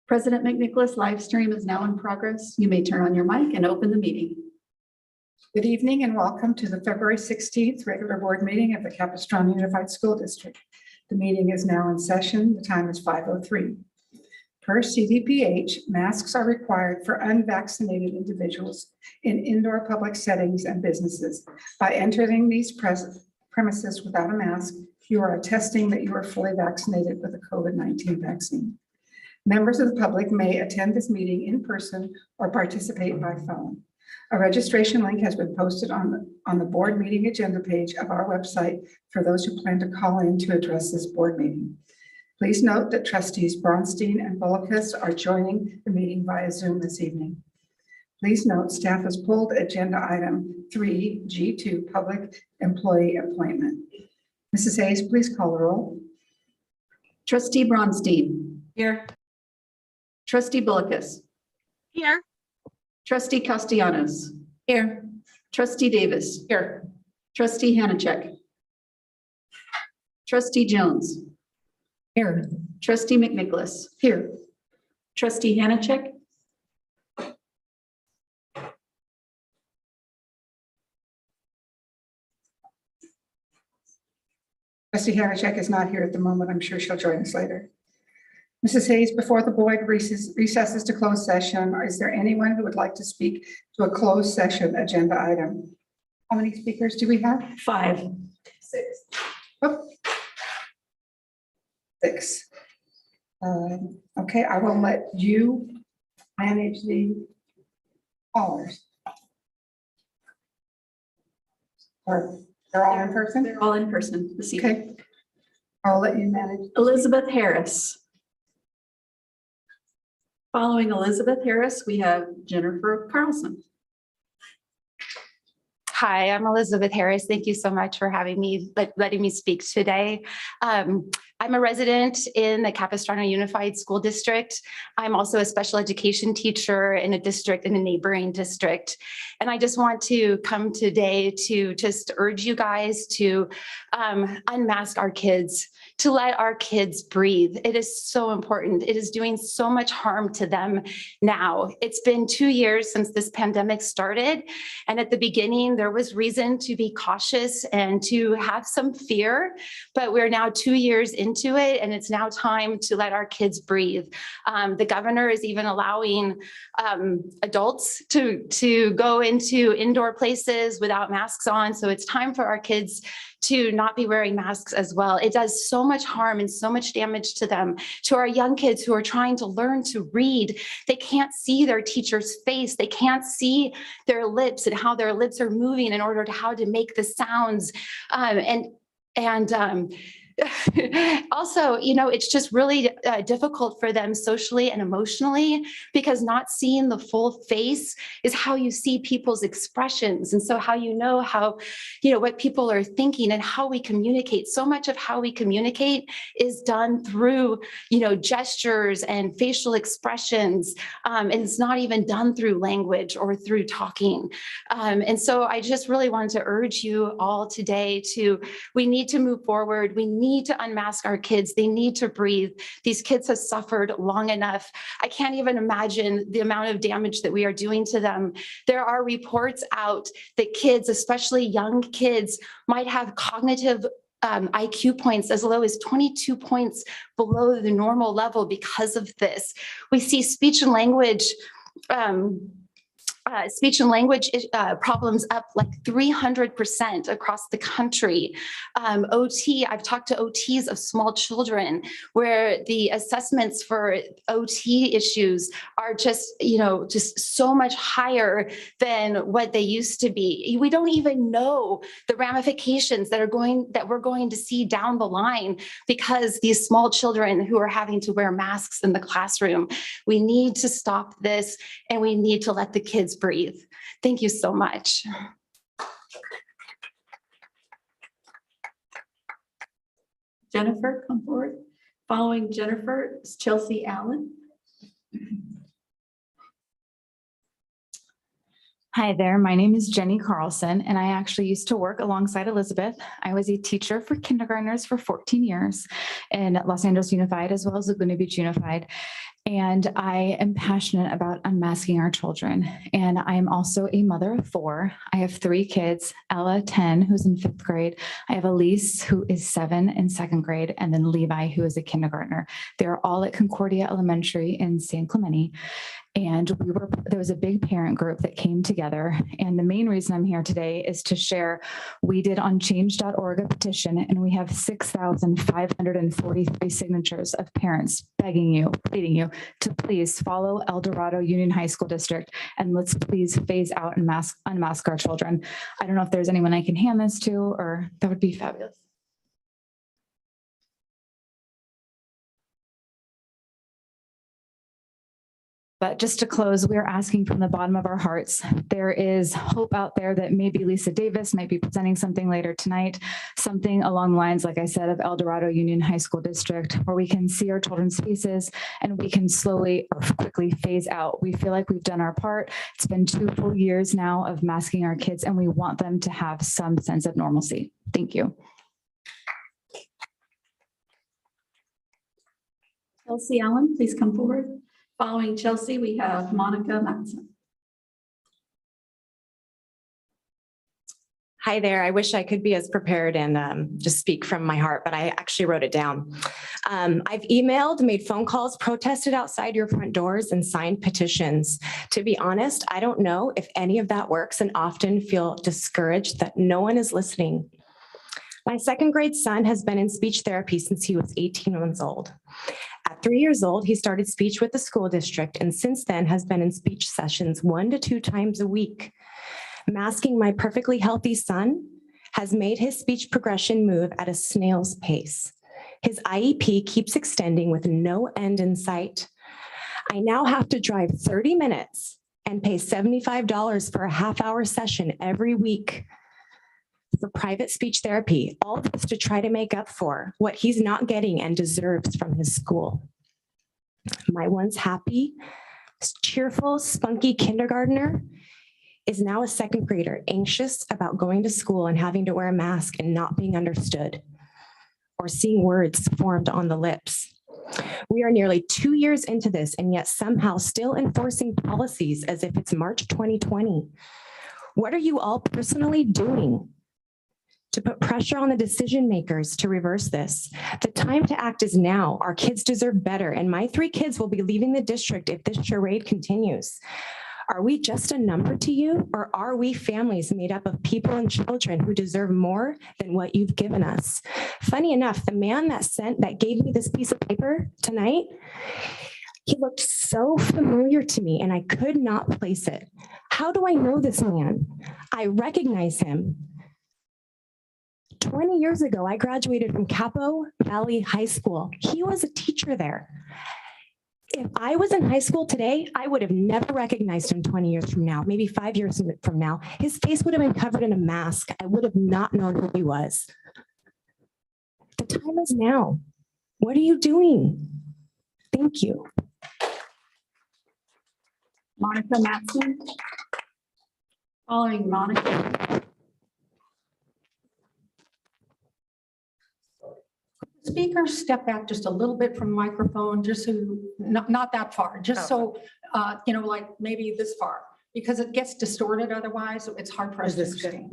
President McNicholas, live stream is now in progress. You may turn on your mic and open the meeting. Good evening and welcome to the February 16th regular board meeting of the Capistrano Unified School District. The meeting is now in session. The time is 5:03. Per CDPH, masks are required for unvaccinated individuals in indoor public settings and businesses. By entering these premises without a mask, you are attesting that you are fully vaccinated with a COVID-19 vaccine. Members of the public may attend this meeting in person or participate by phone. A registration link has been posted on the board meeting agenda page of our website for those who plan to call in to address this board meeting. Please note that trustees Bronstein and Bullockis are joining the meeting via Zoom this evening. Please note staff has pulled agenda item 3G2 public employee appointment. Mrs. Hayes, please call the roll. Trustee Bronstein. Here. Trustee Bullockis. Here. Trustee Castellanos. Here. Trustee Davis. Here. Trustee Hanachek. Trustee Jones. Here. Trustee McNicholas. Here. Trustee Hanachek. Trustee Hanachek is not here at the moment. I'm sure she'll join us later. Mrs. Hayes, before the board recesses to closed session, is there anyone who would like to speak to a closed session agenda item? How many speakers do we have? 5. 6. Oh. 6. Okay, I will let you manage the callers. Or they're all in person? They're all in person this evening. Okay. I'll let you manage. Elizabeth Harris. Following Elizabeth Harris, we have Jennifer Carlson. Hi, I'm Elizabeth Harris. Thank you so much for having me, letting me speak today. I'm a resident in the Capistrano Unified School District. I'm also a special education teacher in a district, in a neighboring district. And I just want to come today to just urge you guys to unmask our kids, to let our kids breathe. It is so important. It is doing so much harm to them now. It's been 2 years since this pandemic started. And at the beginning, there was reason to be cautious and to have some fear, but we're now 2 years into it, and it's now time to let our kids breathe. The governor is even allowing adults to go into indoor places without masks on. So it's time for our kids to not be wearing masks as well. It does so much harm and so much damage to them, to our young kids who are trying to learn to read. They can't see their teacher's face. They can't see their lips and how their lips are moving in order to how to make the sounds. Also, it's just really difficult for them socially and emotionally, because not seeing the full face is how you see people's expressions. And so how how, what people are thinking and how we communicate. So much of how we communicate is done through, gestures and facial expressions. And it's not even done through language or through talking. And so I just really wanted to urge you all today we need to move forward. We need to unmask our kids. They need to breathe. These kids have suffered long enough. I can't even imagine the amount of damage that we are doing to them. There are reports out that kids, especially young kids, might have cognitive IQ points as low as 22 points below the normal level because of this. We see speech and language problems up like 300% across the country. I've talked to OTs of small children where the assessments for OT issues are just so much higher than what they used to be. We don't even know the ramifications that we're going to see down the line because these small children who are having to wear masks in the classroom. We need to stop this, and we need to let the kids breathe. Thank you so much. Jennifer, come forward. Following Jennifer is Chelsea Allen. Hi there, my name is Jenny Carlson, and I actually used to work alongside Elizabeth. I was a teacher for kindergartners for 14 years in Los Angeles Unified as well as Laguna Beach Unified. And I am passionate about unmasking our children. And I am also a mother of 4. I have 3 kids, Ella, 10, who's in 5th grade. I have Elise, who is 7 in 2nd grade, and then Levi, who is a kindergartner. They're all at Concordia Elementary in San Clemente. And there was a big parent group that came together. And the main reason I'm here today is to share, we did on change.org a petition, and we have 6,543 signatures of parents begging you, pleading you to please follow El Dorado Union High School District, and let's please phase out and unmask our children. I don't know if there's anyone I can hand this to, or that would be fabulous. But just to close, we're asking from the bottom of our hearts. There is hope out there that maybe Lisa Davis might be presenting something later tonight, something along the lines, like I said, of El Dorado Union High School District, where we can see our children's faces and we can slowly or quickly phase out. We feel like we've done our part. It's been 2 full years now of masking our kids, and we want them to have some sense of normalcy. Thank you. Chelsea Allen, please come forward. Following Chelsea, we have Monica Matson. Hi there. I wish I could be as prepared and just speak from my heart, but I actually wrote it down. I've emailed, made phone calls, protested outside your front doors, and signed petitions. To be honest, I don't know if any of that works, and often feel discouraged that no one is listening. My 2nd grade son has been in speech therapy since he was 18 months old. At 3 years old, he started speech with the school district, and since then has been in speech sessions 1 to 2 times a week. Masking my perfectly healthy son has made his speech progression move at a snail's pace. His IEP keeps extending with no end in sight. I now have to drive 30 minutes and pay $75 for a half-hour session every week for private speech therapy, all this to try to make up for what he's not getting and deserves from his school. My once happy, cheerful, spunky kindergartner is now a 2nd grader, anxious about going to school and having to wear a mask and not being understood or seeing words formed on the lips. We are nearly 2 years into this, and yet somehow still enforcing policies as if it's March 2020. What are you all personally doing to put pressure on the decision makers to reverse this? The time to act is now. Our kids deserve better, and my 3 kids will be leaving the district if this charade continues. Are we just a number to you, or are we families made up of people and children who deserve more than what you've given us? Funny enough, the man that gave me this piece of paper tonight, he looked so familiar to me, and I could not place it. How do I know this man? I recognize him. 20 years ago, I graduated from Capo Valley High School. He was a teacher there. If I was in high school today, I would have never recognized him 20 years from now, maybe 5 years from now. His face would have been covered in a mask. I would have not known who he was. The time is now. What are you doing? Thank you. Monica Matson. Following Monica. Speakers step back just a little bit from microphone, just so, not that far, just so, like maybe this far, because it gets distorted otherwise. It's hard for us to understand.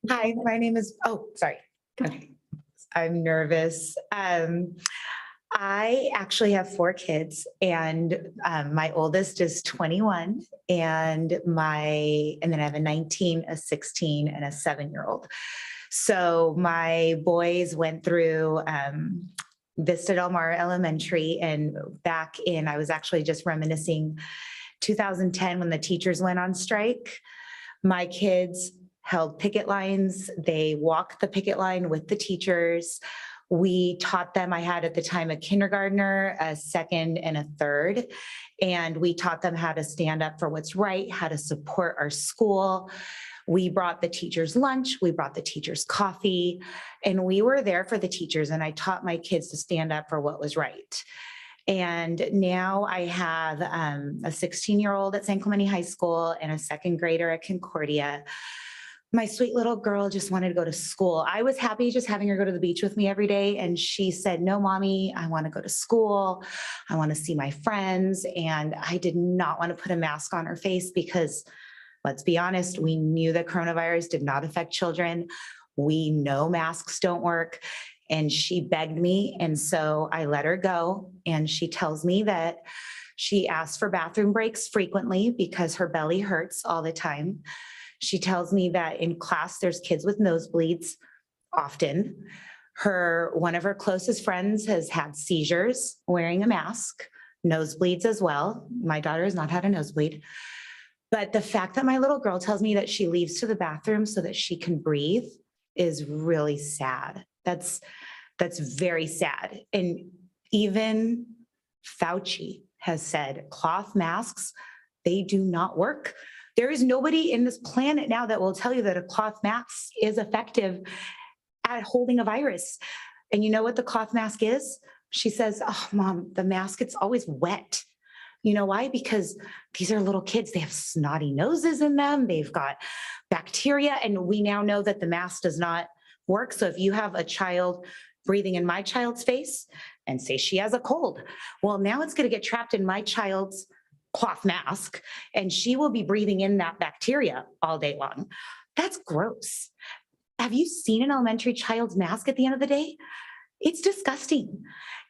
Hi, my name is, sorry. I'm nervous. I actually have 4 kids, and my oldest is 21, and then I have a 19, a 16, and a 7-year-old. So my boys went through Vista Del Mar Elementary, and I was actually just reminiscing 2010 when the teachers went on strike. My kids held picket lines. They walked the picket line with the teachers. We taught them, I had at the time a kindergartner, a 2nd, and a 3rd. And we taught them how to stand up for what's right, how to support our school. We brought the teachers lunch, we brought the teachers coffee, and we were there for the teachers. And I taught my kids to stand up for what was right. And now I have a 16-year-old at San Clemente High School and a 2nd grader at Concordia. my sweet little girl just wanted to go to school. I was happy just having her go to the beach with me every day. And she said, no, mommy, I want to go to school. I want to see my friends. And I did not want to put a mask on her face because, let's be honest, we knew that coronavirus did not affect children. We know masks don't work. And she begged me. And so I let her go. And she tells me that she asks for bathroom breaks frequently because her belly hurts all the time. She tells me that in class, there's kids with nosebleeds often. One of her closest friends has had seizures wearing a mask, nosebleeds as well. My daughter has not had a nosebleed. But the fact that my little girl tells me that she leaves to the bathroom so that she can breathe is really sad. That's very sad. And even Fauci has said cloth masks, they do not work. There is nobody in this planet now that will tell you that a cloth mask is effective at holding a virus. And you know what the cloth mask is? She says, oh, mom, the mask, it's always wet. You know why? Because these are little kids. They have snotty noses in them. They've got bacteria. And we now know that the mask does not work. So if you have a child breathing in my child's face and say she has a cold, well, now it's going to get trapped in my child's cloth mask, and she will be breathing in that bacteria all day long. That's gross. Have you seen an elementary child's mask at the end of the day? It's disgusting.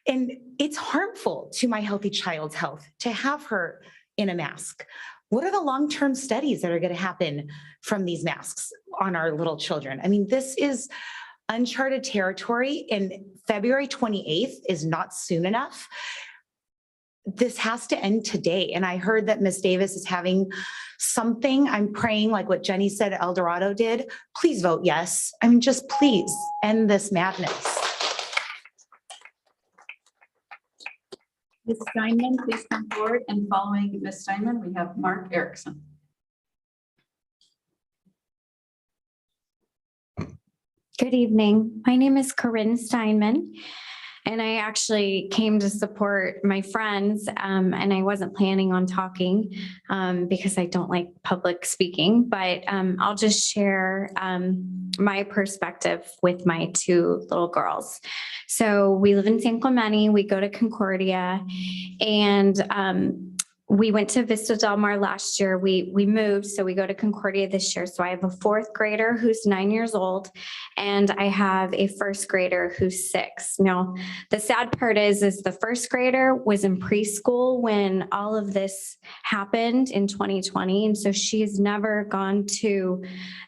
And it's harmful to my healthy child's health to have her in a mask. What are the long-term studies that are going to happen from these masks on our little children? I mean, this is uncharted territory, and February 28th is not soon enough. This has to end today. And I heard that Ms. Davis is having something. I'm praying like what Jenny said El Dorado did. Please vote yes. I mean, just please end this madness. Ms. Steinman, please come forward. And following Ms. Steinman, we have Mark Erickson. Good evening. My name is Corinne Steinman, and I actually came to support my friends, and I wasn't planning on talking because I don't like public speaking, but I'll just share my perspective with my two little girls. So we live in San Clemente, we go to Concordia, and we went to Vista Del Mar last year. We moved, so we go to Concordia this year. So I have a fourth grader who's 9 years old, and I have a first grader who's 6. Now, the sad part is the first grader was in preschool when all of this happened in 2020. And so she's never gone to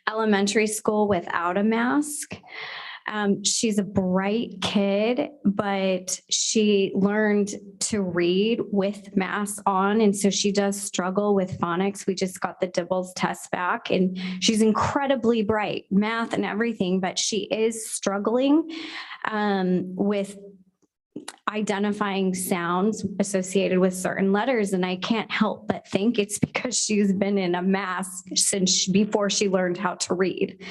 elementary school without a mask. She's a bright kid, but she learned to read with masks on. And so she does struggle with phonics. We just got the Dibbles test back, and she's incredibly bright, math and everything, but she is struggling with identifying sounds associated with certain letters. And I can't help but think it's because she's been in a mask since before she learned how to read.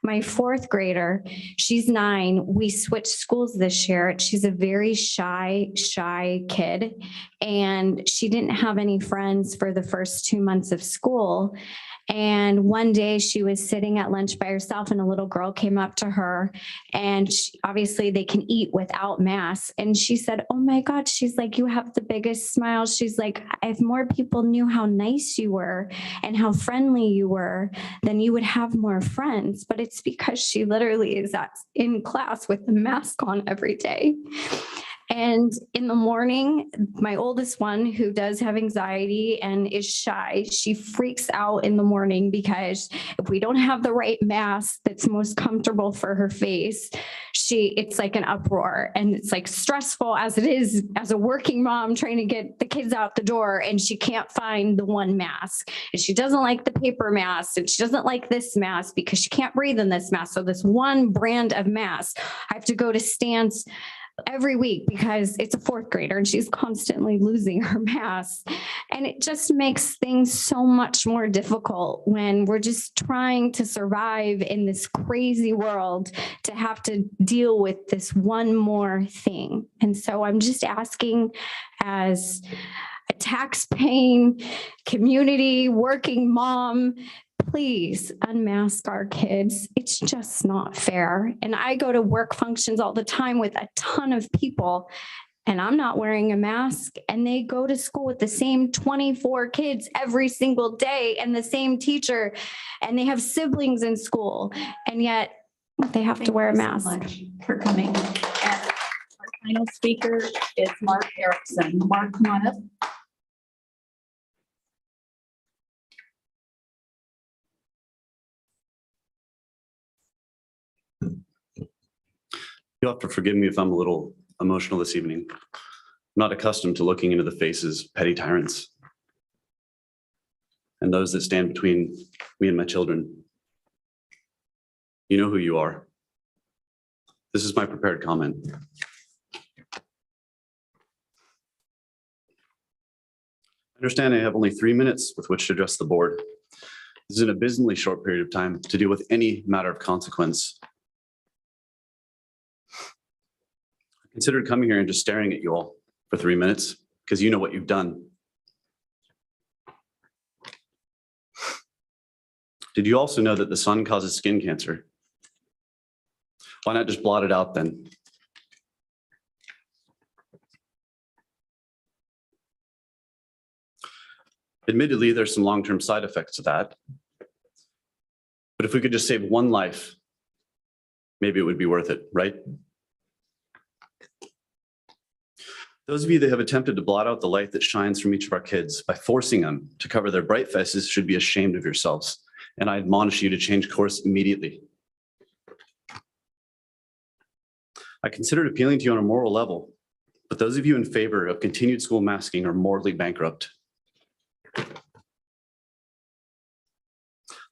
My fourth grader, she's 9. We switched schools this year. She's a very shy kid, and she didn't have any friends for the first 2 months of school. And one day she was sitting at lunch by herself, and a little girl came up to her, and obviously they can eat without masks. And she said, oh my God, she's like, you have the biggest smile. She's like, if more people knew how nice you were and how friendly you were, then you would have more friends. But it's because she literally is in class with the mask on every day. And in the morning, my oldest one, who does have anxiety and is shy, she freaks out in the morning because if we don't have the right mask that's most comfortable for her face, it's like an uproar. And it's like stressful as it is as a working mom trying to get the kids out the door, and she can't find the one mask. And she doesn't like the paper mask, and she doesn't like this mask because she can't breathe in this mask. So this one brand of mask, I have to go to Stan's every week because it's a fourth grader and she's constantly losing her mask. And it just makes things so much more difficult when we're just trying to survive in this crazy world to have to deal with this one more thing. And so I'm just asking, as a tax-paying community working mom, please unmask our kids. It's just not fair. And I go to work functions all the time with a ton of people, and I'm not wearing a mask, and they go to school with the same 24 kids every single day and the same teacher, and they have siblings in school, and yet they have to wear a Thank you so mask. much for coming. And our final speaker is Mark Erickson. Mark, come on up. You'll have to forgive me if I'm a little emotional this evening. I'm not accustomed to looking into the faces of petty tyrants and those that stand between me and my children. You know who you are. This is my prepared comment. I understand I have only 3 minutes with which to address the board. This is an abysmally short period of time to deal with any matter of consequence. I considered coming here and just staring at you all for 3 minutes because you know what you've done. Did you also know that the sun causes skin cancer? Why not just blot it out then? Admittedly, there's some long-term side effects to that. But if we could just save one life, maybe it would be worth it, right? Those of you that have attempted to blot out the light that shines from each of our kids by forcing them to cover their bright faces should be ashamed of yourselves. And I admonish you to change course immediately. I considered appealing to you on a moral level, but those of you in favor of continued school masking are morally bankrupt.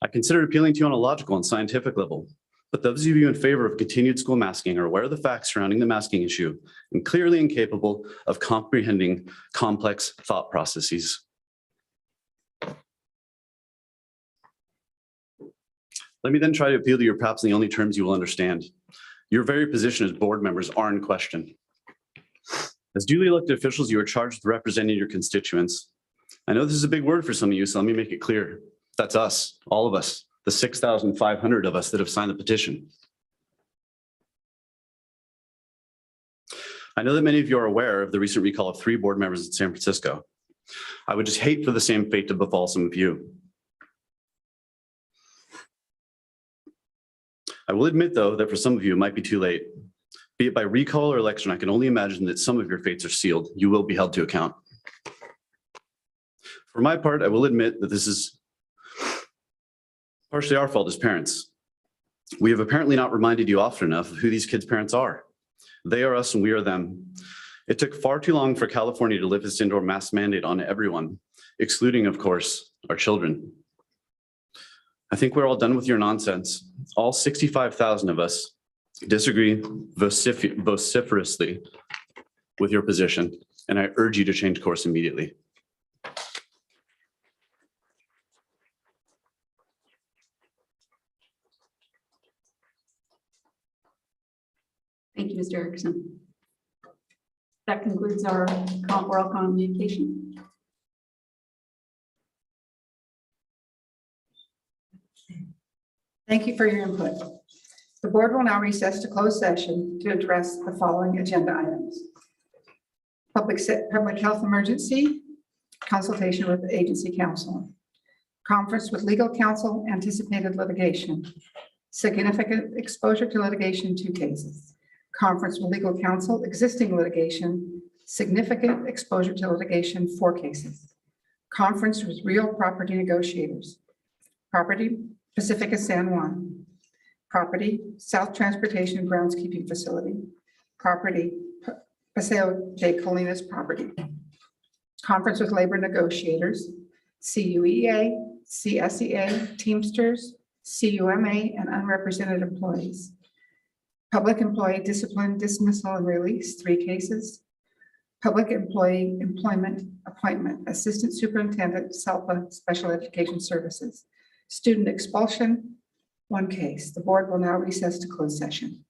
I considered appealing to you on a logical and scientific level, but those of you in favor of continued school masking are aware of the facts surrounding the masking issue and clearly incapable of comprehending complex thought processes. Let me then try to appeal to you perhaps in the only terms you will understand. Your very position as board members are in question. As duly elected officials, you are charged with representing your constituents. I know this is a big word for some of you, so let me make it clear. That's us, all of us, the 6,500 of us that have signed the petition. I know that many of you are aware of the recent recall of 3 board members in San Francisco. I would just hate for the same fate to befall some of you. I will admit, though, that for some of you, it might be too late. Be it by recall or election, I can only imagine that some of your fates are sealed. You will be held to account. For my part, I will admit that this is partially our fault as parents. We have apparently not reminded you often enough of who these kids' parents are. They are us and we are them. It took far too long for California to lift this indoor mask mandate on everyone, excluding, of course, our children. I think we're all done with your nonsense. All 65,000 of us disagree vociferously with your position, and I urge you to change course immediately. Thank you, Mr. Erickson. That concludes our oral communication. Thank you for your input. The board will now recess to closed session to address the following agenda items. Public health emergency, consultation with agency counsel, conference with legal counsel, anticipated litigation, significant exposure to litigation, 2 cases, conference with legal counsel, existing litigation, significant exposure to litigation, 4 cases, conference with real property negotiators, property Pacifica San Juan, property South Transportation Groundskeeping Facility, property Paseo de Colinas property, conference with labor negotiators, CUEA, CSEA, Teamsters, CUMA, and unrepresented employees, public employee discipline, dismissal, and release, 3 cases, public employee employment appointment, Assistant Superintendent, SELPA Special Education Services, student expulsion, 1 case. The board will now recess to closed session.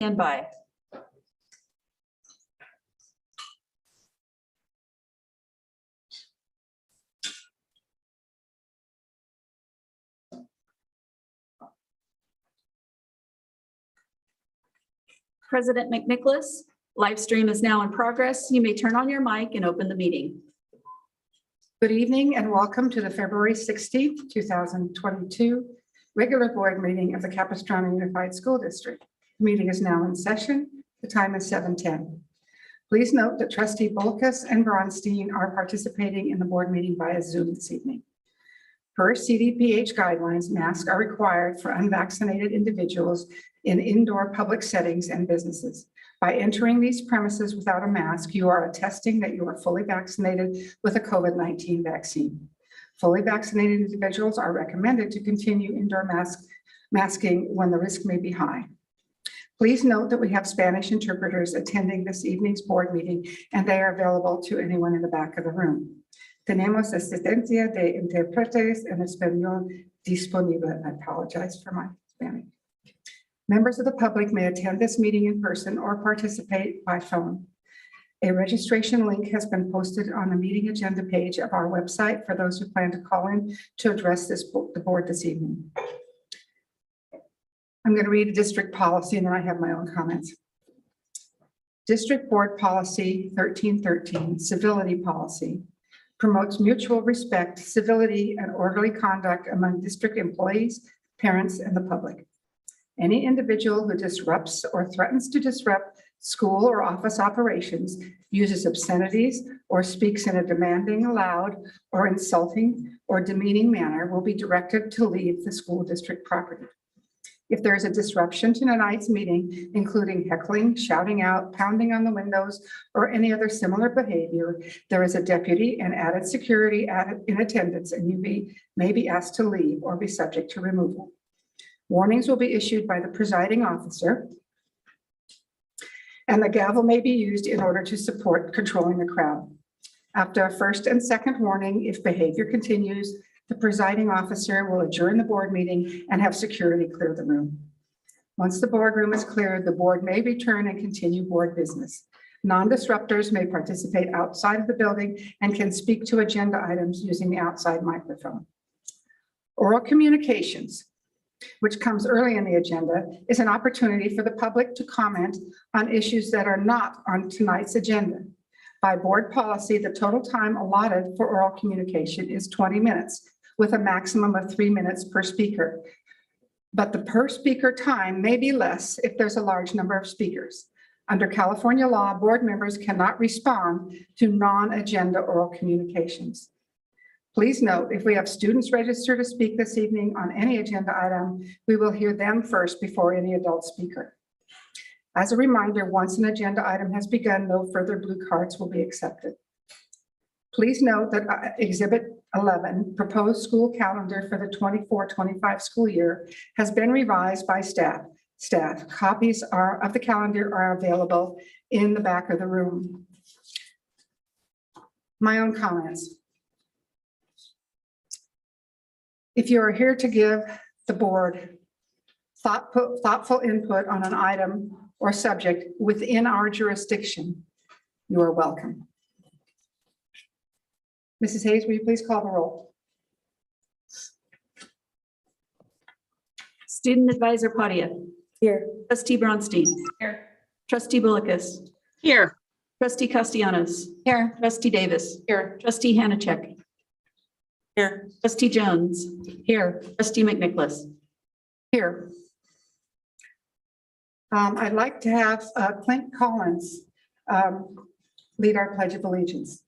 Stand by. President McNicholas, live stream is now in progress. You may turn on your mic and open the meeting. Good evening and welcome to the February 16th, 2022 regular board meeting of the Capistrano Unified School District. The meeting is now in session. The time is 7:10. Please note that trustee Bolkus and Bronstein are participating in the board meeting via Zoom this evening. Per CDPH guidelines, masks are required for unvaccinated individuals in indoor public settings and businesses. By entering these premises without a mask, you are attesting that you are fully vaccinated with a COVID-19 vaccine. Fully vaccinated individuals are recommended to continue indoor masking when the risk may be high. Please note that we have Spanish interpreters attending this evening's board meeting, and they are available to anyone in the back of the room. Tenemos asistencia de intérpretes en español disponible. I apologize for my Spanish. Members of the public may attend this meeting in person or participate by phone. A registration link has been posted on the meeting agenda page of our website for those who plan to call in to address the board this evening. I'm going to read a district policy and then I have my own comments. District Board Policy 1313, Civility Policy, promotes mutual respect, civility, and orderly conduct among district employees, parents, and the public. Any individual who disrupts or threatens to disrupt school or office operations, uses obscenities, or speaks in a demanding, loud, or insulting or demeaning manner will be directed to leave the school district property. If there is a disruption to tonight's meeting, including heckling, shouting out, pounding on the windows, or any other similar behavior, there is a deputy and added security in attendance, and you may be asked to leave or be subject to removal. Warnings will be issued by the presiding officer, and the gavel may be used in order to support controlling the crowd. After a first and second warning, if behavior continues, the presiding officer will adjourn the board meeting and have security clear the room. Once the boardroom is cleared, the board may return and continue board business. Non-disruptors may participate outside of the building and can speak to agenda items using the outside microphone. Oral communications, which comes early in the agenda, is an opportunity for the public to comment on issues that are not on tonight's agenda. By board policy, the total time allotted for oral communication is 20 minutes, with a maximum of 3 minutes per speaker. But the per speaker time may be less if there's a large number of speakers. Under California law, board members cannot respond to non-agenda oral communications. Please note, if we have students registered to speak this evening on any agenda item, we will hear them first before any adult speaker. As a reminder, once an agenda item has begun, no further blue cards will be accepted. Please note that Exhibit 11, proposed school calendar for the 24-25 school year, has been revised by staff. Copies of the calendar are available in the back of the room. My own comments. If you are here to give the board thoughtful input on an item or subject within our jurisdiction, you are welcome. Mrs. Hayes, will you please call the roll? Student Advisor Padia. Here. Trustee Bronstein. Here. Trustee Bolkus. Here. Trustee Castellanos. Here. Trustee Davis. Here. Trustee Hanachek. Here. Trustee Jones. Here. Trustee McNicholas. Here. I'd like to have Clint Collins lead our Pledge of Allegiance.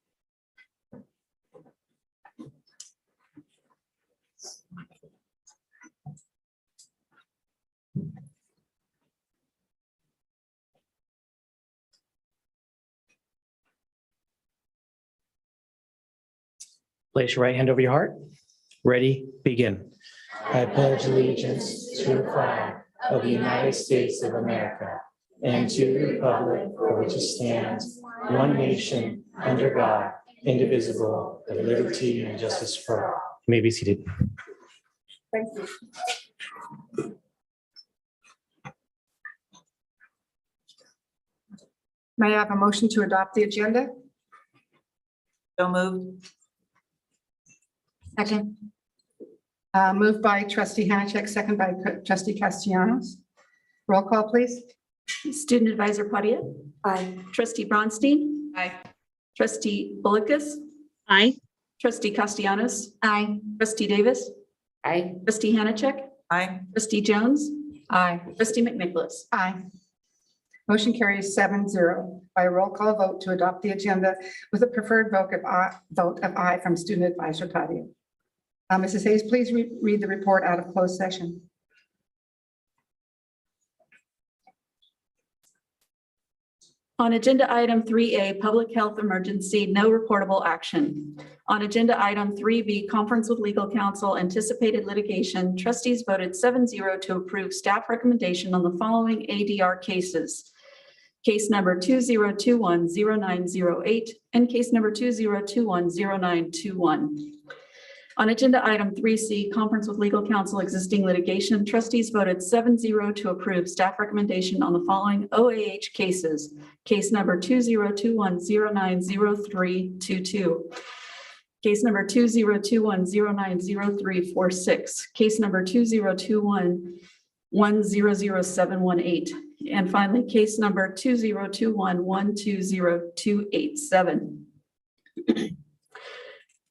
Place your right hand over your heart. Ready, begin. I pledge allegiance to the flag of the United States of America and to the republic for which it stands, one nation, under God, indivisible, with liberty and justice for all. You may be seated. Thank you. May I have a motion to adopt the agenda? So moved. Second. Moved by trustee Hanachek, second by trustee Castellanos. Roll call, please. Student Advisor Padia. Aye. Trustee Bronstein. Aye. Trustee Bullicus. Aye. Trustee Castellanos. Aye. Trustee Davis. Aye. Trustee Hanachek. Aye. Trustee Jones. Aye. Trustee McNicholas. Aye. Motion carries 7-0 by a roll call vote to adopt the agenda with a preferred vote of aye from Student Advisor Padia. Mrs. Hayes, please read the report out of closed session. On agenda item 3A, public health emergency, no reportable action. On agenda item 3B, conference with legal counsel, anticipated litigation, trustees voted 7-0 to approve staff recommendation on the following ADR cases. Case number 2021-0908 and case number 2021-0921. On agenda item 3C, conference with legal counsel, existing litigation, trustees voted 7-0 to approve staff recommendation on the following OAH cases. Case number 2021-090322. Case number 2021-090346. Case number 2021-100718. And finally, case number 2021-120287.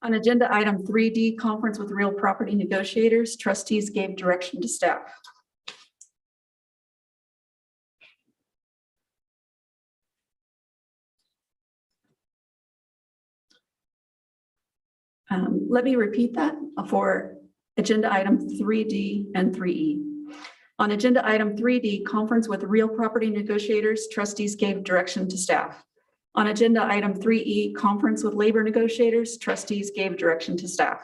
On agenda item 3D, conference with real property negotiators, trustees gave direction to staff. Let me repeat that for agenda item 3D and 3E. On agenda item 3D, conference with real property negotiators, trustees gave direction to staff. On agenda item 3E, conference with labor negotiators, trustees gave direction to staff.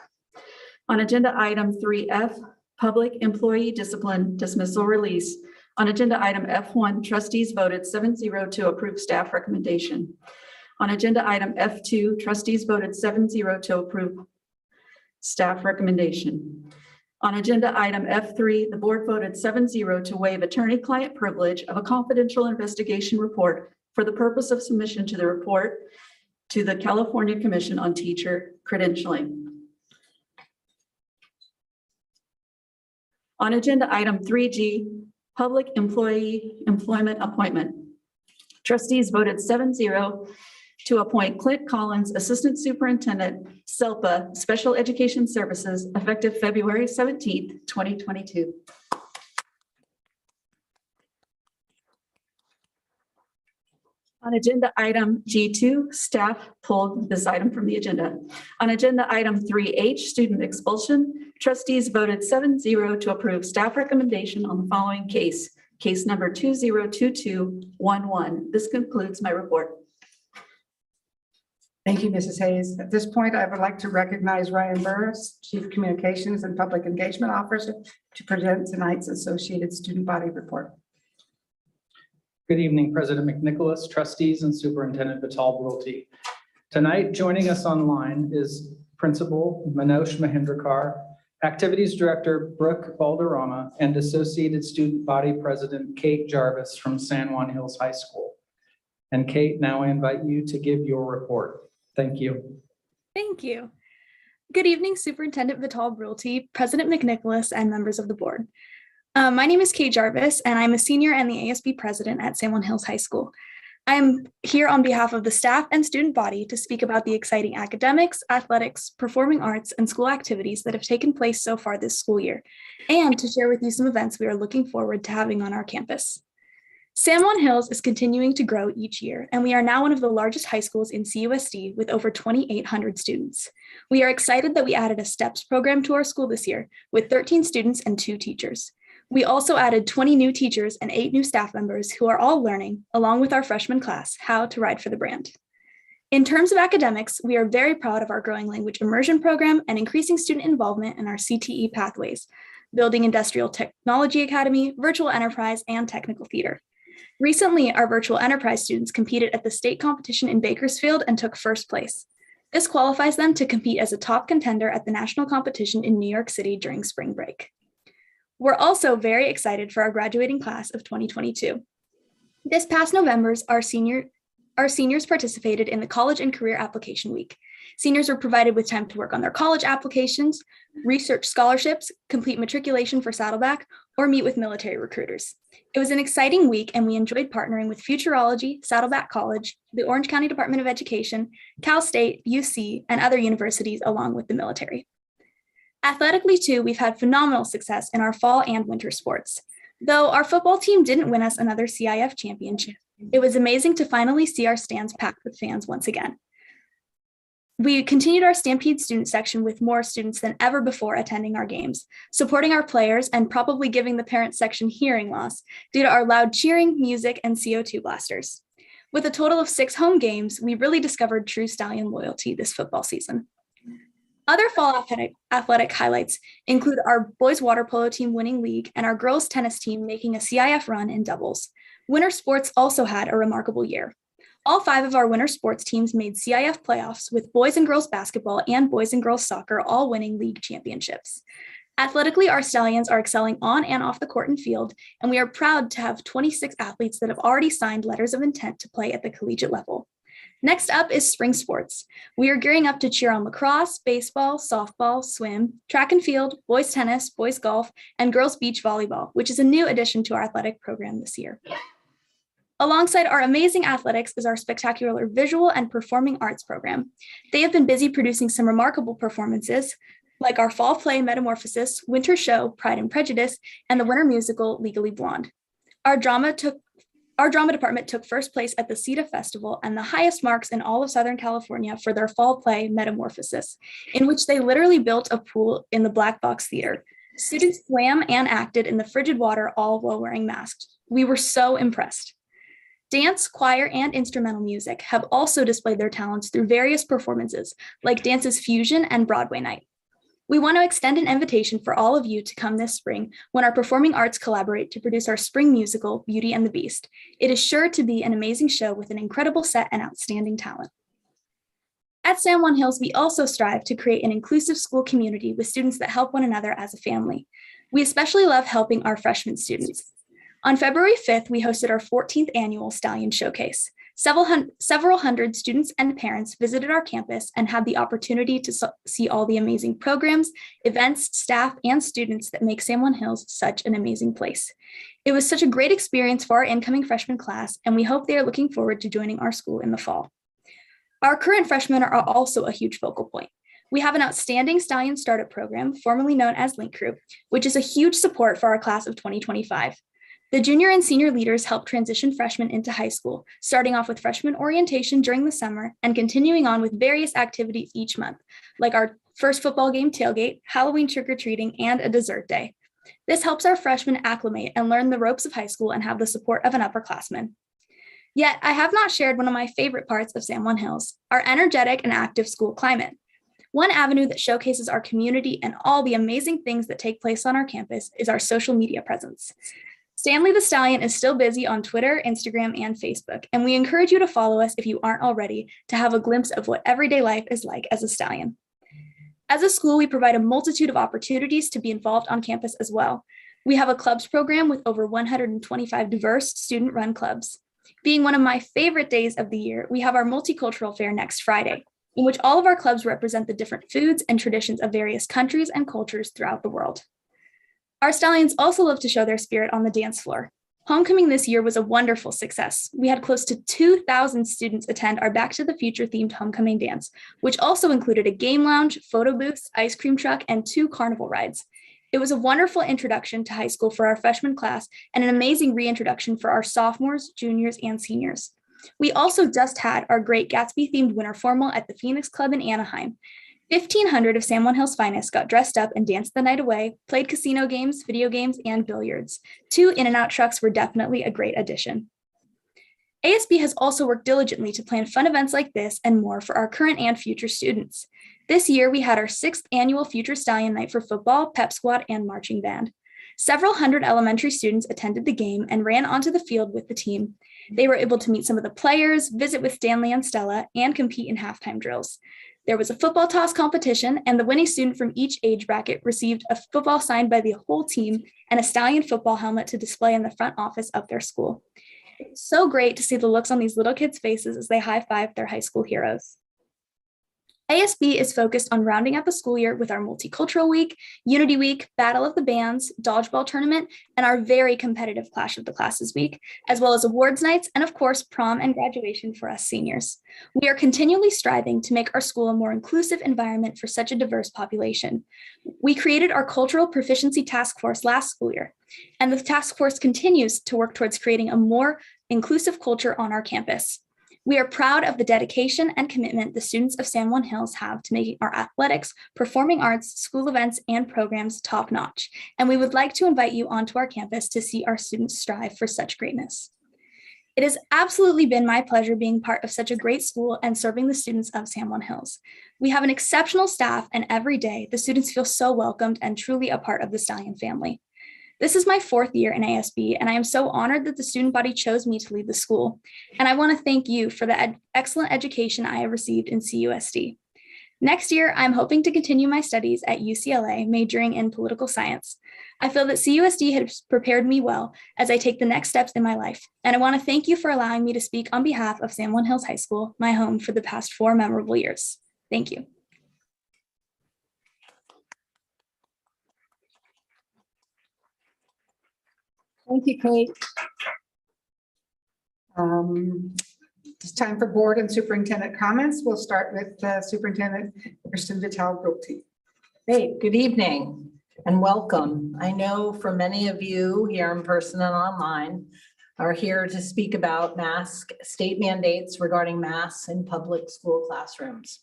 On agenda item 3F, public employee discipline dismissal release. On agenda item F1, trustees voted 7-0 to approve staff recommendation. On agenda item F2, trustees voted 7-0 to approve staff recommendation. On agenda item F3, the board voted 7-0 to waive attorney-client privilege of a confidential investigation report for the purpose of submission to the report to the California Commission on Teacher Credentialing. On agenda item 3G, public employee employment appointment. Trustees voted 7-0 to appoint Clint Collins, Assistant Superintendent, SELPA, Special Education Services, effective February 17th, 2022. On agenda item G2, staff pulled this item from the agenda. On agenda item 3H, student expulsion, trustees voted 7-0 to approve staff recommendation on the following case, case number 202211. This concludes my report. Thank you, Mrs. Hayes. At this point, I would like to recognize Ryan Burris, Chief Communications and Public Engagement Officer, to present tonight's Associated Student Body Report. Good evening, President McNicholas, trustees, and Superintendent Vital-Brulte. Tonight, joining us online is Principal Manoj Mahindrakar, Activities Director Brooke Balderrama, and Associated Student Body President Kate Jarvis from San Juan Hills High School. And Kate, now I invite you to give your report. Thank you. Thank you. Good evening, Superintendent Vital-Brulte, President McNicholas, and members of the board. My name is Kate Jarvis, and I'm a senior and the ASB president at San Juan Hills High School. I'm here on behalf of the staff and student body to speak about the exciting academics, athletics, performing arts, and school activities that have taken place so far this school year, and to share with you some events we are looking forward to having on our campus. San Juan Hills is continuing to grow each year, and we are now one of the largest high schools in CUSD with over 2,800 students. We are excited that we added a STEPS program to our school this year with 13 students and 2 teachers. We also added 20 new teachers and 8 new staff members who are all learning, along with our freshman class, how to ride for the brand. In terms of academics, we are very proud of our growing language immersion program and increasing student involvement in our CTE pathways, building Industrial Technology Academy, virtual enterprise, and technical theater. Recently, our virtual enterprise students competed at the state competition in Bakersfield and took first place. This qualifies them to compete as a top contender at the national competition in New York City during spring break. We're also very excited for our graduating class of 2022. This past November, our senior our seniors participated in the College and Career Application Week. Seniors were provided with time to work on their college applications, research scholarships, complete matriculation for Saddleback, or meet with military recruiters. It was an exciting week, and we enjoyed partnering with Futurology, Saddleback College, the Orange County Department of Education, Cal State, UC, and other universities along with the military. Athletically, too, we've had phenomenal success in our fall and winter sports. Though our football team didn't win us another CIF championship, it was amazing to finally see our stands packed with fans once again. We continued our Stampede student section with more students than ever before attending our games, supporting our players and probably giving the parent section hearing loss due to our loud cheering, music, and CO2 blasters. With a total of 6 home games, we really discovered true Stallion loyalty this football season. Other fall athletic highlights include our boys water polo team winning league and our girls tennis team making a CIF run in doubles. Winter sports also had a remarkable year. All 5 of our winter sports teams made CIF playoffs, with boys and girls basketball and boys and girls soccer all winning league championships. Athletically, our Stallions are excelling on and off the court and field, and we are proud to have 26 athletes that have already signed letters of intent to play at the collegiate level. Next up is spring sports. We are gearing up to cheer on lacrosse, baseball, softball, swim, track and field, boys tennis, boys golf, and girls beach volleyball, which is a new addition to our athletic program this year. Alongside our amazing athletics is our spectacular visual and performing arts program. They have been busy producing some remarkable performances, like our fall play Metamorphosis, winter show Pride and Prejudice, and the winter musical Legally Blonde. Our drama department took first place at the CETA Festival and the highest marks in all of Southern California for their fall play Metamorphosis, in which they literally built a pool in the Black Box Theater. Students swam and acted in the frigid water, all while wearing masks. We were so impressed. Dance, choir, and instrumental music have also displayed their talents through various performances, like Dance's Fusion and Broadway Night. We want to extend an invitation for all of you to come this spring when our performing arts collaborate to produce our spring musical, Beauty and the Beast. It is sure to be an amazing show with an incredible set and outstanding talent. At San Juan Hills, we also strive to create an inclusive school community with students that help one another as a family. We especially love helping our freshman students. On February 5th, we hosted our 14th annual Stallion Showcase. Several hundred students and parents visited our campus and had the opportunity to see all the amazing programs, events, staff, and students that make San Juan Hills such an amazing place. It was such a great experience for our incoming freshman class, and we hope they are looking forward to joining our school in the fall. Our current freshmen are also a huge focal point. We have an outstanding Stallion Startup Program, formerly known as Link Crew, which is a huge support for our class of 2025. The junior and senior leaders help transition freshmen into high school, starting off with freshman orientation during the summer and continuing on with various activities each month, like our first football game tailgate, Halloween trick-or-treating, and a dessert day. This helps our freshmen acclimate and learn the ropes of high school and have the support of an upperclassman. Yet, I have not shared one of my favorite parts of San Juan Hills, our energetic and active school climate. One avenue that showcases our community and all the amazing things that take place on our campus is our social media presence. Stanley the Stallion is still busy on Twitter, Instagram, and Facebook, and we encourage you to follow us if you aren't already to have a glimpse of what everyday life is like as a Stallion. As a school, we provide a multitude of opportunities to be involved on campus as well. We have a clubs program with over 125 diverse student-run clubs. Being one of my favorite days of the year, we have our multicultural fair next Friday, in which all of our clubs represent the different foods and traditions of various countries and cultures throughout the world. Our Stallions also love to show their spirit on the dance floor. Homecoming this year was a wonderful success. We had close to 2,000 students attend our Back to the Future themed homecoming dance, which also included a game lounge, photo booths, ice cream truck, and 2 carnival rides. It was a wonderful introduction to high school for our freshman class and an amazing reintroduction for our sophomores, juniors, and seniors. We also just had our Great Gatsby themed winter formal at the Phoenix Club in Anaheim. 1,500 of San Juan Hills' finest got dressed up and danced the night away, played casino games, video games, and billiards. 2 In-N-Out trucks were definitely a great addition. ASB has also worked diligently to plan fun events like this and more for our current and future students. This year, we had our 6th annual Future Stallion Night for football, pep squad, and marching band. Several hundred elementary students attended the game and ran onto the field with the team. They were able to meet some of the players, visit with Stanley and Stella, and compete in halftime drills. There was a football toss competition, and the winning student from each age bracket received a football signed by the whole team and a Stallion football helmet to display in the front office of their school. It's so great to see the looks on these little kids' faces as they high-five their high school heroes. ASB is focused on rounding out the school year with our Multicultural Week, Unity Week, Battle of the Bands, Dodgeball Tournament, and our very competitive Clash of the Classes Week, as well as awards nights and, of course, prom and graduation for us seniors. We are continually striving to make our school a more inclusive environment for such a diverse population. We created our Cultural Proficiency Task Force last school year, and the task force continues to work towards creating a more inclusive culture on our campus. We are proud of the dedication and commitment the students of San Juan Hills have to making our athletics, performing arts, school events, and programs top-notch, and we would like to invite you onto our campus to see our students strive for such greatness. It has absolutely been my pleasure being part of such a great school and serving the students of San Juan Hills. We have an exceptional staff, and every day the students feel so welcomed and truly a part of the Stallion family. This is my 4th year in ASB, and I am so honored that the student body chose me to lead the school. And I want to thank you for the excellent education I have received in CUSD. Next year, I'm hoping to continue my studies at UCLA, majoring in political science. I feel that CUSD has prepared me well as I take the next steps in my life. And I want to thank you for allowing me to speak on behalf of San Juan Hills High School, my home for the past 4 memorable years. Thank you. Thank you, Kate. It's time for board and superintendent comments. We'll start with Superintendent Kristen Vitale-Brulte. Hey, good evening and welcome. I know for many of you here in person and online are here to speak about state mandates regarding masks in public school classrooms.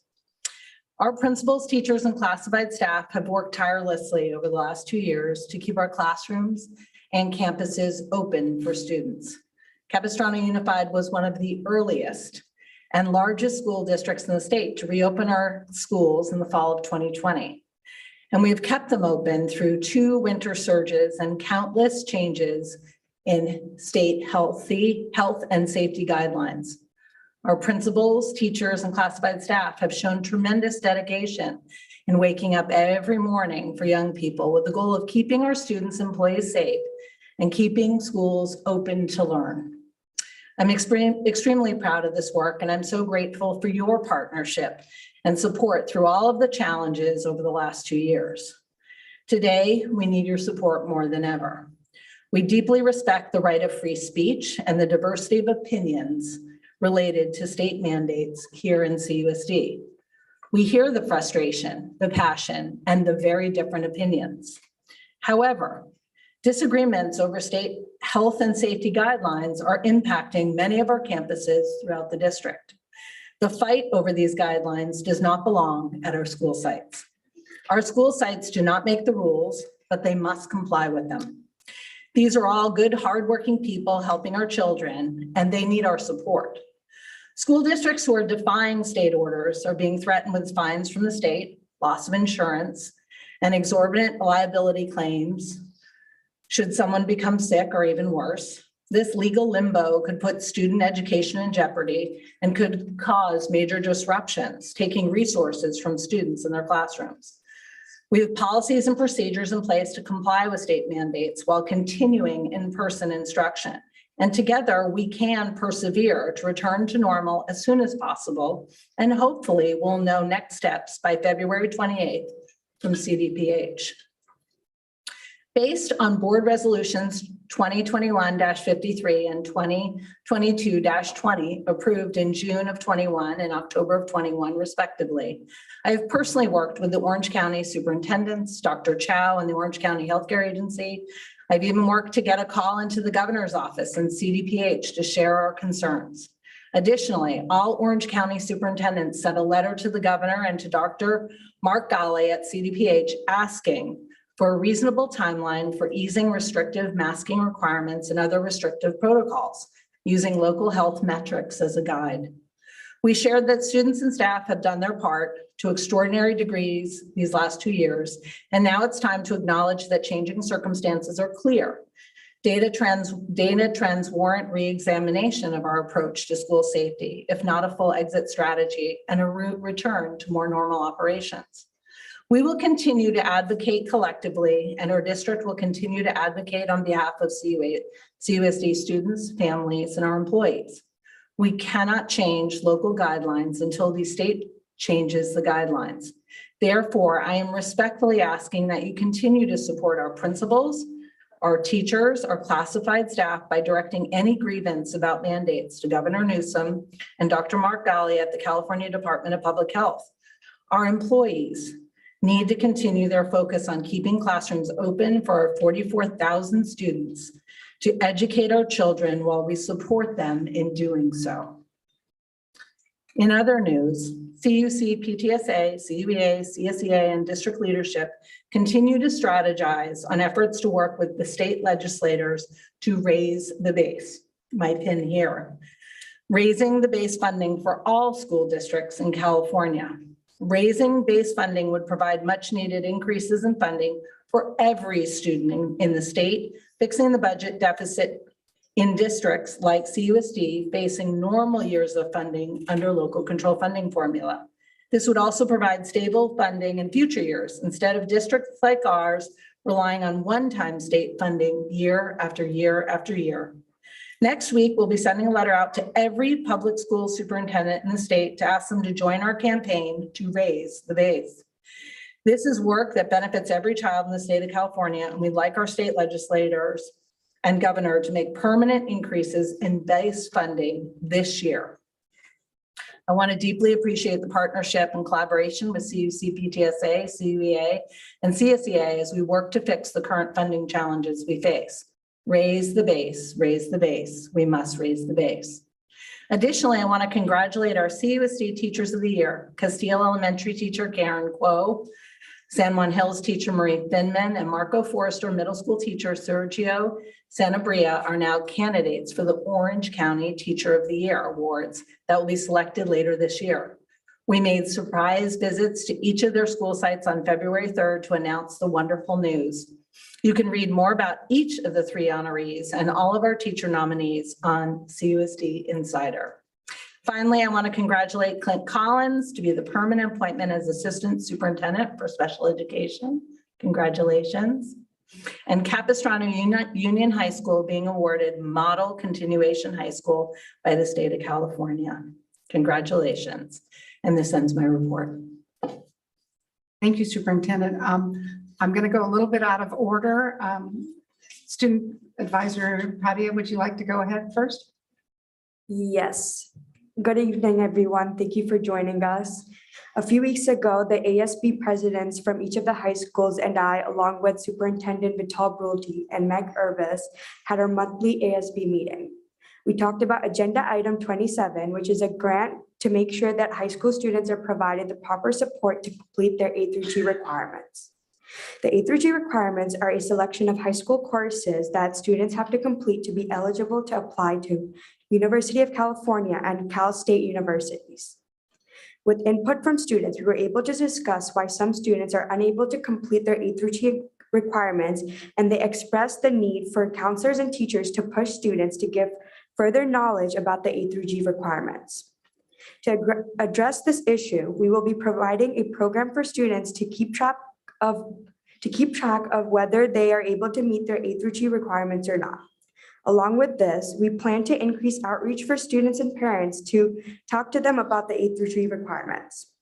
Our principals, teachers, and classified staff have worked tirelessly over the last 2 years to keep our classrooms and campuses open for students. Capistrano Unified was one of the earliest and largest school districts in the state to reopen our schools in the fall of 2020. And we have kept them open through 2 winter surges and countless changes in state health and safety guidelines. Our principals, teachers, and classified staff have shown tremendous dedication in waking up every morning for young people with the goal of keeping our students and employees safe and keeping schools open to learn. I'm extremely proud of this work, and I'm so grateful for your partnership and support through all of the challenges over the last 2 years. Today, we need your support more than ever. We deeply respect the right of free speech and the diversity of opinions related to state mandates here in CUSD. We hear the frustration, the passion, and the very different opinions. However, disagreements over state health and safety guidelines are impacting many of our campuses throughout the district. The fight over these guidelines does not belong at our school sites. Our school sites do not make the rules, but they must comply with them. These are all good, hardworking people helping our children, and they need our support. School districts who are defying state orders are being threatened with fines from the state, loss of insurance, and exorbitant liability claims should someone become sick or even worse. This legal limbo could put student education in jeopardy and could cause major disruptions, taking resources from students in their classrooms. We have policies and procedures in place to comply with state mandates while continuing in-person instruction. And together we can persevere to return to normal as soon as possible. And hopefully we'll know next steps by February 28th from CDPH. Based on board resolutions 2021-53 and 2022-20 approved in June of 21 and October of 21 respectively, I have personally worked with the Orange County Superintendents, Dr. Chow and the Orange County Healthcare Agency. I've even worked to get a call into the governor's office and CDPH to share our concerns. Additionally, all Orange County superintendents sent a letter to the governor and to Dr. Mark Galley at CDPH asking for a reasonable timeline for easing restrictive masking requirements and other restrictive protocols using local health metrics as a guide. We shared that students and staff have done their part to extraordinary degrees these last 2 years, and now it's time to acknowledge that changing circumstances are clear. Data trends warrant re-examination of our approach to school safety, if not a full exit strategy and a return to more normal operations. We will continue to advocate collectively, and our district will continue to advocate on behalf of CUSD students, families, and our employees. We cannot change local guidelines until the state changes the guidelines. Therefore, I am respectfully asking that you continue to support our principals, our teachers, our classified staff by directing any grievance about mandates to Governor Newsom and Dr. Mark Valley at the California Department of Public Health. Our employees need to continue their focus on keeping classrooms open for our 44,000 students to educate our children while we support them in doing so. In other news, CUC, PTSA, CUEA, CSEA, and district leadership continue to strategize on efforts to work with the state legislators to raise the base. My pin here. Raising the base funding for all school districts in California. Raising base funding would provide much needed increases in funding for every student in the state, fixing the budget deficit in districts like CUSD facing normal years of funding under local control funding formula. This would also provide stable funding in future years instead of districts like ours relying on one-time state funding year after year after year. Next week, we'll be sending a letter out to every public school superintendent in the state to ask them to join our campaign to raise the base. This is work that benefits every child in the state of California, and we'd like our state legislators and governor to make permanent increases in base funding this year. I want to deeply appreciate the partnership and collaboration with CUC, PTSA, CUEA, and CSEA as we work to fix the current funding challenges we face. Raise the base, raise the base. We must raise the base. Additionally, I want to congratulate our CUSD Teachers of the Year, Castile Elementary teacher Karen Kuo, San Juan Hills teacher Marie Finman, and Marco Forrester Middle School teacher Sergio Sanabria are now candidates for the Orange County Teacher of the Year awards that will be selected later this year. We made surprise visits to each of their school sites on February 3rd to announce the wonderful news. You can read more about each of the three honorees and all of our teacher nominees on CUSD Insider. Finally, I want to congratulate Clint Collins to be the permanent appointment as Assistant Superintendent for Special Education. Congratulations. And Capistrano Union High School being awarded Model Continuation High School by the state of California. Congratulations. And this ends my report. Thank you, Superintendent. I'm going to go a little bit out of order. Student Advisor Padia, would you like to go ahead first? Yes. Good evening, everyone. Thank you for joining us. A few weeks ago, the ASB presidents from each of the high schools and I, along with Superintendent Vital Brulti and Meg Irvis, had our monthly ASB meeting. We talked about agenda item 27, which is a grant to make sure that high school students are provided the proper support to complete their A through G requirements. The A through G requirements are a selection of high school courses that students have to complete to be eligible to apply to University of California and Cal State universities. With input from students, we were able to discuss why some students are unable to complete their A through G requirements, and they expressed the need for counselors and teachers to push students to give further knowledge about the A through G requirements. To address this issue, we will be providing a program for students to keep track of whether they are able to meet their A through G requirements or not. Along with this, we plan to increase outreach for students and parents to talk to them about the A through G requirements.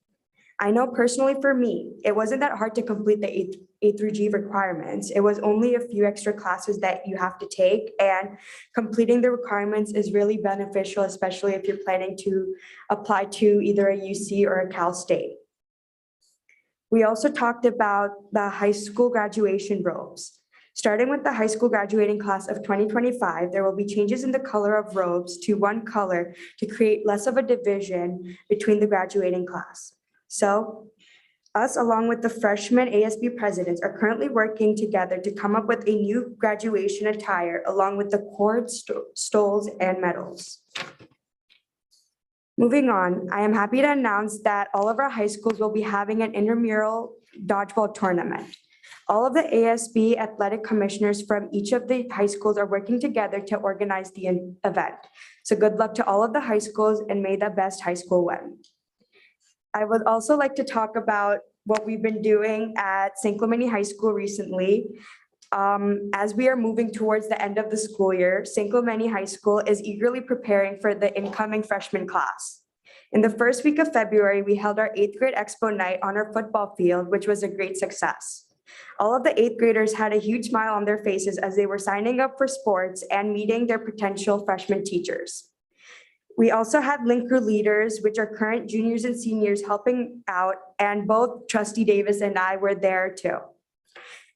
I know personally for me, it wasn't that hard to complete the A through G requirements. It was only a few extra classes that you have to take, and completing the requirements is really beneficial, especially if you're planning to apply to either a UC or a Cal State. We also talked about the high school graduation robes. Starting with the high school graduating class of 2025, there will be changes in the color of robes to one color to create less of a division between the graduating class. So us, along with the freshman ASB presidents, are currently working together to come up with a new graduation attire along with the cords, stoles, and medals. Moving on, I am happy to announce that all of our high schools will be having an intramural dodgeball tournament. All of the ASB athletic commissioners from each of the high schools are working together to organize the event. So good luck to all of the high schools, and may the best high school win. I would also like to talk about what we've been doing at St. Clemente High School recently. As we are moving towards the end of the school year, St. Clemente High School is eagerly preparing for the incoming freshman class. In the first week of February, we held our 8th grade expo night on our football field, which was a great success. All of the 8th graders had a huge smile on their faces as they were signing up for sports and meeting their potential freshman teachers. We also had link crew leaders, which are current juniors and seniors, helping out, and both Trustee Davis and I were there too.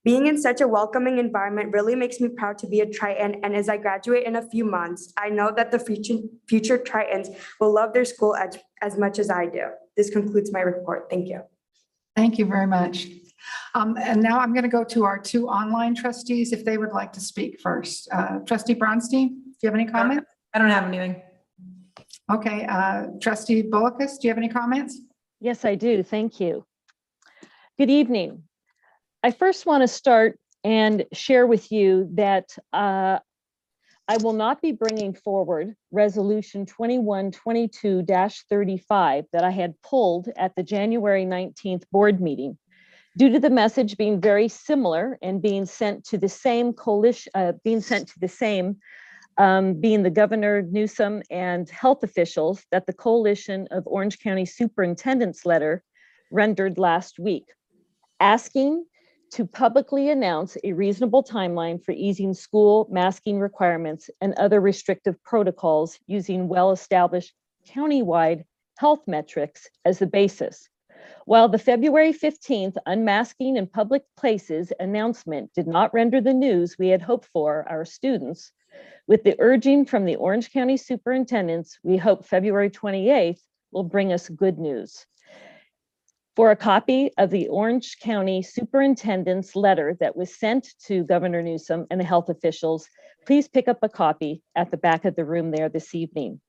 Being in such a welcoming environment really makes me proud to be a Triton, and as I graduate in a few months, I know that the future Tritons will love their school as much as I do. This concludes my report. Thank you. Thank you very much. And now I'm going to go to our 2 online trustees if they would like to speak first. Trustee Bronstein, do you have any comments? I don't have anything. Okay, Trustee Bullockis, do you have any comments? Yes, I do. Thank you. Good evening. I first want to start and share with you that I will not be bringing forward Resolution 2122-35 that I had pulled at the January 19th board meeting due to the message being very similar and being sent to the same coalition, being the Governor Newsom and health officials that the coalition of Orange County Superintendent's letter rendered last week, asking to publicly announce a reasonable timeline for easing school masking requirements and other restrictive protocols using well-established countywide health metrics as the basis. While the February 15th unmasking in public places announcement did not render the news we had hoped for our students, with the urging from the Orange County superintendents, we hope February 28th will bring us good news. For a copy of the Orange County Superintendent's letter that was sent to Governor Newsom and the health officials, please pick up a copy at the back of the room there this evening.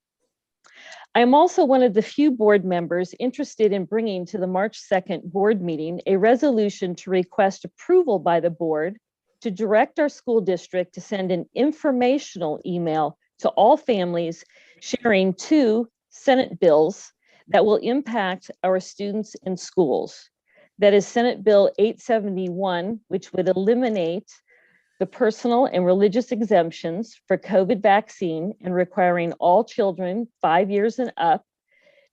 I am also one of the few board members interested in bringing to the March 2nd board meeting a resolution to request approval by the board to direct our school district to send an informational email to all families sharing 2 Senate bills that will impact our students in schools. That is Senate Bill 871, which would eliminate the personal and religious exemptions for COVID vaccine and requiring all children 5 years and up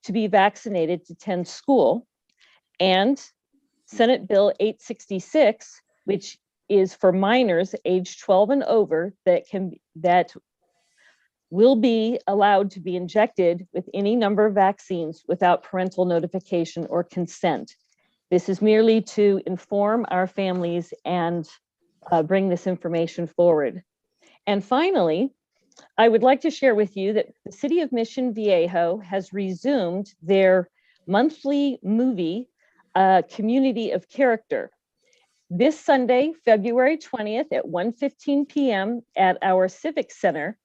to be vaccinated to attend school. And Senate Bill 866, which is for minors age 12 and over that will be allowed to be injected with any number of vaccines without parental notification or consent. This is merely to inform our families and bring this information forward. And finally, I would like to share with you that the City of Mission Viejo has resumed their monthly movie, Community of Character. This Sunday, February 20th at 1:15 p.m. at our Civic Center,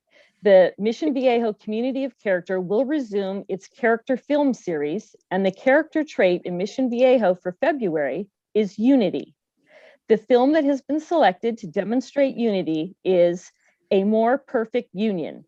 the Mission Viejo Community of Character will resume its character film series, and the character trait in Mission Viejo for February is unity. The film that has been selected to demonstrate unity is A More Perfect Union.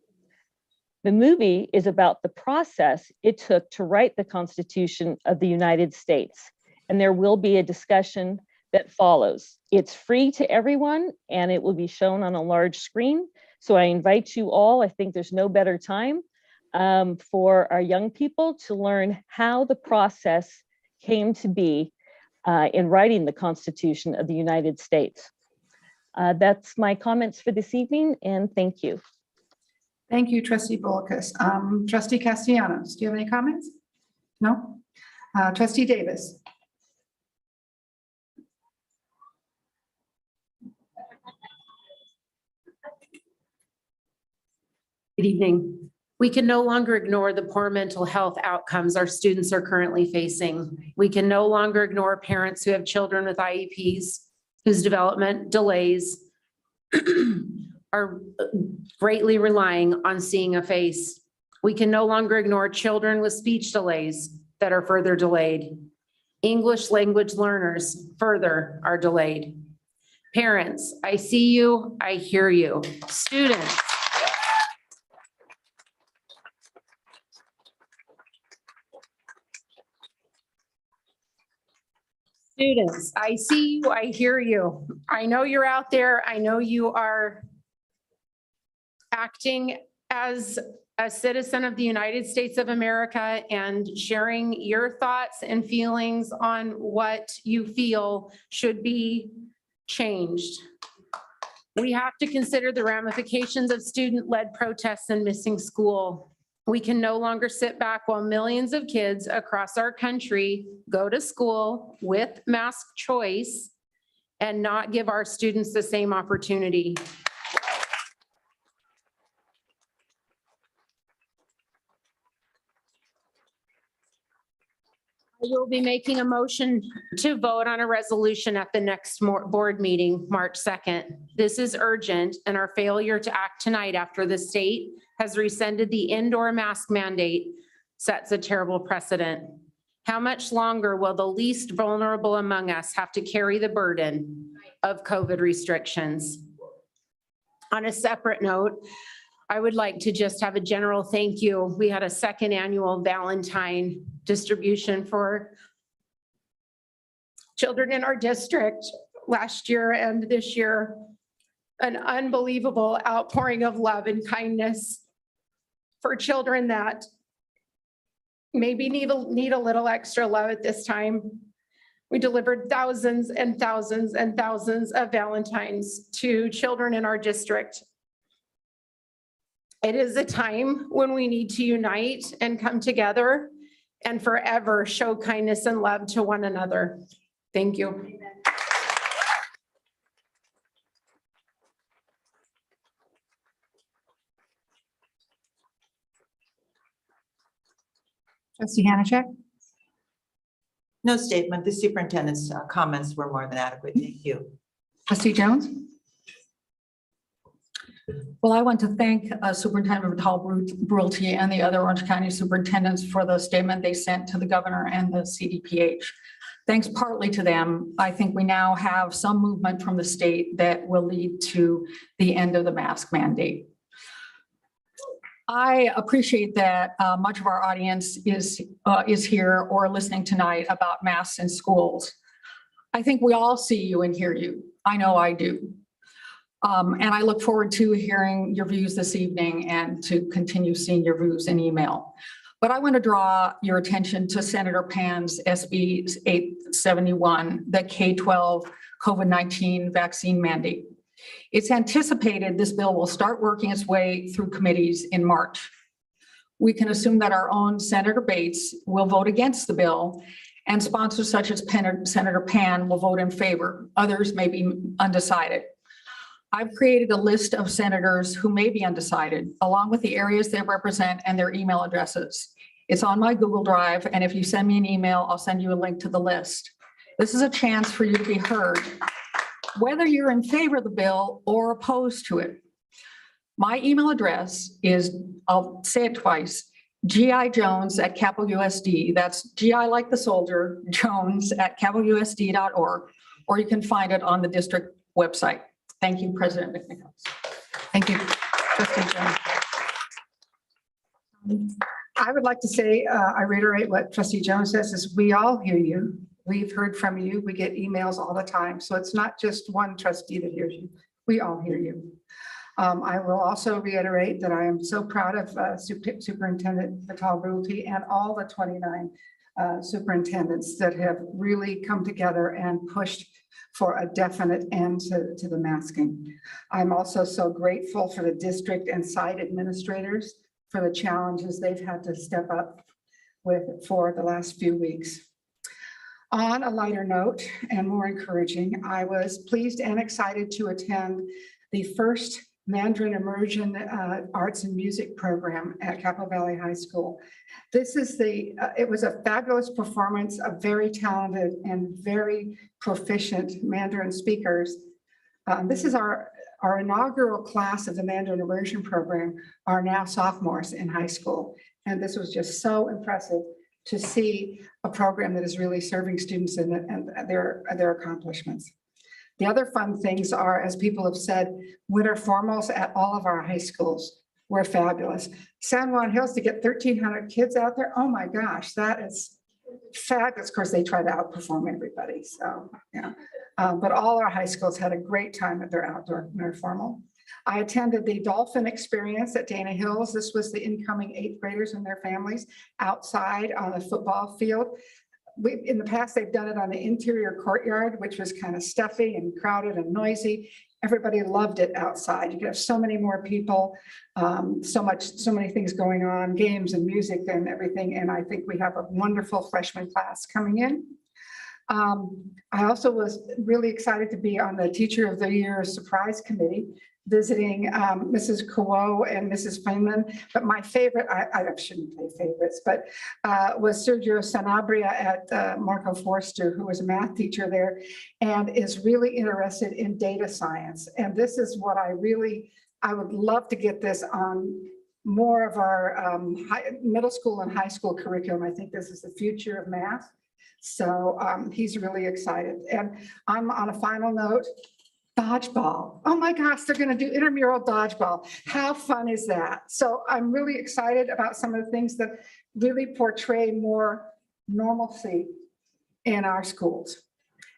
The movie is about the process it took to write the Constitution of the United States, and there will be a discussion that follows. It's free to everyone, and it will be shown on a large screen. So I invite you all, I think there's no better time for our young people to learn how the process came to be in writing the Constitution of the United States. That's my comments for this evening, and thank you. Thank you, Trustee Bullockis. Trustee Castellanos, do you have any comments? No? Trustee Davis. Good evening. We can no longer ignore the poor mental health outcomes our students are currently facing. We can no longer ignore parents who have children with IEPs whose development delays are greatly relying on seeing a face. We can no longer ignore children with speech delays that are further delayed. English language learners further are delayed. Parents, I see you, I hear you. Students, Students, I see you, I hear you. I know you're out there. I know you are acting as a citizen of the United States of America and sharing your thoughts and feelings on what you feel should be changed. We have to consider the ramifications of student-led protests and missing school. We can no longer sit back while millions of kids across our country go to school with mask choice and not give our students the same opportunity. I will be making a motion to vote on a resolution at the next board meeting, March 2nd. This is urgent, and our failure to act tonight after the state has rescinded the indoor mask mandate sets a terrible precedent. How much longer will the least vulnerable among us have to carry the burden of COVID restrictions? On a separate note, I would like to just have a general thank you. We had a second annual Valentine distribution for children in our district last year and this year. An unbelievable outpouring of love and kindness for children that maybe need a little extra love at this time. We delivered thousands and thousands and thousands of Valentines to children in our district. It is a time when we need to unite and come together and forever show kindness and love to one another. Thank you. Trustee Hanachek? No statement. The superintendent's comments were more than adequate. Thank you. Trustee Jones? Well, I want to thank Superintendent Vital-Brulte and the other Orange County superintendents for the statement they sent to the governor and the CDPH. Thanks partly to them, I think we now have some movement from the state that will lead to the end of the mask mandate. I appreciate that much of our audience is here or listening tonight about masks in schools. I think we all see you and hear you. I know I do. And I look forward to hearing your views this evening and to continue seeing your views in email. But I want to draw your attention to Senator Pan's SB 871, the K-12 COVID-19 vaccine mandate. It's anticipated this bill will start working its way through committees in March. We can assume that our own Senator Bates will vote against the bill, and sponsors such as Senator Pan will vote in favor. Others may be undecided. I've created a list of senators who may be undecided, along with the areas they represent and their email addresses. It's on my Google Drive, and if you send me an email, I'll send you a link to the list. This is a chance for you to be heard, whether you're in favor of the bill or opposed to it. My email address is, I'll say it twice, gijones@Capo USD. That's GI like the soldier, Jones@capousd.org, or you can find it on the district website. Thank you, President McNicholas. Thank you, Trustee Jones. I would like to say, I reiterate what Trustee Jones says, is we all hear you. We've heard from you. We get emails all the time. So it's not just one trustee that hears you. We all hear you. I will also reiterate that I am so proud of Superintendent Vital-Brulte and all the 29 superintendents that have really come together and pushed for a definite end to the masking. I'm also so grateful for the district and site administrators for the challenges they've had to step up with for the last few weeks. On a lighter note and more encouraging, I was pleased and excited to attend the first Mandarin Immersion Arts and Music program at Capo Valley High School. This is it was a fabulous performance of very talented and very proficient Mandarin speakers. This is our inaugural class of the Mandarin Immersion program are now sophomores in high school. And this was just so impressive to see a program that is really serving students and their accomplishments. The other fun things are, as people have said, winter formals at all of our high schools were fabulous. San Juan Hills, to get 1,300 kids out there, oh my gosh, that is fabulous. Of course, they try to outperform everybody, so, yeah. But all our high schools had a great time at their outdoor and their formal. I attended the Dolphin Experience at Dana Hills. This was the incoming eighth graders and their families outside on a football field. In the past, they've done it on the interior courtyard, which was kind of stuffy and crowded and noisy. Everybody loved it outside. You could have so many more people, so many things going on, games and music and everything. And I think we have a wonderful freshman class coming in. I also was really excited to be on the Teacher of the Year Surprise Committee, visiting Mrs. Kuo and Mrs. Feynman. But my favorite, I shouldn't say favorites, but was Sergio Sanabria at Marco Forster, who was a math teacher there and is really interested in data science. And this is what I would love to get this on more of our middle school and high school curriculum. I think this is the future of math. So he's really excited. And I'm on a final note, dodgeball. Oh my gosh, they're going to do intramural dodgeball. How fun is that? So I'm really excited about some of the things that really portray more normalcy in our schools.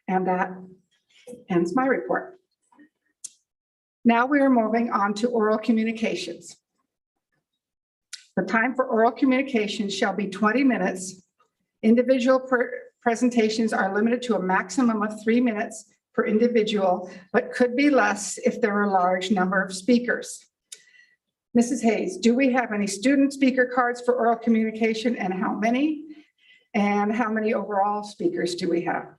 And that ends my report. Now we are moving on to oral communications. The time for oral communications shall be 20 minutes. Individual presentations are limited to a maximum of 3 minutes per individual, but could be less if there are a large number of speakers. Mrs. Hayes, do we have any student speaker cards for oral communication, and how many? And how many overall speakers do we have?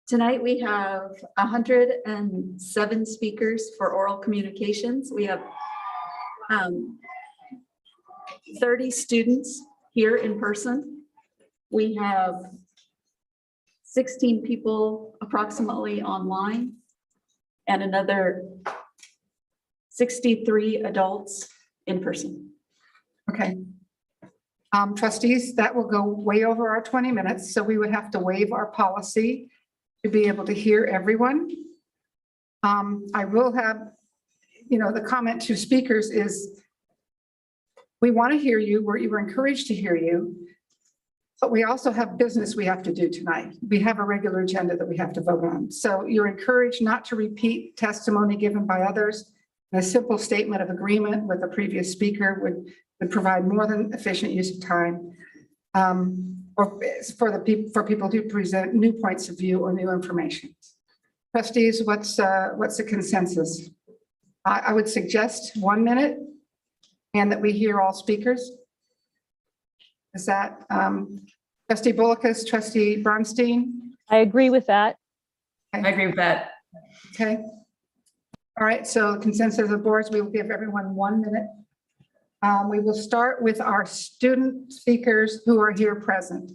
Tonight we have 107 speakers for oral communications. We have 30 students here in person. We have 16 people approximately online and another 63 adults in person. Okay. Trustees, that will go way over our 20 minutes, so we would have to waive our policy to be able to hear everyone. I will have, the comment to speakers is, we want to hear you, we're encouraged to hear you, but we also have business we have to do tonight. We have a regular agenda that we have to vote on. So you're encouraged not to repeat testimony given by others. A simple statement of agreement with a previous speaker would provide more than efficient use of time or for people to present new points of view or new information. Trustees, what's the consensus? I would suggest 1 minute and that we hear all speakers. Is that Trustee Bullockis, Trustee Bronstein? I agree with that. I agree with that. Okay. All right, so consensus of boards, we will give everyone 1 minute. We will start with our student speakers who are here present.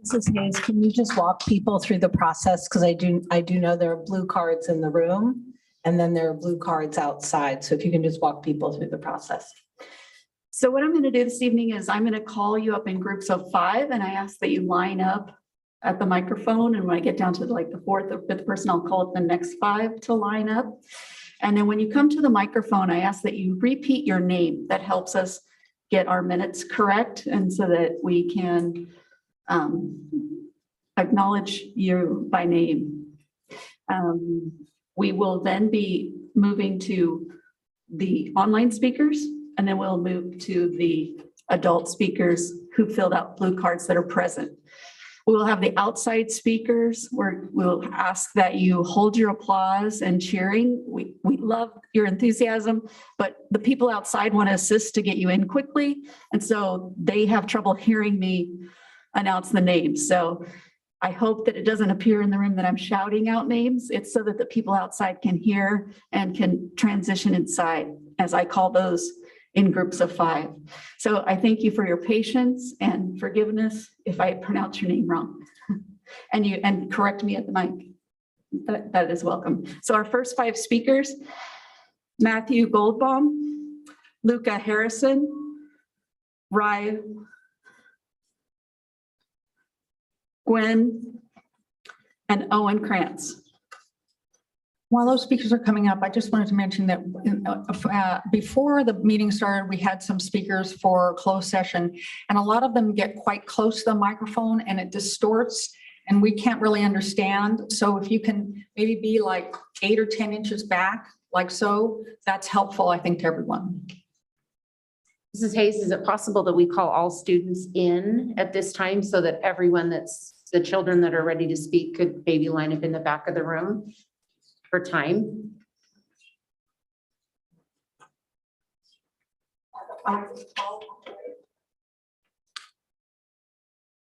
Mrs. Hayes, can you just walk people through the process? Because I do know there are blue cards in the room and then there are blue cards outside. So if you can just walk people through the process. So what I'm going to do this evening is I'm going to call you up in groups of 5, and I ask that you line up at the microphone. And when I get down to like the 4th or 5th person, I'll call up the next 5 to line up. And then when you come to the microphone, I ask that you repeat your name. That helps us get our minutes correct, and so that we can acknowledge you by name. We will then be moving to the online speakers, and then we'll move to the adult speakers who filled out blue cards that are present. We will have the outside speakers where we'll ask that you hold your applause and cheering. We love your enthusiasm, but the people outside want to assist to get you in quickly. And so they have trouble hearing me announce the names. So I hope that it doesn't appear in the room that I'm shouting out names. It's so that the people outside can hear and can transition inside as I call those in groups of 5. So I thank you for your patience and forgiveness if I pronounce your name wrong. And correct me at the mic. That is welcome. So our first 5 speakers: Matthew Goldbaum, Luca Harrison, Rye, Gwen, and Owen Krantz. While those speakers are coming up, I just wanted to mention that before the meeting started, we had some speakers for closed session, and a lot of them get quite close to the microphone and it distorts and we can't really understand. So if you can maybe be like 8 or 10 inches back, like so, that's helpful, I think, to everyone. Mrs. Hayes, is it possible that we call all students in at this time so that everyone the children that are ready to speak could maybe line up in the back of the room for time?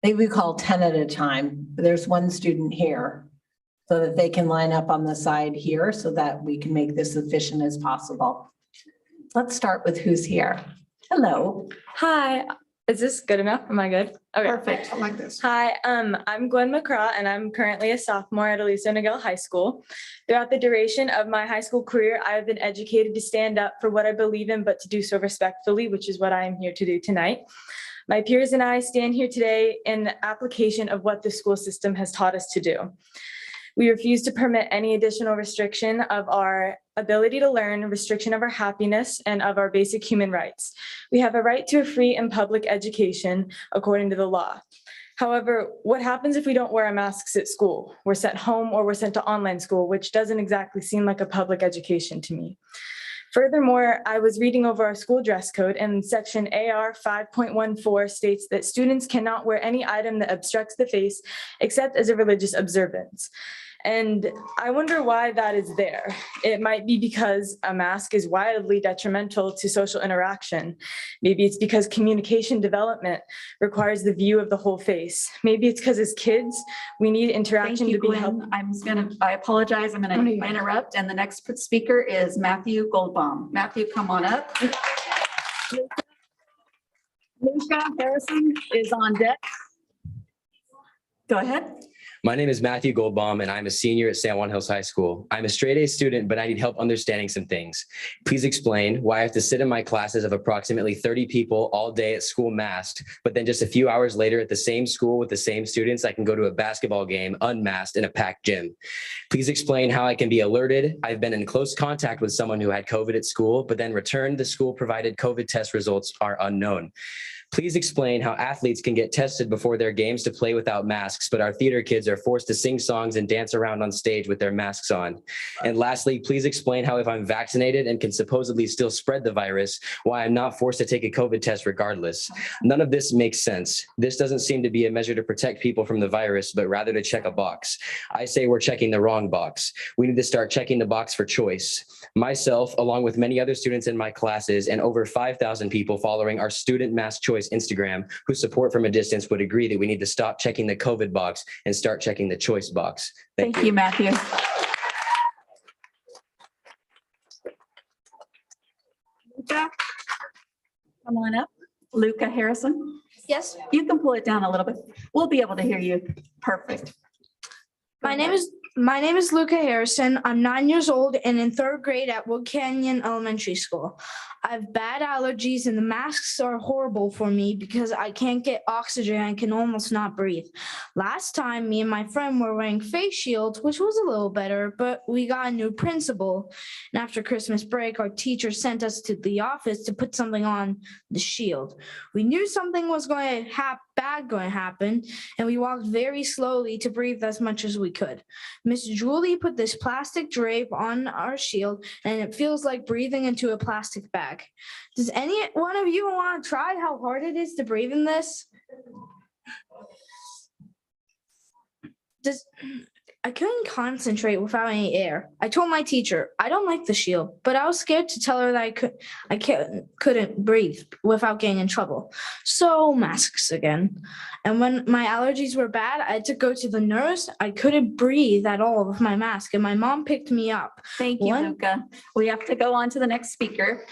Maybe we call 10 at a time. There's one student here so that they can line up on the side here so that we can make this efficient as possible. Let's start with who's here. Hello. Hi, is this good enough? Am I good? Okay. Perfect. I like this. Hi, I'm Gwen McCraw and I'm currently a sophomore at Aliso Niguel High School. Throughout the duration of my high school career, I have been educated to stand up for what I believe in, but to do so respectfully, which is what I am here to do tonight. My peers and I stand here today in application of what the school system has taught us to do. We refuse to permit any additional restriction of our ability to learn, restriction of our happiness, and of our basic human rights. We have a right to a free and public education according to the law. However, what happens if we don't wear our masks at school? We're sent home or we're sent to online school, which doesn't exactly seem like a public education to me. Furthermore, I was reading over our school dress code and section AR 5.14 states that students cannot wear any item that obstructs the face except as a religious observance. And I wonder why that is there. It might be because a mask is wildly detrimental to social interaction. Maybe it's because communication development requires the view of the whole face. Maybe it's because as kids, we need interaction Thank you, to be helped. Gwen. I apologize. I'm going to interrupt. And the next speaker is Matthew Goldbaum. Matthew, come on up. Luca Harrison is on deck. Go ahead. My name is Matthew Goldbaum, and I'm a senior at San Juan Hills High School. I'm a straight A student, but I need help understanding some things. Please explain why I have to sit in my classes of approximately 30 people all day at school masked, but then just a few hours later at the same school with the same students, I can go to a basketball game unmasked in a packed gym. Please explain how I can be alerted. I've been in close contact with someone who had COVID at school, but then returned. The school provided COVID test results are unknown. Please explain how athletes can get tested before their games to play without masks, but our theater kids are forced to sing songs and dance around on stage with their masks on. And lastly, please explain how if I'm vaccinated and can supposedly still spread the virus, why I'm not forced to take a COVID test regardless. None of this makes sense. This doesn't seem to be a measure to protect people from the virus, but rather to check a box. I say we're checking the wrong box. We need to start checking the box for choice. Myself, along with many other students in my classes and over 5,000 people following our Student Mask Choice Instagram who support from a distance would agree that we need to stop checking the COVID box and start checking the choice box. Thank you, Matthew. Luca, come on up. Luca Harrison. Yes. You can pull it down a little bit. We'll be able to hear you. Perfect. My name is Luca Harrison. I'm 9 years old and in third grade at Wood Canyon Elementary School. I have bad allergies and the masks are horrible for me because I can't get oxygen and can almost not breathe. Last time, me and my friend were wearing face shields, which was a little better, but we got a new principal. And after Christmas break, our teacher sent us to the office to put something on the shield. We knew something was going to happen, and we walked very slowly to breathe as much as we could. Miss Julie put this plastic drape on our shield, and it feels like breathing into a plastic bag. Does any one of you want to try how hard it is to breathe in this? I couldn't concentrate without any air. I told my teacher, I don't like the shield, but I was scared to tell her that I couldn't breathe without getting in trouble. So masks again. And when my allergies were bad, I had to go to the nurse. I couldn't breathe at all with my mask, and my mom picked me up. Thank you, Luca. We have to go on to the next speaker.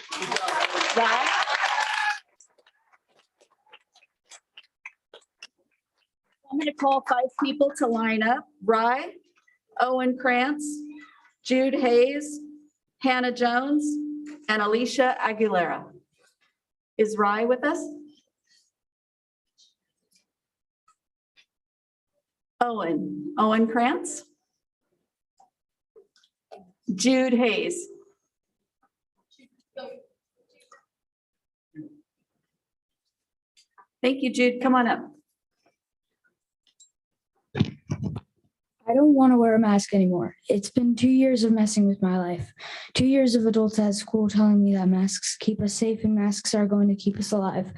I'm going to call 5 people to line up. Rye, Owen Krantz, Jude Hayes, Hannah Jones, and Alicia Aguilera. Is Rye with us? Owen Krantz. Jude Hayes. Thank you, Jude. Come on up. I don't want to wear a mask anymore. It's been 2 years of messing with my life. 2 years of adults at school telling me that masks keep us safe and masks are going to keep us alive.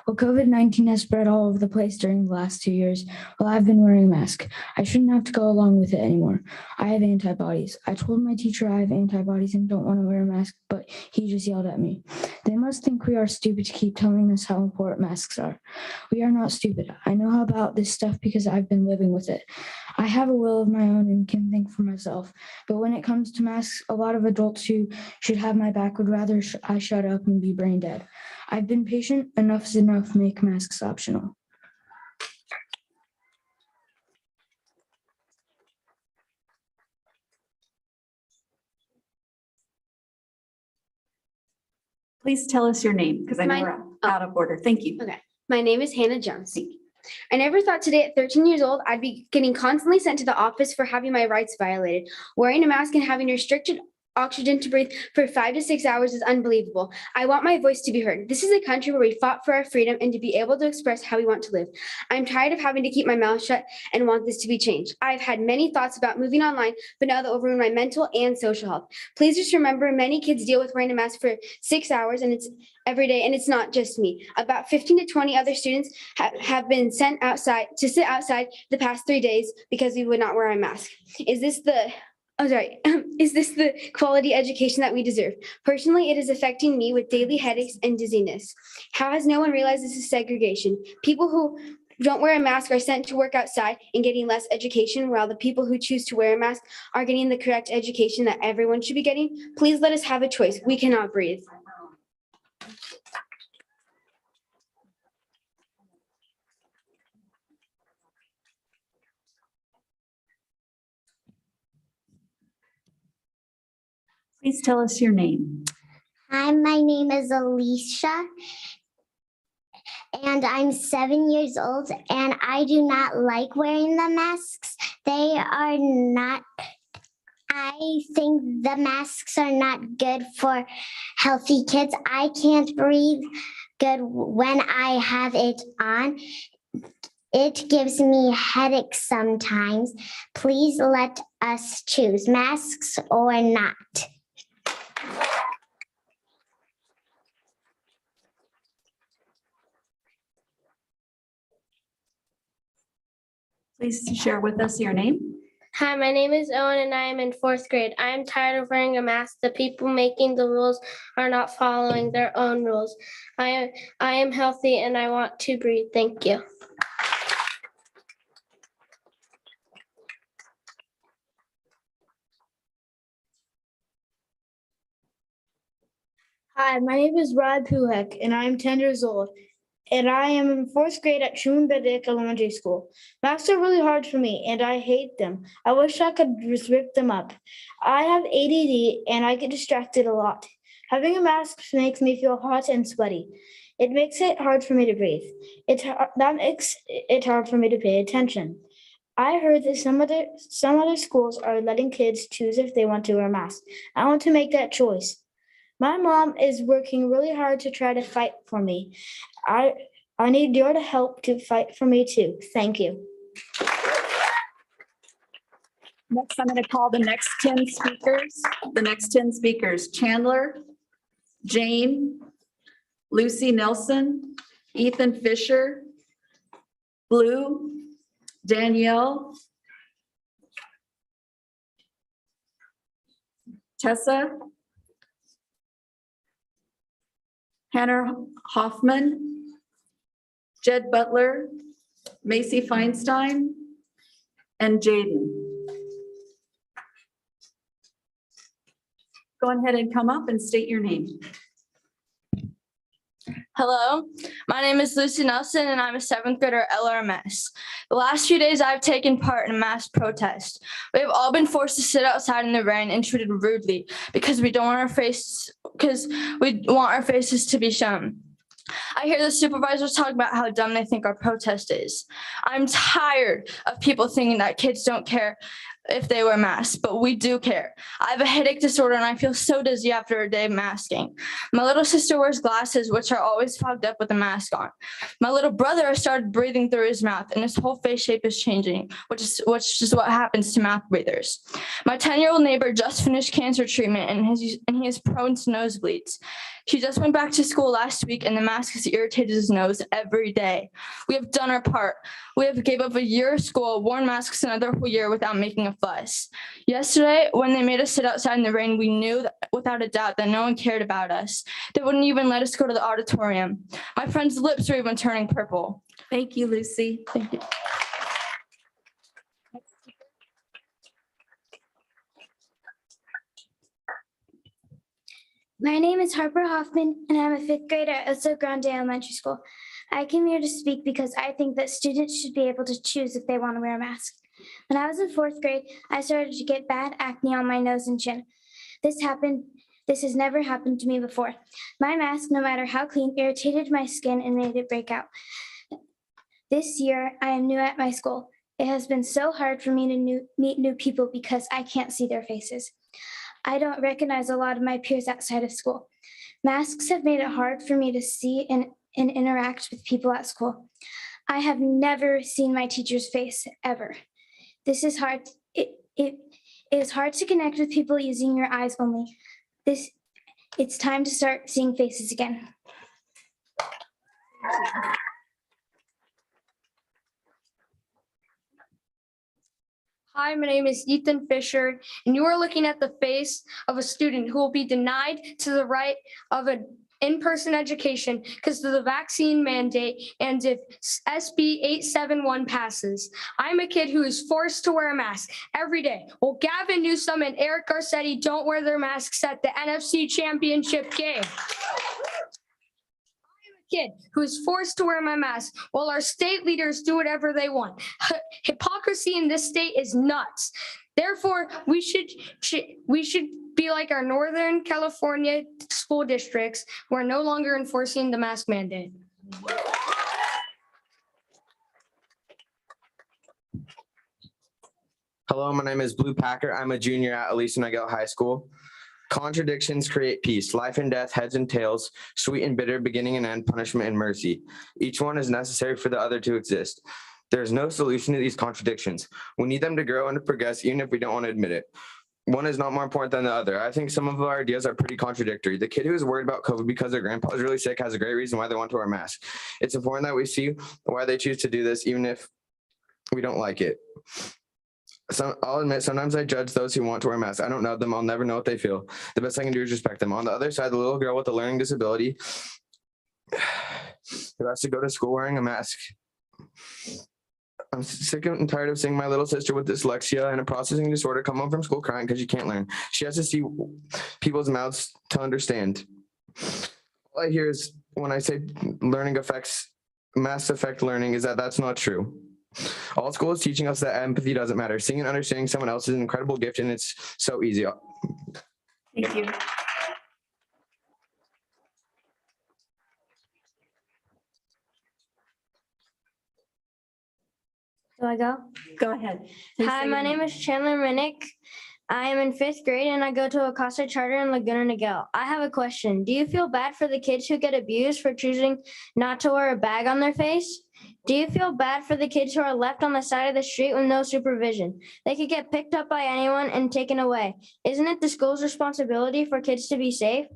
Well, COVID-19 has spread all over the place during the last 2 years. Well, I've been wearing a mask. I shouldn't have to go along with it anymore. I have antibodies. I told my teacher I have antibodies and don't want to wear a mask, but he just yelled at me. They must think we are stupid to keep telling us how important masks are. We are not stupid. I know about this stuff because I've been living with it. I have a will of my own and can think for myself. But when it comes to masks, a lot of adults who should have my back would rather I shut up and be brain dead. I've been patient. Enough is enough. Make masks optional. Please tell us your name because I know we're out of order. Thank you. Okay. My name is Hannah Jones. I never thought today at 13 years old, I'd be getting constantly sent to the office for having my rights violated. Wearing a mask and having restricted oxygen to breathe for 5 to 6 hours is unbelievable. I want my voice to be heard. This is a country where we fought for our freedom and to be able to express how we want to live. I'm tired of having to keep my mouth shut and want this to be changed. I've had many thoughts about moving online, but now that will ruin my mental and social health. Please just remember, many kids deal with wearing a mask for 6 hours and it's every day, and it's not just me. About 15 to 20 other students have been sent outside to sit outside the past 3 days because we would not wear a mask. Is this the quality education that we deserve? Personally, it is affecting me with daily headaches and dizziness. How has no one realized this is segregation? People who don't wear a mask are sent to work outside and getting less education, while the people who choose to wear a mask are getting the correct education that everyone should be getting. Please let us have a choice. We cannot breathe. Please tell us your name. Hi, my name is Alicia, and I'm 7 years old, and I do not like wearing the masks. I think the masks are not good for healthy kids. I can't breathe good when I have it on. It gives me headaches sometimes. Please let us choose masks or not. Please share with us your name. Hi, my name is Owen and I am in 4th grade. I am tired of wearing a mask. The people making the rules are not following their own rules. I am healthy and I want to breathe. Thank you. Hi, my name is Rod Pulek, and I'm 10 years old, and I am in 4th grade at Shumbedick Elementary School. Masks are really hard for me, and I hate them. I wish I could just rip them up. I have ADD, and I get distracted a lot. Having a mask makes me feel hot and sweaty. It makes it hard for me to breathe. That makes it hard for me to pay attention. I heard that some other schools are letting kids choose if they want to wear a mask. I want to make that choice. My mom is working really hard to try to fight for me. I need your help to fight for me too. Thank you. Next, I'm going to call the next 10 speakers. The next 10 speakers: Chandler, Jane, Lucy Nelson, Ethan Fisher, Blue, Danielle, Tessa, Hannah Hoffman, Jed Butler, Macy Feinstein, and Jaden. Go ahead and come up and state your name. Hello, my name is Lucy Nelson and I'm a 7th grader at LRMS. The last few days I've taken part in a mass protest. We have all been forced to sit outside in the rain and treated rudely because we want our faces to be shown. I hear the supervisors talk about how dumb they think our protest is. I'm tired of people thinking that kids don't care if they wear masks, but we do care. I have a headache disorder and I feel so dizzy after a day of masking. My little sister wears glasses, which are always fogged up with a mask on. My little brother has started breathing through his mouth and his whole face shape is changing, which is what happens to mouth breathers. My 10-year-old neighbor just finished cancer treatment and he is prone to nosebleeds. He just went back to school last week and the mask has irritated his nose every day. We have done our part. We have gave up a year of school, worn masks another whole year without making a fuss. Yesterday, when they made us sit outside in the rain, we knew that, without a doubt that no one cared about us. They wouldn't even let us go to the auditorium. My friend's lips were even turning purple. Thank you, Lucy. Thank you. My name is Harper Hoffman, and I'm a fifth grader at Oso Grande Elementary School. I came here to speak because I think that students should be able to choose if they want to wear a mask. When I was in fourth grade, I started to get bad acne on my nose and chin. This has never happened to me before. My mask, no matter how clean, irritated my skin and made it break out. This year, I am new at my school. It has been so hard for me to meet new people because I can't see their faces. I don't recognize a lot of my peers outside of school. Masks have made it hard for me to see and interact with people at school. I have never seen my teacher's face ever. This is hard. It is hard to connect with people using your eyes only. It's time to start seeing faces again. Hi, my name is Ethan Fisher, and you are looking at the face of a student who will be denied to the right of an in-person education because of the vaccine mandate and if SB 871 passes. I'm a kid who is forced to wear a mask every day. Well, Gavin Newsom and Eric Garcetti don't wear their masks at the NFC Championship game. Kid who is forced to wear my mask while our state leaders do whatever they want. Hypocrisy in this state is nuts. Therefore, we should be like our Northern California school districts who are no longer enforcing the mask mandate. Hello, my name is Blue Packer. I'm a junior at Aliso Niguel High School. Contradictions create peace, life and death, heads and tails, sweet and bitter, beginning and end, punishment and mercy. Each one is necessary for the other to exist. There is no solution to these contradictions. We need them to grow and to progress, even if we don't want to admit it. One is not more important than the other. I think some of our ideas are pretty contradictory. The kid who is worried about COVID because their grandpa is really sick has a great reason why they want to wear a mask. It's important that we see why they choose to do this, even if we don't like it. I'll admit, sometimes I judge those who want to wear masks. I don't know them. I'll never know what they feel. The best I can do is respect them. On the other side, the little girl with a learning disability who has to go to school wearing a mask. I'm sick and tired of seeing my little sister with dyslexia and a processing disorder come home from school crying because she can't learn. She has to see people's mouths to understand. All I hear is when I say masks affect learning is that that's not true. All school is teaching us that empathy doesn't matter. Seeing and understanding someone else is an incredible gift, and it's so easy. Thank you. Do I go? Go ahead. Hi, my name is Chandler Minnick. I am in fifth grade and I go to Acosta Charter in Laguna Niguel. I have a question. Do you feel bad for the kids who get abused for choosing not to wear a bag on their face? Do you feel bad for the kids who are left on the side of the street with no supervision? They could get picked up by anyone and taken away. Isn't it the school's responsibility for kids to be safe?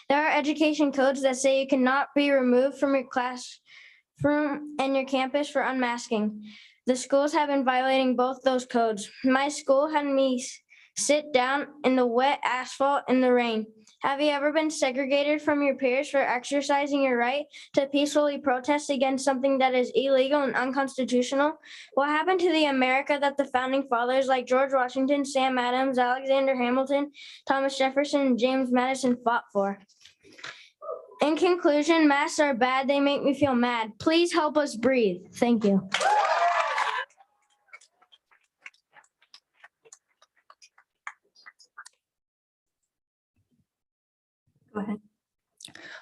There are education codes that say you cannot be removed from your classroom and your campus for unmasking. The schools have been violating both those codes. My school had me sit down in the wet asphalt in the rain. Have you ever been segregated from your peers for exercising your right to peacefully protest against something that is illegal and unconstitutional? What happened to the America that the founding fathers like George Washington, Sam Adams, Alexander Hamilton, Thomas Jefferson, and James Madison fought for? In conclusion, masks are bad. They make me feel mad. Please help us breathe. Thank you. Go ahead.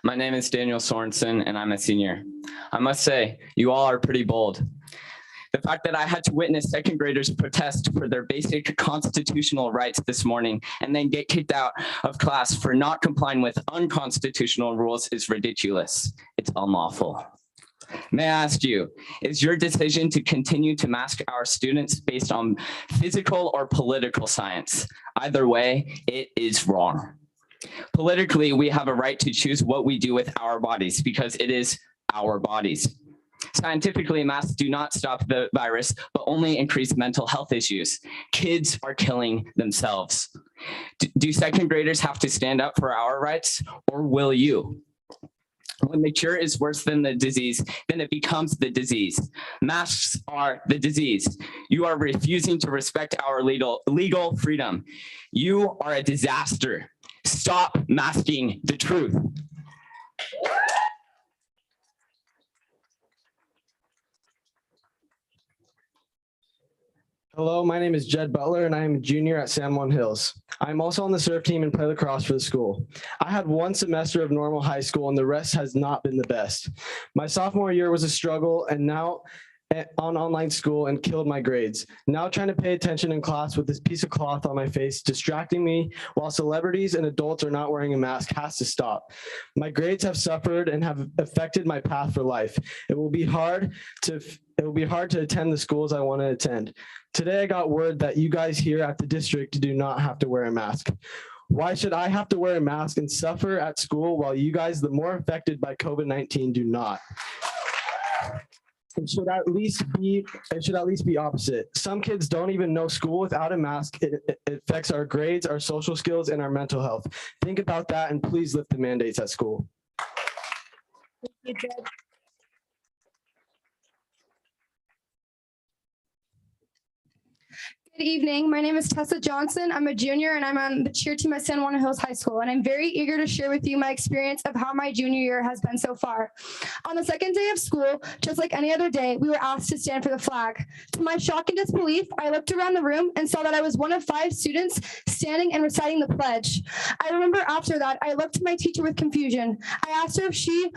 My name is Daniel Sorensen, and I'm a senior. I must say, you all are pretty bold. The fact that I had to witness second graders protest for their basic constitutional rights this morning and then get kicked out of class for not complying with unconstitutional rules is ridiculous. It's unlawful. May I ask you, is your decision to continue to mask our students based on physical or political science? Either way, it is wrong. Politically, we have a right to choose what we do with our bodies because it is our bodies. Scientifically, masks do not stop the virus, but only increase mental health issues. Kids are killing themselves. Do second graders have to stand up for our rights, or will you? When the cure is worse than the disease, then it becomes the disease. Masks are the disease. You are refusing to respect our legal freedom. You are a disaster. Stop masking the truth. Hello, my name is Jed Butler and I am a junior at San Juan Hills. I'm also on the surf team and play lacrosse for the school. I had one semester of normal high school and the rest has not been the best. My sophomore year was a struggle and now on online school and killed my grades. Now trying to pay attention in class with this piece of cloth on my face distracting me while celebrities and adults are not wearing a mask has to stop. My grades have suffered and have affected my path for life. It will be hard to attend the schools I want to attend. Today I got word that you guys here at the district do not have to wear a mask. Why should I have to wear a mask and suffer at school while you guys, the more affected by COVID-19, do not? It should at least be opposite. Some kids don't even know school without a mask. It affects our grades, our social skills, and our mental health. Think about that and please lift the mandates at school. Thank you, Jed. Good evening. My name is Tessa Johnson. I'm a junior and I'm on the cheer team at San Juan Hills High School. And I'm very eager to share with you my experience of how my junior year has been so far. On the second day of school, just like any other day, we were asked to stand for the flag. To my shock and disbelief, I looked around the room and saw that I was one of 5 students standing and reciting the pledge. I remember after that, I looked to my teacher with confusion. I asked her if she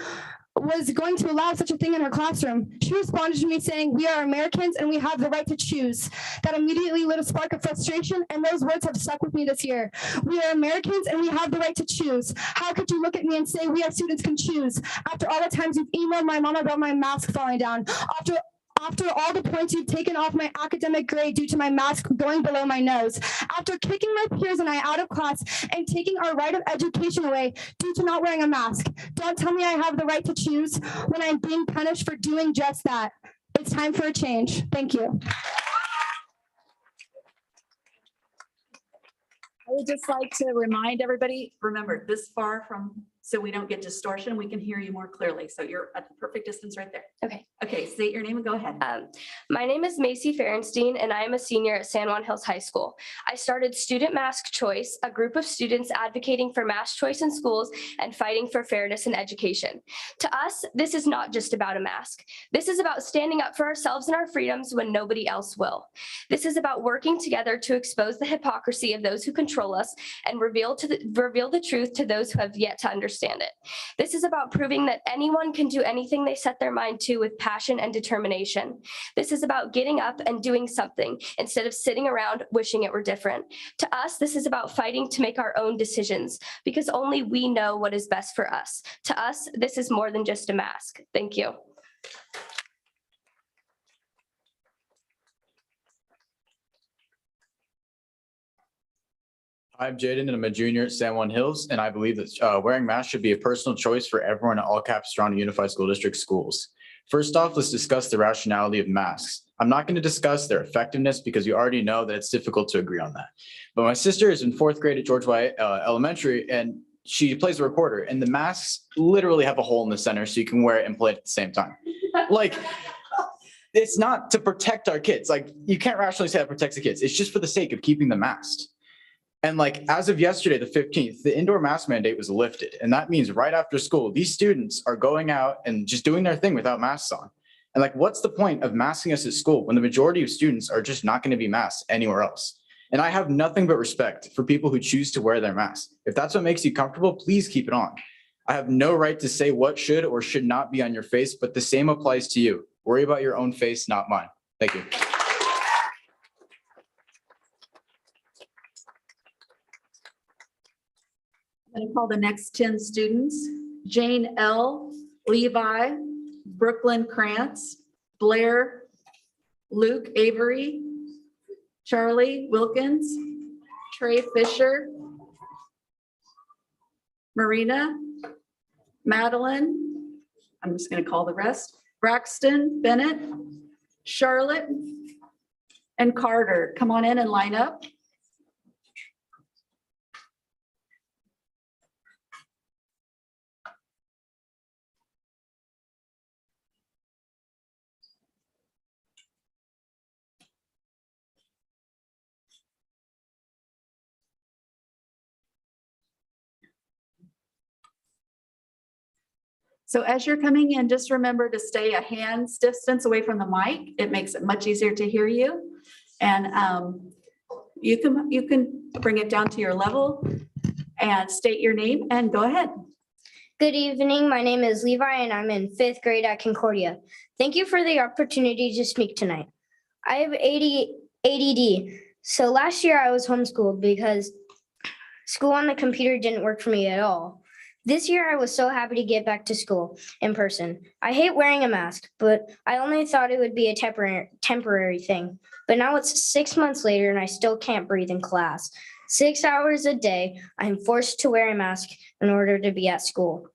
was going to allow such a thing in her classroom. She responded to me saying, "We are Americans and we have the right to choose." That immediately lit a spark of frustration, and those words have stuck with me this year. We are Americans and we have the right to choose. How could you look at me and say we as students can choose? After all the times you've emailed my mom about my mask falling down, after all the points you've taken off my academic grade due to my mask going below my nose, after kicking my peers and I out of class and taking our right of education away due to not wearing a mask, don't tell me I have the right to choose when I'm being punished for doing just that. It's time for a change. Thank you. I would just like to remind everybody, remember this far from, so we don't get distortion, we can hear you more clearly. So you're at the perfect distance right there. Okay. Okay, state your name and go ahead. My name is Macy Ferenstein, and I am a senior at San Juan Hills High School. I started Student Mask Choice, a group of students advocating for mask choice in schools and fighting for fairness in education. To us, this is not just about a mask. This is about standing up for ourselves and our freedoms when nobody else will. This is about working together to expose the hypocrisy of those who control us and reveal the truth to those who have yet to understand it. This is about proving that anyone can do anything they set their mind to with passion and determination. This is about getting up and doing something instead of sitting around wishing it were different. To us, this is about fighting to make our own decisions because only we know what is best for us. To us, this is more than just a mask. Thank you. I'm Jaden and I'm a junior at San Juan Hills, and I believe that wearing masks should be a personal choice for everyone at all Capistrano Unified School District schools. First off, let's discuss the rationality of masks. I'm not going to discuss their effectiveness because you already know that it's difficult to agree on that. But my sister is in 4th grade at George White Elementary, and she plays a recorder, and the masks literally have a hole in the center so you can wear it and play it at the same time. Like, it's not to protect our kids. Like, you can't rationally say that protects the kids. It's just for the sake of keeping them masked. And like, as of yesterday, the 15th, the indoor mask mandate was lifted. And that means right after school, these students are going out and just doing their thing without masks on. And like, what's the point of masking us at school when the majority of students are just not going to be masked anywhere else? And I have nothing but respect for people who choose to wear their mask. If that's what makes you comfortable, please keep it on. I have no right to say what should or should not be on your face, but the same applies to you. Worry about your own face, not mine. Thank you. I'm going to call the next 10 students: Jane L., Levi, Brooklyn Krantz, Blair, Luke Avery, Charlie Wilkins, Trey Fisher, Marina, Madeline, I'm just going to call the rest, Braxton Bennett, Charlotte, and Carter. Come on in and line up. So as you're coming in, just remember to stay a hand's distance away from the mic. It makes it much easier to hear you. And you can bring it down to your level and state your name and go ahead. Good evening. My name is Levi and I'm in 5th grade at Concordia. Thank you for the opportunity to speak tonight. I have ADD. So last year I was homeschooled because school on the computer didn't work for me at all. This year I was so happy to get back to school in person. I hate wearing a mask, but I only thought it would be a temporary thing. But now it's 6 months later and I still can't breathe in class. 6 hours a day, I'm forced to wear a mask in order to be at school.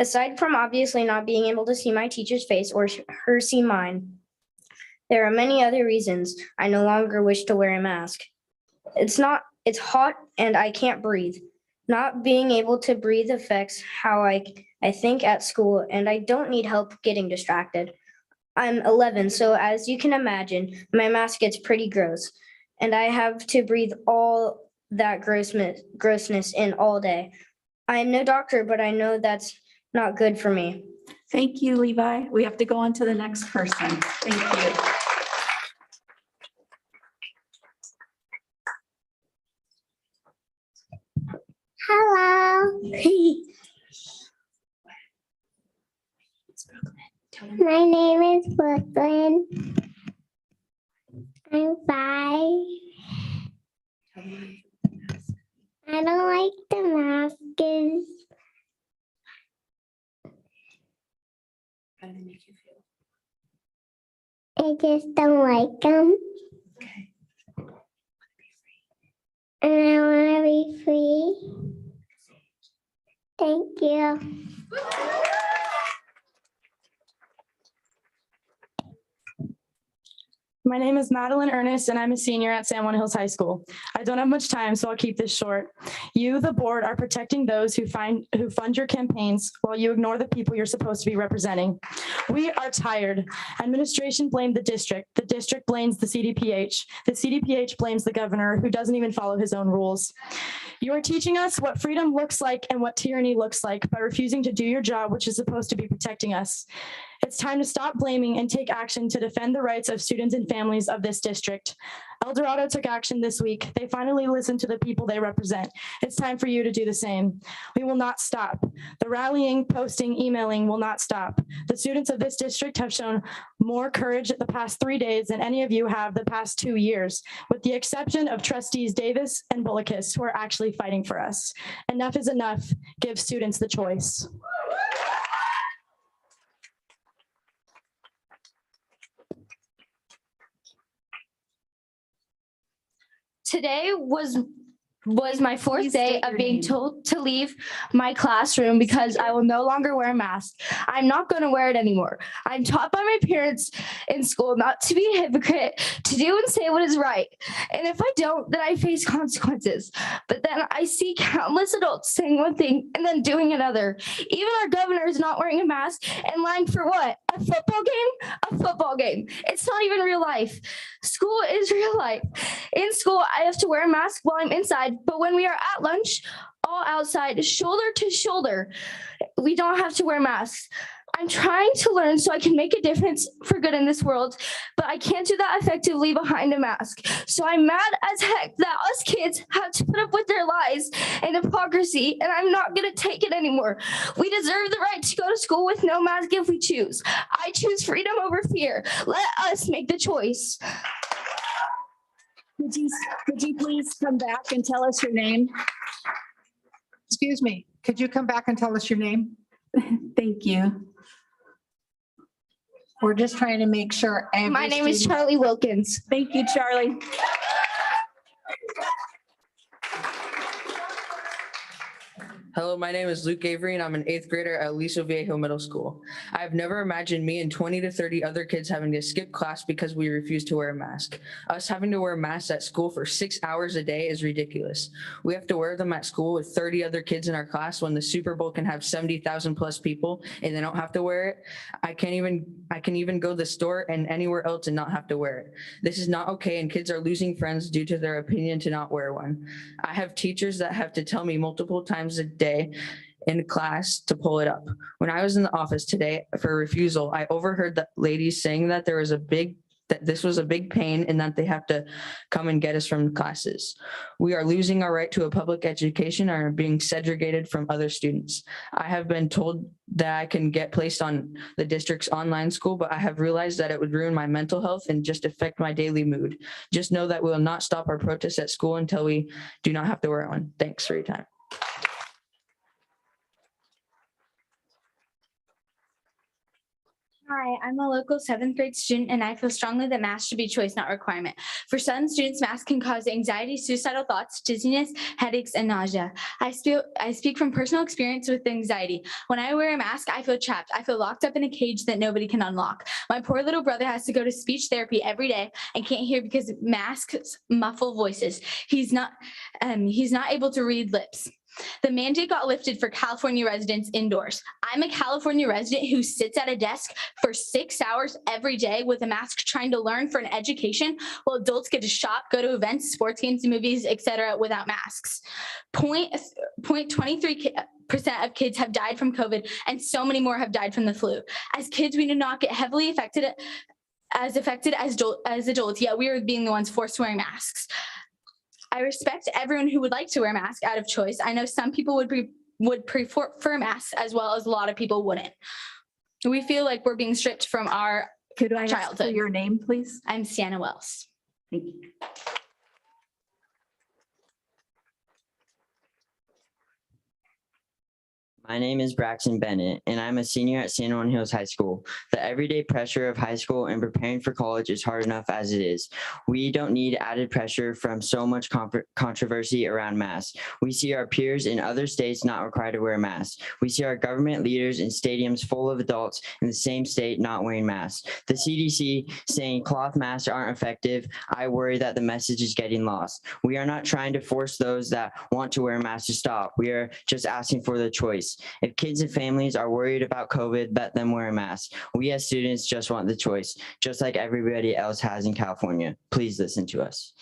Aside from obviously not being able to see my teacher's face or her see mine, there are many other reasons I no longer wish to wear a mask. It's hot and I can't breathe. Not being able to breathe affects how I think at school, and I don't need help getting distracted. I'm 11, so as you can imagine, my mask gets pretty gross, and I have to breathe all that grossness in all day. I'm no doctor, but I know that's not good for me. Thank you, Levi. We have to go on to the next person. Thank you. Hello. My name is Brooklyn. I'm 5. I don't like the mask. How do they make you feel? I just don't like them. Okay. And I want to be free. Thank you. My name is Madeline Ernest, and I'm a senior at San Juan Hills High School. I don't have much time, so I'll keep this short. You, the board, are protecting those who fund your campaigns while you ignore the people you're supposed to be representing. We are tired. Administration blamed the district blames the CDPH blames the governor, who doesn't even follow his own rules. You are teaching us what freedom looks like and what tyranny looks like by refusing to do your job, which is supposed to be protecting us. It's time to stop blaming and take action to defend the rights of students and families of this district. El Dorado took action this week. They finally listened to the people they represent. It's time for you to do the same. We will not stop. The rallying, posting, emailing will not stop. The students of this district have shown more courage the past 3 days than any of you have the past 2 years, with the exception of trustees Davis and Bullicus, who are actually fighting for us. Enough is enough. Give students the choice. Today was my 4th day of being told to leave my classroom because I will no longer wear a mask. I'm not going to wear it anymore. I'm taught by my parents in school not to be a hypocrite, to do and say what is right. And if I don't, then I face consequences. But then I see countless adults saying one thing and then doing another. Even our governor is not wearing a mask and lying for what? A football game? A football game. It's not even real life. School is real life. In school, I have to wear a mask while I'm inside, but when we are at lunch, all outside, shoulder to shoulder, we don't have to wear masks. I'm trying to learn so I can make a difference for good in this world, but I can't do that effectively behind a mask. So I'm mad as heck that us kids have to put up with their lies and hypocrisy, and I'm not going to take it anymore. We deserve the right to go to school with no mask if we choose. I choose freedom over fear. Let us make the choice. Could you please come back and tell us your name? Excuse me, could you come back and tell us your name? Thank you. We're just trying to make sure. My name is Charlie Wilkins. Thank you, Charlie. Hello, my name is Luke Avery, and I'm an 8th grader at Aliso Viejo Middle School. I've never imagined me and 20 to 30 other kids having to skip class because we refuse to wear a mask. Us having to wear masks at school for 6 hours a day is ridiculous. We have to wear them at school with 30 other kids in our class when the Super Bowl can have 70,000 plus people and they don't have to wear it. I can even go to the store and anywhere else and not have to wear it. This is not okay, and kids are losing friends due to their opinion to not wear one. I have teachers that have to tell me multiple times a day in class to pull it up. When I was in the office today for refusal, I overheard the ladies saying that this was a big pain and that they have to come and get us from classes. We are losing our right to a public education and are being segregated from other students. I have been told that I can get placed on the district's online school, but I have realized that it would ruin my mental health and just affect my daily mood. Just know that we will not stop our protests at school until we do not have to wear one. Thanks for your time. Hi, I'm a local 7th grade student, and I feel strongly that masks should be choice, not requirement. For some students, masks can cause anxiety, suicidal thoughts, dizziness, headaches, and nausea. I speak from personal experience with anxiety. When I wear a mask, I feel trapped. I feel locked up in a cage that nobody can unlock. My poor little brother has to go to speech therapy every day and can't hear because masks muffle voices. He's not able to read lips. The mandate got lifted for California residents indoors. I'm a California resident who sits at a desk for 6 hours every day with a mask trying to learn for an education while adults get to shop, go to events, sports games, movies, etc. without masks. 0.23% of kids have died from COVID, and so many more have died from the flu. As kids, we do not get heavily affected as adults, yet we are being the ones forced to wear masks. I respect everyone who would like to wear a mask out of choice. I know some people would prefer masks as well as a lot of people wouldn't. We feel like we're being stripped from our Could I ask for childhood. your name, please? I'm Sienna Wells. Thank you. My name is Braxton Bennett, and I'm a senior at San Juan Hills High School. The everyday pressure of high school and preparing for college is hard enough as it is. We don't need added pressure from so much controversy around masks. We see our peers in other states not required to wear masks. We see our government leaders in stadiums full of adults in the same state not wearing masks. The CDC saying cloth masks aren't effective. I worry that the message is getting lost. We are not trying to force those that want to wear masks to stop. We are just asking for the choice. If kids and families are worried about COVID, let them wear a mask. We as students just want the choice, just like everybody else has in California. Please listen to us.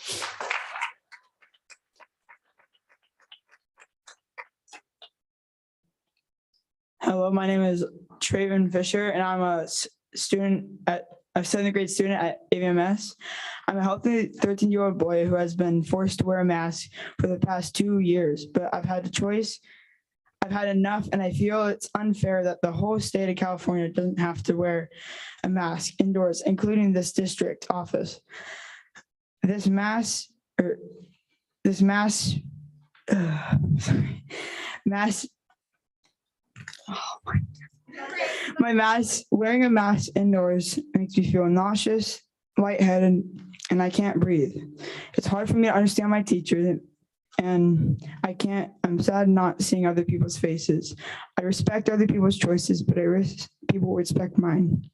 Hello, my name is Traven Fisher, and I'm a 7th grade student at AVMS. I'm a healthy 13-year-old boy who has been forced to wear a mask for the past 2 years, but I've had a choice. I've had enough, and I feel it's unfair that the whole state of California doesn't have to wear a mask indoors, including this district office. This mask, oh my mask, wearing a mask indoors makes me feel nauseous, lightheaded, and I can't breathe. It's hard for me to understand my teachers, and I'm sad not seeing other people's faces. I respect other people's choices, but I wish people respect mine.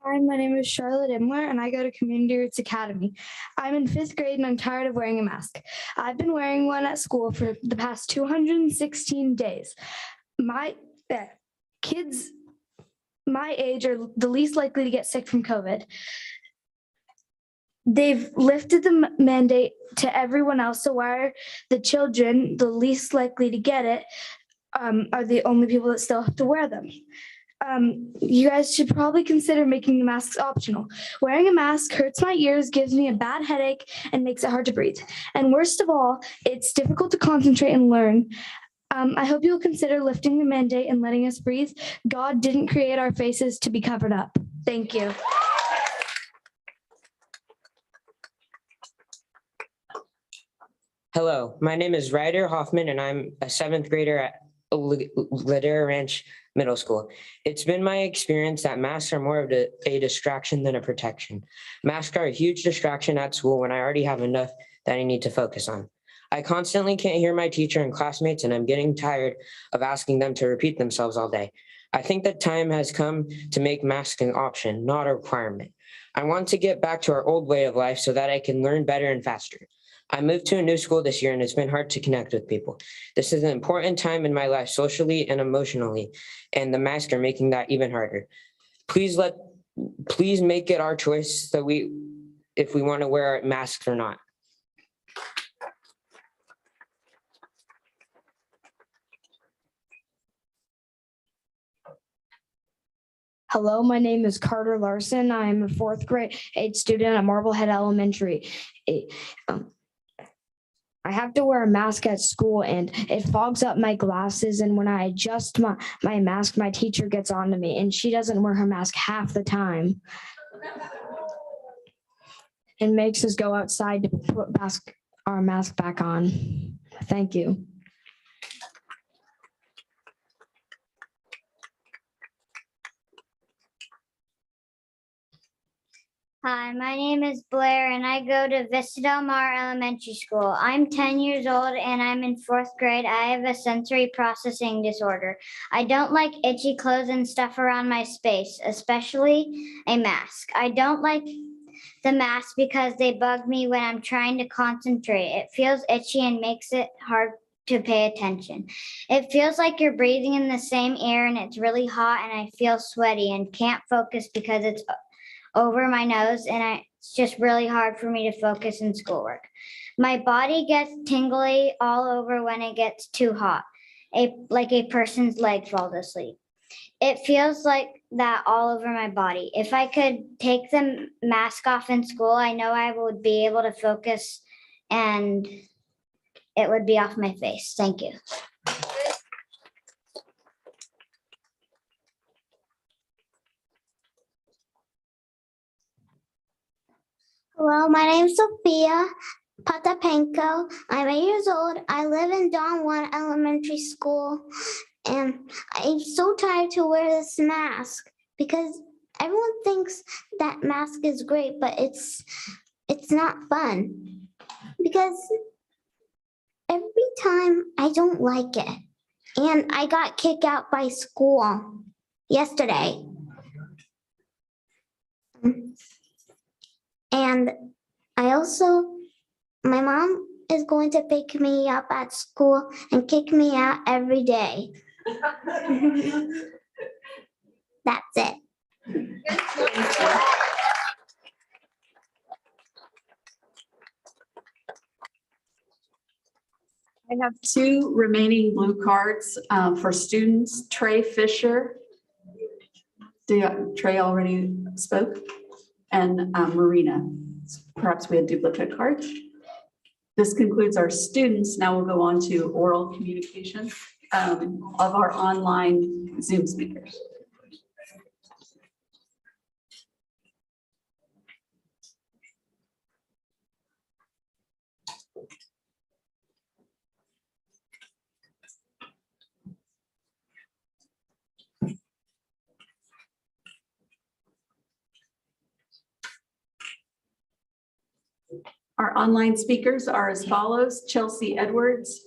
Hi, my name is Charlotte Imler, and I go to Community Roots Academy. I'm in 5th grade, and I'm tired of wearing a mask. I've been wearing one at school for the past 216 days. Kids my age are the least likely to get sick from COVID. They've lifted the mandate to everyone else. So why are the children, the least likely to get it, are the only people that still have to wear them? You guys should probably consider making the masks optional. Wearing a mask hurts my ears, gives me a bad headache, and makes it hard to breathe. And worst of all, it's difficult to concentrate and learn. I hope you'll consider lifting the mandate and letting us breathe. God didn't create our faces to be covered up. Thank you. Hello, my name is Ryder Hoffman, and I'm a 7th grader at Ladera Ranch Middle School. It's been my experience that masks are more of a distraction than a protection. Masks are a huge distraction at school when I already have enough that I need to focus on. I constantly can't hear my teacher and classmates, and I'm getting tired of asking them to repeat themselves all day. I think the time has come to make masks an option, not a requirement. I want to get back to our old way of life so that I can learn better and faster. I moved to a new school this year, and it's been hard to connect with people. This is an important time in my life socially and emotionally, and the masks are making that even harder. Please make it our choice so if we want to wear our masks or not. Hello, my name is Carter Larson. I am a 4th grade student at Marblehead Elementary. I have to wear a mask at school, and it fogs up my glasses. And when I adjust my mask, my teacher gets on to me, and she doesn't wear her mask half the time. And makes us go outside to put our mask back on. Thank you. Hi, my name is Blair and I go to Vista Del Mar Elementary School. I'm 10 years old and I'm in 4th grade. I have a sensory processing disorder. I don't like itchy clothes and stuff around my space, especially a mask. I don't like the mask because they bug me when I'm trying to concentrate. It feels itchy and makes it hard to pay attention. It feels like you're breathing in the same air and it's really hot and I feel sweaty and can't focus because it's over my nose and it's just really hard for me to focus in schoolwork. My body gets tingly all over when it gets too hot, like a person's leg falls asleep. It feels like that all over my body. If I could take the mask off in school, I know I would be able to focus and it would be off my face. Thank you. Hello, my name is Sophia Potapenko. I'm 8 years old. I live in Don Juan Elementary School. And I'm so tired to wear this mask because everyone thinks that mask is great, but it's not fun. Because every time I don't like it. And I got kicked out by school yesterday. And my mom is going to pick me up at school and kick me out every day. That's it. I have 2 remaining blue cards for students. Trey Fisher. Trey already spoke. And Marina. Perhaps we had duplicate cards. This concludes our students. Now we'll go on to oral communication of our online Zoom speakers. Our online speakers are as follows: Chelsea Edwards,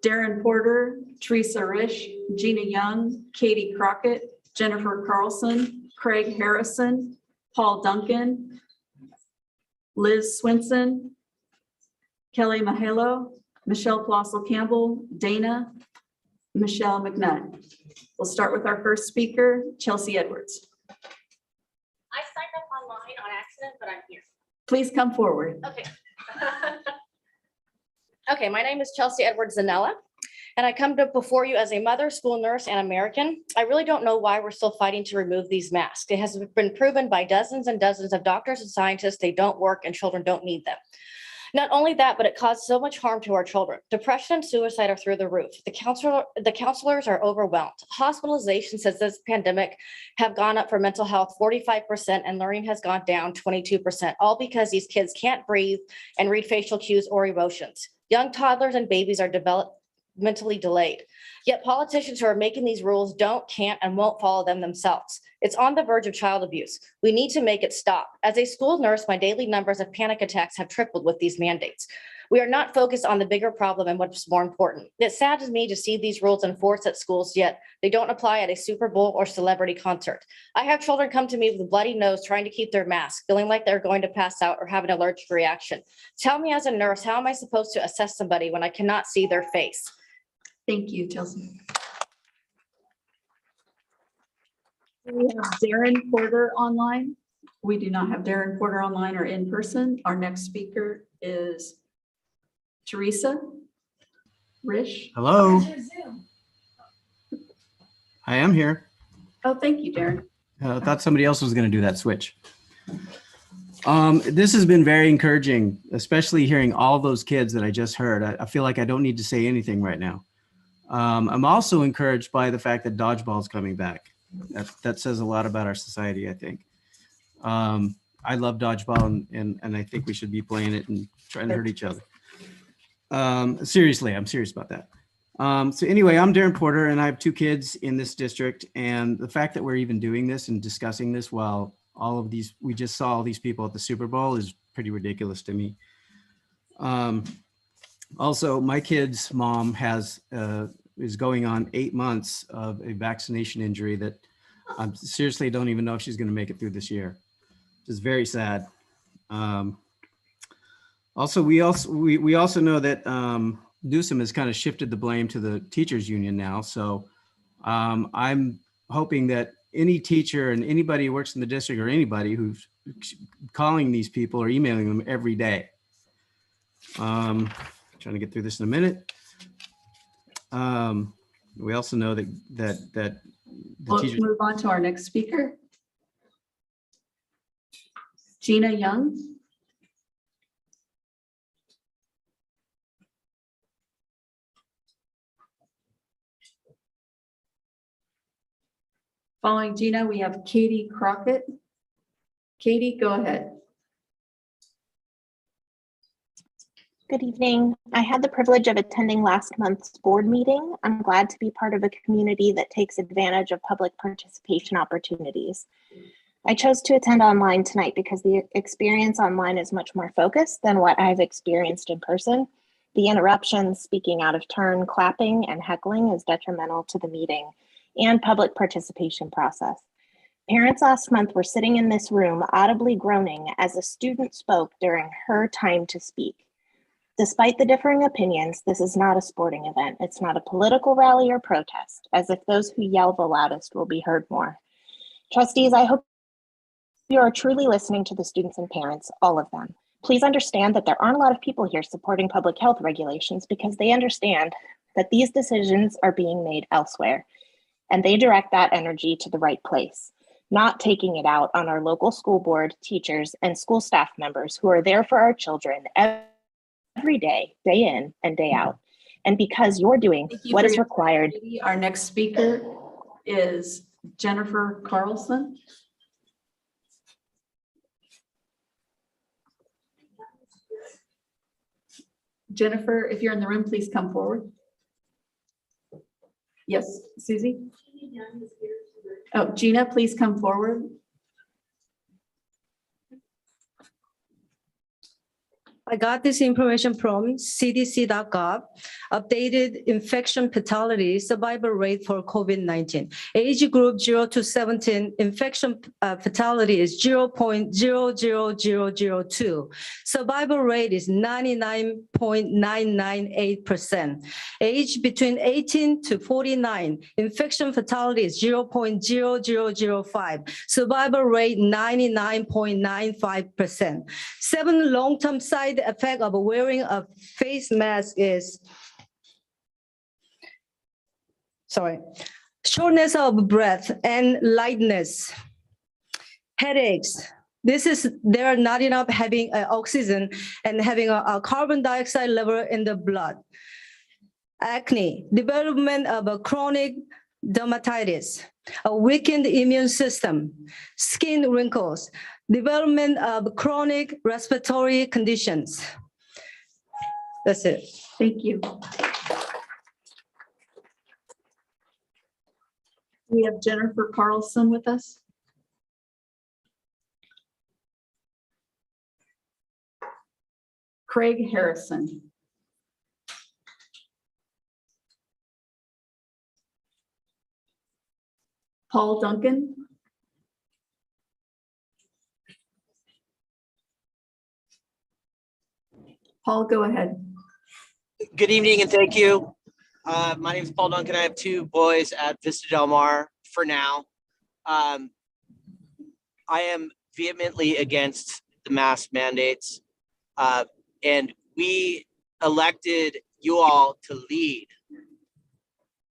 Darren Porter, Teresa Risch, Gina Young, Katie Crockett, Jennifer Carlson, Craig Harrison, Paul Duncan, Liz Swinson, Kelly Mahalo, Michelle Flossel Campbell, Dana, Michelle McNutt. We'll start with our first speaker, Chelsea Edwards. I signed up online on accident, but I'm here. please come forward. Okay. Okay, my name is Chelsea Edwards Zanella, and I come before you as a mother, school nurse, and American. I really don't know why we're still fighting to remove these masks. It has been proven by dozens and dozens of doctors and scientists they don't work and children don't need them. Not only that, but it caused so much harm to our children. Depression and suicide are through the roof. The counselors are overwhelmed. Hospitalizations since this pandemic have gone up for mental health 45%, and learning has gone down 22%, all because these kids can't breathe and read facial cues or emotions. Young toddlers and babies are developmentally delayed. Yet politicians who are making these rules don't, can't, and won't follow them themselves. It's on the verge of child abuse. We need to make it stop. As a school nurse, my daily numbers of panic attacks have tripled with these mandates. We are not focused on the bigger problem and what's more important. It saddens me to see these rules enforced at schools, yet they don't apply at a Super Bowl or celebrity concert. I have children come to me with a bloody nose trying to keep their mask, feeling like they're going to pass out or have an allergic reaction. Tell me as a nurse, how am I supposed to assess somebody when I cannot see their face? Thank you, Chelsea. We have Darren Porter online. We do not have Darren Porter online or in person. Our next speaker is Teresa Rish. Hello. I am here. Oh, thank you, Darren. I thought somebody else was going to do that switch. This has been very encouraging, especially hearing all those kids that I just heard. I feel like I don't need to say anything right now. I'm also encouraged by the fact that dodgeball is coming back. That says a lot about our society, I think. I love dodgeball and I think we should be playing it and trying to hurt each other. Seriously, I'm serious about that. So anyway, I'm Darren Porter and I have 2 kids in this district, and the fact that we're even doing this and discussing this while we just saw all these people at the Super Bowl is pretty ridiculous to me. Also, my kid's mom is going on 8 months of a vaccination injury that I seriously don't even know if she's going to make it through this year. It's very sad. Also, we also know that Newsom has kind of shifted the blame to the teachers union now. So I'm hoping that any teacher and anybody who works in the district or anybody who's calling these people or emailing them every day. Trying to get through this in a minute. We also know that the Let's teachers. move on to our next speaker. Gina Young. Following Gina, we have Katie Crockett. Katie, go ahead. Good evening. I had the privilege of attending last month's board meeting. I'm glad to be part of a community that takes advantage of public participation opportunities. I chose to attend online tonight because the experience online is much more focused than what I've experienced in person. The interruptions, speaking out of turn, clapping, and heckling is detrimental to the meeting and public participation process. Parents last month were sitting in this room audibly groaning as a student spoke during her time to speak. Despite the differing opinions, this is not a sporting event. It's not a political rally or protest, as if those who yell the loudest will be heard more. Trustees, I hope you are truly listening to the students and parents, all of them. Please understand that there aren't a lot of people here supporting public health regulations because they understand that these decisions are being made elsewhere, and they direct that energy to the right place, not taking it out on our local school board, teachers, and school staff members who are there for our children every day, day in and day out. And because you're doing what is required. Our next speaker is Jennifer Carlson. Jennifer, if you're in the room, please come forward. Yes, Susie? Oh, Gina, please come forward. I got this information from cdc.gov, updated infection fatality survival rate for COVID-19. Age group 0 to 17, infection fatality is 0.00002. Survival rate is 99.998%. Age between 18 to 49, infection fatality is 0.0005. Survival rate 99.95%. 7 long-term side effect of wearing a face mask is, shortness of breath and lightness, headaches. They're not enough having oxygen and having a carbon dioxide level in the blood. Acne, development of a chronic dermatitis, a weakened immune system, skin wrinkles, development of chronic respiratory conditions. That's it. Thank you. We have Jennifer Carlson with us. Craig Harrison. Paul Duncan. Paul, go ahead. Good evening and thank you. My name is Paul Duncan. I have 2 boys at Vista Del Mar for now. I am vehemently against the mask mandates. And we elected you all to lead.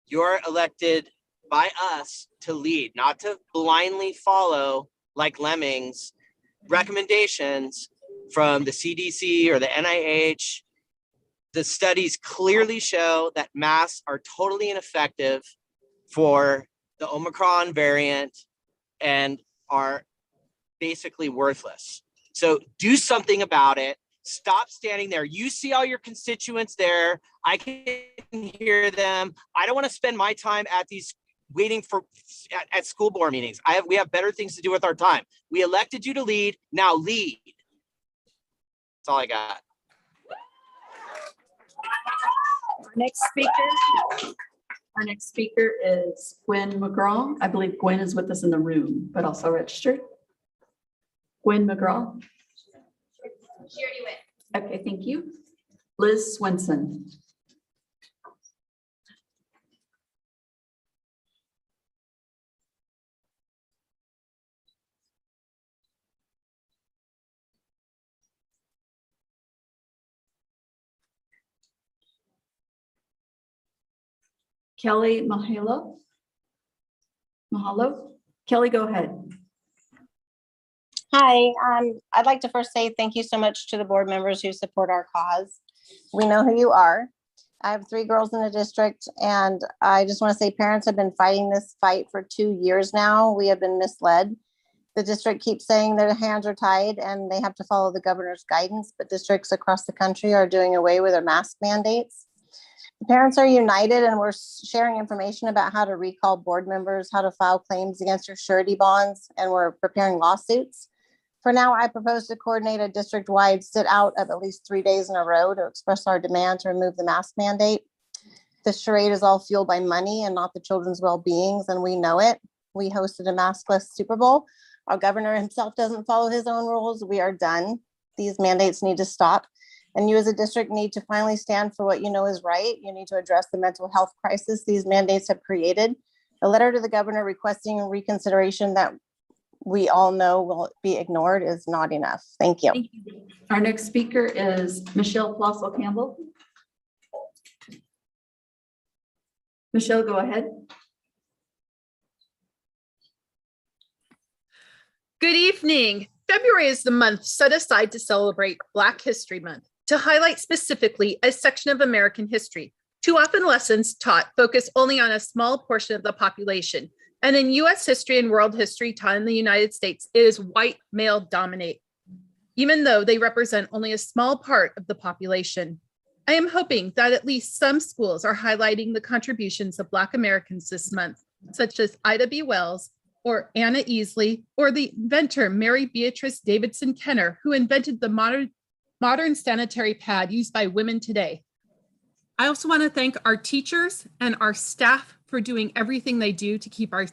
You're elected by us to lead, not to blindly follow like lemmings recommendations from the CDC or the NIH. The studies clearly show that masks are totally ineffective for the Omicron variant and are basically worthless. So do something about it. Stop standing there. You see all your constituents there. I can hear them. I don't want to spend my time at these waiting for at school board meetings. We have better things to do with our time. We elected you to lead. Now lead. That's all I got. Our next speaker is Gwen McGraw. I believe Gwen is with us in the room, but also registered. Gwen McGraw. She already went. Okay, thank you. Liz Swenson. Kelly Mahalo. Kelly, go ahead. Hi, I'd like to first say thank you so much to the board members who support our cause. We know who you are. I have 3 girls in the district, and I just want to say parents have been fighting this fight for 2 years now. We have been misled. The district keeps saying their hands are tied and they have to follow the governor's guidance, but districts across the country are doing away with their mask mandates. The parents are united, and we're sharing information about how to recall board members, how to file claims against your surety bonds, and we're preparing lawsuits. For now, I propose to coordinate a district-wide sit-out of at least 3 days in a row to express our demand to remove the mask mandate. The charade is all fueled by money and not the children's well-beings, and we know it. We hosted a maskless Super Bowl. Our governor himself doesn't follow his own rules. We are done. These mandates need to stop. And you as a district need to finally stand for what you know is right. You need to address the mental health crisis these mandates have created. A letter to the governor requesting reconsideration that we all know will be ignored is not enough. Thank you. Thank you. Our next speaker is Michelle Flossel Campbell. Michelle, go ahead. Good evening. February is the month set aside to celebrate Black History Month, to highlight specifically a section of American history. Too often lessons taught focus only on a small portion of the population. And in US history and world history taught in the United States, it is white male dominate, even though they represent only a small part of the population. I am hoping that at least some schools are highlighting the contributions of Black Americans this month, such as Ida B. Wells, or Anna Easley, or the inventor Mary Beatrice Davidson Kenner, who invented the modern sanitary pad used by women today. I also want to thank our teachers and our staff for doing everything they do to keep our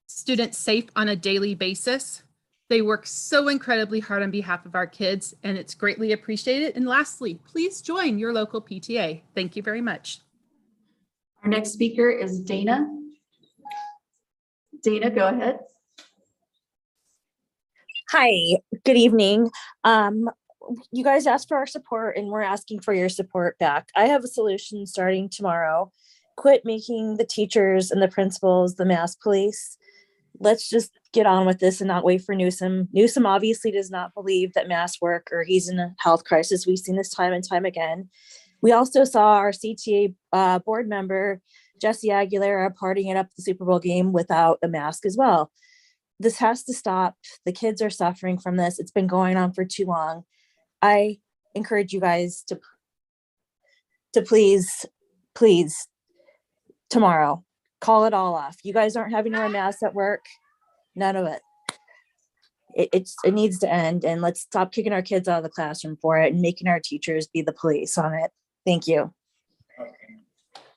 students safe on a daily basis. They work so incredibly hard on behalf of our kids, and it's greatly appreciated. And lastly, please join your local PTA. Thank you very much. Our next speaker is Dana. Dana, go ahead. Hi, good evening. You guys asked for our support and we're asking for your support back. I have a solution starting tomorrow. Quit making the teachers and the principals the mask police. Let's just get on with this and not wait for Newsom. Newsom obviously does not believe that masks work, or he's in a health crisis. We've seen this time and time again. We also saw our CTA board member, Jesse Aguilera, partying it up the Super Bowl game without a mask as well. This has to stop. The kids are suffering from this. It's been going on for too long. I encourage you guys to please tomorrow, call it all off. You guys aren't having to wear masks at work. None of it. It needs to end, and let's stop kicking our kids out of the classroom for it and making our teachers be the police on it. Thank you.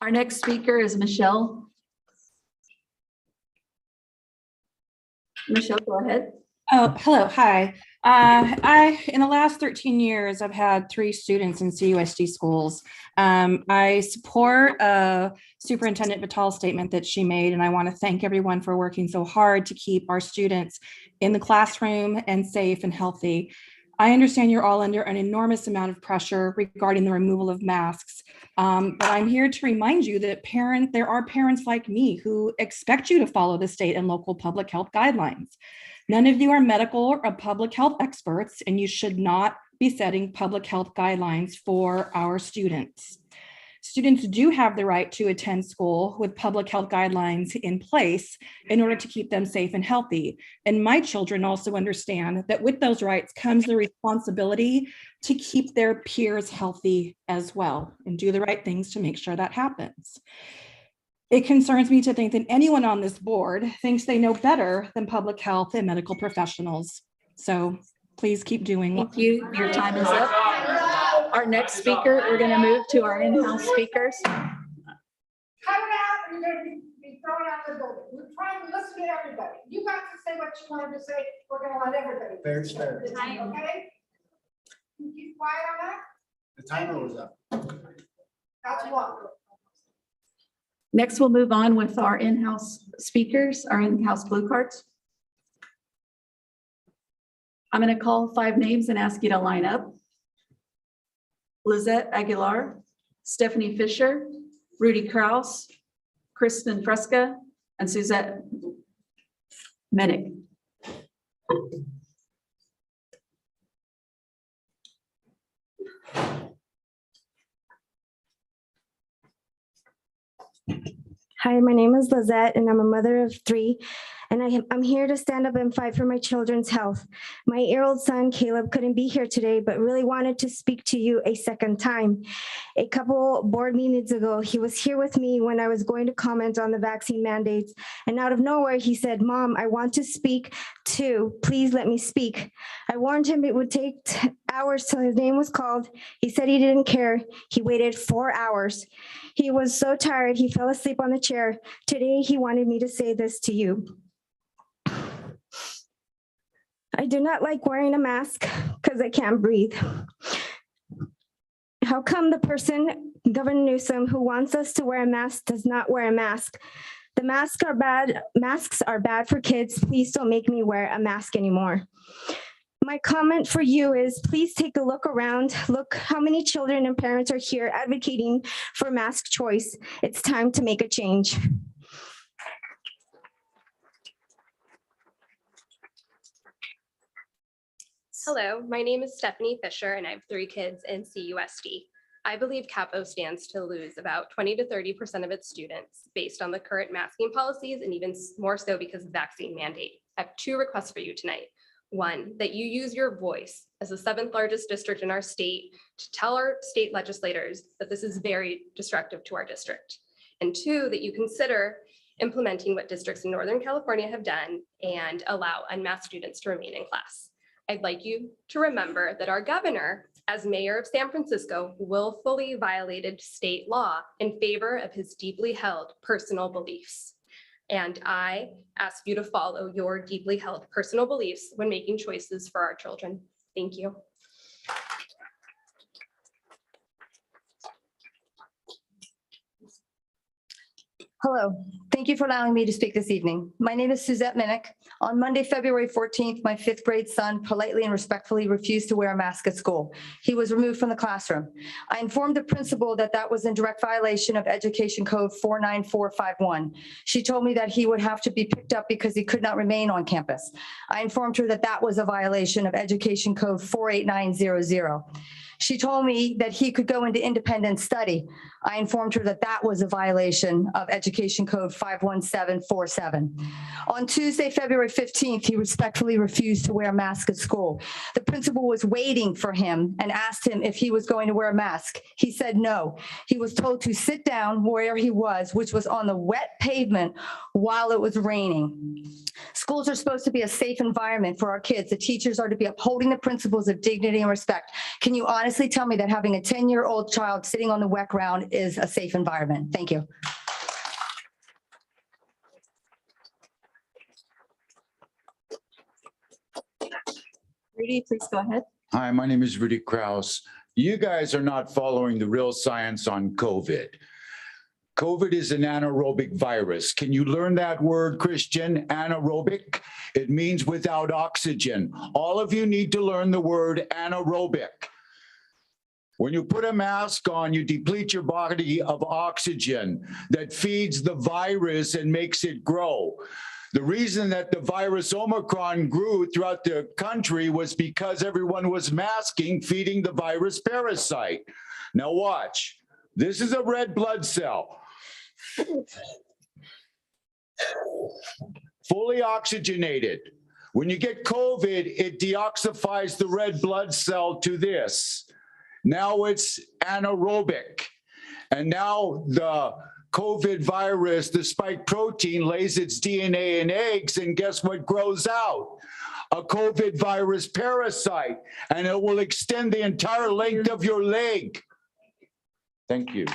Our next speaker is Michelle. Michelle, go ahead. Oh, hello, hi. In the last 13 years, I've had 3 students in CUSD schools. I support Superintendent Vital's statement that she made, and I want to thank everyone for working so hard to keep our students in the classroom and safe and healthy. I understand you're all under an enormous amount of pressure regarding the removal of masks, but I'm here to remind you that there are parents like me who expect you to follow the state and local public health guidelines. None of you are medical or public health experts, and you should not be setting public health guidelines for our students. Students do have the right to attend school with public health guidelines in place in order to keep them safe and healthy. And my children also understand that with those rights comes the responsibility to keep their peers healthy as well and do the right things to make sure that happens. It concerns me to think that anyone on this board thinks they know better than public health and medical professionals. So please keep doing. Thank you. Your time is up. Our next speaker, we're going to move to our in-house speakers. Cut it out, you're going to be thrown out the building. We're trying to listen to everybody. You got to say what you wanted to say. We're going to let everybody. Fair, fair. Okay? You keep quiet on that? The timer was up. That's what. Next, we'll move on with our in-house speakers, our in-house blue cards. I'm going to call 5 names and ask you to line up. Lizette Aguilar, Stephanie Fisher, Rudy Kraus, Kristen Fresca, and Suzette Minnick. Hi, my name is Lizette, and I'm a mother of 3. And I'm here to stand up and fight for my children's health. My 8-year-old son, Caleb, couldn't be here today, but really wanted to speak to you a second time. A couple board meetings ago, he was here with me when I was going to comment on the vaccine mandates. And out of nowhere, he said, "Mom, I want to speak too. Please let me speak." I warned him it would take hours till his name was called. He said he didn't care. He waited 4 hours. He was so tired, he fell asleep on the chair. Today, he wanted me to say this to you. I do not like wearing a mask because I can't breathe. How come the person, Governor Newsom, who wants us to wear a mask does not wear a mask? The masks are bad. Masks are bad for kids. Please don't make me wear a mask anymore. My comment for you is please take a look around. Look how many children and parents are here advocating for mask choice. It's time to make a change. Hello, my name is Stephanie Fisher and I have 3 kids in CUSD. I believe Capo stands to lose about 20 to 30% of its students based on the current masking policies and even more so because of vaccine mandate. I have 2 requests for you tonight. 1, that you use your voice as the 7th largest district in our state to tell our state legislators that this is very destructive to our district. And 2, that you consider implementing what districts in Northern California have done and allow unmasked students to remain in class. I'd like you to remember that our governor as mayor of San Francisco, willfully violated state law in favor of his deeply held personal beliefs. And I ask you to follow your deeply held personal beliefs when making choices for our children. Thank you. Hello, thank you for allowing me to speak this evening. My name is Suzette Minnick. On Monday, February 14th, my 5th grade son politely and respectfully refused to wear a mask at school. He was removed from the classroom. I informed the principal that that was in direct violation of Education Code 49451. She told me that he would have to be picked up because he could not remain on campus. I informed her that that was a violation of Education Code 48900. She told me that he could go into independent study. I informed her that that was a violation of Education Code 51747. On Tuesday, February 15th, he respectfully refused to wear a mask at school. The principal was waiting for him and asked him if he was going to wear a mask. He said no. He was told to sit down where he was, which was on the wet pavement while it was raining. Schools are supposed to be a safe environment for our kids. The teachers are to be upholding the principles of dignity and respect. Can you honestly tell me that having a 10-year-old child sitting on the wet ground is a safe environment? Thank you. Rudy, please go ahead. Hi, my name is Rudy Krause. You guys are not following the real science on COVID. COVID is an anaerobic virus. Can you learn that word, Christian? Anaerobic? It means without oxygen. All of you need to learn the word anaerobic. When you put a mask on, you deplete your body of oxygen that feeds the virus and makes it grow. The reason that the virus Omicron grew throughout the country was because everyone was masking, feeding the virus parasite. Now watch. This is a red blood cell. Fully oxygenated. When you get COVID, it deoxifies the red blood cell to this. Now it's anaerobic. And now the COVID virus, the spike protein, lays its DNA in eggs, and guess what grows out? A COVID virus parasite, and it will extend the entire length of your leg. Thank you.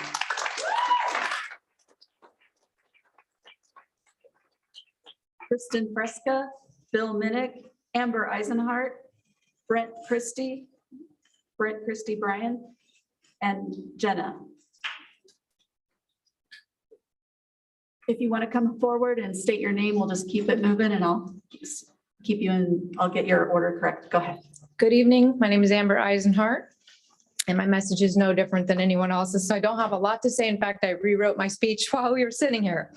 Kristen Fresca, Bill Minnick, Amber Eisenhart, Brent Christie Bryan, and Jenna. If you want to come forward and state your name, we'll just keep it moving and I'll keep you in, I'll get your order correct. Go ahead. Good evening. My name is Amber Eisenhart, and my message is no different than anyone else's. So I don't have a lot to say. In fact, I rewrote my speech while we were sitting here.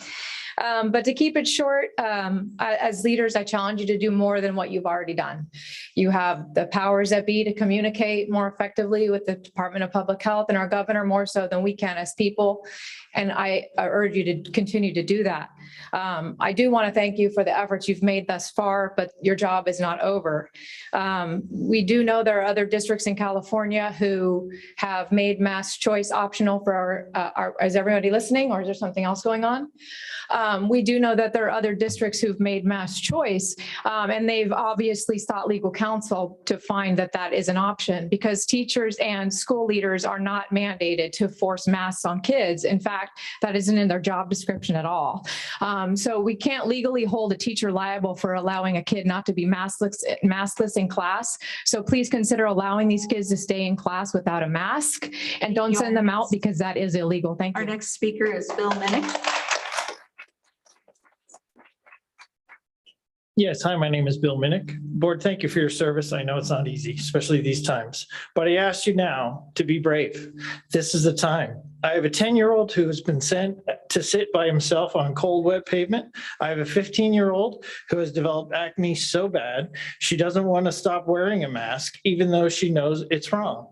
But to keep it short, as leaders, I challenge you to do more than what you've already done. You have the powers that be to communicate more effectively with the Department of Public Health and our governor, more so than we can as people. And I urge you to continue to do that. I do want to thank you for the efforts you've made thus far, but your job is not over. We do know there are other districts in California who have made mask choice optional for our is everybody listening, or is there something else going on? We do know that there are other districts who've made mask choice, and they've obviously sought legal counsel to find that that is an option, because teachers and school leaders are not mandated to force masks on kids. In fact, that isn't in their job description at all. So we can't legally hold a teacher liable for allowing a kid not to be maskless in class. So please consider allowing these kids to stay in class without a mask, and don't send them out because that is illegal. Thank you. Our next speaker is Bill Minnick. Yes, hi, my name is Bill Minnick. Board, thank you for your service. I know it's not easy, especially these times, but I ask you now to be brave. This is the time. I have a 10-year-old who has been sent to sit by himself on cold, wet pavement. I have a 15-year-old who has developed acne so bad, she doesn't want to stop wearing a mask, even though she knows it's wrong.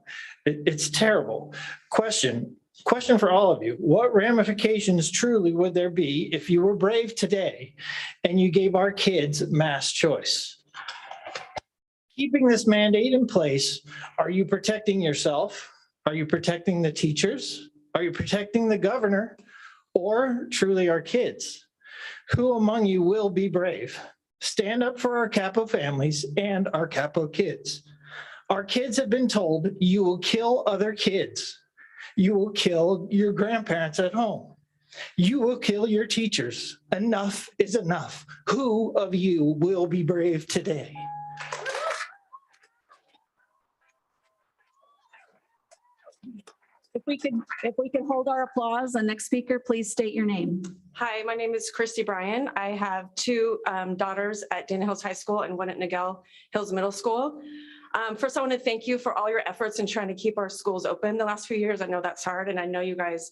It's terrible. Question for all of you. What ramifications truly would there be if you were brave today and you gave our kids mask choice? Keeping this mandate in place, are you protecting yourself? Are you protecting the teachers? Are you protecting the governor, or truly our kids? Who among you will be brave? Stand up for our Capo families and our Capo kids. Our kids have been told you will kill other kids. You will kill your grandparents at home. You will kill your teachers. Enough is enough. Who of you will be brave today? If we could hold our applause, the next speaker, please state your name. Hi, my name is Christy Bryan. I have two daughters at Dana Hills High School and one at Niguel Hills Middle School. First, I want to thank you for all your efforts in trying to keep our schools open the last few years. I know that's hard, and I know you guys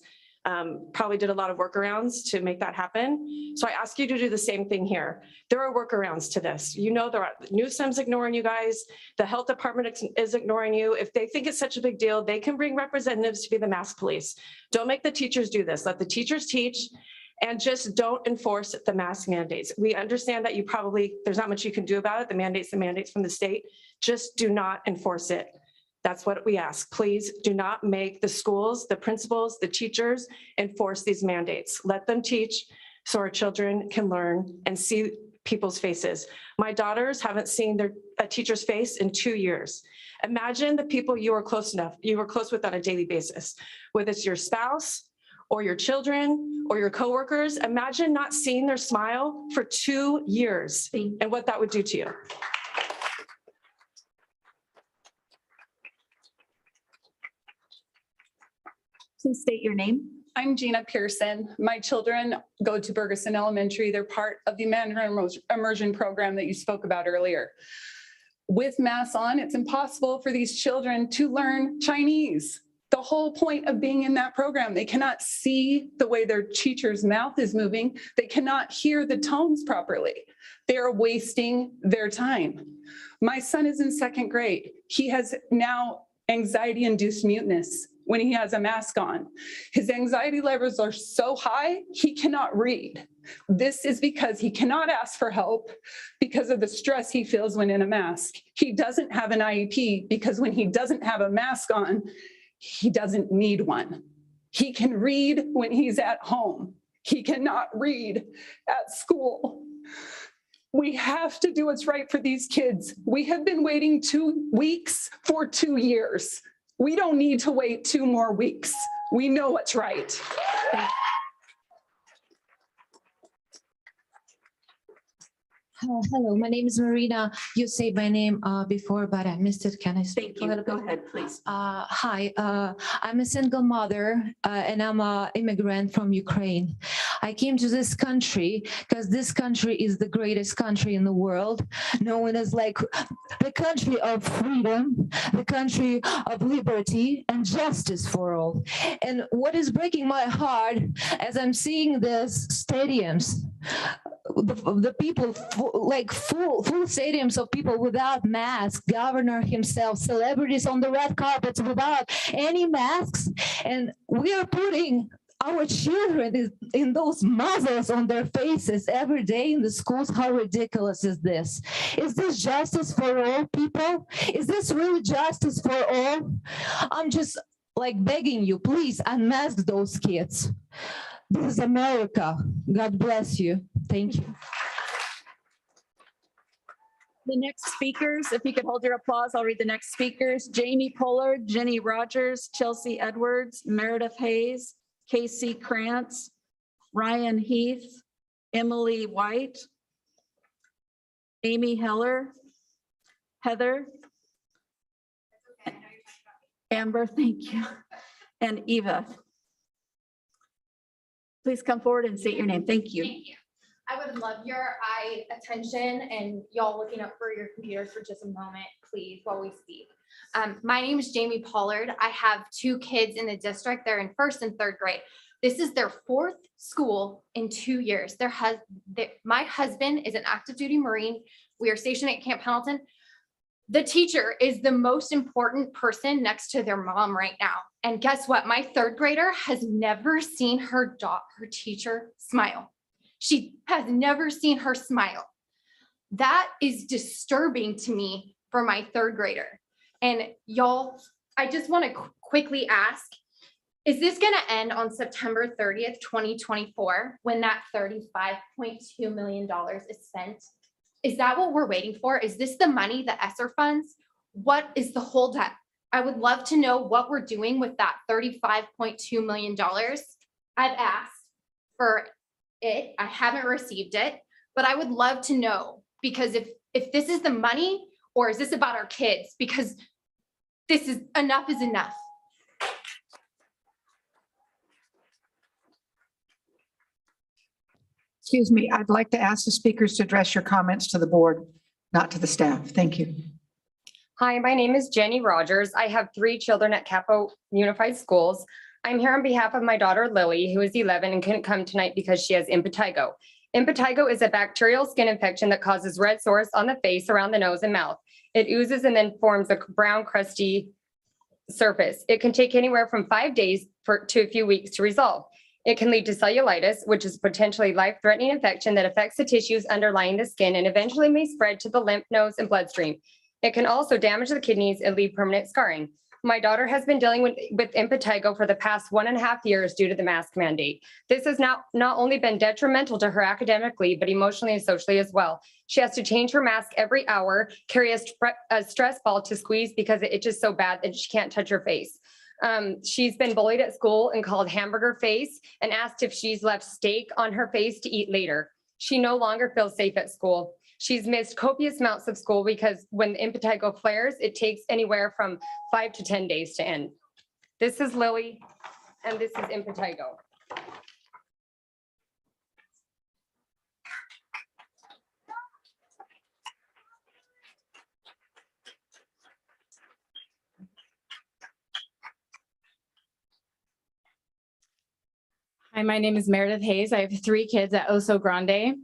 probably did a lot of workarounds to make that happen. So I ask you to do the same thing here. There are workarounds to this. You know, there are Newsom's ignoring you guys. The health department is ignoring you. If they think it's such a big deal, they can bring representatives to be the mask police. Don't make the teachers do this. Let the teachers teach. And just don't enforce the mask mandates. We understand that there's not much you can do about it. The mandates from the state. Just do not enforce it. That's what we ask. Please do not make the schools, the principals, the teachers enforce these mandates. Let them teach so our children can learn and see people's faces. My daughters haven't seen a teacher's face in 2 years. Imagine the people you were close with on a daily basis, whether it's your spouse, or your children, or your coworkers. Imagine not seeing their smile for 2 years and what that would do to you. Please state your name. I'm Gina Pearson. My children go to Bergeson Elementary. They're part of the Mandarin Immersion program that you spoke about earlier. With masks on, it's impossible for these children to learn Chinese. The whole point of being in that program, they cannot see the way their teacher's mouth is moving. They cannot hear the tones properly. They are wasting their time. My son is in 2nd grade. He has now anxiety-induced muteness when he has a mask on. His anxiety levels are so high, he cannot read. This is because he cannot ask for help because of the stress he feels when in a mask. He doesn't have an IEP because when he doesn't have a mask on, he doesn't need one. He can read when he's at home. He cannot read at school. We have to do what's right for these kids. We have been waiting 2 weeks for 2 years. We don't need to wait 2 more weeks. We know what's right. Hello, my name is Marina. You said my name before, but I missed it. Can I speak? Thank you. Go ahead, please. Hi, I'm a single mother and I'm an immigrant from Ukraine. I came to this country because this country is the greatest country in the world, known as like the country of freedom, the country of liberty and justice for all. And what is breaking my heart as I'm seeing these stadiums, the people full stadiums of people without masks, governor himself, celebrities on the red carpets without any masks, and we are putting our children in those muzzles on their faces every day in the schools. How ridiculous is this? Is this justice for all people? Is this really justice for all? I'm just like begging you, please unmask those kids. This is America. God bless you. Thank you. The next speakers, if you could hold your applause, I'll read the next speakers. Jamie Pollard, Jenny Rogers, Chelsea Edwards, Meredith Hayes, Casey Krantz, Ryan Heath, Emily White, Amy Heller, Heather, Amber, thank you, and Eva. Please come forward and state your name. Thank you. Thank you. I would love your eye attention and y'all looking up for your computers for just a moment, please, while we speak. My name is Jamie Pollard. I have 2 kids in the district. They're in 1st and 3rd grade. This is their 4th school in 2 years. My husband is an active duty Marine. We are stationed at Camp Pendleton. The teacher is the most important person next to their mom right now. And guess what? My 3rd grader has never seen her teacher smile. She has never seen her smile. That is disturbing to me for my 3rd grader. And y'all, I just want to quickly ask, is this going to end on September 30th, 2024, when that $35.2 million is spent? Is that what we're waiting for? Is this the money, the ESSER funds, what is the holdup? I would love to know what we're doing with that $35.2 million. I've asked for it. I haven't received it, but I would love to know, because if this is the money, or is this about our kids? Because this is enough is enough. Excuse me, I'd like to ask the speakers to address your comments to the board, not to the staff. Thank you. Hi, my name is Jenny Rogers. I have 3 children at Capo Unified Schools. I'm here on behalf of my daughter Lily, who is 11 and couldn't come tonight because she has impetigo. Impetigo is a bacterial skin infection that causes red sores on the face, around the nose and mouth. It oozes and then forms a brown crusty surface. It can take anywhere from 5 days to a few weeks to resolve. It can lead to cellulitis, which is potentially life-threatening infection that affects the tissues underlying the skin and eventually may spread to the lymph nodes and bloodstream. It can also damage the kidneys and leave permanent scarring. My daughter has been dealing with impetigo for the past 1.5 years due to the mask mandate. This has not only been detrimental to her academically, but emotionally and socially as well. She has to change her mask every hour, carry a stress ball to squeeze because it itches so bad that she can't touch her face. She's been bullied at school and called hamburger face and asked if she's left steak on her face to eat later. She no longer feels safe at school. She's missed copious amounts of school because when impetigo flares, it takes anywhere from 5 to 10 days to end. This is Lily, and this is impetigo. Hi, my name is Meredith Hayes. I have 3 kids at Oso Grande.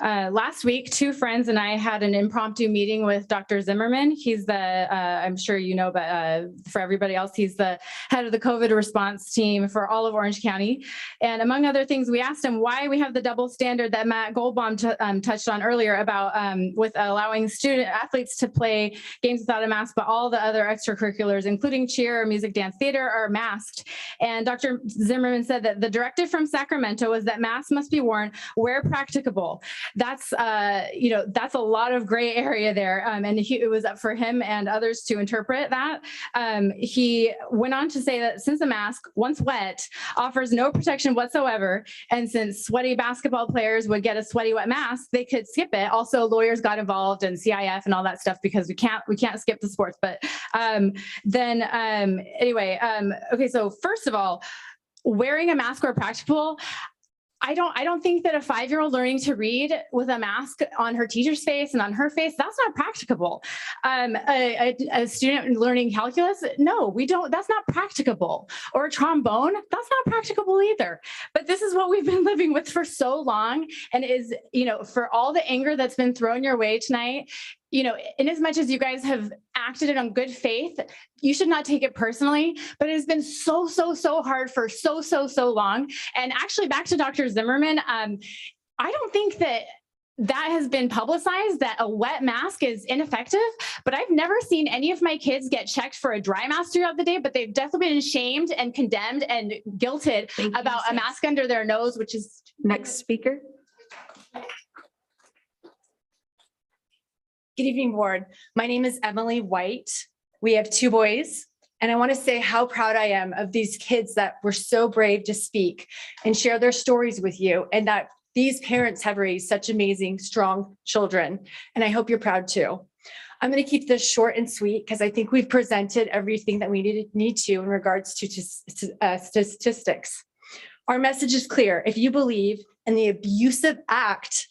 Last week, 2 friends and I had an impromptu meeting with Dr. Zimmerman. He's the, I'm sure you know, but for everybody else, he's the head of the COVID response team for all of Orange County. And among other things, we asked him why we have the double standard that Matt Goldbaum touched on earlier about with allowing student athletes to play games without a mask, but all the other extracurriculars, including cheer, music, dance, theater, are masked. And Dr. Zimmerman said that the directive from Sacramento was that masks must be worn where practicable. That's that's a lot of gray area there, and it was up for him and others to interpret that. He went on to say that since a mask, once wet, offers no protection whatsoever, and since sweaty basketball players would get a sweaty wet mask, they could skip it. Also, lawyers got involved and CIF and all that stuff because we can't skip the sports. But anyway, okay. So first of all, wearing a mask where practicable. I don't think that a 5-year-old learning to read with a mask on her teacher's face and on her face, that's not practicable. A student learning calculus, no, we don't, that's not practicable. Or a trombone, that's not practicable either. But this is what we've been living with for so long, and is, for all the anger that's been thrown your way tonight, in as much as you guys have acted it on good faith, you should not take it personally, but it has been so hard for so long. And actually, back to Dr. Zimmerman, I don't think that has been publicized, that a wet mask is ineffective, but I've never seen any of my kids get checked for a dry mask throughout the day, but they've definitely been shamed and condemned and guilted about a mask under their nose, which is... Next speaker. Good evening, board. My name is Emily White. We have 2 boys, and I want to say how proud I am of these kids that were so brave to speak and share their stories with you, and that these parents have raised such amazing, strong children, and I hope you're proud too. I'm going to keep this short and sweet because I think we've presented everything that we need to in regards to statistics. Our message is clear. If you believe in the abusive act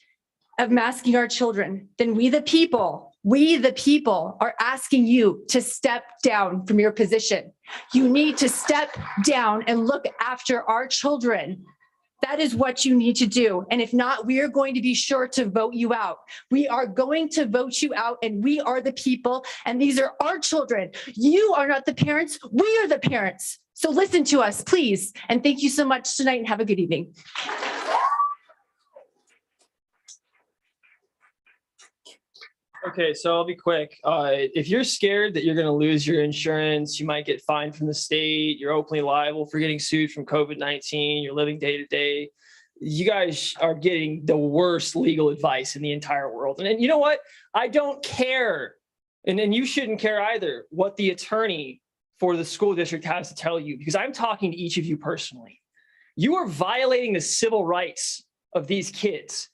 of masking our children, then we the people are asking you to step down from your position. You need to step down and look after our children. That is what you need to do. And if not, we are going to be sure to vote you out. We are going to vote you out, and we are the people, and these are our children. You are not the parents, we are the parents. So listen to us, please. And thank you so much tonight, and have a good evening. Okay, so I'll be quick. If you're scared that you're going to lose your insurance, you might get fined from the state, you're openly liable for getting sued from COVID-19, you're living day to day, you guys are getting the worst legal advice in the entire world. And you know what? I don't care And you shouldn't care either what the attorney for the school district has to tell you, because I'm talking to each of you personally. You are violating the civil rights of these kids.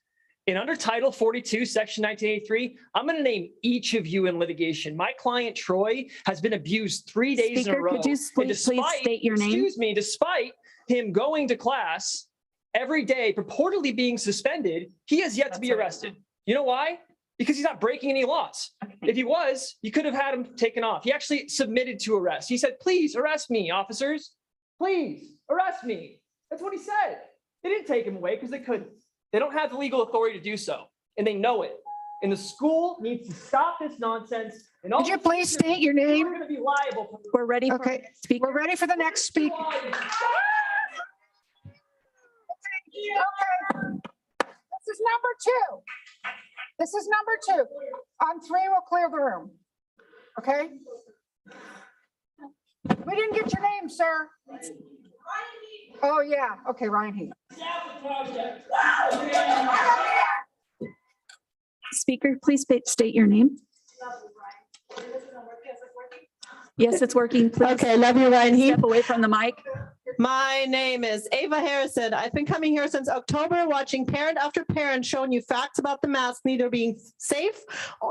And under Title 42, Section 1983, I'm going to name each of you in litigation. My client, Troy, has been abused 3 days in a row. Speaker, could you please state your name? Excuse me, despite him going to class every day, purportedly being suspended, he has yet to be arrested. You know why? Because he's not breaking any laws. If he was, you could have had him taken off. He actually submitted to arrest. He said, please arrest me, officers. Please arrest me. That's what he said. They didn't take him away because they couldn't. They don't have the legal authority to do so, and they know it. And the school needs to stop this nonsense. And Could you please state your name? We're going to be liable. We're ready for Okay, speaker. we're ready for the next speaker. Okay. This is number 2. This is number 2. On 3, we'll clear the room. Okay? We didn't get your name, sir. Oh, yeah. Okay, Ryan Heath. Speaker, please state your name. Yes, it's working. Please. Okay, love you, Ryan Heath. Step away from the mic. My name is Ava Harrison. I've been coming here since October, watching parent after parent showing you facts about the mask neither being safe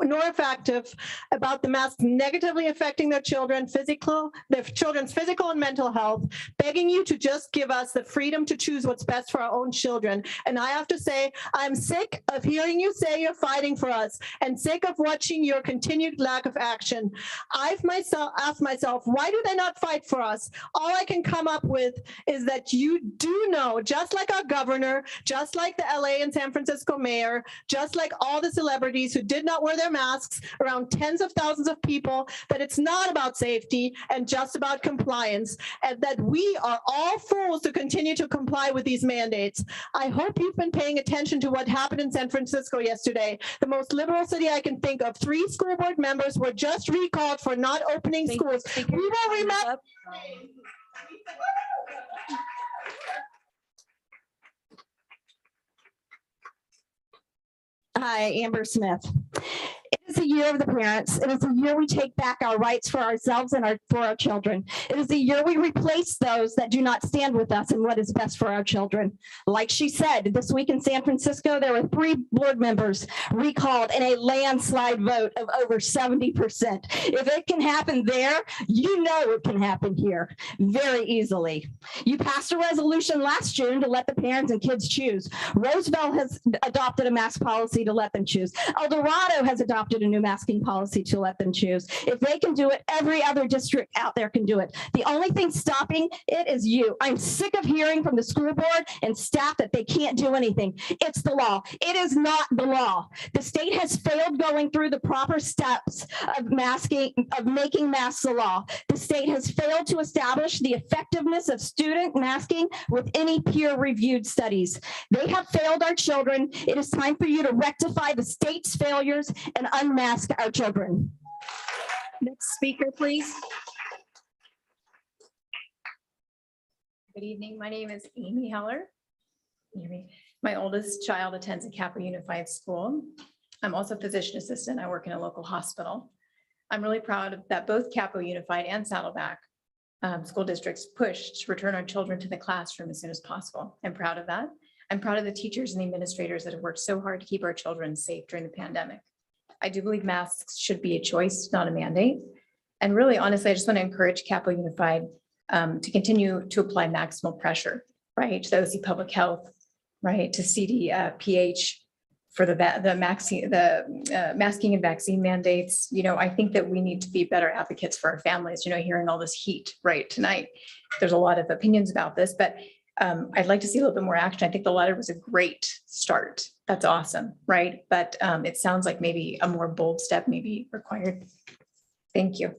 nor effective, about the mask negatively affecting their children's physical and mental health, begging you to just give us the freedom to choose what's best for our own children. And I have to say, I'm sick of hearing you say you're fighting for us and sick of watching your continued lack of action. I've asked myself, why do they not fight for us? All I can come up with is that you do know, just like our governor, just like the LA and San Francisco mayor, just like all the celebrities who did not wear their masks around tens of thousands of people, that it's not about safety and just about compliance, and that we are all fools to continue to comply with these mandates. I hope you've been paying attention to what happened in San Francisco yesterday, the most liberal city I can think of. 3 school board members were just recalled for not opening schools. We will remember. Hi, Amber Smith. It is the year of the parents. It is the year we take back our rights for ourselves and for our children. It is the year we replace those that do not stand with us in what is best for our children. Like she said, this week in San Francisco, there were 3 board members recalled in a landslide vote of over 70%. If it can happen there, you know it can happen here very easily. You passed a resolution last June to let the parents and kids choose. Roosevelt has adopted a mask policy to let them choose. El Dorado has adopted a new masking policy to let them choose. If they can do it, every other district out there can do it. The only thing stopping it is you. I'm sick of hearing from the school board and staff that they can't do anything. It's the law. It is not the law. The state has failed going through the proper steps of making masks a law. The state has failed to establish the effectiveness of student masking with any peer-reviewed studies. They have failed our children. It is time for you to rectify the state's failures and unmask our children. Next speaker, please. Good evening. My name is Amy Heller. Can you hear me? My oldest child attends a Capo Unified School. I'm also a physician assistant. I work in a local hospital. I'm really proud that both Capo Unified and Saddleback school districts pushed to return our children to the classroom as soon as possible. I'm proud of that. I'm proud of the teachers and the administrators that have worked so hard to keep our children safe during the pandemic. I do believe masks should be a choice, not a mandate. And really, honestly, I just want to encourage Capo Unified to continue to apply maximal pressure, right? To the OC Public Health, right? To CDPH for the masking and vaccine mandates. You know, I think that we need to be better advocates for our families, you know, hearing all this heat right tonight. There's a lot of opinions about this, but I'd like to see a little bit more action. I think the letter was a great start. That's awesome, right? But it sounds like maybe a more bold step may be required. Thank you.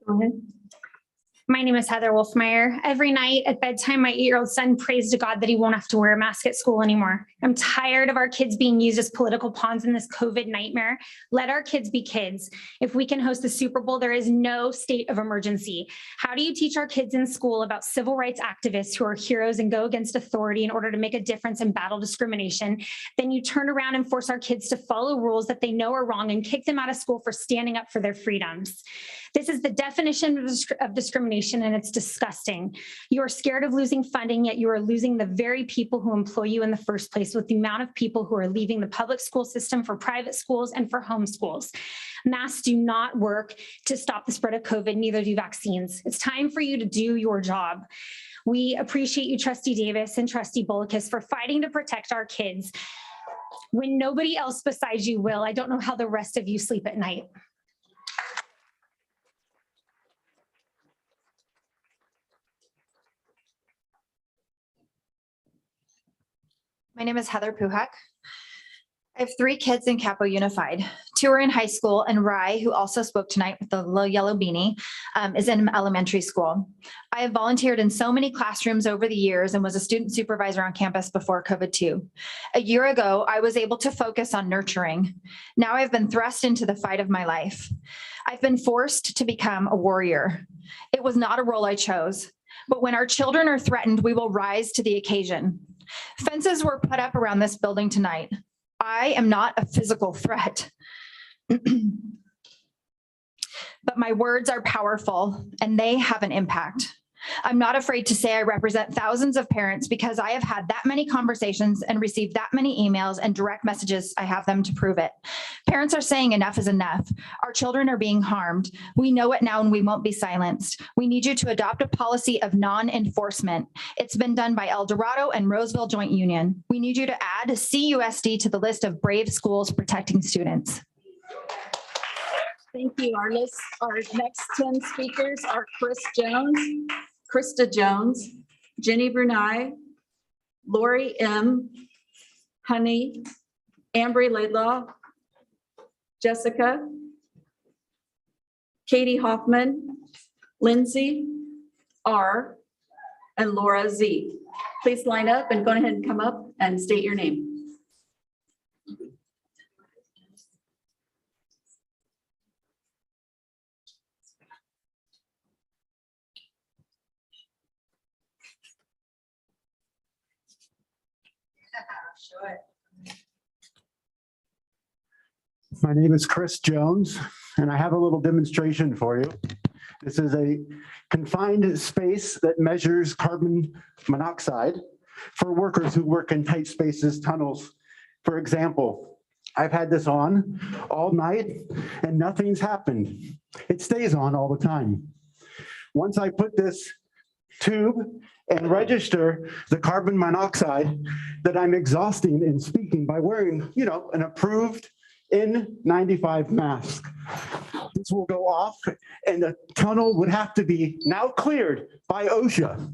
Go ahead. My name is Heather Wolfmeyer. Every night at bedtime, my 8-year-old son prays to God that he won't have to wear a mask at school anymore. I'm tired of our kids being used as political pawns in this COVID nightmare. Let our kids be kids. If we can host the Super Bowl, there is no state of emergency. How do you teach our kids in school about civil rights activists who are heroes and go against authority in order to make a difference and battle discrimination? Then you turn around and force our kids to follow rules that they know are wrong and kick them out of school for standing up for their freedoms. This is the definition of discrimination, and it's disgusting. You are scared of losing funding, yet you are losing the very people who employ you in the first place with the amount of people who are leaving the public school system for private schools and for homeschools. Masks do not work to stop the spread of COVID, neither do vaccines. It's time for you to do your job. We appreciate you, Trustee Davis and Trustee Bullicus, for fighting to protect our kids when nobody else besides you will. I don't know how the rest of you sleep at night. My name is Heather Puhak. I have 3 kids in Capo Unified. 2 are in high school, and Rye, who also spoke tonight with the little yellow beanie, is in elementary school. I have volunteered in so many classrooms over the years and was a student supervisor on campus before COVID too. A year ago, I was able to focus on nurturing. Now I've been thrust into the fight of my life. I've been forced to become a warrior. It was not a role I chose, but when our children are threatened, we will rise to the occasion. Fences were put up around this building tonight. I am not a physical threat, but my words are powerful and they have an impact. I'm not afraid to say I represent thousands of parents because I have had that many conversations and received that many emails and direct messages. I have them to prove it. Parents are saying enough is enough. Our children are being harmed. We know it now and we won't be silenced. We need you to adopt a policy of non-enforcement. It's been done by El Dorado and Roseville Joint Union. We need you to add CUSD to the list of brave schools protecting students. Thank you. Our next 10 speakers are Chris Jones, Krista Jones, Jenny Brunei, Lori M., Honey, Ambry Laidlaw, Jessica, Katie Hoffman, Lindsay R., and Laura Z. Please line up and go ahead and come up and state your name. My name is Chris Jones, and I have a little demonstration for you. This is a confined space that measures carbon monoxide for workers who work in tight spaces, tunnels. For example, I've had this on all night and nothing's happened. It stays on all the time. Once I put this tube and register the carbon monoxide that I'm exhausting in speaking by wearing, an approved N95 mask. This will go off and the tunnel would have to be now cleared by OSHA.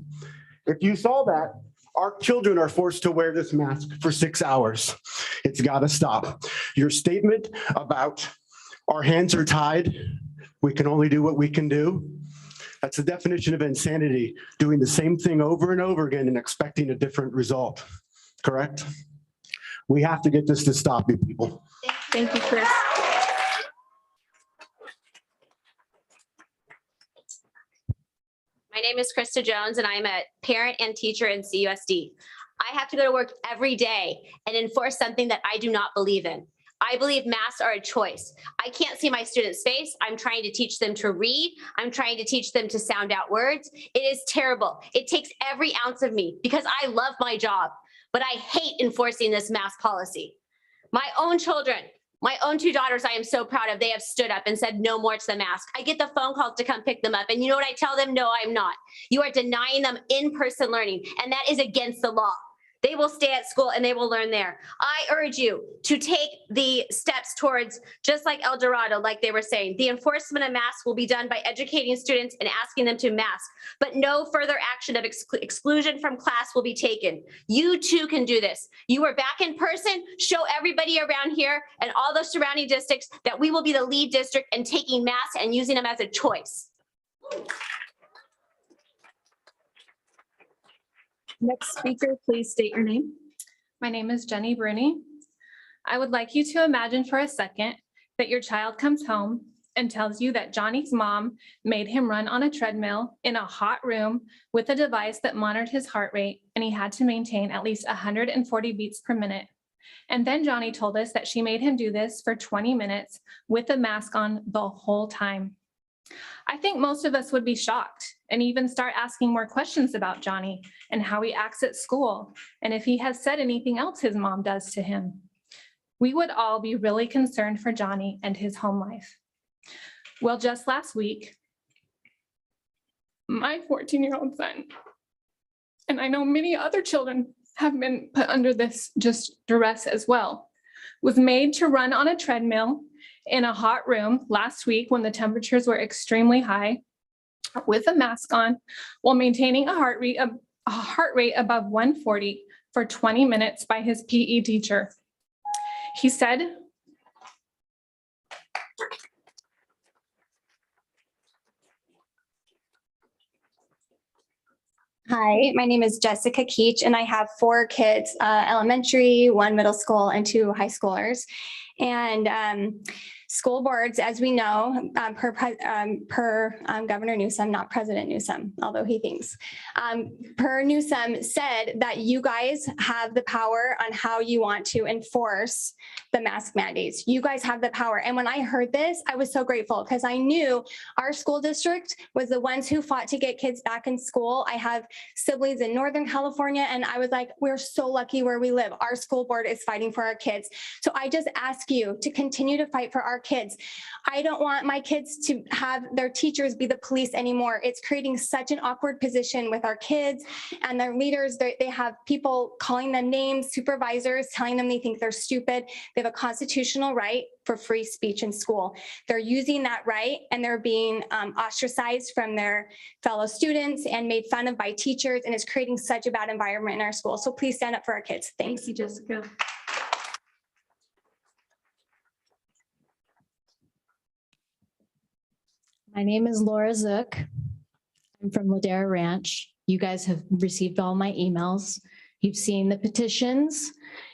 If you saw that, our children are forced to wear this mask for 6 hours. It's got to stop. Your statement about our hands are tied, we can only do what we can do. That's the definition of insanity, doing the same thing over and over again and expecting a different result, correct? We have to get this to stop, you people. Thank you, Chris. My name is Krista Jones, and I'm a parent and teacher in CUSD. I have to go to work every day and enforce something that I do not believe in. I believe masks are a choice. I can't see my students' face. I'm trying to teach them to read. I'm trying to teach them to sound out words. It is terrible. It takes every ounce of me because I love my job, but I hate enforcing this mask policy. My own children, my own 2 daughters, I am so proud of. They have stood up and said no more to the mask. I get the phone calls to come pick them up. And you know what I tell them? No, I'm not. You are denying them in-person learning, and that is against the law. They will stay at school and they will learn there. I urge you to take the steps towards, just like El Dorado, like they were saying, the enforcement of masks will be done by educating students and asking them to mask, but no further action of exclusion from class will be taken. You too can do this. You are back in person. Show everybody around here and all the surrounding districts that we will be the lead district and taking masks and using them as a choice. Next speaker, please state your name. My name is Jenny Bruni. I would like you to imagine for a second that your child comes home and tells you that Johnny's mom made him run on a treadmill in a hot room with a device that monitored his heart rate, and he had to maintain at least 140 beats per minute. And then Johnny told us that she made him do this for 20 minutes with a mask on the whole time. I think most of us would be shocked and even start asking more questions about Johnny and how he acts at school, and if he has said anything else his mom does to him. We would all be really concerned for Johnny and his home life. Well, just last week, my 14-year-old son, and I know many other children have been put under this just duress as well, was made to run on a treadmill in a hot room last week when the temperatures were extremely high with a mask on while maintaining a heart rate above 140 for 20 minutes by his PE teacher. He said, hi, my name is Jessica Keach, and I have 4 kids, elementary, 1 middle school, and 2 high schoolers. And school boards, as we know, per Governor Newsom, not President Newsom, although he thinks, per Newsom said that you guys have the power on how you want to enforce the mask mandates. You guys have the power. And when I heard this, I was so grateful because I knew our school district was the ones who fought to get kids back in school. I have siblings in Northern California, and I was like, we're so lucky where we live. Our school board is fighting for our kids. So I just ask you to continue to fight for our kids. I don't want my kids to have their teachers be the police anymore. It's creating such an awkward position with our kids and their leaders. They have people calling them names, supervisors telling them they think they're stupid. They have a constitutional right for free speech in school. They're using that right, and they're being ostracized from their fellow students and made fun of by teachers, and it's creating such a bad environment in our school. So please stand up for our kids. Thanks. Thank you, Jessica. My name is Laura Zook. I'm from Ladera Ranch. You guys have received all my emails. You've seen the petitions.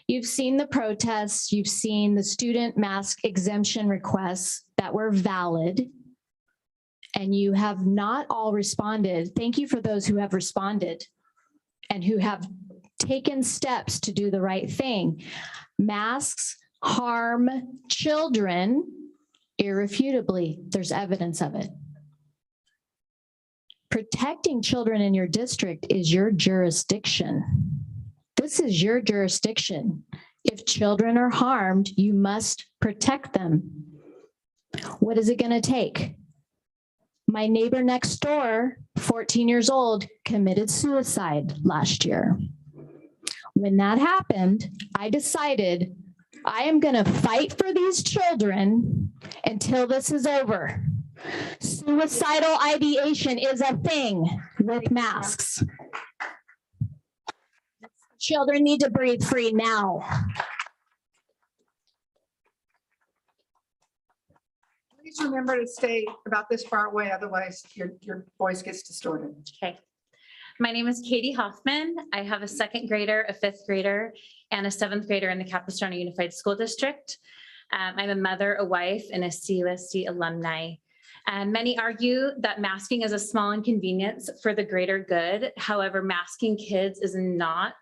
You've seen the protests. You've seen the student mask exemption requests that were valid. And you have not all responded. Thank you for those who have responded and who have taken steps to do the right thing. Masks harm children. Irrefutably, there's evidence of it. Protecting children in your district is your jurisdiction. This is your jurisdiction. If children are harmed, you must protect them. What is it going to take? My neighbor next door, 14 years old, committed suicide last year. When that happened, I decided I am going to fight for these children until this is over. Suicidal ideation is a thing with masks. Children need to breathe free now. Please remember to stay about this far away, otherwise your voice gets distorted. Okay. My name is Katie Hoffman. I have a 2nd grader, a 5th grader, and a 7th grader in the Capistrano Unified School District. I'm a mother, a wife, and a CUSD alumni. Many argue that masking is a small inconvenience for the greater good. However, masking kids is not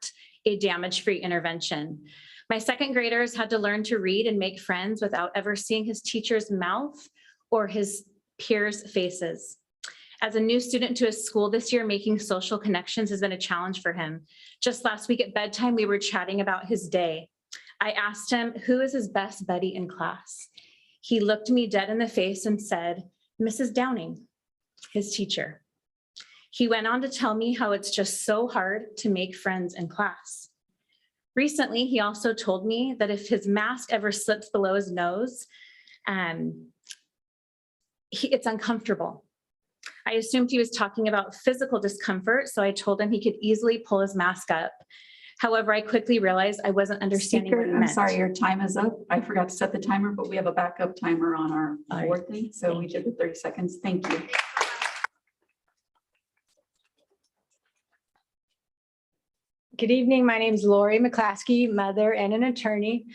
a damage-free intervention. My 2nd graders had to learn to read and make friends without ever seeing his teacher's mouth or his peers' faces. As a new student to a school this year, making social connections has been a challenge for him. Just last week at bedtime, we were chatting about his day. I asked him, who is his best buddy in class? He looked me dead in the face and said, Mrs. Downing, his teacher. He went on to tell me how it's just so hard to make friends in class. Recently, he also told me that if his mask ever slips below his nose, it's uncomfortable. I assumed he was talking about physical discomfort, so I told him he could easily pull his mask up. However, I quickly realized I wasn't understanding what he I'm meant. sorry, your time is up. I forgot to set the timer, but we have a backup timer on our board thing, so we did the 30 seconds. Thank you. Good evening. My name is Lori McClaskey, mother and an attorney.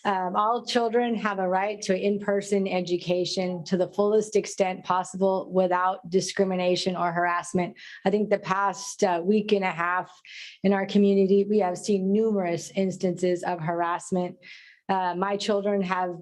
All children have a right to in-person education to the fullest extent possible without discrimination or harassment. I think the past week and a half in our community, we have seen numerous instances of harassment. My children have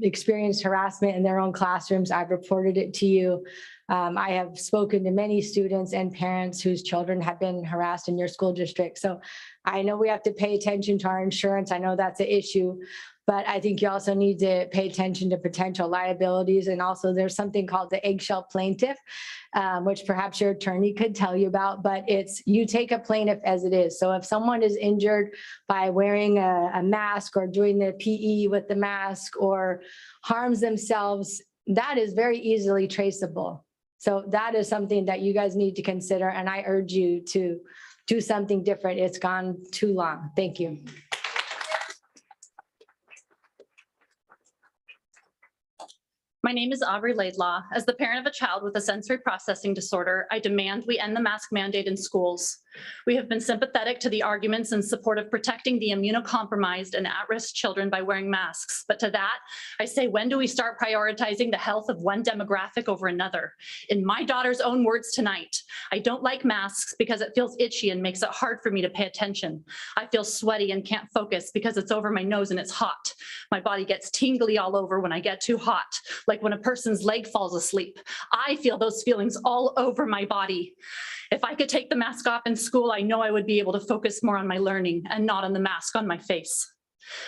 experienced harassment in their own classrooms. I've reported it to you. I have spoken to many students and parents whose children have been harassed in your school district. So I know we have to pay attention to our insurance. I know that's an issue, but I think you also need to pay attention to potential liabilities. And also there's something called the eggshell plaintiff, which perhaps your attorney could tell you about, but it's you take a plaintiff as it is. So if someone is injured by wearing a mask or doing the PE with the mask or harms themselves, that is very easily traceable. So that is something that you guys need to consider. And I urge you to do something different. It's gone too long. Thank you. My name is Aubrey Laidlaw. As the parent of a child with a sensory processing disorder, I demand we end the mask mandate in schools. We have been sympathetic to the arguments in support of protecting the immunocompromised and at-risk children by wearing masks. But to that, I say, when do we start prioritizing the health of one demographic over another? In my daughter's own words tonight, I don't like masks because it feels itchy and makes it hard for me to pay attention. I feel sweaty and can't focus because it's over my nose and it's hot. My body gets tingly all over when I get too hot, like when a person's leg falls asleep. I feel those feelings all over my body. If I could take the mask off in school, I know I would be able to focus more on my learning and not on the mask on my face.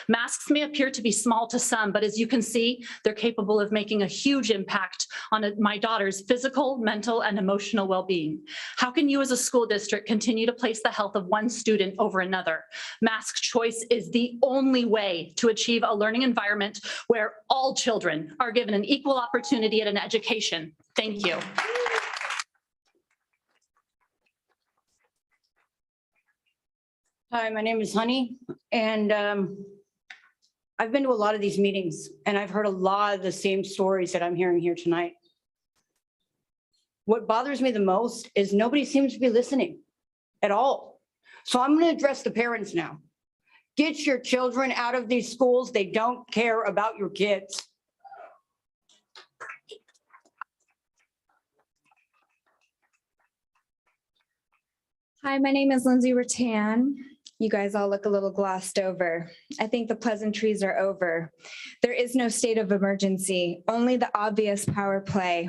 Masks may appear to be small to some, but as you can see, they're capable of making a huge impact on my daughter's physical, mental, and emotional well-being. How can you as a school district continue to place the health of one student over another? Mask choice is the only way to achieve a learning environment where all children are given an equal opportunity at an education. Thank you. Hi, my name is Honey, and I've been to a lot of these meetings, and I've heard a lot of the same stories that I'm hearing here tonight. What bothers me the most is nobody seems to be listening at all. So I'm going to address the parents now. Get your children out of these schools. They don't care about your kids. Hi, my name is Lindsay Rattan. You guys all look a little glossed over. I think the pleasantries are over. There is no state of emergency, only the obvious power play.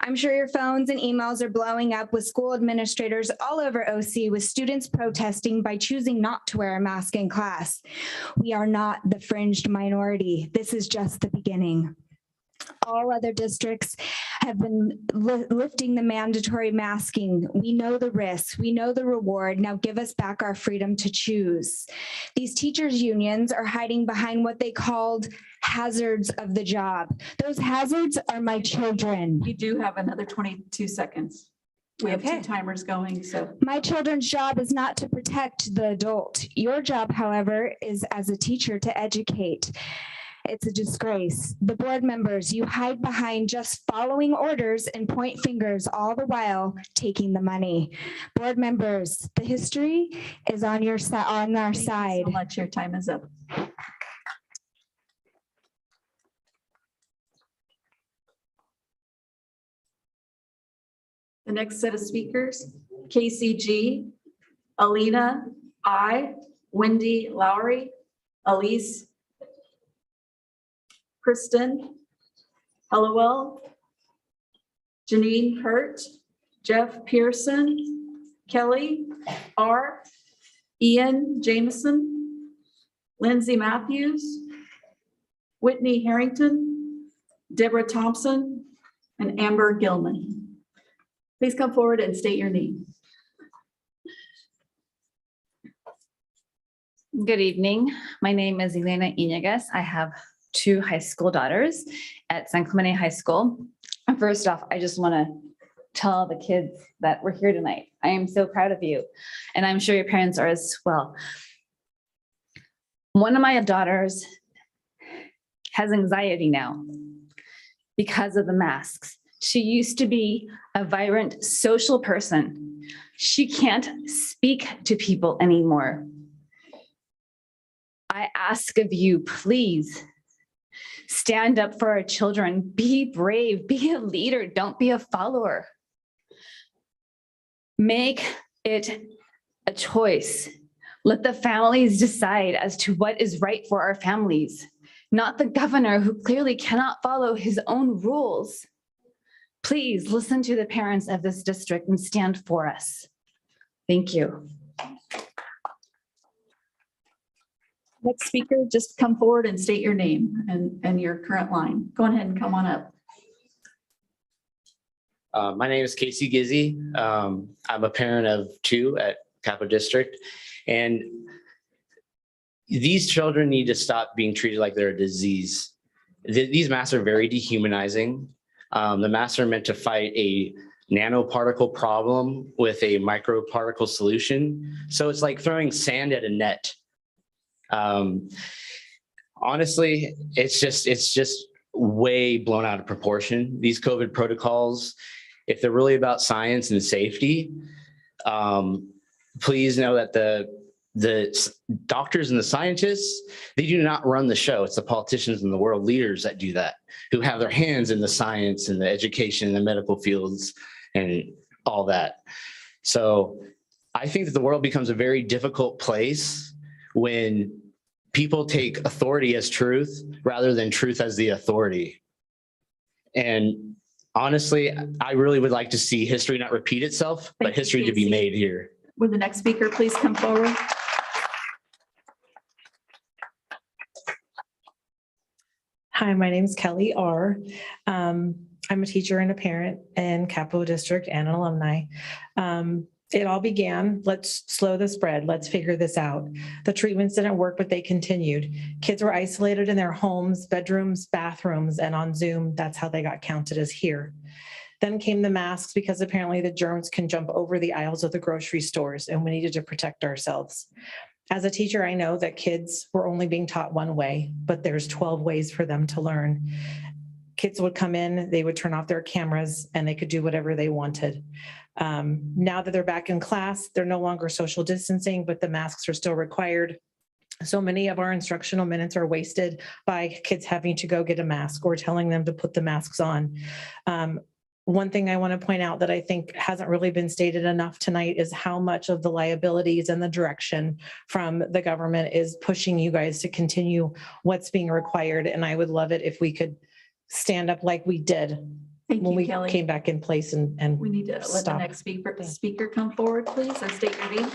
I'm sure your phones and emails are blowing up with school administrators all over OC with students protesting by choosing not to wear a mask in class. We are not the fringed minority. This is just the beginning. All other districts have been lifting the mandatory masking. We know the risks, we know the reward. Now give us back our freedom to choose. These teachers' unions are hiding behind what they called hazards of the job. Those hazards are my children. You do have another 22 seconds. We have Okay. 2 timers going, so. My children's job is not to protect the adult. Your job, however, is as a teacher to educate. It's a disgrace. The board members, you hide behind just following orders and point fingers all the while taking the money. Board members, the history is on your on our side. Thank you so much. Your time is up. The next set of speakers, KCG, Alina, I, Wendy Lowry, Elise, Kristen, Hallowell, Janine Hurt, Jeff Pearson, Kelly, R, Ian Jameson, Lindsay Matthews, Whitney Harrington, Deborah Thompson, and Amber Gilman. Please come forward and state your name. Good evening. My name is Elena Iñiguez. I have 2 high school daughters at San Clemente High School. And first off, I just want to tell the kids that we're here tonight. I am so proud of you, and I'm sure your parents are as well. One of my daughters has anxiety now because of the masks. She used to be a vibrant social person. She can't speak to people anymore. I ask of you, please stand up for our children. Be brave, be a leader, don't be a follower. Make it a choice. Let the families decide as to what is right for our families, not the governor who clearly cannot follow his own rules. Please listen to the parents of this district and stand for us. Thank you. Next speaker, just come forward and state your name and your current line. Go ahead and come on up. My name is Casey Gizzy. I'm a parent of 2 at Capo District, and these children need to stop being treated like they're a disease. These masks are very dehumanizing. The masks are meant to fight a nanoparticle problem with a microparticle solution. So it's like throwing sand at a net. Honestly, it's just way blown out of proportion. These COVID protocols, if they're really about science and safety, please know that the doctors and the scientists, they do not run the show. It's the politicians and the world leaders that do that, who have their hands in the science and the education and the medical fields and all that. So I think that the world becomes a very difficult place when people take authority as truth rather than truth as the authority. And honestly, I really would like to see history not repeat itself, but history to be made here. Would the next speaker please come forward? Hi, my name is Kelly R. I'm a teacher and a parent in Capo District and an alumni. It all began, let's slow the spread, let's figure this out. The treatments didn't work, but they continued. Kids were isolated in their homes, bedrooms, bathrooms, and on Zoom, that's how they got counted as here. Then came the masks because apparently the germs can jump over the aisles of the grocery stores and we needed to protect ourselves. As a teacher, I know that kids were only being taught one way, but there's 12 ways for them to learn. Kids would come in, they would turn off their cameras and they could do whatever they wanted. Now that they're back in class, they're no longer social distancing, but the masks are still required. So many of our instructional minutes are wasted by kids having to go get a mask or telling them to put the masks on. One thing I want to point out that I think hasn't really been stated enough tonight is how much of the liabilities and the direction from the government is pushing you guys to continue what's being required. And I would love it if we could stand up like we did when we came back in place and we need to let the next speaker come forward, please, and state your name.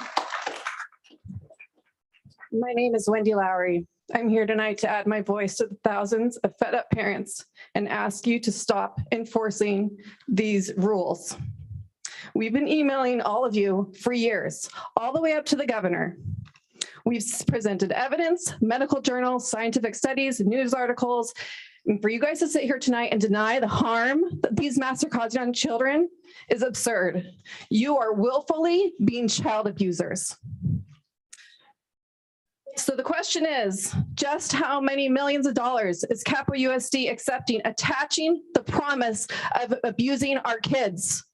My name is Wendy Lowry. I'm here tonight to add my voice to the thousands of fed up parents and ask you to stop enforcing these rules. We've been emailing all of you for years, all the way up to the governor. We've presented evidence, medical journals, scientific studies, news articles. And for you guys to sit here tonight and deny the harm that these masks are causing on children is absurd. You are willfully being child abusers. So the question is, just how many millions of dollars is Capo USD accepting, attaching the promise of abusing our kids?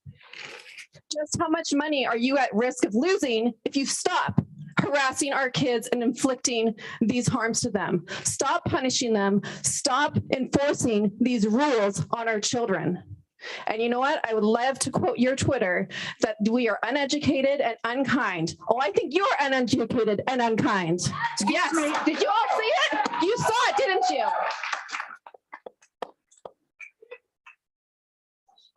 Just how much money are you at risk of losing if you stop harassing our kids and inflicting these harms to them? Stop punishing them. Stop enforcing these rules on our children. And you know what? I would love to quote your Twitter that we are uneducated and unkind. Oh, I think you're uneducated and unkind. Yes. Did you all see it? You saw it, didn't you?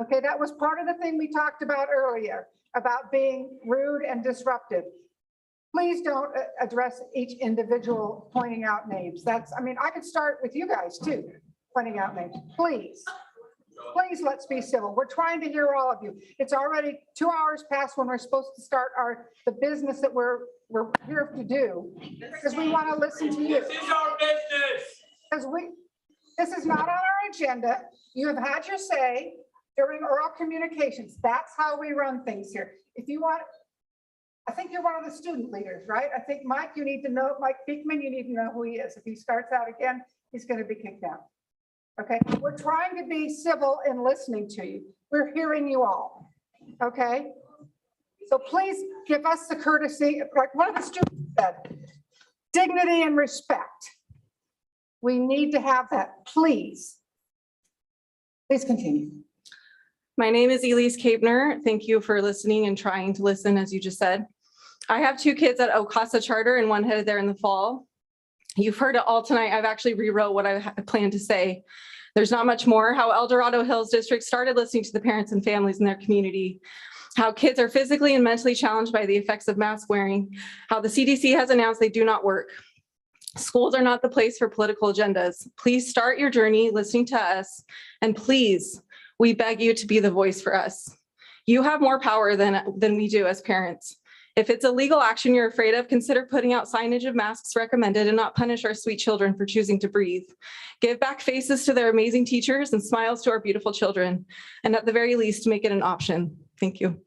Okay, that was part of the thing we talked about earlier, about being rude and disruptive. Please don't address each individual pointing out names. I mean, I could start with you guys too, pointing out names. Please, let's be civil. We're trying to hear all of you. It's already 2 hours past when we're supposed to start the business that we're here to do, because we want to listen to you. This is our business. This is not on our agenda. You have had your say during oral communications. That's how we run things here. If you want, I think you're one of the student leaders, right? I think Mike, you need to know, Mike Beekman, you need to know who he is. If he starts out again, he's going to be kicked out. Okay, we're trying to be civil in listening to you. We're hearing you all. Okay, So please give us the courtesy, like one of the students said, dignity and respect. We need to have that, please. Please continue. My name is Elise Kapner. Thank you for listening and trying to listen, as you just said. I have 2 kids at Ocasa Charter and one headed there in the fall. You've heard it all tonight. I've actually rewrote what I planned to say. There's not much more. How El Dorado Hills District started listening to the parents and families in their community. How kids are physically and mentally challenged by the effects of mask wearing. How the CDC has announced they do not work. Schools are not the place for political agendas. Please start your journey listening to us. And please, we beg you to be the voice for us. You have more power than we do as parents. If it's a legal action you're afraid of, consider putting out signage of masks recommended and not punish our sweet children for choosing to breathe. Give back faces to their amazing teachers and smiles to our beautiful children. And at the very least, make it an option. Thank you.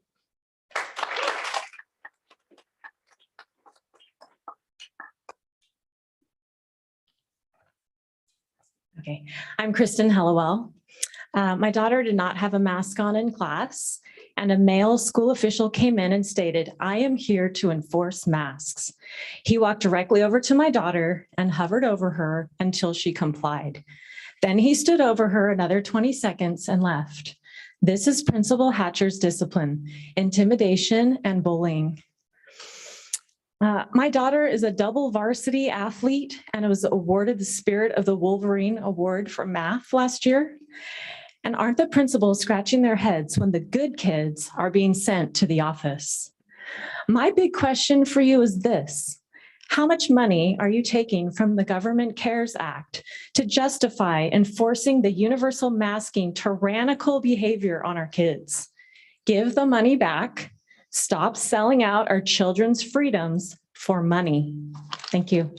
Okay, I'm Kristen Hellewell. My daughter did not have a mask on in class, and a male school official came in and stated, "I am here to enforce masks." He walked directly over to my daughter and hovered over her until she complied. Then he stood over her another 20 seconds and left. This is Principal Hatcher's discipline, intimidation, and bullying. My daughter is a double varsity athlete and was awarded the Spirit of the Wolverine Award for math last year. And aren't the principals scratching their heads when the good kids are being sent to the office? My big question for you is this: how much money are you taking from the Government CARES Act to justify enforcing the universal masking tyrannical behavior on our kids? Give the money back. Stop selling out our children's freedoms for money. Thank you.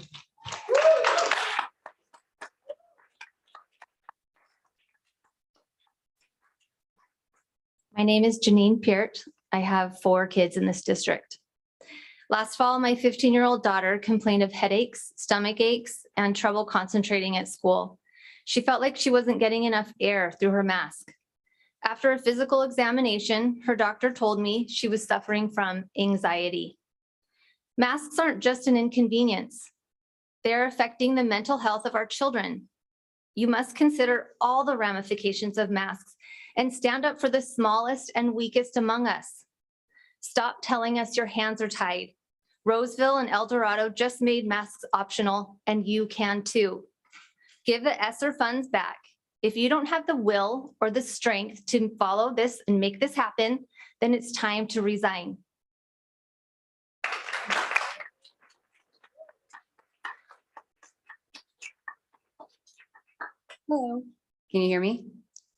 My name is Janine Peart. I have 4 kids in this district. Last fall, my 15-year-old daughter complained of headaches, stomach aches, and trouble concentrating at school. She felt like she wasn't getting enough air through her mask. After a physical examination, her doctor told me she was suffering from anxiety. Masks aren't just an inconvenience. They're affecting the mental health of our children. You must consider all the ramifications of masks and stand up for the smallest and weakest among us. Stop telling us your hands are tied. Roseville and El Dorado just made masks optional, and you can too. Give the ESSER funds back. If you don't have the will or the strength to follow this and make this happen, then it's time to resign. Hello, can you hear me?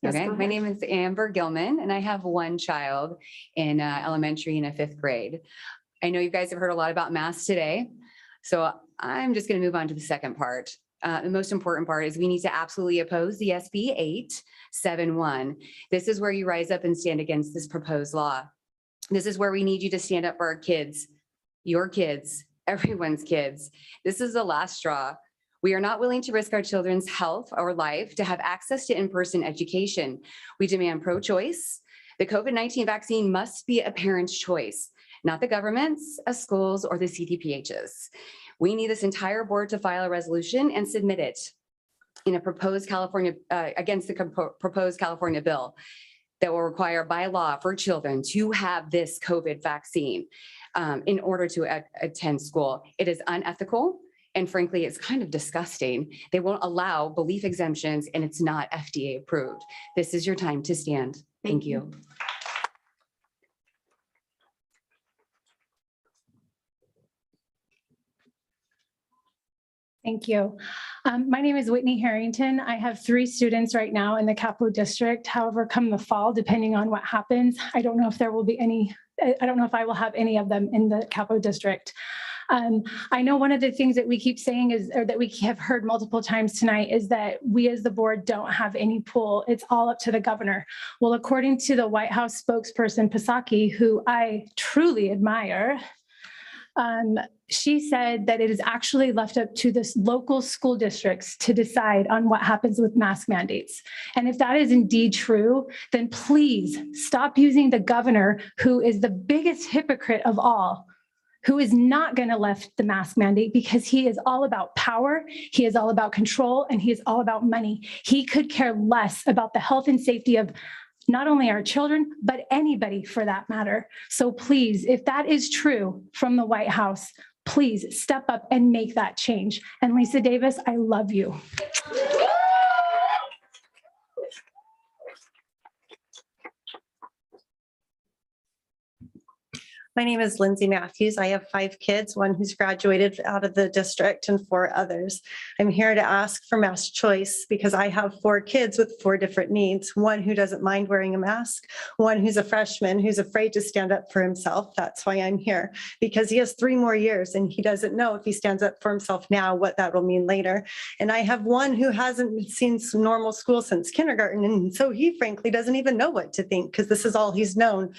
Yes, Okay, go my ahead. name is Amber Gilman and I have 1 child in elementary in a 5th grade. I know you guys have heard a lot about masks today, so I'm just going to move on to the second part. The most important part is we need to absolutely oppose the SB 871. This is where you rise up and stand against this proposed law. This is where we need you to stand up for our kids, your kids, everyone's kids. This is the last straw. We are not willing to risk our children's health or life to have access to in-person education. We demand pro-choice. The COVID-19 vaccine must be a parent's choice, not the government's, schools, or the CDPH's. We need this entire board to file a resolution and submit it in a proposed California, against the proposed California bill that will require by law for children to have this COVID vaccine in order to attend school. It is unethical. And frankly, it's kind of disgusting. They won't allow belief exemptions and it's not FDA approved. This is your time to stand. Thank you. Thank you. My name is Whitney Harrington. I have 3 students right now in the Capo district. However, come the fall, depending on what happens, I don't know if there will be any, I don't know if I will have any of them in the Capo district. I know one of the things that we keep saying is, or that we have heard multiple times tonight, is that we as the board don't have any pull. It's all up to the governor. Well, according to the White House spokesperson, Psaki, who I truly admire, She said that it is actually left up to the local school districts to decide on what happens with mask mandates. And if that is indeed true, then please stop using the governor, who is the biggest hypocrite of all, who is not going to lift the mask mandate because he is all about power, he is all about control, and he is all about money. He could care less about the health and safety of not only our children, but anybody for that matter. So please, if that is true from the White House, please step up and make that change. And Lisa Davis, I love you. My name is Lindsay Matthews. I have 5 kids, one who's graduated out of the district and 4 others. I'm here to ask for mask choice because I have 4 kids with 4 different needs. One who doesn't mind wearing a mask, one who's a freshman who's afraid to stand up for himself. That's why I'm here, because he has 3 more years and he doesn't know if he stands up for himself now, what that will mean later. And I have one who hasn't seen some normal school since kindergarten. And so he frankly doesn't even know what to think because this is all he's known.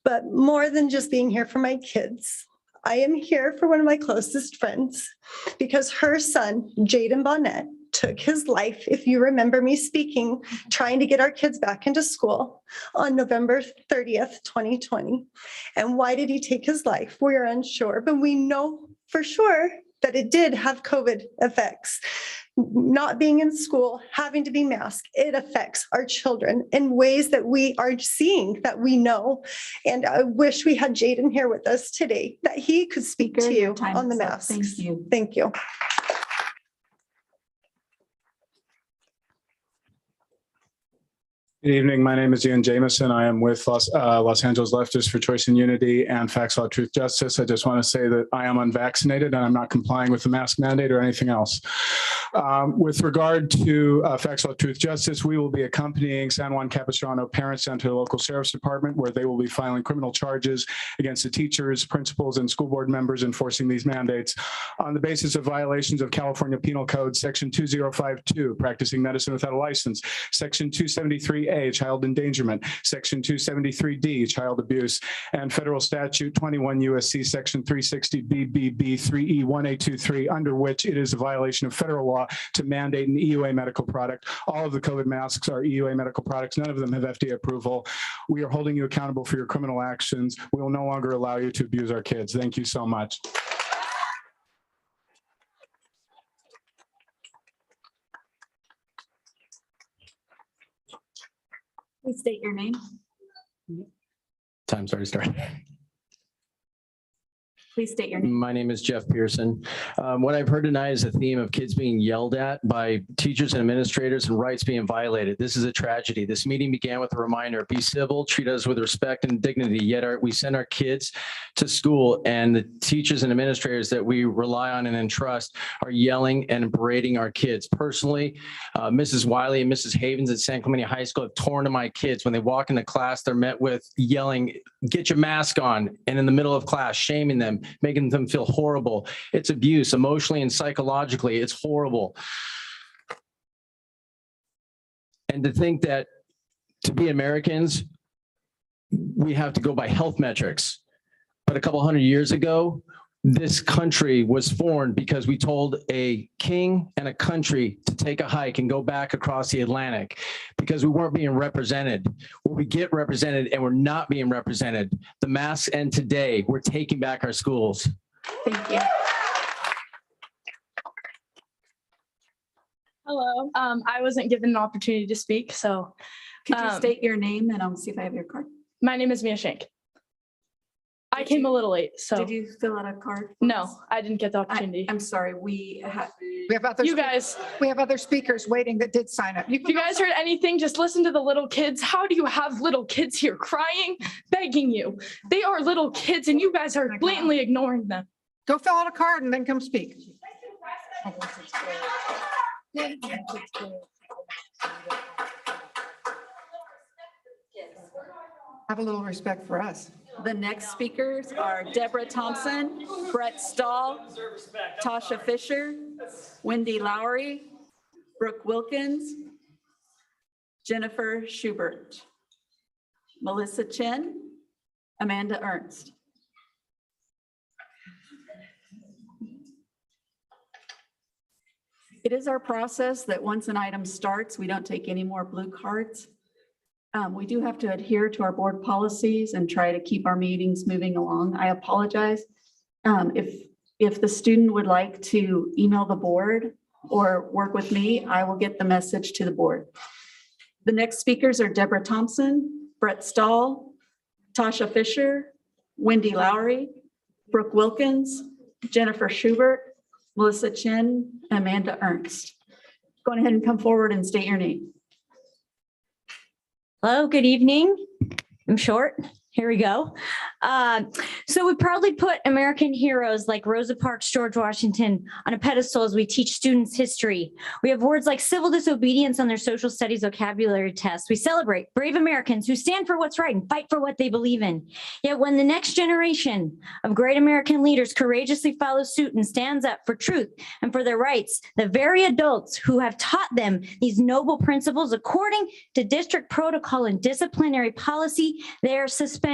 But more than just being here for my kids, I am here for one of my closest friends because her son, Jaden Bonnet, took his life, if you remember me speaking, trying to get our kids back into school on November 30th, 2020. And why did he take his life? We're unsure, but we know for sure that it did have COVID effects. Not being in school, having to be masked, it affects our children in ways that we are seeing, that we know. And I wish we had Jaden here with us today, that he could speak to you on the masks. Thank you. Thank you. Good evening. My name is Ian Jamison. I am with Los Angeles Leftists for Choice and Unity and Facts, Law, Truth, Justice. I just want to say that I am unvaccinated and I'm not complying with the mask mandate or anything else. With regard to Facts, Law, Truth, Justice, we will be accompanying San Juan Capistrano parents down to the local sheriff's department, where they will be filing criminal charges against the teachers, principals, and school board members enforcing these mandates on the basis of violations of California Penal Code, Section 2052, practicing medicine without a license, Section 273A, child endangerment, Section 273D, child abuse, and Federal Statute 21 USC Section 360 BBB 3E 1A23, under which it is a violation of federal law to mandate an EUA medical product. All of the COVID masks are EUA medical products. None of them have FDA approval. We are holding you accountable for your criminal actions. We will no longer allow you to abuse our kids. Thank you so much. Please state your name. Time's already started. Please state your name. My name is Jeff Pearson. What I've heard tonight is a theme of kids being yelled at by teachers and administrators and rights being violated. This is a tragedy. This meeting began with a reminder: be civil, treat us with respect and dignity. Yet we send our kids to school, and the teachers and administrators that we rely on and entrust are yelling and berating our kids. Personally, Mrs. Wiley and Mrs. Havens at San Clemente High School have torn to my kids. When they walk into class, they're met with yelling, "Get your mask on," and in the middle of class, shaming them, making them feel horrible. It's abuse, emotionally and psychologically. It's horrible. And to think that to be Americans, we have to go by health metrics. But a couple hundred years ago, this country was formed because we told a king and a country to take a hike and go back across the Atlantic because we weren't being represented. Well, we get represented and we're not being represented. The masks end today. We're taking back our schools. Thank you. Hello, I wasn't given an opportunity to speak, so. Could you state your name and I'll see if I have your card? My name is Mia Shank. I came a little late, so. Did you fill out a card? No, I didn't get the opportunity. I'm sorry, we have other. You guys. We have other speakers waiting that did sign up. If you guys heard anything, just listen to the little kids. How do you have little kids here crying, begging you? They are little kids and you guys are blatantly ignoring them. Go fill out a card and then come speak. Have a little respect for us. The next speakers are Deborah Thompson, Brett Stahl, Tasha Fisher, Wendy Lowry, Brooke Wilkins, Jennifer Schubert, Melissa Chen, Amanda Ernst. It is our process that once an item starts, we don't take any more blue cards. We do have to adhere to our board policies and try to keep our meetings moving along. I apologize. If the student would like to email the board or work with me, I will get the message to the board. The next speakers are Deborah Thompson, Brett Stahl, Tasha Fisher, Wendy Lowry, Brooke Wilkins, Jennifer Schubert, Melissa Chin, Amanda Ernst. Go ahead and come forward and state your name. Hello, good evening. I'm short. Here we go. So we proudly put American heroes like Rosa Parks, George Washington on a pedestal as we teach students history. We have words like civil disobedience on their social studies vocabulary test. We celebrate brave Americans who stand for what's right and fight for what they believe in. Yet when the next generation of great American leaders courageously follows suit and stands up for truth and for their rights, the very adults who have taught them these noble principles according to district protocol and disciplinary policy, they are suspended.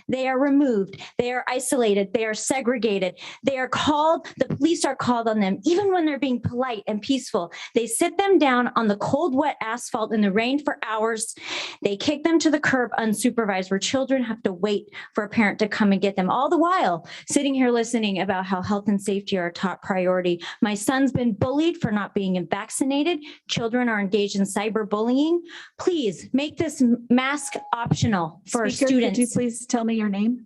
They are removed. They are isolated. They are segregated. They are called, the police are called on them, even when they're being polite and peaceful. They sit them down on the cold, wet asphalt in the rain for hours. They kick them to the curb unsupervised, where children have to wait for a parent to come and get them. All the while, sitting here listening about how health and safety are a top priority. My son's been bullied for not being vaccinated. Children are engaged in cyberbullying. Please make this mask optional for our Speaker, students. could you please tell me your name?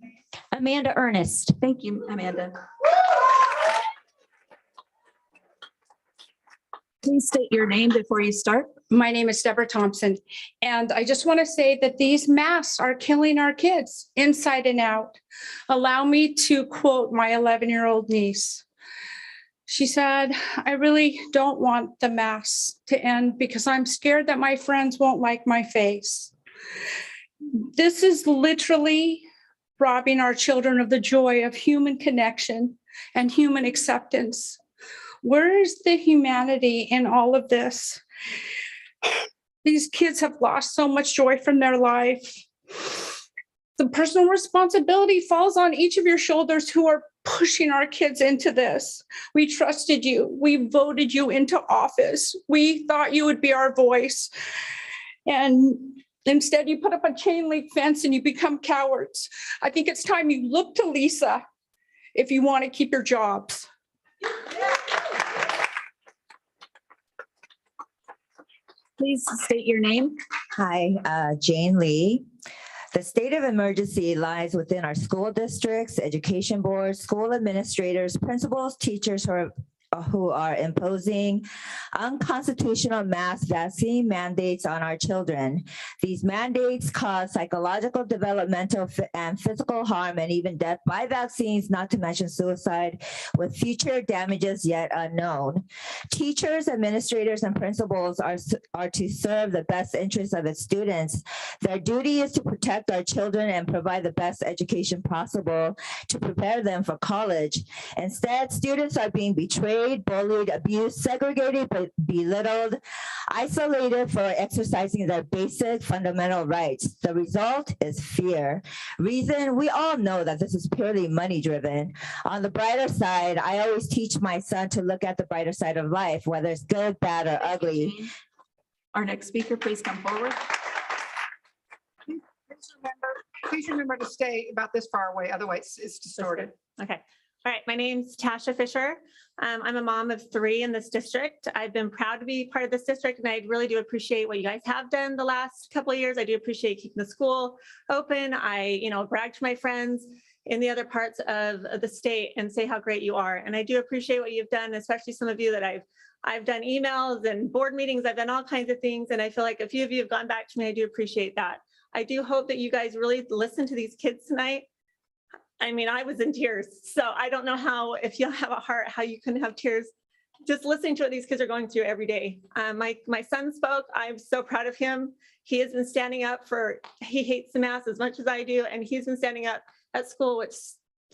Amanda Ernest. Thank you, Amanda. Please state your name before you start. My name is Deborah Thompson, and I just want to say that these masks are killing our kids inside and out. Allow me to quote my 11-year-old niece. She said, "I really don't want the masks to end because I'm scared that my friends won't like my face." This is literally robbing our children of the joy of human connection and human acceptance. Where is the humanity in all of this? These kids have lost so much joy from their life. The personal responsibility falls on each of your shoulders who are pushing our kids into this. We trusted you. We voted you into office. We thought you would be our voice. And instead, you put up a chain link fence and you become cowards. I think it's time you look to Lisa if you want to keep your jobs. Please state your name. Hi, Jane Lee. The state of emergency lies within our school districts, education boards, school administrators, principals, teachers who are imposing unconstitutional mass vaccine mandates on our children. These mandates cause psychological, developmental, and physical harm and even death by vaccines, not to mention suicide, with future damages yet unknown. Teachers, administrators, and principals are to serve the best interests of its students. Their duty is to protect our children and provide the best education possible to prepare them for college. Instead, students are being betrayed, bullied, abused, segregated, belittled, isolated for exercising their basic fundamental rights. The result is fear. Reason, we all know that this is purely money driven. On the brighter side, I always teach my son to look at the brighter side of life, whether it's good, bad, or ugly. Our next speaker, please come forward. Please remember to stay about this far away, otherwise it's distorted. Okay. All right. My name's Tasha Fisher. I'm a mom of 3 in this district. I've been proud to be part of this district, and I really do appreciate what you guys have done the last couple of years. I do appreciate keeping the school open. I, brag to my friends in the other parts of the state and say how great you are. And I do appreciate what you've done, especially some of you that I've done emails and board meetings. I've done all kinds of things. And I feel like a few of you have gone back to me. I do appreciate that. I do hope that you guys really listen to these kids tonight. I mean, I was in tears, so I don't know how, if you have a heart, how you can have tears just listening to what these kids are going through every day. My son spoke. I'm so proud of him. He has been standing up he hates the mask as much as I do, and he's been standing up at school, which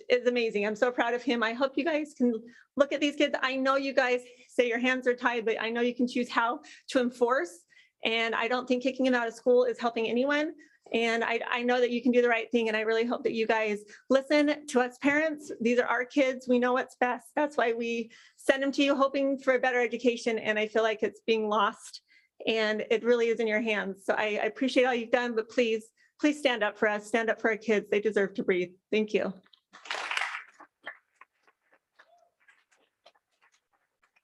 is amazing. I'm so proud of him. I hope you guys can look at these kids. I know you guys say your hands are tied, but I know you can choose how to enforce. And I don't think kicking them out of school is helping anyone. And I know that you can do the right thing. And I really hope that you guys listen to us parents. These are our kids. We know what's best. That's why we send them to you, hoping for a better education. And I feel like it's being lost, and it really is in your hands. So I appreciate all you've done, but please stand up for us, stand up for our kids. They deserve to breathe. Thank you.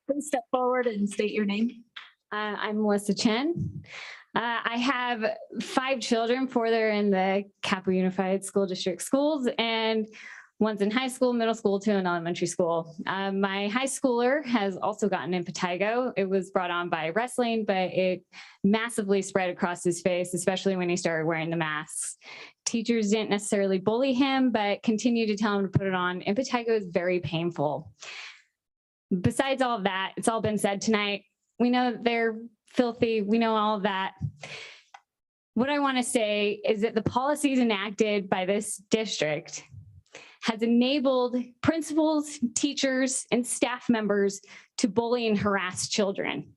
Please step forward and state your name. I'm Melissa Chen. I have 5 children, 4 that are in the Capo Unified School District schools, and one's in high school, middle school, 2 in elementary school. My high schooler has also gotten impetigo. It was brought on by wrestling, but it massively spread across his face, especially when he started wearing the masks. Teachers didn't necessarily bully him, but continued to tell him to put it on. Impetigo is very painful. Besides all of that, it's all been said tonight. We know that they're filthy. We know all of that. What I want to say is that the policies enacted by this district has enabled principals, teachers, and staff members to bully and harass children.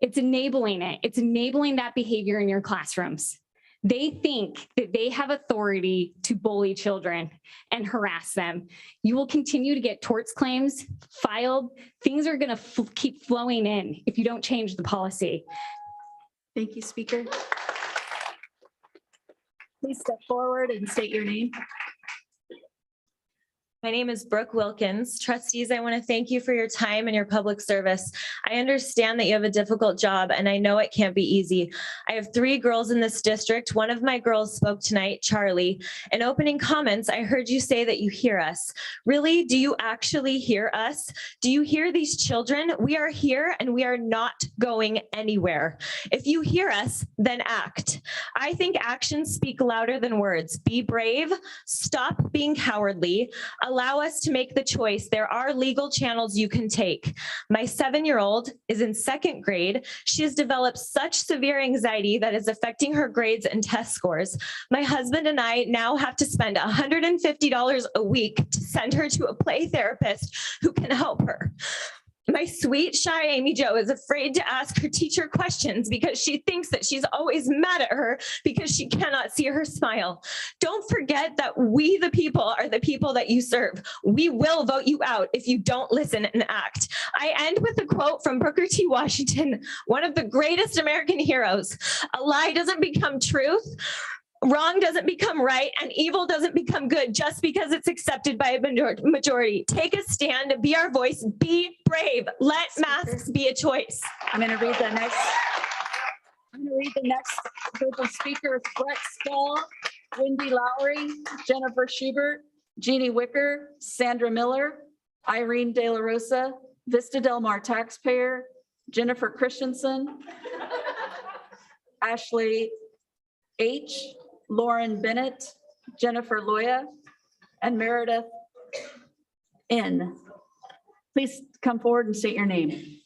It's enabling it. It's enabling that behavior in your classrooms. They think that they have authority to bully children and harass them. You will continue to get torts claims filed. Things are going to keep flowing in if you don't change the policy. Thank you, Speaker. Please step forward and state your name. My name is Brooke Wilkins. Trustees, I want to thank you for your time and your public service. I understand that you have a difficult job, and I know it can't be easy. I have 3 girls in this district. One of my girls spoke tonight, Charlie. In opening comments, I heard you say that you hear us. Really? Do you actually hear us? Do you hear these children? We are here and we are not going anywhere. If you hear us, then act. I think actions speak louder than words. Be brave. Stop being cowardly. Allow us to make the choice. There are legal channels you can take. My 7-year-old is in 2nd grade. She has developed such severe anxiety that is affecting her grades and test scores. My husband and I now have to spend $150 a week to send her to a play therapist who can help her. My sweet, shy Amy Jo is afraid to ask her teacher questions because she thinks that she's always mad at her because she cannot see her smile. Don't forget that we, the people, are the people that you serve. We will vote you out if you don't listen and act. I end with a quote from Booker T. Washington, one of the greatest American heroes. A lie doesn't become truth. Wrong doesn't become right, and evil doesn't become good just because it's accepted by a majority. Take a stand, be our voice, be brave. Let masks be a choice. I'm going to read the next group of speakers: Brett Stoll, Wendy Lowry, Jennifer Schubert, Jeannie Wicker, Sandra Miller, Irene De La Rosa, Vista Del Mar taxpayer, Jennifer Christensen, Ashley H., Lauren Bennett, Jennifer Loya, and Meredith N. Please come forward and state your name.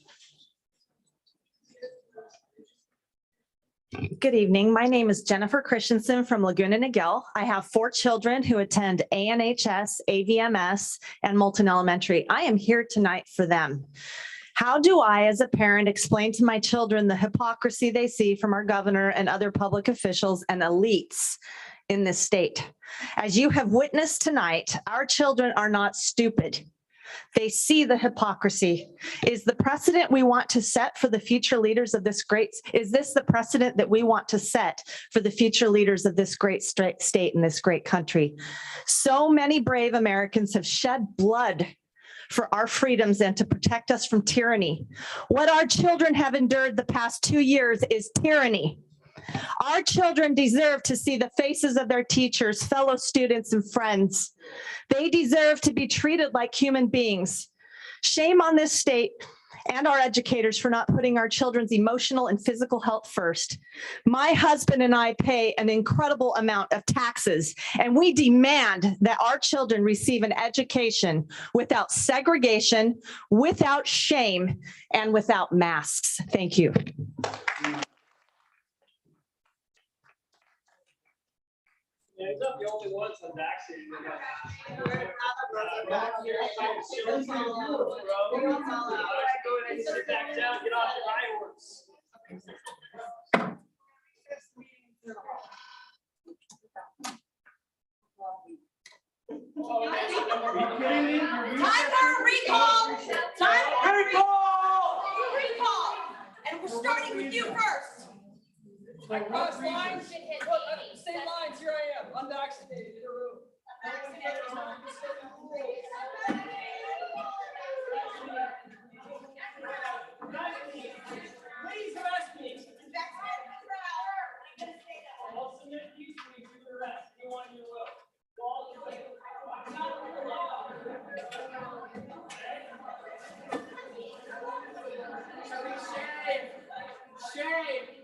Good evening. My name is Jennifer Christensen from Laguna Niguel. I have 4 children who attend ANHS, AVMS, and Moulton Elementary. I am here tonight for them. How do I, as a parent, explain to my children the hypocrisy they see from our governor and other public officials and elites in this state? As you have witnessed tonight, our children are not stupid. They see the hypocrisy. Is the precedent we want to set for the future leaders of this is this the precedent that we want to set for the future leaders of this great state and this great country? So many brave Americans have shed blood for our freedoms and to protect us from tyranny. What our children have endured the past 2 years is tyranny. Our children deserve to see the faces of their teachers, fellow students, and friends. They deserve to be treated like human beings. Shame on this state and our educators for not putting our children's emotional and physical health first. My husband and I pay an incredible amount of taxes, and we demand that our children receive an education without segregation, without shame, and without masks. Thank you. Yeah, he's not the only ones unvaccinated. Sit back down, get off the fireworks. Time for a recall. Time for a recall. Recall. And we're starting with you first. I crossed lines. Same lines. Here I am, unvaccinated in a room. Please arrest me. I'll submit peacefully to the arrest. Anyone you will. All the way. I'm not under law. Shame.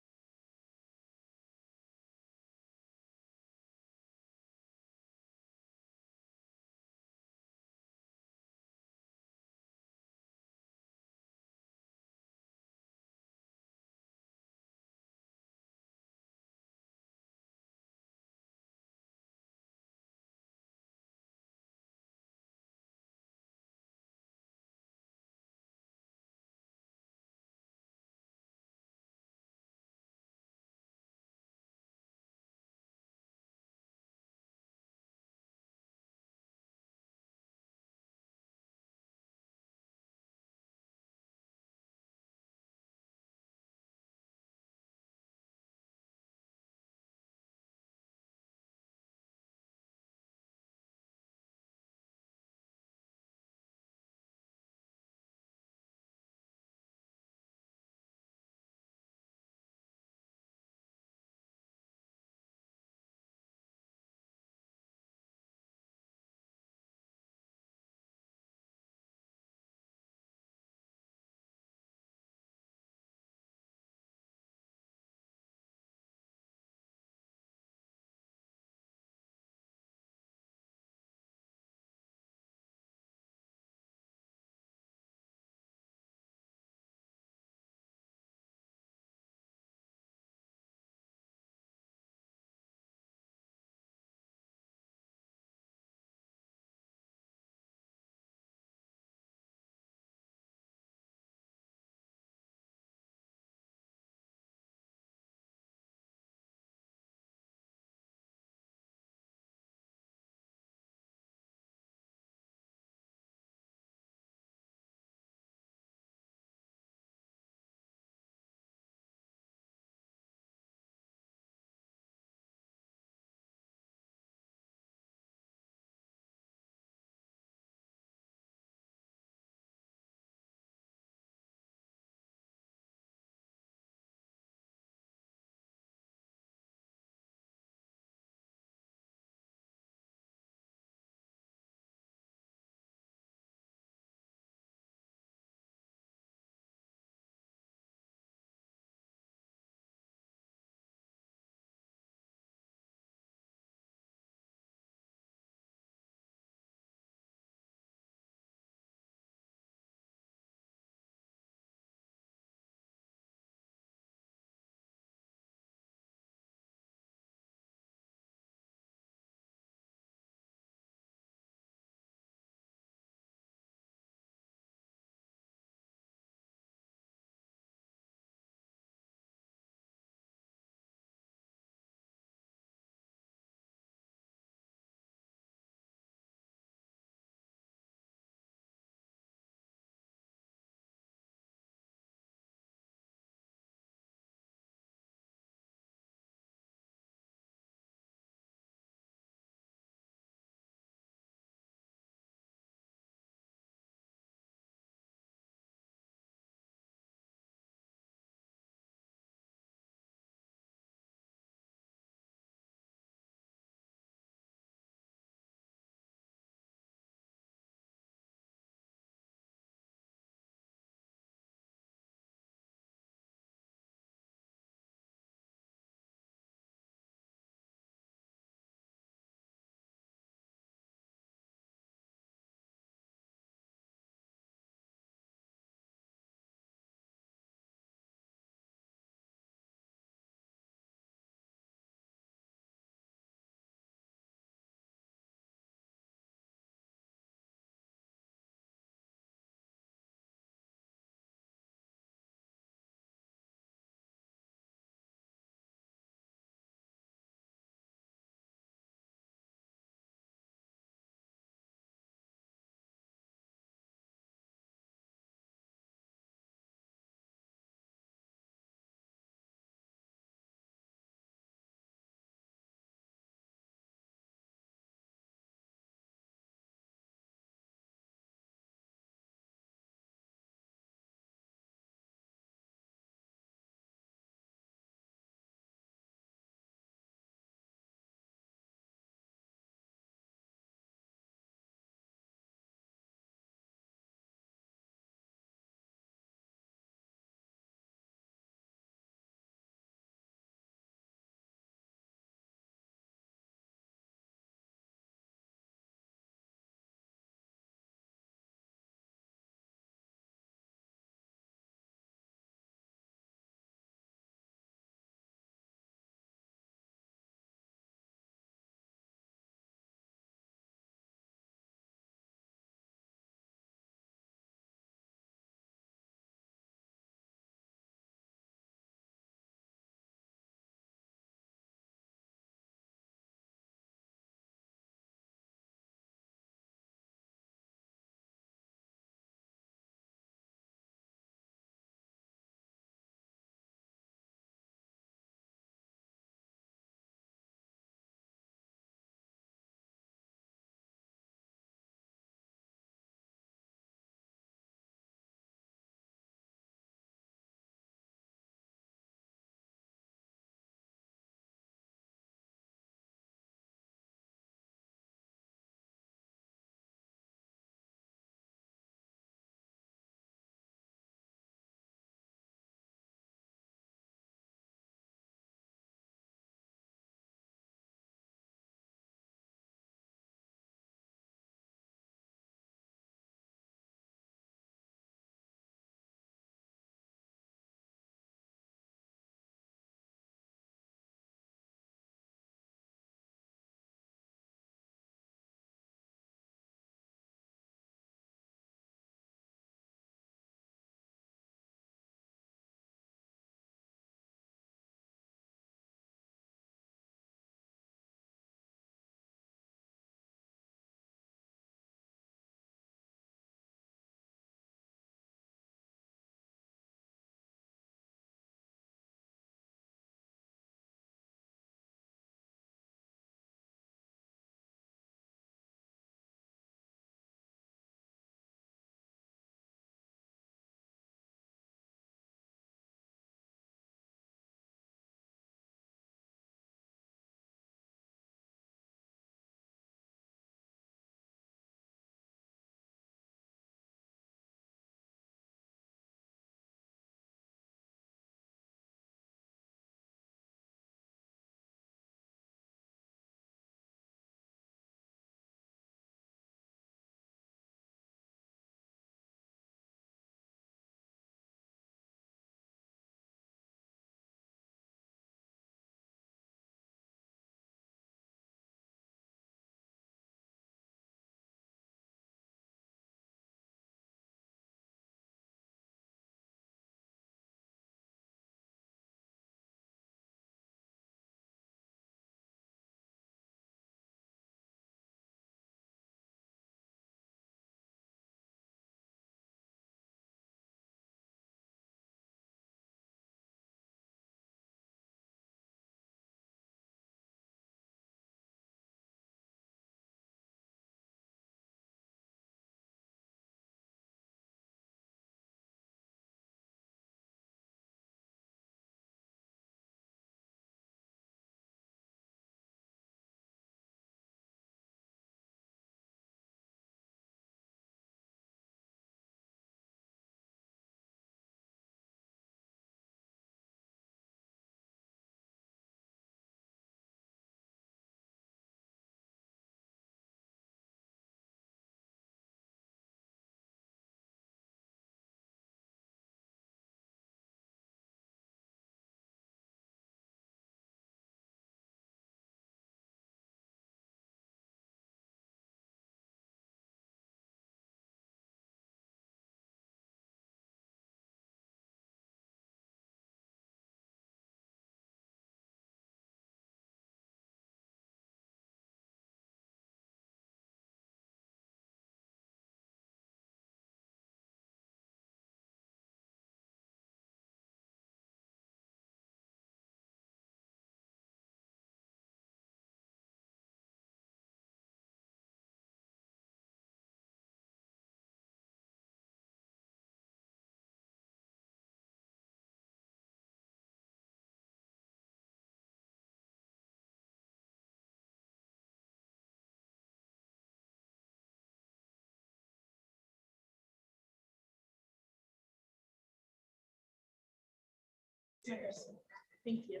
Thank you.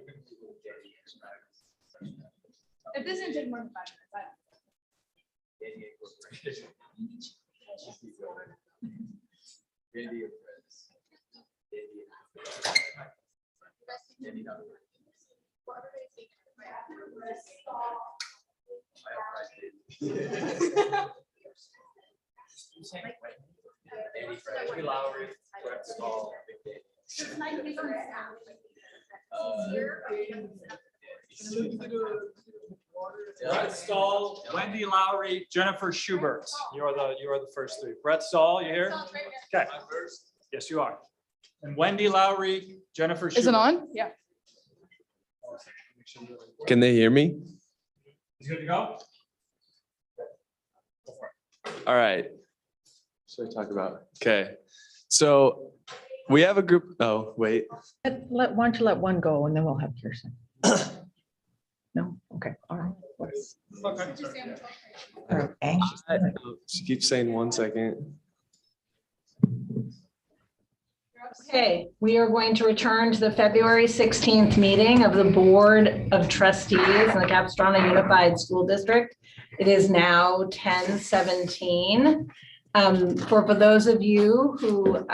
It doesn't take more than 5 minutes. Brett Stahl, Wendy Lowry, Jennifer Schubert. You are the first three. Brett Stahl, you here? Okay. Yes, you are. And Wendy Lowry, Jennifer Schubert. Is it on? Yeah. Can they hear me? Is good to go? All right. Should I talk about? Okay. So we have a group. Oh, wait. Why don't you let one go and then we'll have Kirsten. No? Okay, all right. Okay. She keeps saying 1 second. Okay, we are going to return to the February 16th meeting of the Board of Trustees in the Capistrano Unified School District. It is now 10:17. For those of you who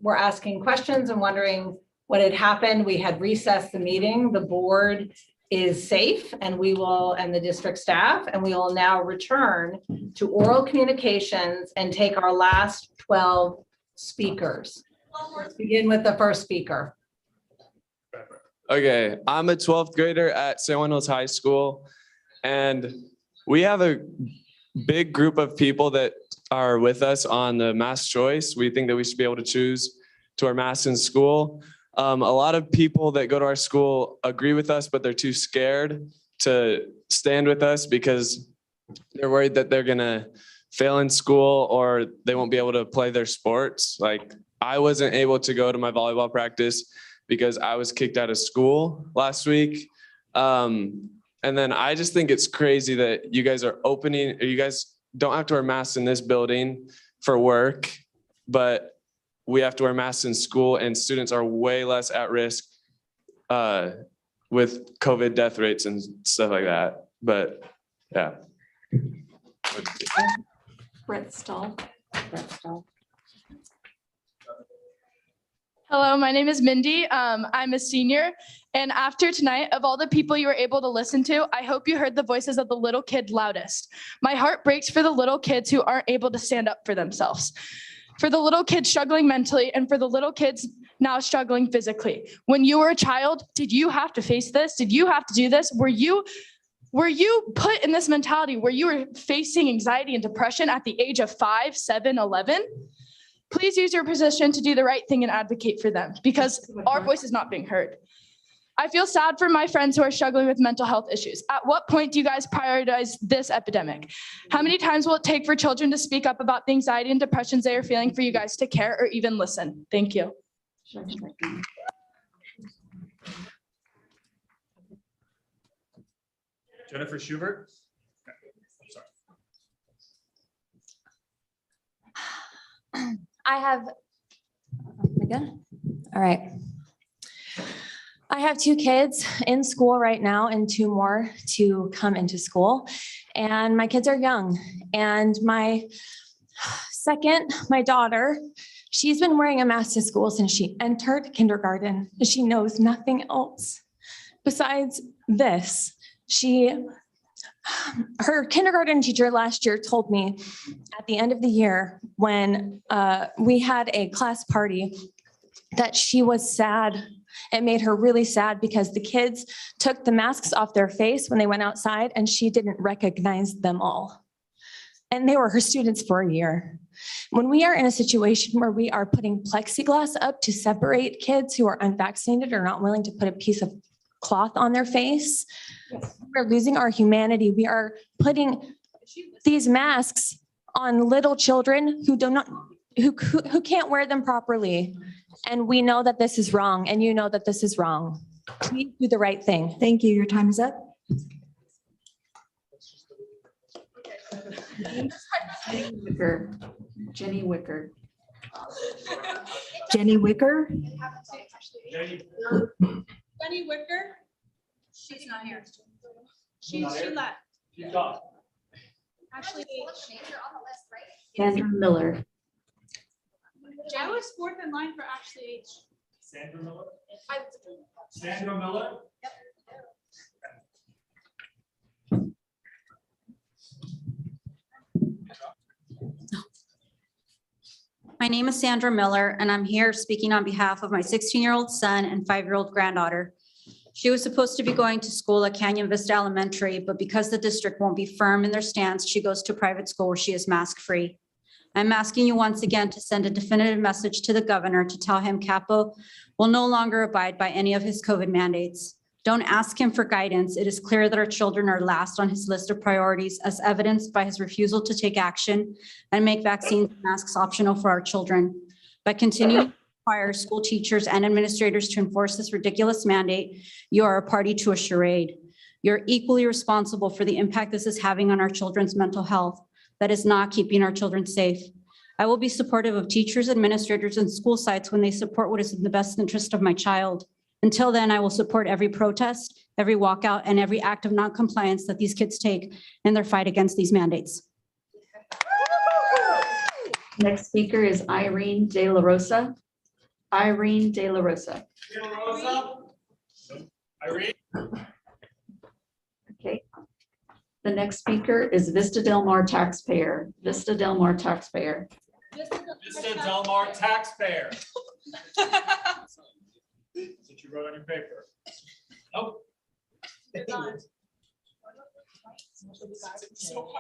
were asking questions and wondering what had happened, we had recessed the meeting. The board is safe and the district staff, and we will now return to oral communications and take our last 12 speakers. Let's begin with the first speaker. Okay, I'm a 12th grader at San Juan Hills High School, and we have a big group of people that are with us on the mass choice. We think that we should be able to choose to wear masks in school. A lot of people that go to our school agree with us, but they're too scared to stand with us because they're worried that they're gonna fail in school or they won't be able to play their sports. Like, I wasn't able to go to my volleyball practice because I was kicked out of school last week. And then I just think it's crazy that you guys are opening, or you guys don't have to wear masks in this building for work, but we have to wear masks in school, and students are way less at risk with COVID death rates and stuff like that. But yeah. Brett Stahl. Hello, my name is Mindy. I'm a senior. And after tonight, of all the people you were able to listen to, I hope you heard the voices of the little kid loudest. My heart breaks for the little kids who aren't able to stand up for themselves, for the little kids struggling mentally, and for the little kids now struggling physically. When you were a child, did you have to face this? Did you have to do this? Were you put in this mentality where you were facing anxiety and depression at the age of 5, 7, 11? Please use your position to do the right thing and advocate for them, because our voice is not being heard. I feel sad for my friends who are struggling with mental health issues. At what point do you guys prioritize this epidemic? How many times will it take for children to speak up about the anxiety and depressions they are feeling for you guys to care or even listen? Thank you. Jennifer Schubert. I have, all right. I have 2 kids in school right now and 2 more to come into school. And my kids are young. And my daughter, she's been wearing a mask to school since she entered kindergarten. And she knows nothing else besides this. Her kindergarten teacher last year told me at the end of the year when we had a class party that she was sad. It made her really sad because the kids took the masks off their face when they went outside and she didn't recognize them all. And they were her students for a year. When we are in a situation where we are putting plexiglass up to separate kids who are unvaccinated or not willing to put a piece of cloth on their face, we're losing our humanity. We are putting these masks on little children who can't wear them properly. And we know that this is wrong, and you know that this is wrong. Please do the right thing. Thank you. Your time is up. Jenny Wicker. Jenny Wicker, Jenny Wicker. She's not here. She left. She's gone. Ashley H. Sandra Miller, I was fourth in line for Ashley H. Sandra Miller? Sandra Miller? My name is Sandra Miller, and I'm here speaking on behalf of my 16-year-old son and 5-year-old granddaughter. She was supposed to be going to school at Canyon Vista Elementary, but because the district won't be firm in their stance, she goes to private school where she is mask-free. I'm asking you once again to send a definitive message to the governor to tell him Capo will no longer abide by any of his COVID mandates. Don't ask him for guidance. It is clear that our children are last on his list of priorities, as evidenced by his refusal to take action and make vaccines and masks optional for our children. By continuing to require school teachers and administrators to enforce this ridiculous mandate, you are a party to a charade. You're equally responsible for the impact this is having on our children's mental health. That is not keeping our children safe. I will be supportive of teachers, administrators, and school sites when they support what is in the best interest of my child. Until then, I will support every protest, every walkout, and every act of noncompliance that these kids take in their fight against these mandates. next speaker is Irene De La Rosa. Irene De La Rosa. Irene? Okay. The next speaker is Vista Del Mar taxpayer. Vista Del Mar taxpayer. Vista Del Mar taxpayer. That's what you wrote on your paper. Nope.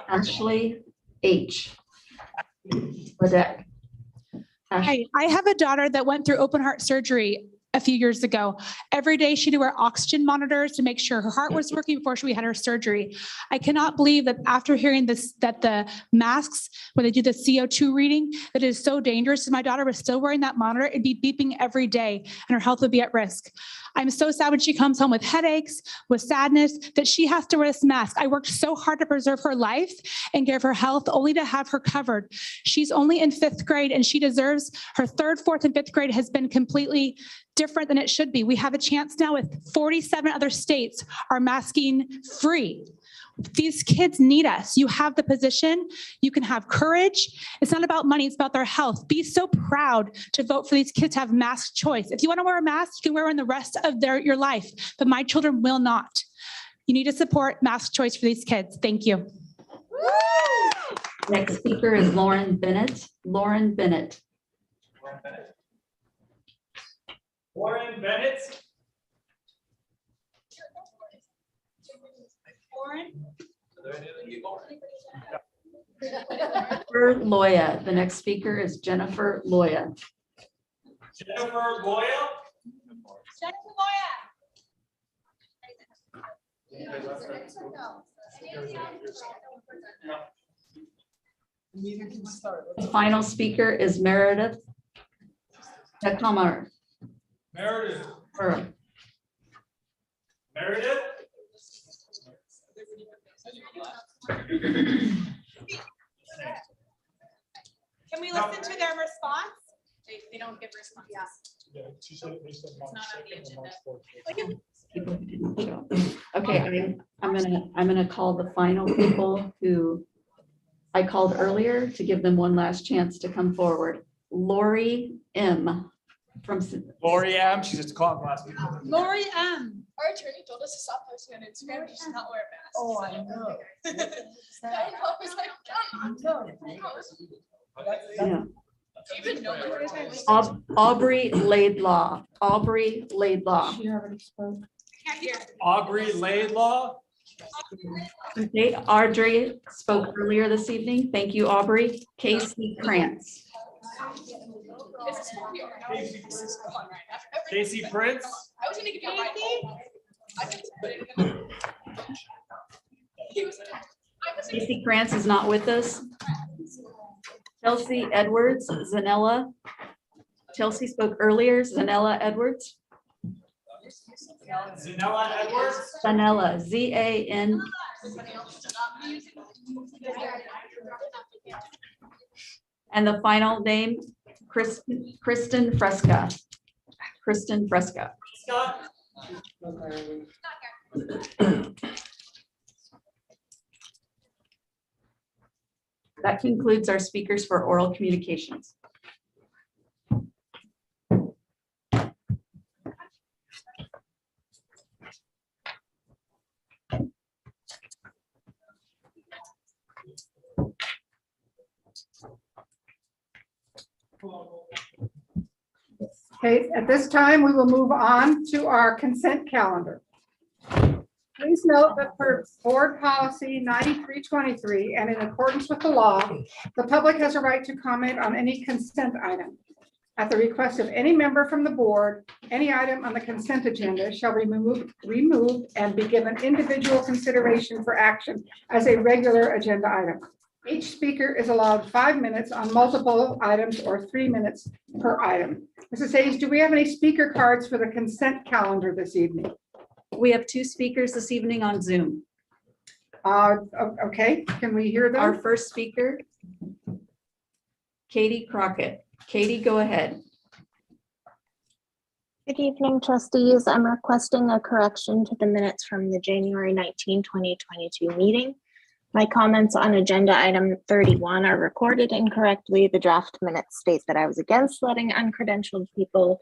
Ashley H. Ledeck. Hi, I have a daughter that went through open heart surgery a few years ago. Every day she'd wear oxygen monitors to make sure her heart was working before we had her surgery. I cannot believe that after hearing this, that the masks, when they do the CO2 reading, that is so dangerous. If my daughter was still wearing that monitor, it'd be beeping every day and her health would be at risk. I'm so sad when she comes home with headaches, with sadness, that she has to wear this mask. I worked so hard to preserve her life and give her health only to have her covered. She's only in 5th grade and she deserves her 3rd, 4th, and 5th grade has been completely different than it should be. We have a chance now with 47 other states are masking free. These kids need us. You have the position. You can have courage. It's not about money. It's about their health. Be so proud to vote for these kids to have mask choice. If you want to wear a mask, you can wear one the rest of your life, but my children will not. You need to support mask choice for these kids. Thank you. Next speaker is Lauren Bennett. Lauren Bennett. Warren Bennett. Jennifer Loya. The next speaker is Jennifer Loya. Jennifer Loya. The final speaker is Meredith Takamar. Meredith. Meredith. Can we listen to their response? They don't give responses. Yeah, she said they said March 2nd or March 4th. People who didn't show. Okay, I'm gonna call the final people who I called earlier to give them one last chance to come forward. Lori M. From Lori M. She's just called last week. Lori M. Our attorney told us to stop posting on Instagram, just not wear masks. Oh, I know. I was like, Yeah. even know what it is. Aubrey Laidlaw. Aubrey Laidlaw. She already spoke. Aubrey Laidlaw. Okay, Audrey spoke earlier this evening. Thank you, Aubrey. Casey Krantz. Casey Prince. I was gonna give you a right. I just put it in. Casey Krantz is not with us. Chelsea Edwards, Zanella. Chelsea spoke earlier. Zanella Edwards. Zanella Edwards. Zanella, Z-A-N. And the final name, Kristen Fresca. Kristen Fresca. Scott. That concludes our speakers for oral communications. Okay, at this time, we will move on to our consent calendar. Please note that per board policy 9323 and in accordance with the law, the public has a right to comment on any consent item. At the request of any member from the board, any item on the consent agenda shall be removed and be given individual consideration for action as a regular agenda item. Each speaker is allowed 5 minutes on multiple items or 3 minutes per item. Mrs. Hayes, do we have any speaker cards for the consent calendar this evening? We have 2 speakers this evening on Zoom. Okay, can we hear them? Our first speaker, Katie Crockett. Katie, go ahead. Good evening, trustees. I'm requesting a correction to the minutes from the January 19, 2022 meeting. My comments on agenda item 31 are recorded incorrectly. The draft minutes state that I was against letting uncredentialed people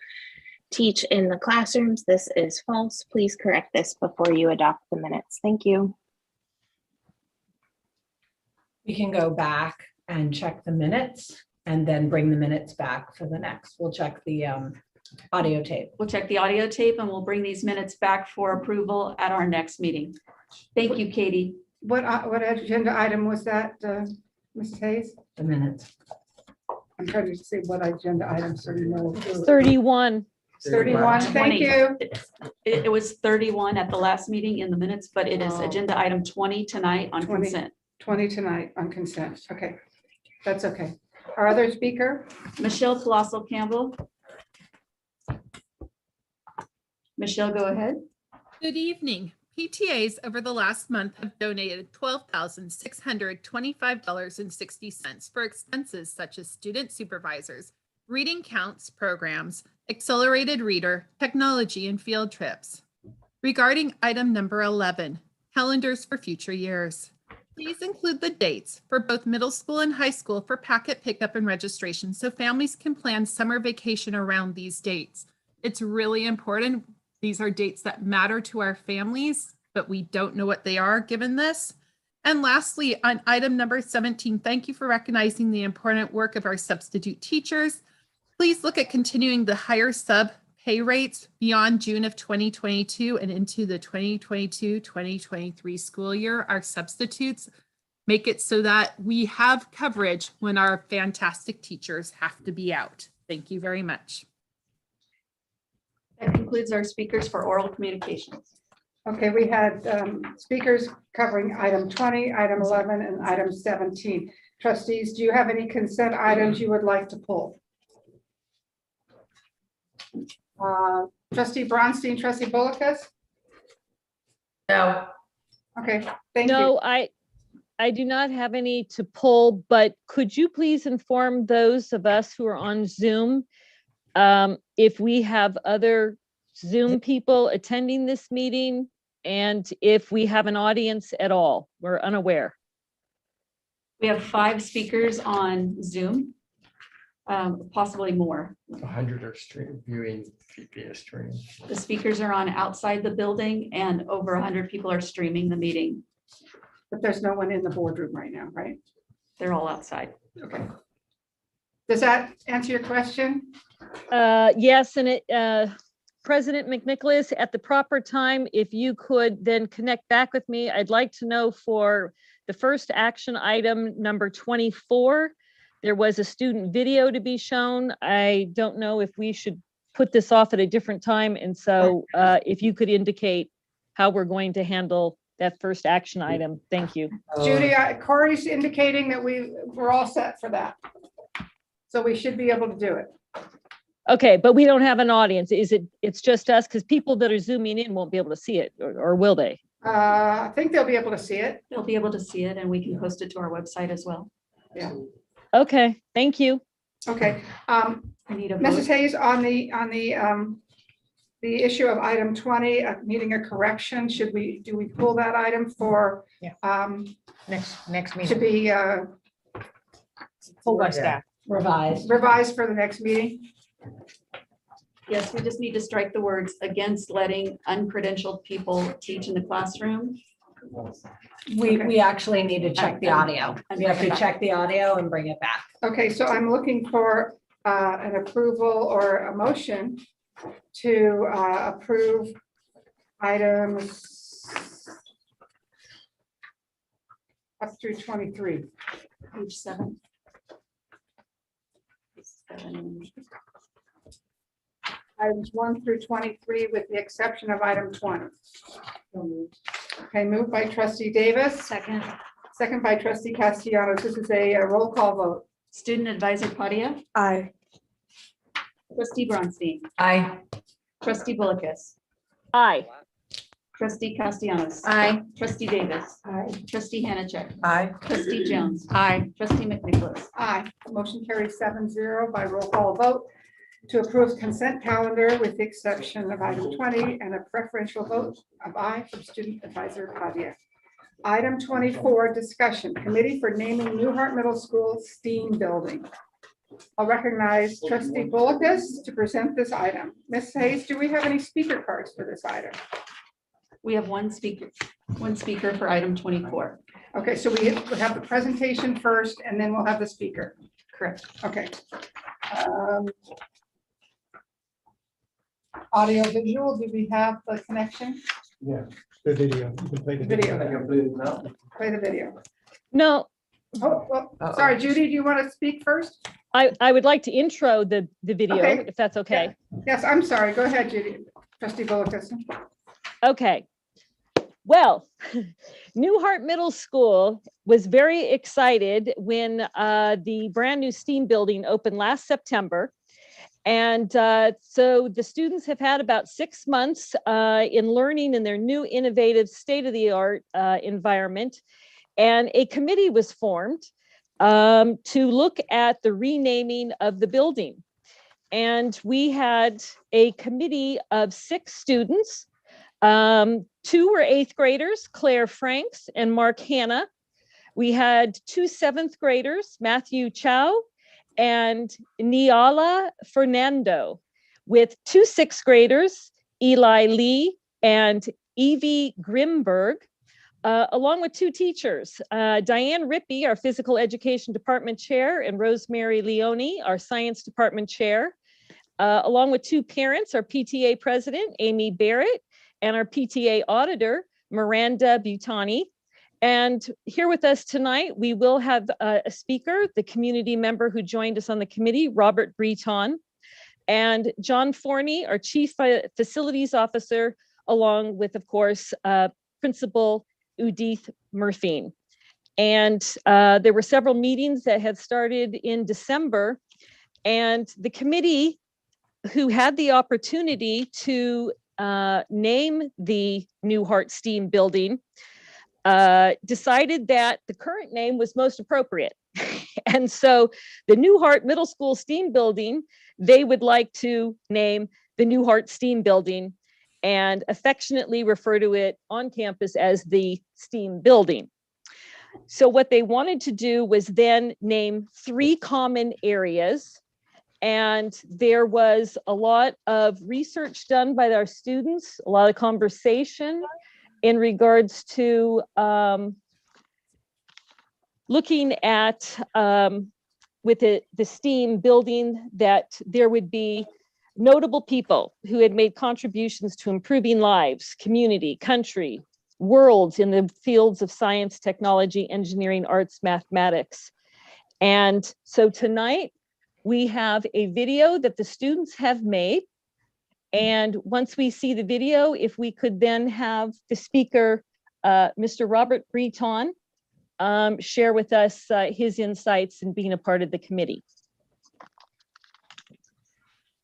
teach in the classrooms. This is false. Please correct this before you adopt the minutes. Thank you. We can go back and check the minutes and then bring the minutes back for the next. We'll check the audio tape. We'll check the audio tape and we'll bring these minutes back for approval at our next meeting. Thank you, Katie. What agenda item was that, Mrs. Hayes? The minutes. I'm trying to see what agenda items so you know. 31. 31, thank you. It was 31 at the last meeting in the minutes, but it is agenda item 20 tonight on 20. consent. 20 tonight on consent. Okay, that's okay. Our other speaker? Michelle Colossal Campbell. Michelle, go ahead. Good evening. PTAs over the last month have donated $12,625.60 for expenses such as student supervisors, reading counts programs, accelerated reader, technology, and field trips. Regarding item number 11, calendars for future years. Please include the dates for both middle school and high school for packet pickup and registration so families can plan summer vacation around these dates. It's really important. These are dates that matter to our families, but we don't know what they are given this. And lastly, on item number 17, thank you for recognizing the important work of our substitute teachers. Please look at continuing the higher sub pay rates beyond June of 2022 and into the 2022-2023 school year. Our substitutes make it so that we have coverage when our fantastic teachers have to be out. Thank you very much. That concludes our speakers for oral communications. Okay, we had speakers covering item 20, item 11, and item 17. Trustees, do you have any consent items you would like to pull? Trustee Bronstein, Trustee Bolikas? No. Okay, thank you. No, I do not have any to pull, but could you please inform those of us who are on Zoom if we have other Zoom people attending this meeting and if we have an audience at all? We're unaware. We have 5 speakers on Zoom, possibly more. 100 are viewing via stream. The speakers are on outside the building and over 100 people are streaming the meeting. But there's no one in the boardroom right now, right? They're all outside. Okay. Does that answer your question? Yes, and President McNicholas, at the proper time, if you could then connect back with me, I'd like to know for the first action item, number 24, there was a student video to be shown. I don't know if we should put this off at a different time. And so if you could indicate how we're going to handle that first action item. Thank you. Judy, Corey's indicating that we're all set for that. So we should be able to do it. Okay, but we don't have an audience. It's just us? Because people that are zooming in won't be able to see it, or will they? I think they'll be able to see it. They'll be able to see it and we can post it to our website as well. Yeah. Okay, thank you. Okay. I need a Mrs. vote. Hayes, on the issue of item 20, needing a correction, do we pull that item for? Next To meeting. be Full by staff. revised for the next meeting? Yes, we just need to strike the words against letting uncredentialed people teach in the classroom. We actually need to check the audio. We have to check the audio and bring it back. Okay, so I'm looking for an approval or a motion to approve items up through 23. Page 7. Items 1 through 23 with the exception of item 20. Okay, moved by trustee Davis. Second. Second by trustee Castellanos. This is a roll call vote. Student advisor Claudia. Aye. Trustee Bronstein. Aye. Trustee Bullicus. Aye. Trustee Castellanos. Aye. Trustee Davis. Aye. Trustee Hanachek. Aye. Trustee Jones. Aye. Trustee McNicholas. Aye. Motion carries 7-0 by roll call vote to approve consent calendar with the exception of item 20 and a preferential vote of aye from student advisor Claudia. Item 24, discussion, committee for naming Newhart Middle School STEAM building. I'll recognize trustee Bullicus to present this item. Ms. Hayes, do we have any speaker cards for this item? We have one speaker for item 24. Okay, so we have the presentation first and then we'll have the speaker. Correct. Okay. Audio visual, do we have the connection? Yeah, the video. You can play the Video. video. Play the video. No, Oh, well, sorry, Judy, do you want to speak first? I would like to intro the video, Okay. if that's okay. Yes, I'm sorry. Go ahead, Judy. Trustee Bullicus. Okay. Well, Newhart Middle School was very excited when the brand new STEAM building opened last September. And so the students have had about 6 months in learning in their new innovative state-of-the-art environment. And a committee was formed to look at the renaming of the building. And we had a committee of 6 students. 2 were 8th graders, Claire Franks and Mark Hanna. We had 2 7th graders, Matthew Chow and Niala Fernando, with 2 6th graders, Eli Lee and Evie Grimberg, along with 2 teachers, Diane Rippey, our physical education department chair, and Rosemary Leone, our science department chair, along with 2 parents, our PTA president, Amy Barrett, and our PTA auditor, Miranda Butani. And here with us tonight, we will have a speaker, the community member who joined us on the committee, Robert Breton, and John Forney, our chief facilities officer, along with, of course, Principal Udith Murphy. And there were several meetings that had started in December, and the committee who had the opportunity to name the Newhart STEAM building decided that the current name was most appropriate. And so the Newhart Middle School STEAM building, they would like to name the Newhart STEAM building and affectionately refer to it on campus as the STEAM building. So what they wanted to do was then name 3 common areas. And there was a lot of research done by our students, a lot of conversation in regards to looking at with the STEAM building that there would be notable people who had made contributions to improving lives, community, country, worlds in the fields of science, technology, engineering, arts, mathematics. And so tonight we have a video that the students have made. And once we see the video, if we could then have the speaker, Mr. Robert Breton, share with us his insights in being a part of the committee.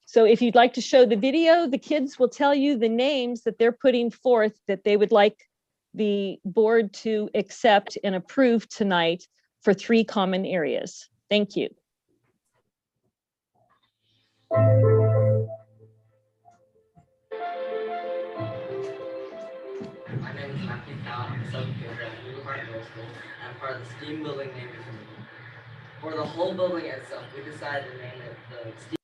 So if you'd like to show the video, the kids will tell you the names that they're putting forth that they would like the board to accept and approve tonight for 3 common areas. Thank you. My name is Matthew Cow. I'm a seventh grader at New Heart Middle School. I'm part of the STEAM building naming committee. For the whole building itself, we decided to name it the STEAM.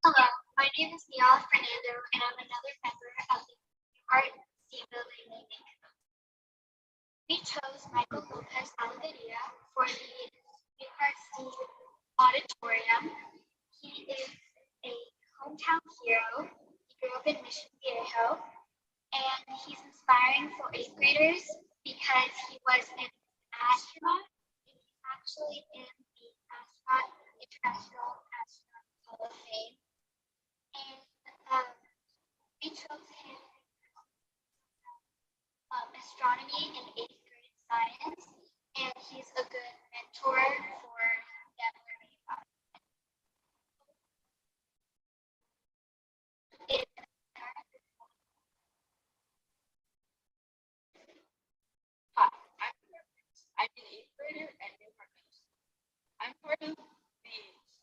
Hello, my name is Niall Fernando, and I'm another member of the Art Team Building Naming Committee. We chose Michael Lopez Alegría for the New Art Team Auditorium. He is a hometown hero. He grew up in Mission Viejo, and he's inspiring for 8th graders because he was an astronaut. And he's actually in the International Astronaut Hall of Fame. And we chose him astronomy and 8th grade science, and he's a good mentor for them learning about it. Hi, I'm an 8th grader at New York Middle School. I'm part of the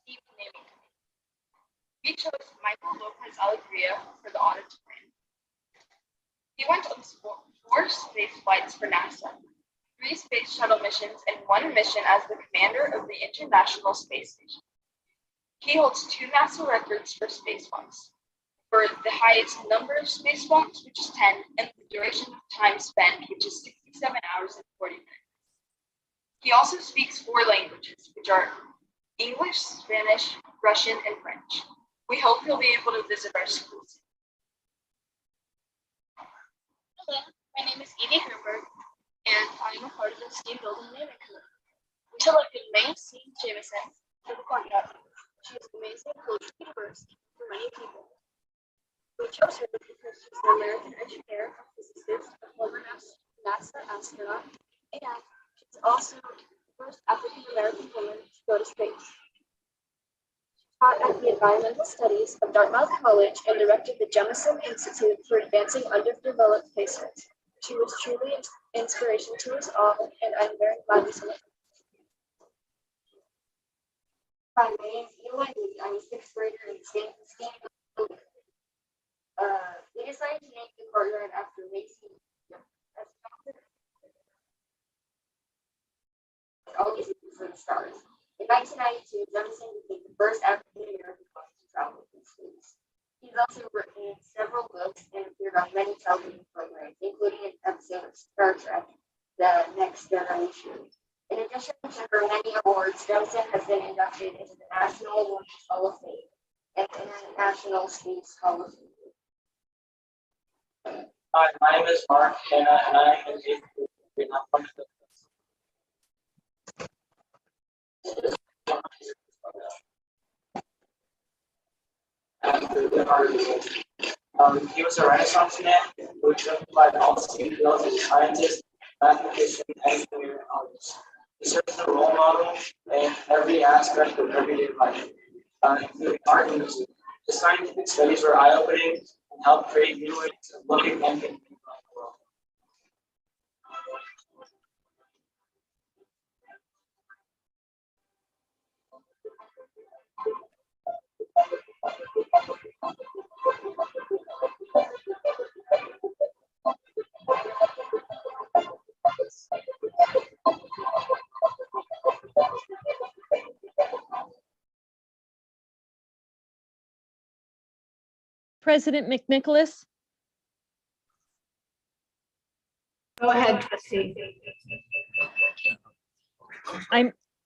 STEAM naming committee. We chose Michael Lopez Alegría for the auditorium. He went on 4 space flights for NASA, 3 space shuttle missions, and 1 mission as the commander of the International Space Station. He holds 2 NASA records for spacewalks, for the highest number of spacewalks, which is 10, and the duration of time spent, which is 67 hours and 40 minutes. He also speaks 4 languages, which are English, Spanish, Russian, and French. We hope he'll be able to visit our schools. Hello, my name is Edie Herbert, and I'm a part of the STEAM Building Naming Committee. We selected May C. Jameson for the contest. She is amazing, close to the university for many people. We chose her because she's an American engineer, a physicist, a former NASA astronaut, and she's also the first African American woman to go to space. She taught at the Environmental Studies of Dartmouth College and directed the Jemison Institute for Advancing Underdeveloped Places. She was truly an inspiration to us all, and I'm very glad we selected her. Hi, my name is Eli. I'm a sixth grader in STEAM. We decided to name the courtyard after Macy. Always for the stars. In 1992, Jemison became the first African American to travel to space. He's also written several books and appeared on many television programs, including an episode of Star Trek, The Next Generation. In addition to her many awards, Jemison has been inducted into the National Women's Hall of Fame and the International Space Hall of Fame. Hi, my name is Mark Hanna, and I am in eighth grade. I'm part of he was a Renaissance man who exemplified all STEAM fields as a scientist, mathematician, engineer, and artist. He served as a role model in every aspect of everyday life, including art and music. His scientific studies were eye-opening and helped create new ways of looking and thinking about the world. President McNicholas? Go ahead, trustee.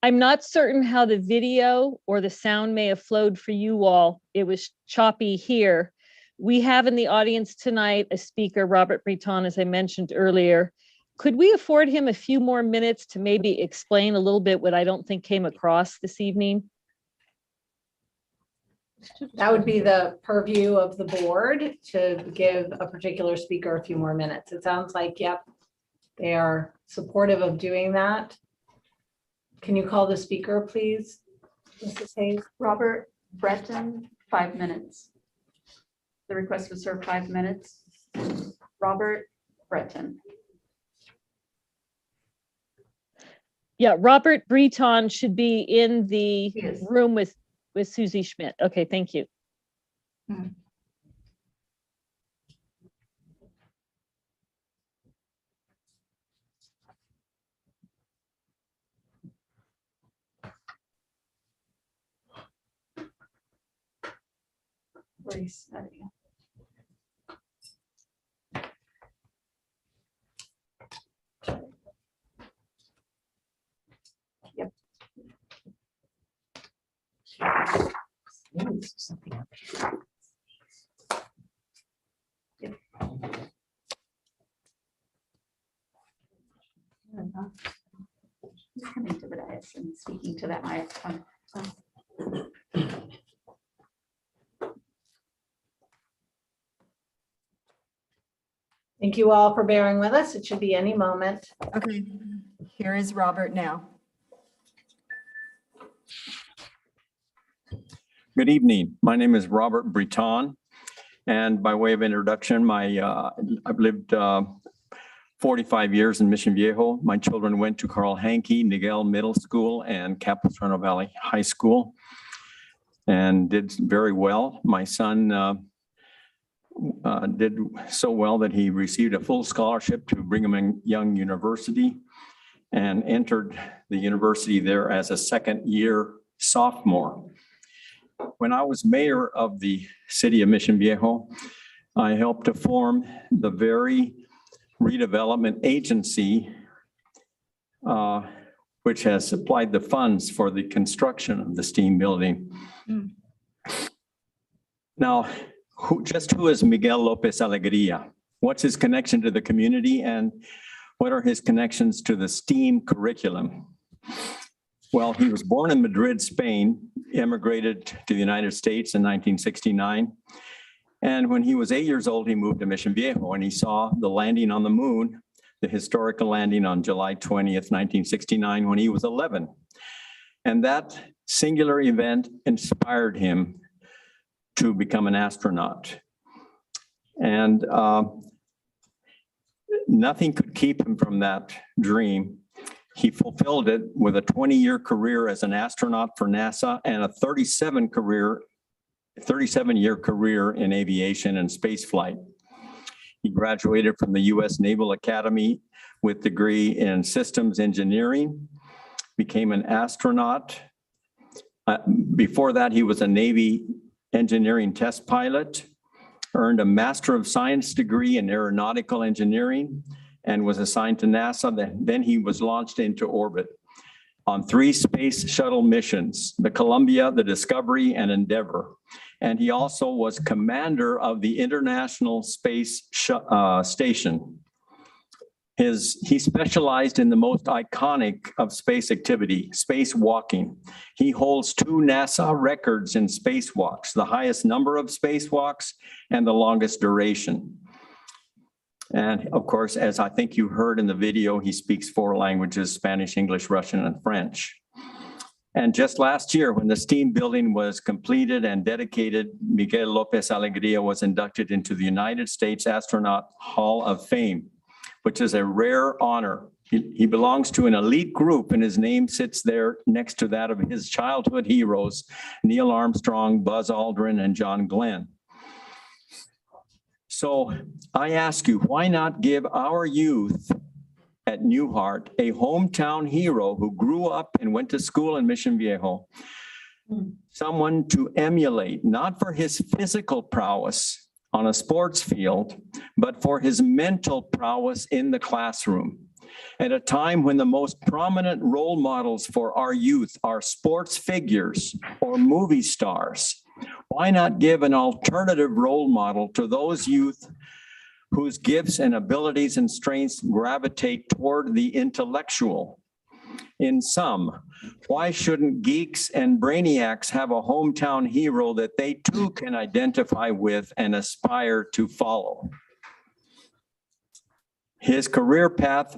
I'm not certain how the video or the sound may have flowed for you all. It was choppy here. We have in the audience tonight a speaker, Robert Breton, as I mentioned earlier. Could we afford him a few more minutes to maybe explain a little bit what I don't think came across this evening? That would be the purview of the board to give a particular speaker a few more minutes. It sounds like, yep, they are supportive of doing that. Can you call the speaker, please, Mrs. Hayes? Robert Breton, 5 minutes. The request was served 5 minutes. Robert Breton. Yeah, Robert Breton should be in the room with Susie Schmidt. Okay, thank you. Please. Yep. Yep. He's coming to the dais and speaking to that microphone. Thank you all for bearing with us. It should be any moment. Okay, here is Robert now. Good evening. My name is Robert Breton, and by way of introduction, I've lived 45 years in Mission Viejo. My children went to Carl Hankey, Miguel Middle School, and Capo Valley High School, and did very well. My son did so well that he received a full scholarship to Brigham Young University and entered the university there as a second-year sophomore. When I was mayor of the city of Mission Viejo, I helped to form the very redevelopment agency, which has supplied the funds for the construction of the STEAM building. Now, who is Miguel Lopez Alegria? What's his connection to the community, and What are his connections to the STEAM curriculum? Well, he was born in Madrid, Spain, immigrated to the United States in 1969. And when he was 8 years old, he moved to Mission Viejo and he saw the landing on the moon, the historical landing on July 20th, 1969, when he was 11. And that singular event inspired him to become an astronaut. And nothing could keep him from that dream. He fulfilled it with a 20-year career as an astronaut for NASA and a 37-year career in aviation and space flight. He graduated from the U.S. Naval Academy with degree in systems engineering, became an astronaut. Before that, he was a Navy engineering test pilot, earned a Master of Science degree in aeronautical engineering, and was assigned to NASA. Then he was launched into orbit on 3 space shuttle missions, the Columbia, the Discovery, and Endeavour. And he also was commander of the International Space Station. He specialized in the most iconic of space activity, spacewalking. He holds 2 NASA records in spacewalks, the highest number of spacewalks and the longest duration. And of course, as I think you heard in the video, he speaks 4 languages, Spanish, English, Russian, and French. And just last year, when the STEAM building was completed and dedicated, Miguel Lopez Alegria was inducted into the United States Astronaut Hall of Fame, which is a rare honor. He belongs to an elite group and his name sits there next to that of his childhood heroes, Neil Armstrong, Buzz Aldrin, and John Glenn. So I ask you, why not give our youth at Newhart a hometown hero who grew up and went to school in Mission Viejo, someone to emulate, not for his physical prowess on a sports field, but for his mental prowess in the classroom. At a time when the most prominent role models for our youth are sports figures or movie stars, why not give an alternative role model to those youth whose gifts and abilities and strengths gravitate toward the intellectual? In sum, why shouldn't geeks and brainiacs have a hometown hero that they too can identify with and aspire to follow? His career path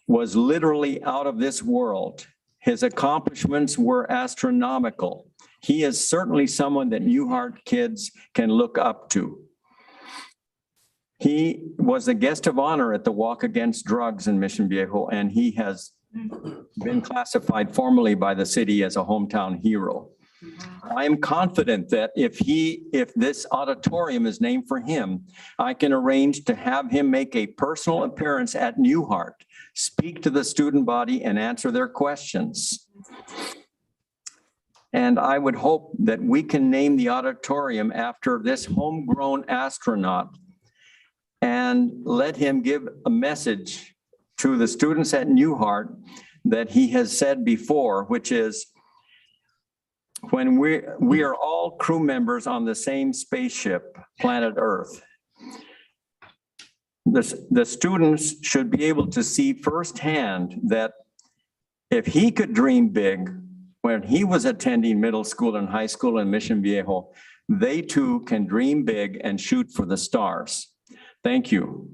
was literally out of this world. His accomplishments were astronomical. He is certainly someone that Newhart kids can look up to. He was a guest of honor at the Walk Against Drugs in Mission Viejo, and he has been classified formally by the city as a hometown hero. I am confident that if this auditorium is named for him, I can arrange to have him make a personal appearance at Newhart, speak to the student body and answer their questions. And I would hope that we can name the auditorium after this homegrown astronaut and let him give a message to the students at Newhart that he has said before, which is, when we are all crew members on the same spaceship, planet Earth, the students should be able to see firsthand that if he could dream big when he was attending middle school and high school in Mission Viejo, they too can dream big and shoot for the stars. Thank you.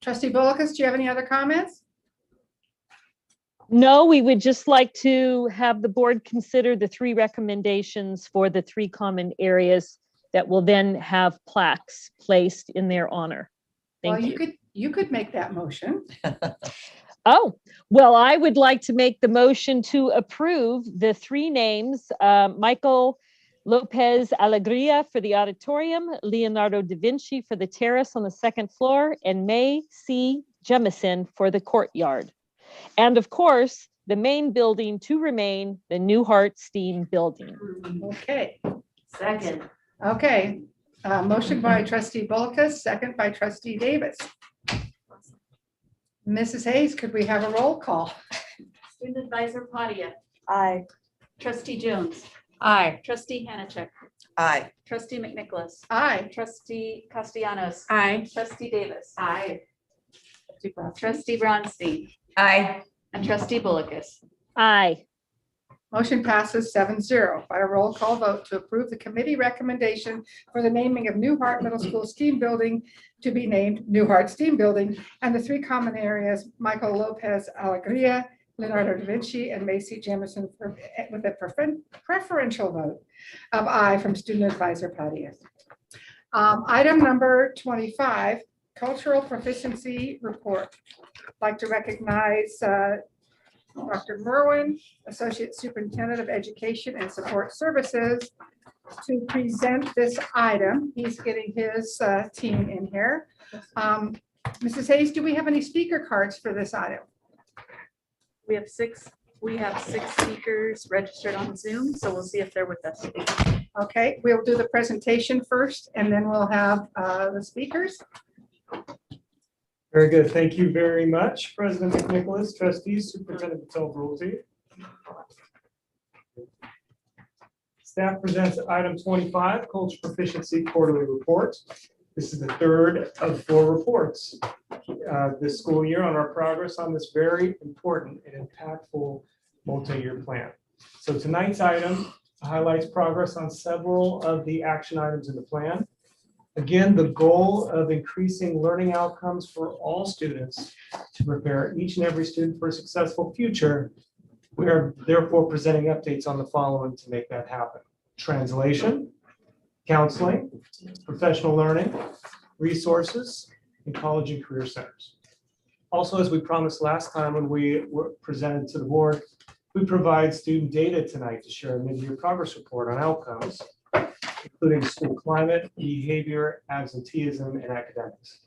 Trustee Bolkus, do you have any other comments? No, we would just like to have the board consider the 3 recommendations for the 3 common areas that will then have plaques placed in their honor. Thank Well, you. you could make that motion. Oh, well, I would like to make the motion to approve the 3 names, Michael Lopez Alegria for the auditorium, Leonardo da Vinci for the terrace on the 2nd floor, and May C. Jemison for the courtyard. And of course, the main building to remain, the Newhart STEAM building. Okay. Second. Okay. Motion by trustee Bolkus, second by trustee Davis. Mrs. Hayes, could we have a roll call? Student Advisor Padia. Aye. Trustee Jones. Aye. Trustee Hannachek. Aye. Trustee McNicholas. Aye. Trustee Castellanos. Aye. Trustee Davis. Aye. Trustee Bronstein. Aye. And Trustee Bullockis. Aye. Motion passes 7-0 by a roll call vote to approve the committee recommendation for the naming of New Hart Middle School Steam Building to be named New Hart Steam Building, and the three common areas, Michael Lopez Alegria, Leonardo da Vinci, and Macy Jamison, with a preferential vote of aye from Student Advisor Padia. Item number 25, Cultural Proficiency Report. I'd like to recognize Dr. Merwin, Associate Superintendent of Education and Support Services, to present this item. He's getting his team in here. Mrs. Hayes, do we have any speaker cards for this item? We have six speakers registered on Zoom, so we'll see if they're with us. Okay, we'll do the presentation first, and then we'll have the speakers. Very good. Thank you very much, President McNicholas, trustees, Superintendent Patel Brulte. Staff presents item 25, Culture Proficiency Quarterly Report. This is the third of 4 reports this school year on our progress on this very important and impactful multi-year plan. So tonight's item highlights progress on several of the action items in the plan. Again, the goal of increasing learning outcomes for all students to prepare each and every student for a successful future. We are therefore presenting updates on the following to make that happen: translation, counseling, professional learning, resources, and college and career centers. Also, as we promised last time when we were presented to the board, we provide student data tonight to share a mid-year progress report on outcomes, including school climate, behavior, absenteeism, and academics.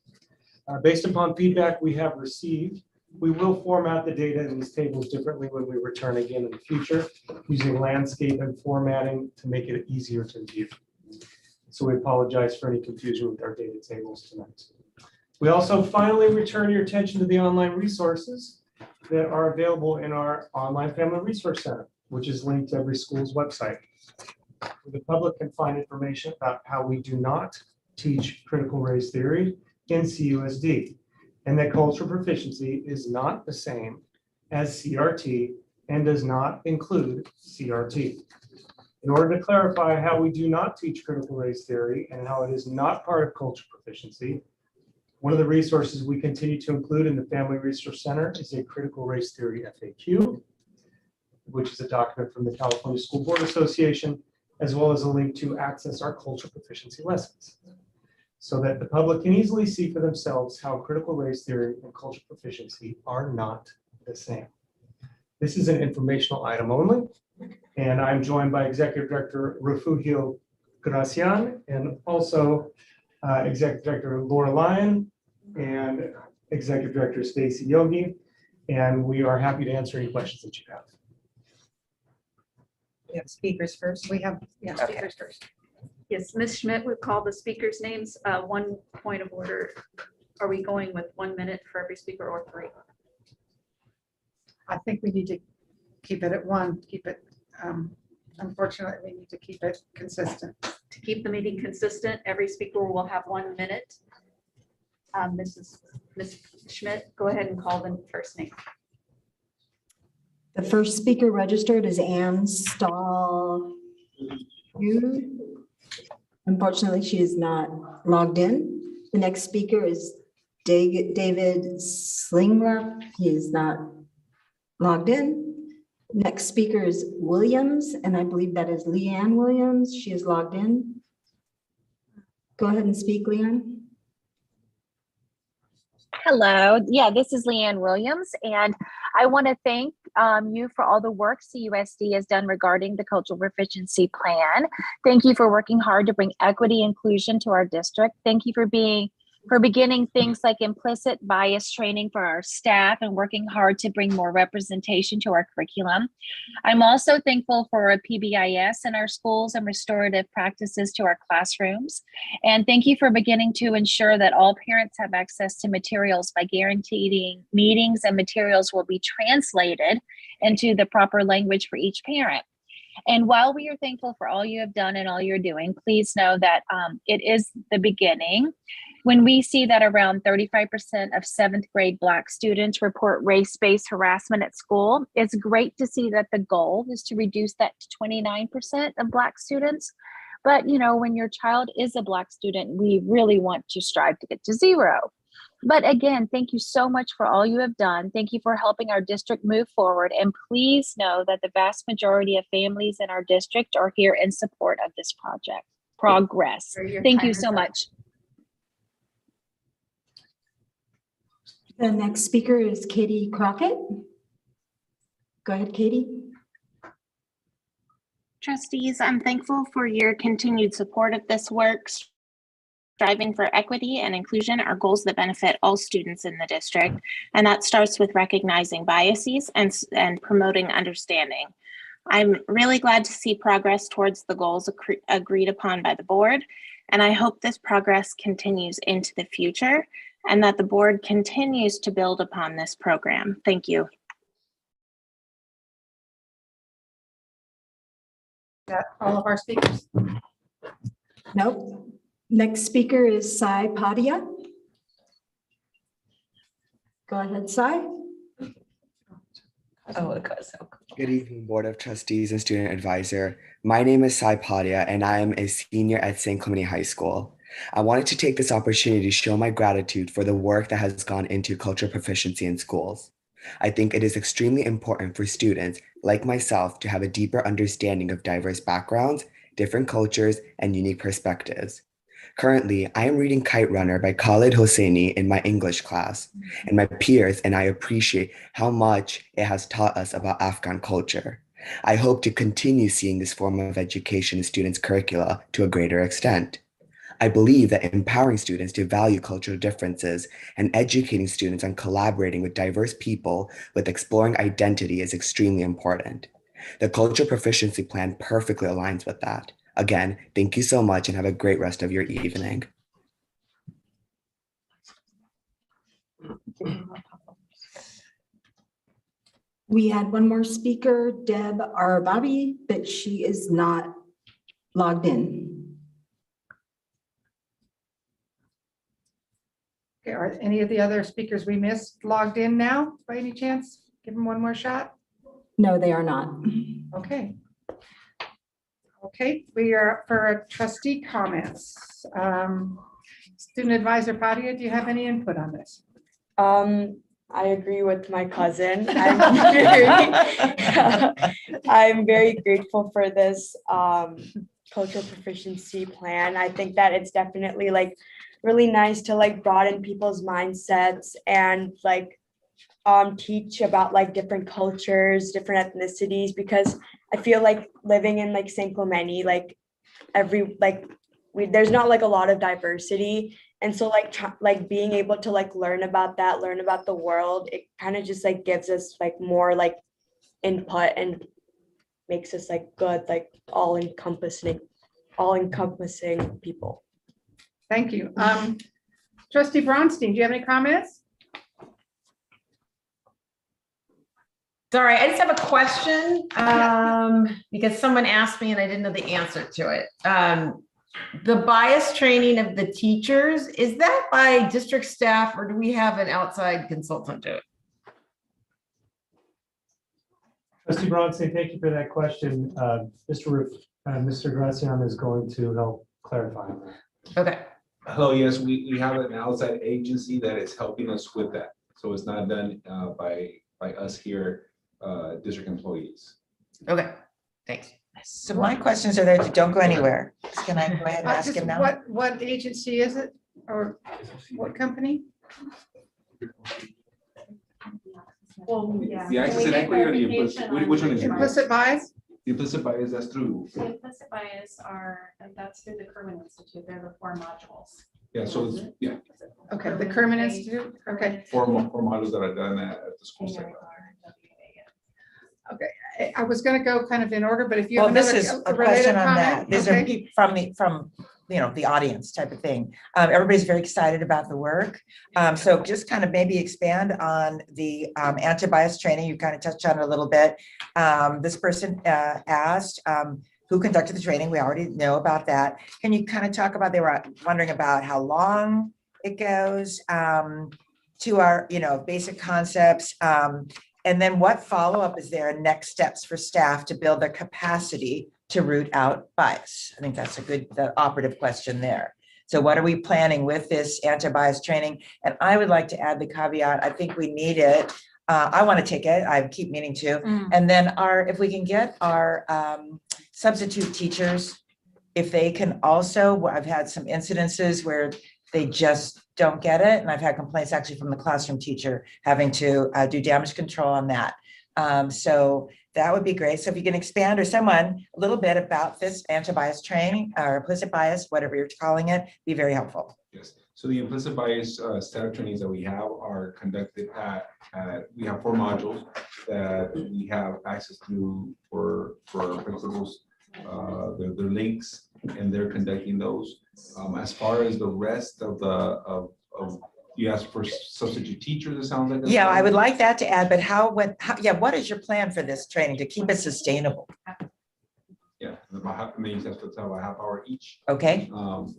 Based upon feedback we have received, we will format the data in these tables differently when we return again in the future, using landscape and formatting to make it easier to view. So we apologize for any confusion with our data tables tonight. We also finally return your attention to the online resources that are available in our online family resource center, which is linked to every school's website. The public can find information about how we do not teach critical race theory in CUSD, and that cultural proficiency is not the same as CRT and does not include CRT. In order to clarify how we do not teach critical race theory and how it is not part of cultural proficiency, one of the resources we continue to include in the Family Resource Center is a critical race theory FAQ, which is a document from the California School Board Association, as well as a link to access our cultural proficiency lessons, so that the public can easily see for themselves how critical race theory and cultural proficiency are not the same. This is an informational item only, and I'm joined by Executive Director Refugio Gracian and also Executive Director Laura Lyon and Executive Director Stacy Yogi, and we are happy to answer any questions that you have. We have speakers first. We have speakers first. Yes, Ms. Schmidt would call the speakers' names. One point of order. Are we going with 1 minute for every speaker or 3? I think we need to keep it at 1. Keep it. Unfortunately, we need to keep it consistent. To keep the meeting consistent, every speaker will have 1 minute. Ms. Schmidt, go ahead and call the first name. The first speaker registered is Ann Stahl. Unfortunately, she is not logged in. The next speaker is David Slingrup. He is not logged in. Next speaker is Williams, and I believe that is Leanne Williams. She is logged in. Go ahead and speak, Leanne. Hello. Yeah, this is Leanne Williams, and I want to thank you for all the work CUSD has done regarding the cultural proficiency plan. Thank you for working hard to bring equity inclusion to our district. Thank you for beginning things like implicit bias training for our staff and working hard to bring more representation to our curriculum. I'm also thankful for a PBIS in our schools and restorative practices to our classrooms. And thank you for beginning to ensure that all parents have access to materials by guaranteeing meetings and materials will be translated into the proper language for each parent. And while we are thankful for all you have done and all you're doing, please know that it is the beginning. When we see that around 35% of 7th grade Black students report race-based harassment at school, it's great to see that the goal is to reduce that to 29% of Black students. But, you know, when your child is a Black student, we really want to strive to get to 0. But again, thank you so much for all you have done. Thank you for helping our district move forward. And please know that the vast majority of families in our district are here in support of this progress. Thank you so much. The next speaker is Katie Crockett. Go ahead, Katie. Trustees, I'm thankful for your continued support of this work. Striving for equity and inclusion are goals that benefit all students in the district, and that starts with recognizing biases and promoting understanding. I'm really glad to see progress towards the goals agreed upon by the board, and I hope this progress continues into the future and that the board continues to build upon this program. Thank you. That all of our speakers? Nope. Next speaker is Sai Padia. Go ahead, Sai. Oh, it goes so cool. Good evening, Board of Trustees and Student Advisor. My name is Sai Padia, and I am a senior at St. Clemente High School. I wanted to take this opportunity to show my gratitude for the work that has gone into cultural proficiency in schools. I think it is extremely important for students like myself to have a deeper understanding of diverse backgrounds, different cultures, and unique perspectives. Currently, I am reading Kite Runner by Khaled Hosseini in my English class, and my peers and I appreciate how much it has taught us about Afghan culture. I hope to continue seeing this form of education in students' curricula to a greater extent. I believe that empowering students to value cultural differences and educating students on collaborating with diverse people with exploring identity is extremely important. The Cultural Proficiency Plan perfectly aligns with that. Again, thank you so much and have a great rest of your evening. We had one more speaker, Deb Arababi, but she is not logged in. Okay, are any of the other speakers we missed logged in now by any chance? Give them one more shot. No, they are not. Okay. Okay, we are up for trustee comments. Student Advisor Padia, do you have any input on this? I agree with my cousin. I'm very grateful for this cultural proficiency plan. I think that it's definitely like really nice to like broaden people's mindsets and like teach about like different cultures, different ethnicities, because I feel like living in like St. Clemente, like there's not like a lot of diversity. And so like being able to like learn about that, learn about the world, it kind of just like gives us like more like input and makes us like good, like all encompassing people. Thank you. Trustee Bronstein, do you have any comments? Sorry, I just have a question because someone asked me and I didn't know the answer to it. The bias training of the teachers, is that by district staff or do we have an outside consultant do it? Trustee Bronstein, thank you for that question. Mr. Gracian is going to help clarify on that. Okay. Hello, yes, we have an outside agency that is helping us with that. So it's not done by us here, district employees. Okay, thanks. So my questions are there, don't go anywhere. Can I go ahead and ask him now? What agency is it, or what company? Well, yeah. The access and equity or the implicit, which one is it? Implicit bias? The implicit bias, that's through. The implicit bias that's through the Kerman Institute. They're the 4 modules. Yeah, so it's, yeah. Okay, the Kerman Institute, okay. 4 modules that are done at the school site. Okay, I was gonna go kind of in order, but if you Well, have this another is a related question on comment, that. These are okay. people from the audience type of thing. Everybody's very excited about the work. So just kind of maybe expand on the anti-bias training. You kind of touched on it a little bit. This person asked who conducted the training. We already know about that. Can you kind of talk about, they were wondering about how long it goes, to our, basic concepts. And then what follow-up is there and next steps for staff to build their capacity to root out bias? I think that's the operative question there. So what are we planning with this anti-bias training? And I would like to add the caveat, I think we need it. I want to take it, I keep meaning to. And then if we can get our substitute teachers, if they can also, I've had some incidences where they just don't get it. And I've had complaints actually from the classroom teacher having to do damage control on that. So that would be great. So if you can expand or someone a little bit about this anti-bias training or implicit bias, whatever you're calling it, be very helpful. Yes. So the implicit bias staff trainings that we have are conducted we have 4 modules that we have access to for principals. They're links and they're conducting those. As far as the rest of you asked for substitute teachers, it sounds like. Yeah, I would like that to add, but what is your plan for this training to keep it sustainable? Yeah, about about half hour each. Okay.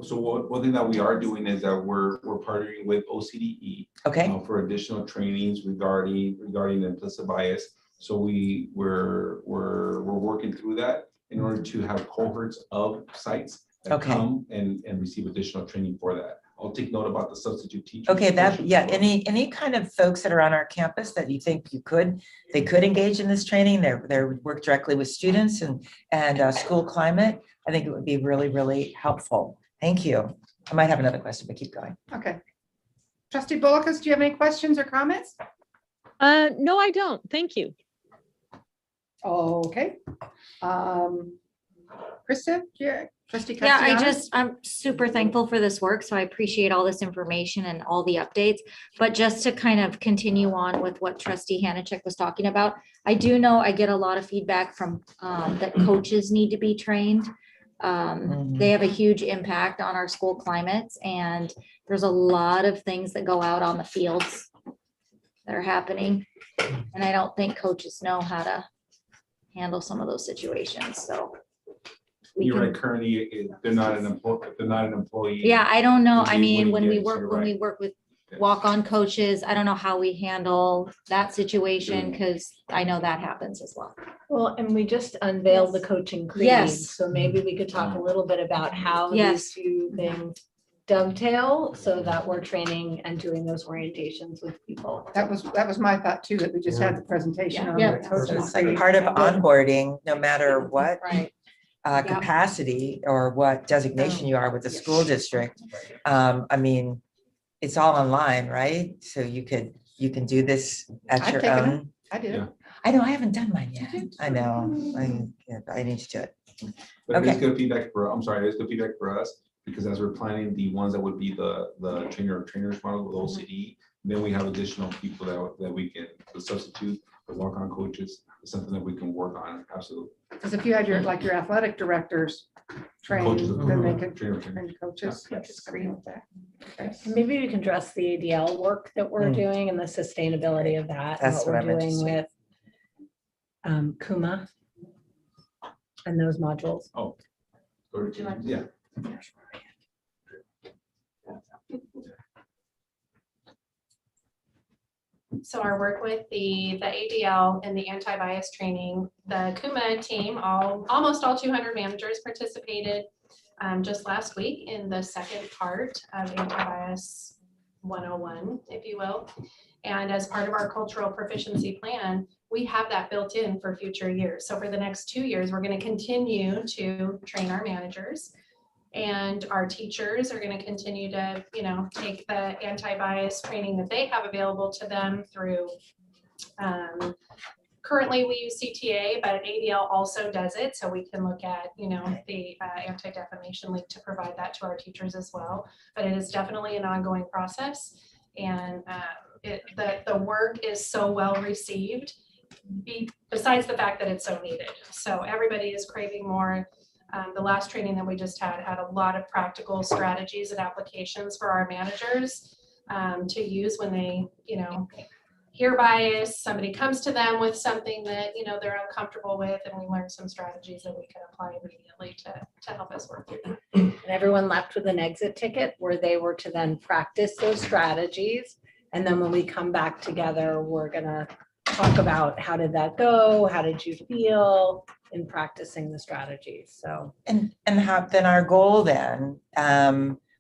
So one thing that we are doing is that we're partnering with OCDE. Okay. For additional trainings regarding the implicit bias. So we're working through that in order to have cohorts of sites that come and receive additional training for that. I'll take note about the substitute teachers. Okay, any kind of folks that are on our campus that you think they could engage in this training, they work directly with students and school climate, I think it would be really, really helpful. Thank you. I might have another question, but keep going. Okay. Trustee Bolikas, do you have any questions or comments? No, I don't. Thank you. Okay. Krista, Trustee Yeah, Castellanos? I'm super thankful for this work, so I appreciate all this information and all the updates. But just to kind of continue on with what Trustee Hanachek was talking about, I do know I get a lot of feedback from that coaches need to be trained. They have a huge impact on our school climates, and there's a lot of things that go out on the fields that are happening. And I don't think coaches know how to handle some of those situations, so. You're right, currently, they're not an employee. Yeah, I don't know. I They mean, wouldn't when get it, we work with walk-on coaches, I don't know how we handle that situation, because I know that happens as well. Well, and we just unveiled the coaching creed. Yes. So maybe we could talk a little bit about how Yes. these two things dovetail so that we're training and doing those orientations with people. That was my thought too, that we just had the presentation on Yeah. the coaching It's like creed. part of onboarding, no matter what Right. capacity or what designation you are with the school district. I mean, it's all online, right? So you can do this at I've your taken it. own. I did it. I know, I haven't done mine yet. I know, I need to do it. But it's Okay. good feedback it's good feedback for us, because as we're planning the ones that would be the trainers model with OCD, then we have additional people that we can, the substitute, the walk-on coaches, is something that we can work on, absolutely. Because if you had your athletic directors trained, Coaches, then they could trainer. train coaches. Just agree with that. Okay. Maybe we can address the ADL work that we're doing and the sustainability of that. And That's what what we're I'm doing interested with Kuma and those modules. Oh. Yeah. So our work with the ADL and the anti-bias training, the Kuma team, almost all 200 managers participated just last week in the second part of anti-bias 101, if you will. And as part of our cultural proficiency plan, we have that built in for future years. So for the next 2 years, we're going to continue to train our managers. And our teachers are going to continue to, take the anti-bias training that they have available to them through, currently we use CTA, but ADL also does it. So we can look at, the anti-defamation link to provide that to our teachers as well. But it is definitely an ongoing process. And the work is so well received, besides the fact that it's so needed. So everybody is craving more The last training that we just had a lot of practical strategies and applications for our managers to use when they, hear bias, somebody comes to them with something that, they're uncomfortable with, and we learned some strategies that we can apply immediately to help us work through that. And everyone left with an exit ticket where they were to then practice those strategies. And then when we come back together, we're gonna talk about how did that go? How did you feel in practicing the strategies? So. And how, then our goal then,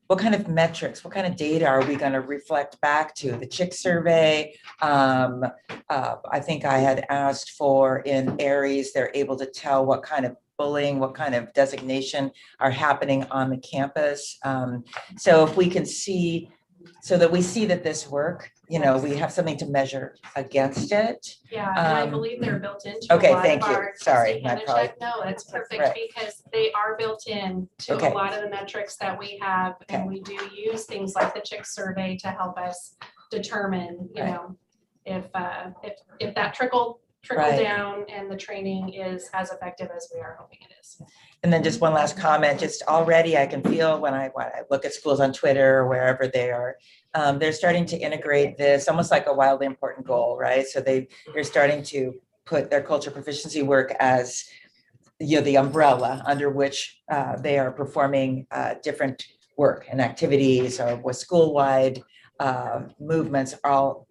what kind of metrics, what kind of data are we going to reflect back to the chick survey? I think I had asked for in Aries, they're able to tell what kind of bullying, what kind of designation are happening on the campus. So if we can see, so that we see that this work, we have something to measure against it. Yeah, and I believe they're built into okay, a lot thank of you. our Sorry, trustee check. No, that's perfect Right. because they are built in to Okay. a lot of the metrics that we have, and Okay. we do use things like the chick survey to help us determine, if that trickle Right. down and the training is as effective as we are hoping it is. And then just one last comment, just already I can feel when I look at schools on Twitter or wherever they are, they're starting to integrate this almost like a wildly important goal, right? So they're starting to put their culture proficiency work as the umbrella under which they are performing different work and activities or with school-wide movements are all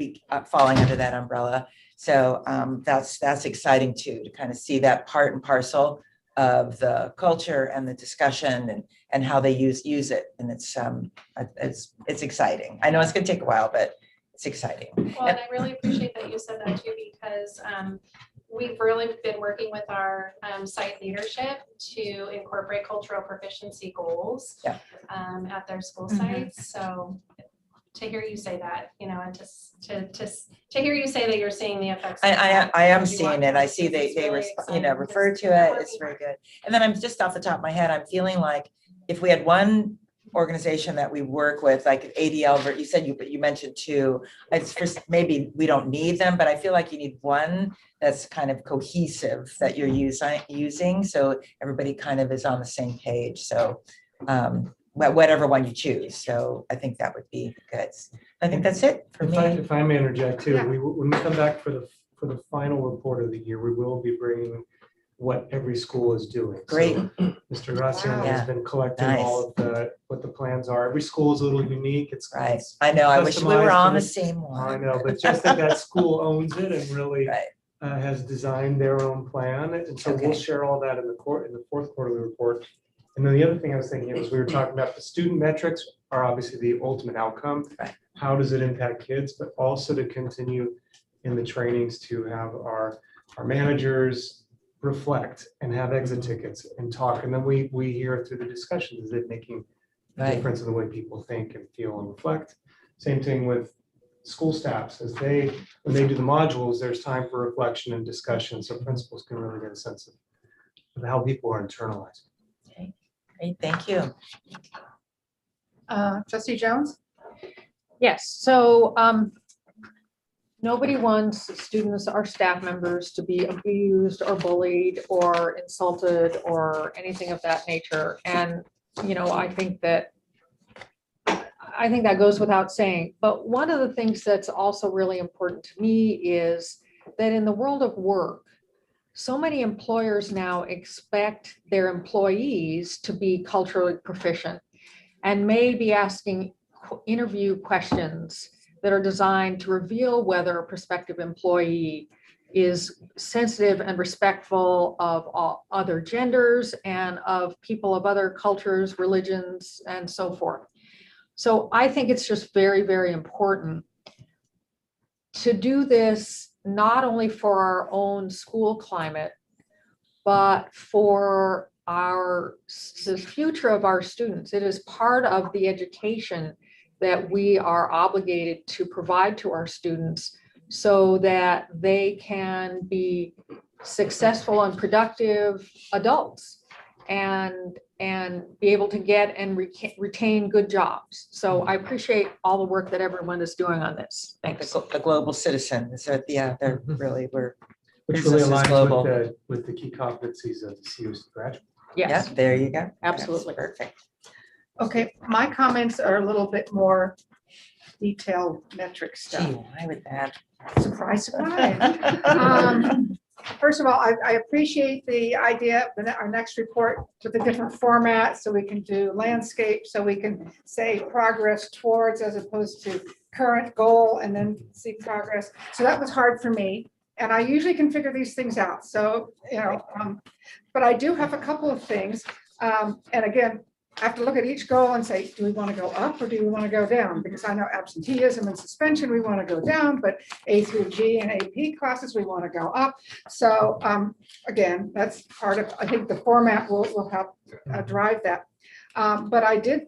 falling under that umbrella. So that's exciting too, to kind of see that part and parcel of the culture and the discussion and how they use it. And it's exciting. I know it's gonna take a while, but it's exciting. Well, and I really appreciate that you said that too, because we've really been working with our site leadership to incorporate cultural proficiency goals at their school sites. So to hear you say that, and to hear you say that you're seeing the effects. I am seeing it. I see they refer to it. It's very good. And then I'm just off the top of my head, I'm feeling like if we had one organization that we work with, like ADL, but you said you mentioned two. It's first, maybe we don't need them, but I feel like you need one that's kind of cohesive that you're using, so everybody kind of is on the same page. So whatever one you choose. So I think that would be good. I think that's it for me. If I may interject too, when we come back for the final report of the year, we will be bringing what every school is doing. Great. So Mr. Gracian has been collecting Nice. all of what the plans are. Every school is a little unique. It's Right. it's I know. I wish we were customized on to the the- same one. I know, but just that school owns it and really has designed their own plan. And so we'll share all that in the fourth quarterly report. And then the other thing I was thinking was we were talking about the student metrics are obviously the ultimate outcome. Right. How does it impact kids, but also to continue in the trainings to have our managers reflect and have exit tickets and talk. And then we hear through the discussions, is it making a difference in the way people think and feel and reflect? Same thing with school staffs, when they do the modules, there's time for reflection and discussion. So principals can really get a sense of how people are internalizing. Okay, great, thank you. Trustee Jones? Yes, so nobody wants students or staff members to be abused or bullied or insulted or anything of that nature. And, I think that goes without saying. But one of the things that's also really important to me is that in the world of work, so many employers now expect their employees to be culturally proficient and may be asking interview questions that are designed to reveal whether a prospective employee is sensitive and respectful of all other genders and of people of other cultures, religions, and so forth. So I think it's just very, very important to do this not only for our own school climate, but for the future of our students. It is part of the education that we are obligated to provide to our students so that they can be successful and productive adults and be able to get and retain good jobs. So I appreciate all the work that everyone is doing on this. Thanks. The global citizens, they're really, Which really aligns with the key competencies of the COC graduate. Yes. Yeah, there you go. Absolutely. That's perfect. Okay, my comments are a little bit more detailed metric Gee, stuff. why would that? Surprise, surprise. First of all, I appreciate the idea of our next report to the different formats, so we can do landscape, so we can say progress towards as opposed to current goal and then see progress. So that was hard for me. And I usually can figure these things out. So, but I do have a couple of things. And again, I have to look at each goal and say, do we want to go up or do we want to go down? Because I know absenteeism and suspension, we want to go down, but A through G and AP classes, we want to go up. So again, that's part of, I think the format will help drive that. But I did,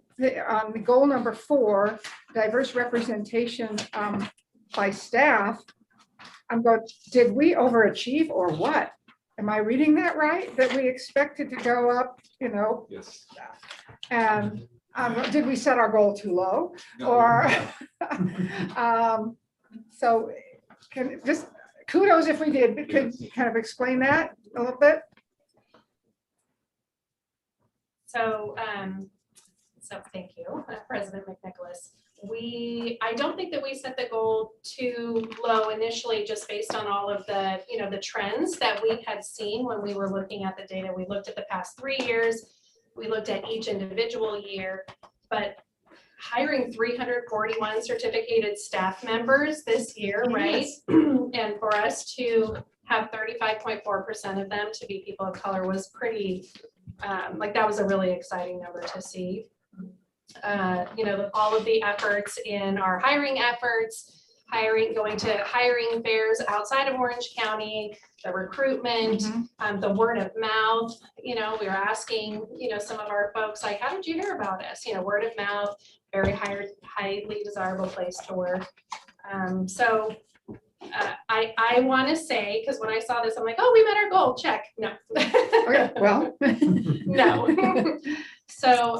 on goal number 4, diverse representation by staff, I'm going, did we overachieve or what? Am I reading that right? That we expected to go up, Yes. and did we set our goal too low? No. Or so can just kudos if we did, but could you kind of explain that a little bit? So, thank you, President McNicholas. I don't think that we set the goal too low initially, just based on all of the, the trends that we had seen when we were looking at the data. We looked at the past 3 years, we looked at each individual year, but hiring 341 certificated staff members this year, right? And for us to have 35.4% of them to be people of color was pretty, that was a really exciting number to see. All of the efforts in our hiring efforts, going to hiring fairs outside of Orange County, the recruitment, the word of mouth. We were asking, some of our folks, like, how did you hear about us? Word of mouth, very highly desirable place to work. I want to say, because when I saw this, I'm like, oh, we met our goal, check. No. Okay, well. No. So,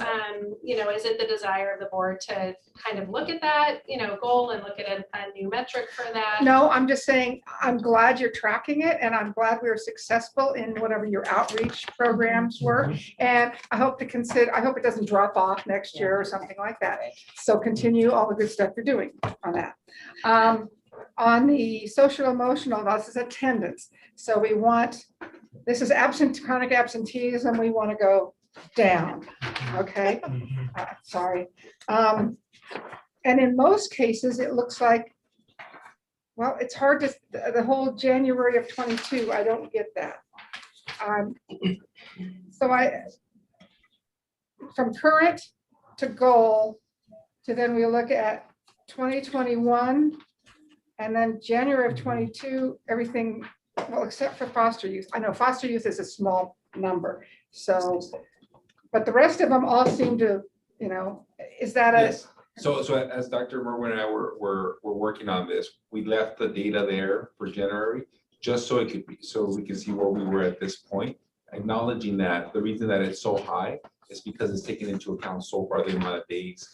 is it the desire of the board to kind of look at that, goal and look at a new metric for that? No, I'm just saying, I'm glad you're tracking it, and I'm glad we were successful in whatever your outreach programs were. And I hope it doesn't drop off next year or something like that. So continue all the good stuff you're doing on that. On the social emotional, this is attendance. So this is chronic absenteeism. We want to go down. Okay. Sorry. And in most cases, it looks like, well, it's hard to, the whole January of 22, I don't get that. From current to goal to then we look at 2021 and then January of 22, everything, well, except for foster youth. I know foster youth is a small number. So, but the rest of them all seem to, is that a? Yes. So as Dr. Merwin and I were working on this, we left the data there for January, just so it could be, so we can see where we were at this point, acknowledging that the reason that it's so high is because it's taken into account so far the amount of days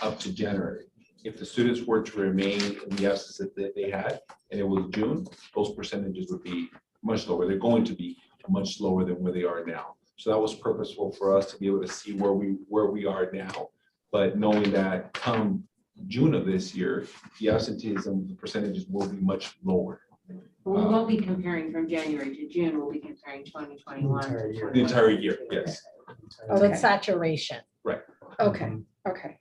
up to January. If the students were to remain in the absence that they had, and it was June, those percentages would be much lower. They're going to be much lower than where they are now. So that was purposeful for us to be able to see where we are now. But knowing that come June of this year, the absenteeism percentages will be much lower. We won't be comparing from January to June, we'll be comparing 2021. The entire year, yes. So it's saturation. Right. Okay, okay.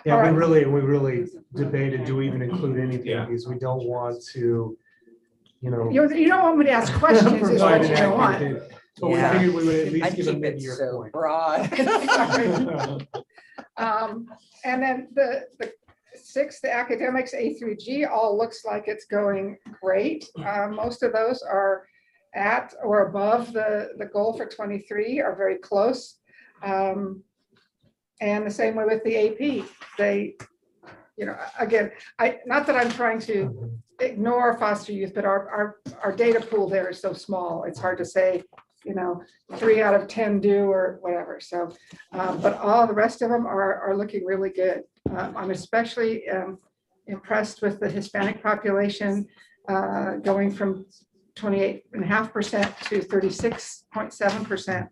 Yeah, All we right. really debated, do we even include anything, because we don't want to, You don't want me to ask questions, is what you don't want. But we figured we would at least I'd give a keep it mid-year so point. broad. And then the 6, the academics A through G, all looks like it's going great. Most of those are at or above the goal for 23, are very close. And the same way with the AP. They, again, not that I'm trying to ignore foster youth, but our data pool there is so small. It's hard to say, 3 out of 10 do or whatever. So, but all the rest of them are looking really good. I'm especially impressed with the Hispanic population going from 28.5% to 36.7%.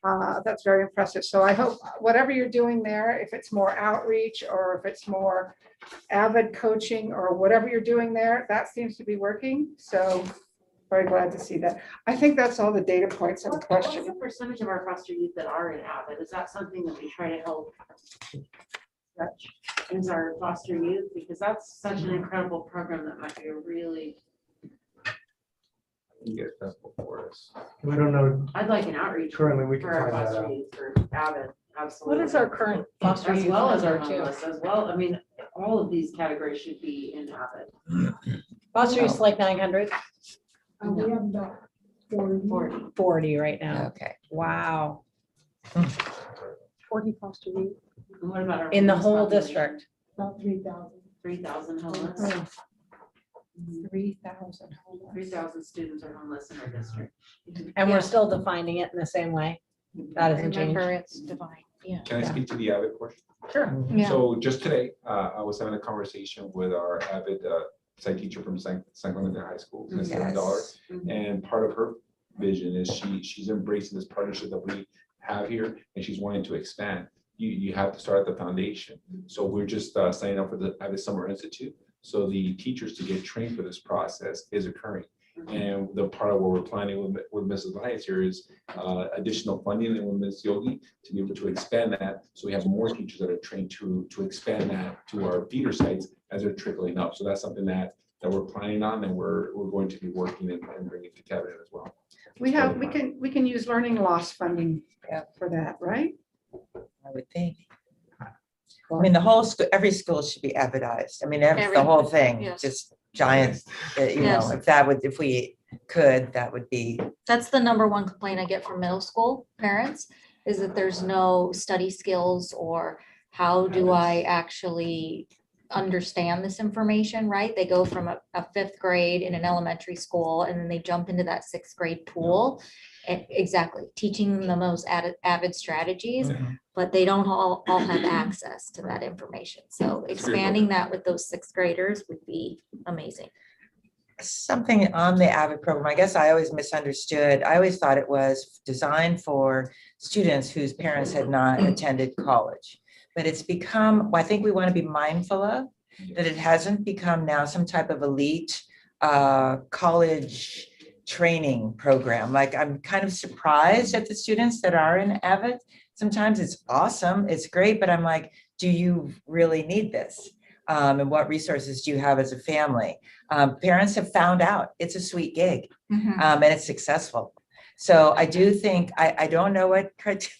That's very impressive. So I hope whatever you're doing there, if it's more outreach or if it's more Avid coaching or whatever you're doing there, that seems to be working. So very glad to see that. I think that's all the data points of the What's question. the percentage of our foster youth that are in Avid? Is that something that we try to help stretch? Is our foster youth, because that's such an incredible program that might be a really. You get that before us. I don't know. I'd like an outreach. Currently, we can for our find that foster out. youth for Avid, absolutely. What is our current foster As youth well as our number, too? homeless, as well, I mean, all of these categories should be in Avid. Foster youth is like 900. We have about 40 right now. Okay. Wow. 40 foster youth. What about our In the homeless whole population? district. About 3,000. 3,000 homeless. 3,000 homeless. 3,000 students are homeless in our district. And we're still defining it in the same way. That hasn't changed. Remember, it's divine. Yeah. Can I speak to the Avid portion? Sure. Yeah. So just today, I was having a conversation with our Avid psych teacher from San Clemente High School, Ms. Yes. Dollar. And part of her vision is she's embracing this partnership that we have here, and she's wanting to expand. You have to start at the foundation. So we're just signing up for the Avid Summer Institute. So the teachers to get trained for this process is occurring. And the part of what we're planning with Mrs. Lyons here is additional funding and with Ms. Yogi to be able to expand that. So we have more teachers that are trained to expand that to our feeder sites as they're trickling up. So that's something that we're planning on, and we're going to be working and bringing to cabinet as well. We can use learning loss funding for that, right? I would think. I mean, the whole school, every school should be Avidized. I mean, the whole thing, yes. just giant, you Yes. know, if we could, that would be. That's the number one complaint I get from middle school parents, is that there's no study skills or how do I actually understand this information, right? They go from a fifth grade in an elementary school and then they jump into that sixth grade pool. And exactly, teaching them the most Avid strategies, but they don't all have access to that information. So expanding that with those sixth graders would be amazing. Something on the Avid program, I guess I always misunderstood. I always thought it was designed for students whose parents had not attended college. But it's become, I think we want to be mindful of, that it hasn't become now some type of elite college training program. Like, I'm kind of surprised at the students that are in Avid. Sometimes it's awesome, it's great, but I'm like, do you really need this? And what resources do you have as a family? Parents have found out it's a sweet gig, and it's successful. So I do think, I don't know what criteria.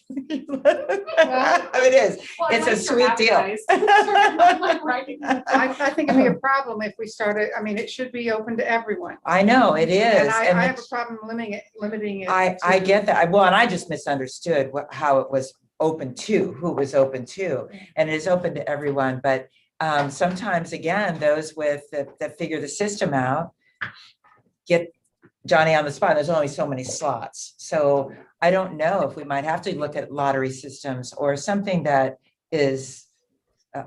It is. It's a sweet deal. I think it'd be a problem if we started, I mean, it should be open to everyone. I know it is. And I have a problem limiting it. I get that. Well, and I just misunderstood how it was open to, who it was open to, and it is open to everyone. But sometimes, again, those that figure the system out get Johnny on the spot. There's only so many slots. So I don't know if we might have to look at lottery systems or something that is,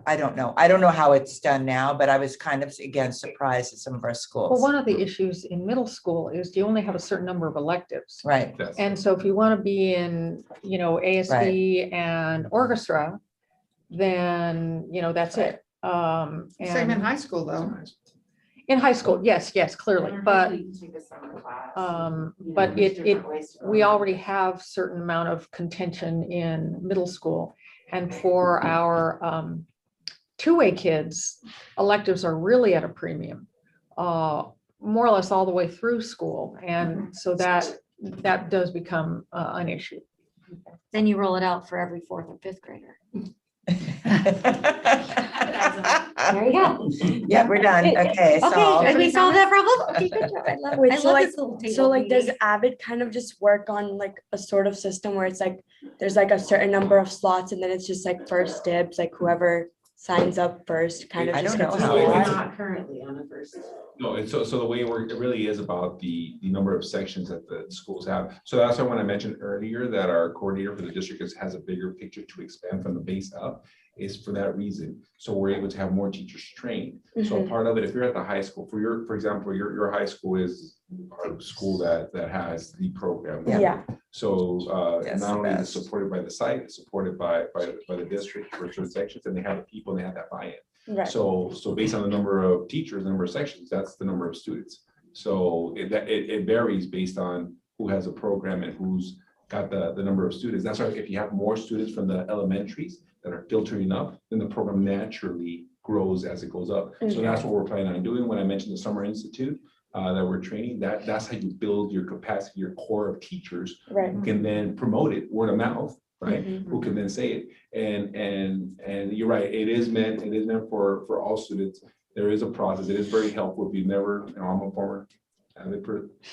I don't know. I don't know how it's done now, but I was kind of, again, surprised at some of our schools. Well, one of the issues in middle school is you only have a certain number of electives. Right. And so if you want to be in, ASB and orchestra, then, that's it. Same in And high school, though. in high school, yes, clearly, but we already have certain amount of contention in middle school. And for our two-way kids, electives are really at a premium, more or less all the way through school. And so that does become an issue. Then you roll it out for every fourth or fifth grader. There you go. Yeah, we're done. Okay. Okay, did we solve that problem? Okay, good job. I love Wait, I so love like, this little table so like, does meeting. Avid kind of just work on like a sort of system where it's like, there's like a certain number of slots and then it's just like first dibs, like whoever signs up first kind of I just don't gets know a how slot? it Not currently on the first. No, and so the way it really is about the number of sections that the schools have. So that's why when I mentioned earlier that our coordinator for the district has a bigger picture to expand from the base up, is for that reason. So we're able to have more teachers trained. So part of it, if you're at the high school, for example, your high school is a school that has the program. Yeah. So Yes, not only is it best. supported by the site, it's supported by the district for certain sections, and they have the people and they have that buy-in. Right. So based on the number of teachers, the number of sections, that's the number of students. So it varies based on who has a program and who's got the number of students. That's why if you have more students from the elementaries that are filtering up, then the program naturally grows as it goes up. So that's what we're planning on doing. When I mentioned the Summer Institute that we're training, that's how you build your capacity, your core of teachers who can then promote it word of mouth, right? Who can then say it. And you're right, it is meant for all students. There is a process. It is very helpful if you've never, I'm a former avid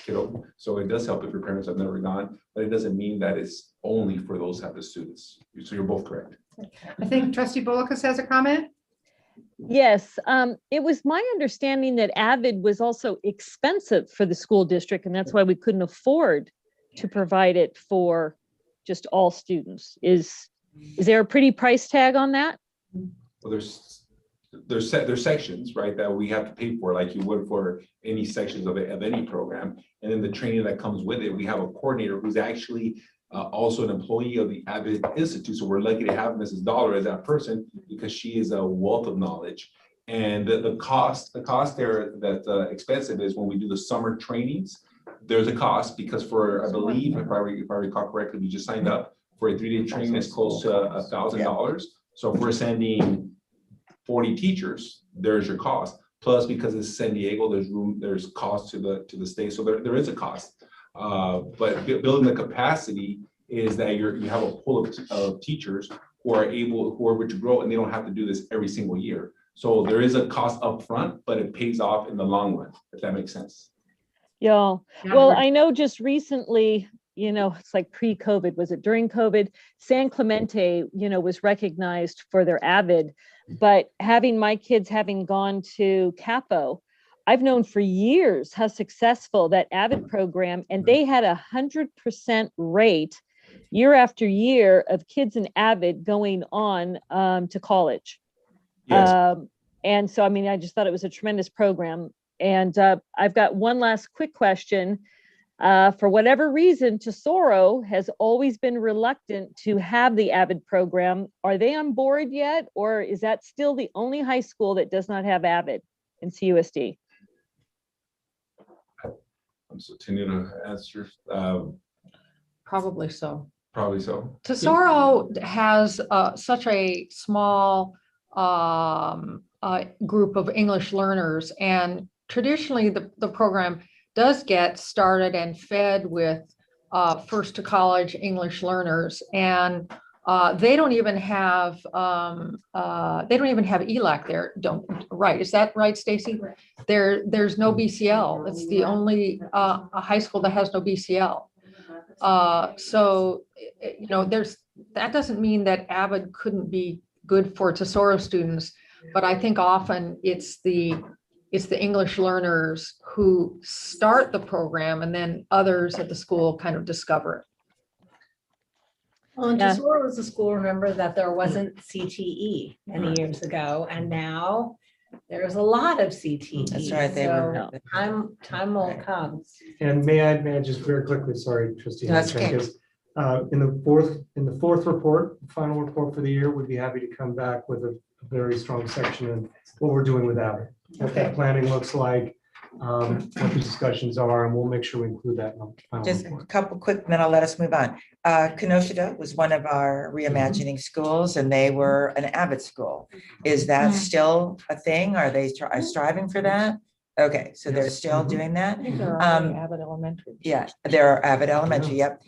kiddo, so it does help if your parents have never gone, but it doesn't mean that it's only for those type of students. So you're both correct. I think trustee Bolikas has a comment. Yes, it was my understanding that Avid was also expensive for the school district, and that's why we couldn't afford to provide it for just all students. Is there a pretty price tag on that? Well, there's sections, right, that we have to pay for, like you would for any sections of any program. And then the training that comes with it, we have a coordinator who's actually also an employee of the Avid Institute. So we're lucky to have Mrs. Dollar as that person because she is a wealth of knowledge. And the cost there that's expensive is when we do the summer trainings, there's a cost because for, I believe, if I recall correctly, we just signed up for a 3-day training that's close to $1,000. So if we're sending 40 teachers, there's your cost. Plus, because it's San Diego, there's cost to the state. So there is a cost. But building the capacity is that you have a pool of teachers who are able to grow, and they don't have to do this every single year. So there is a cost up front, but it pays off in the long run, if that makes sense. Yeah. Well, I know just recently, it's like pre-COVID, was it during COVID? San Clemente, was recognized for their Avid, but having my kids having gone to Capo, I've known for years how successful that Avid program, and they had 100% rate year after year of kids in Avid going on to college. Yes. And so, I just thought it was a tremendous program. And I've got one last quick question. For whatever reason, Tesoro has always been reluctant to have the Avid program. Are they on board yet? Or is that still the only high school that does not have Avid in CUSD? I'm so continue to answer. Probably so. Probably so. Tesoro has such a small group of English learners, and traditionally the program does get started and fed with first to college English learners, and they don't even have ELAC there. Right? Is that right, Stacy? There's no BCL. It's the only a high school that has no BCL. So that doesn't mean that Avid couldn't be good for Tesoro students, but I think often it's the English learners who start the program, and then others at the school kind of discover it. Well, and Tesoro was a school, remember, that there wasn't CTE many years ago, and now there's a lot of CTE. That's right, they So were- time will come. And may I just very quickly, sorry, trustee. No, that's okay. Because, in the fourth report, final report for the year, we'd be happy to come back with a very strong section on what we're doing with that. What that planning looks like, what the discussions are, and we'll make sure we include that in the final Just report. a couple quick, then I'll let us move on. Kenosha was one of our reimagining schools, and they were an Avid school. Is that still a thing? Are they striving for that? Okay, so they're still doing that. I think there are already Avid Elementary. Yeah, there are Avid Elementary, yep.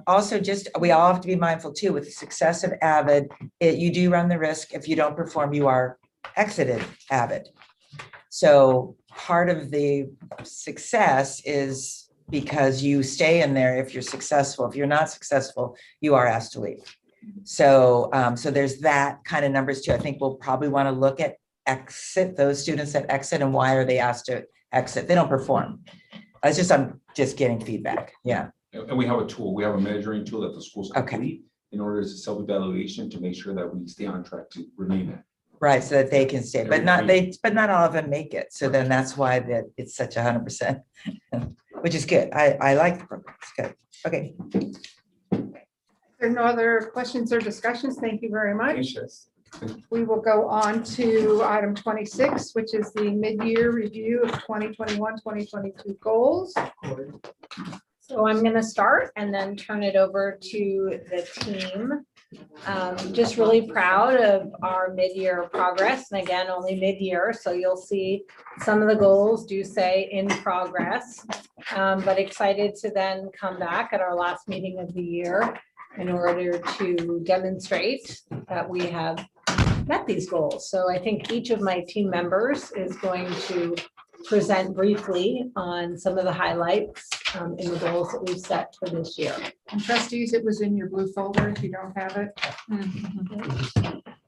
Also, we all have to be mindful too, with the success of Avid, you do run the risk, if you don't perform, you are exited Avid. So part of the success is because you stay in there if you're successful. If you're not successful, you are asked to leave. So there's that kind of numbers too. I think we'll probably want to look at exit, those students that exit, and why are they asked to exit? They don't perform. I'm just getting feedback. Yeah. And we have a tool, we have a measuring tool that the schools Okay. complete in order to self-evaluation to make sure that we stay on track to remain it. Right, so that they can stay, but not all of them make it. So then that's why that it's such 100%, which is good. I like the program. It's good. Okay. If there are no other questions or discussions, thank you very much. Gracious. We will go on to item 26, which is the mid-year review of 2021-2022 goals. So I'm going to start and then turn it over to the team. Just really proud of our mid-year progress. And again, only mid-year, so you'll see some of the goals do say in progress. But excited to then come back at our last meeting of the year in order to demonstrate that we have met these goals. So I think each of my team members is going to present briefly on some of the highlights in the goals that we've set for this year. And trustees, it was in your blue folder if you don't have it.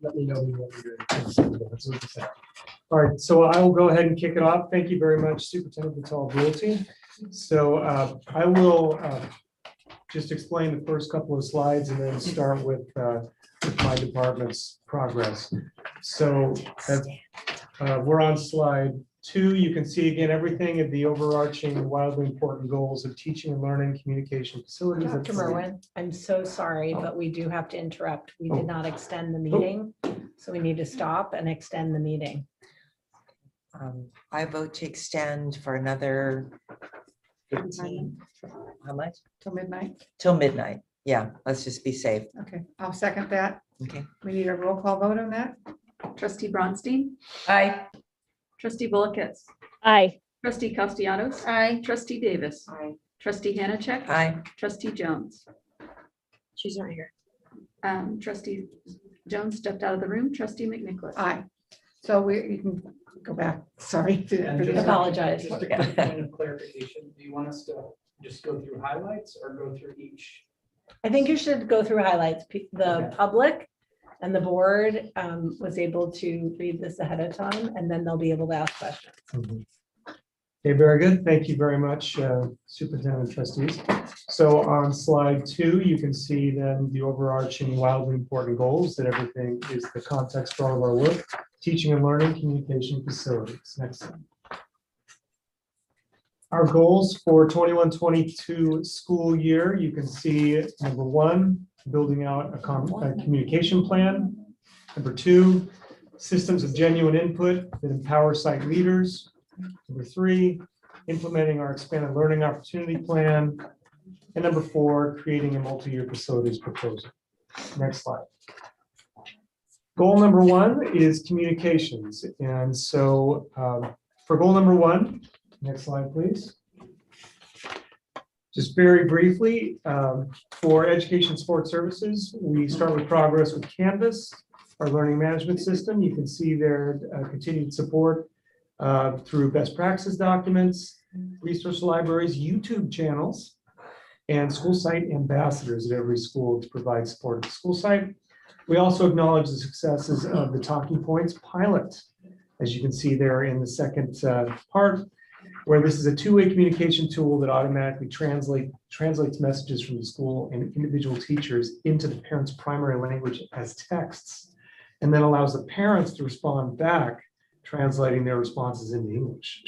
Let me know when you're ready. All right, so I will go ahead and kick it off. Thank you very much, Superintendent Vital-Bulti. So I will just explain the first couple of slides and then start with my department's progress. So we're on slide 2. You can see again everything of the overarching wildly important goals of teaching and learning, communication facilities. Dr. Merwin, I'm so sorry, but we do have to interrupt. We did not extend the meeting, so we need to stop and extend the meeting. I vote to extend for another 15. How much? Till midnight. Till midnight. Yeah, let's just be safe. Okay, I'll second that. Okay. We need a roll call vote on that. Trustee Bronstein, Aye. trustee Bullakis, Aye. trustee Castellanos. Aye. Trustee Davis. Aye. Trustee Hanachek. Aye. Trustee Jones. She's not here. Trustee Jones stepped out of the room. Trustee McNicholas. Aye. So you can go back. Sorry. Apologize. Just a quick point of clarification. Do you want us to just go through highlights or go through each? I think you should go through highlights. The public and the board was able to read this ahead of time, and then they'll be able to ask questions. Okay, very good. Thank you very much, Superintendent Trustees. So on slide 2, you can see then the overarching wildly important goals that everything is the context for all of our work, teaching and learning, communication facilities. Next slide. Our goals for 21-22 school year, you can see number 1, building out a communication plan. Number 2, systems of genuine input that empower site leaders. Number 3, implementing our expanded learning opportunity plan. And number 4, creating a multi-year facilities proposal. Next slide. Goal number 1 is communications. And so for goal number 1, next slide, please. Just very briefly, for education support services, we start with progress with Canvas, our learning management system. You can see their continued support through best practice documents, resource libraries, YouTube channels, and school site ambassadors at every school to provide support at the school site. We also acknowledge the successes of the Talking Points pilot, as you can see there in the second part, where this is a two-way communication tool that automatically translates messages from the school and individual teachers into the parents' primary language as texts, and then allows the parents to respond back, translating their responses into English.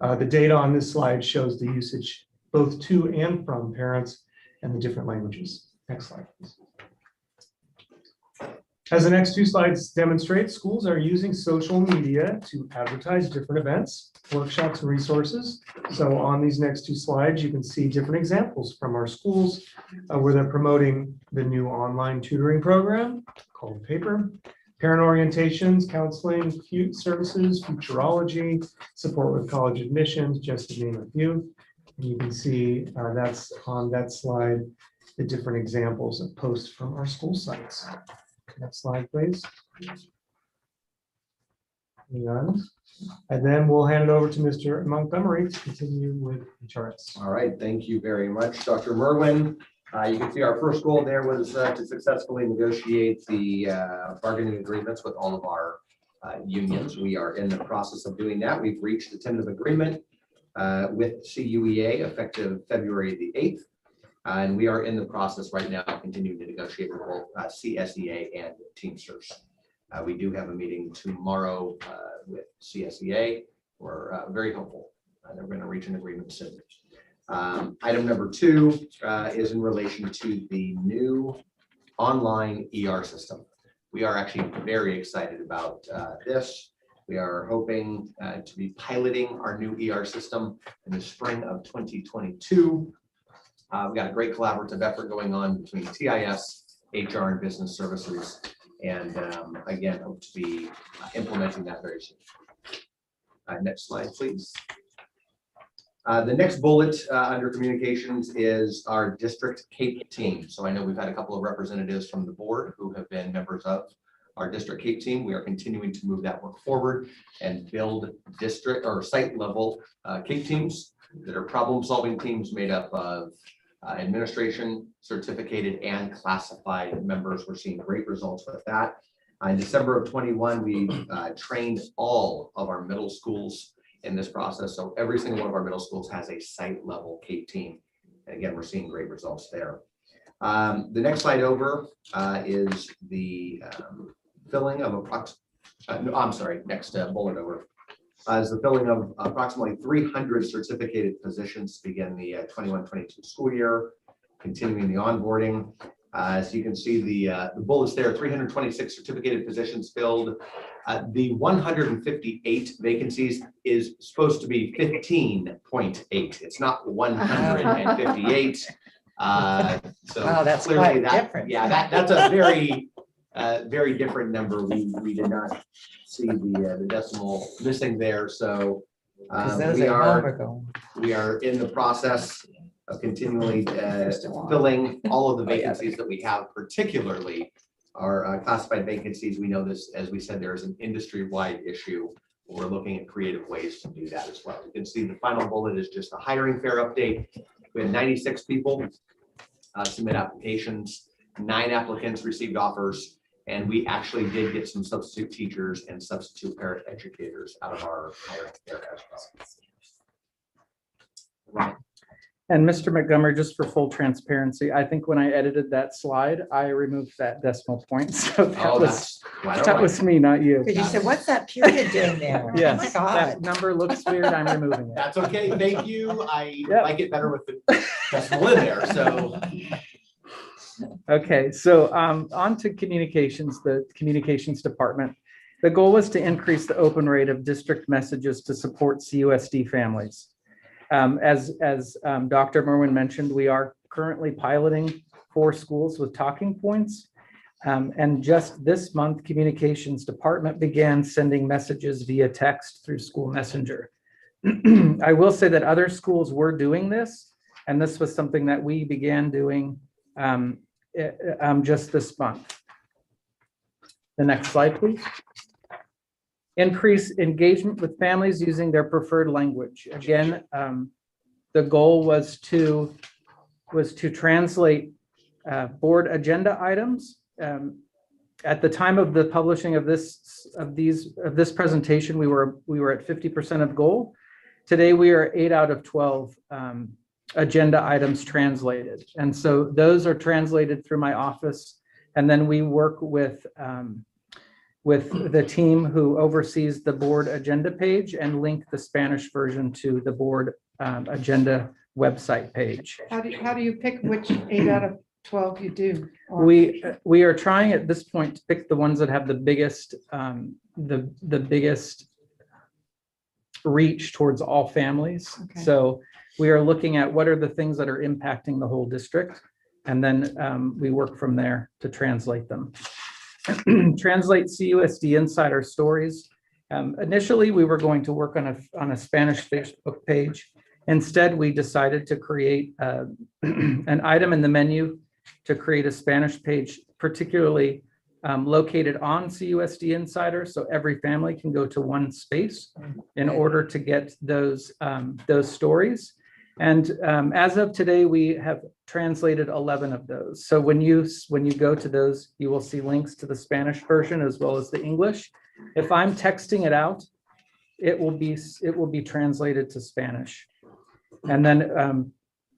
The data on this slide shows the usage both to and from parents and the different languages. Next slide, please. As the next 2 slides demonstrate, schools are using social media to advertise different events, workshops, and resources. So on these next 2 slides, you can see different examples from our schools where they're promoting the new online tutoring program called Paper, parent orientations, counseling, services, futurology, support with college admissions, just to name a few. And you can see that's on that slide, the different examples of posts from our school sites. Next slide, please. And then we'll hand it over to Mr. Montgomery to continue with the charts. All right, thank you very much, Dr. Merwin. You can see our first goal there was to successfully negotiate the bargaining agreements with all of our unions. We are in the process of doing that. We've reached a tentative agreement with CUEA effective February the 8th. And we are in the process right now continuing to negotiate with both CSEA and Teamsters. We do have a meeting tomorrow with CSEA. We're very hopeful that we're going to reach an agreement soon. Item number 2 is in relation to the new online ER system. We are actually very excited about this. We are hoping to be piloting our new ER system in the spring of 2022. We've got a great collaborative effort going on between TIS, HR, and business services. And again, hope to be implementing that very soon. Next slide, please. The next bullet under communications is our district CAPE team. So I know we've had a couple of representatives from the board who have been members of our district CAPE team. We are continuing to move that work forward and build district or site level CAPE teams that are problem solving teams made up of administration, certificated, and classified members. We're seeing great results with that. In December of 21, we trained all of our middle schools in this process. So every single one of our middle schools has a site level CAPE team. And again, we're seeing great results there. The next slide over is the filling of next bullet over. Is the filling of approximately 300 certificated positions to begin the 21-22 school year, continuing the onboarding. As you can see, the bullets there, 326 certificated positions filled. The 158 vacancies is supposed to be 15.8. It's not 158. So wow, that's clearly quite different. Yeah, that's a very different number. We did not see the decimal missing there. So we are in the process of continually filling all of the vacancies that we have, particularly our classified vacancies. We know this, as we said, there is an industry-wide issue. We're looking at creative ways to do that as well. You can see the final bullet is just a hiring fair update. We had 96 people submit applications, 9 applicants received offers, and we actually did get some substitute teachers and substitute parent educators out of our hiring fair as well. And Mr. Montgomery, just for full transparency, I think when I edited that slide, I removed that decimal point. So that was me, not you. Because you said, what's that period doing there? Yes, Oh my God. that number looks weird. I'm removing it. That's okay. Thank you. I like it better with the decimal in there. So. Okay, so on to communications, the communications department. The goal was to increase the open rate of district messages to support CUSD families. As Dr. Merwin mentioned, we are currently piloting 4 schools with talking points. And just this month, communications department began sending messages via text through school messenger. I will say that other schools were doing this, and this was something that we began doing just this month. The next slide, please. Increase engagement with families using their preferred language. Again, the goal was to translate board agenda items. At the time of the publishing of this presentation, we were at 50% of goal. Today we are 8 out of 12 agenda items translated, and so those are translated through my office, and then we work with the team who oversees the board agenda page and link the Spanish version to the board agenda website page. How do you pick which 8 out of 12 you do? Or- We are trying at this point to pick the ones that have the biggest biggest reach towards all families. Okay. So we are looking at what are the things that are impacting the whole district, and then we work from there to translate them. Translate CUSD Insider Stories. Initially, we were going to work on a Spanish Facebook page. Instead, we decided to create an item in the menu to create a Spanish page, particularly located on CUSD Insider, so every family can go to one space in order to get those stories. And as of today, we have translated 11 of those. So when you go to those, you will see links to the Spanish version as well as the English. If I'm texting it out, it will be translated to Spanish. And then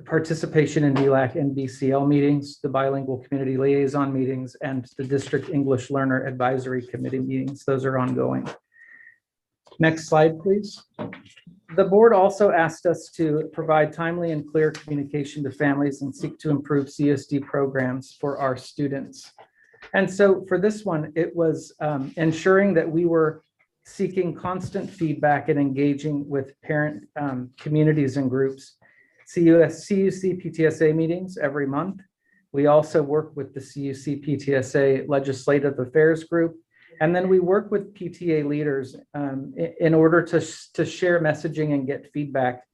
participation in DLAC and BCL meetings, the bilingual community liaison meetings, and the district English learner advisory committee meetings. Those are ongoing. Next slide, please. The board also asked us to provide timely and clear communication to families and seek to improve CSD programs for our students. And so for this one, it was ensuring that we were seeking constant feedback and engaging with parent communities and groups. CUC PTSA meetings every month. We also work with the CUC PTSA Legislative Affairs Group. And then we work with PTA leaders in order to share messaging and get feedback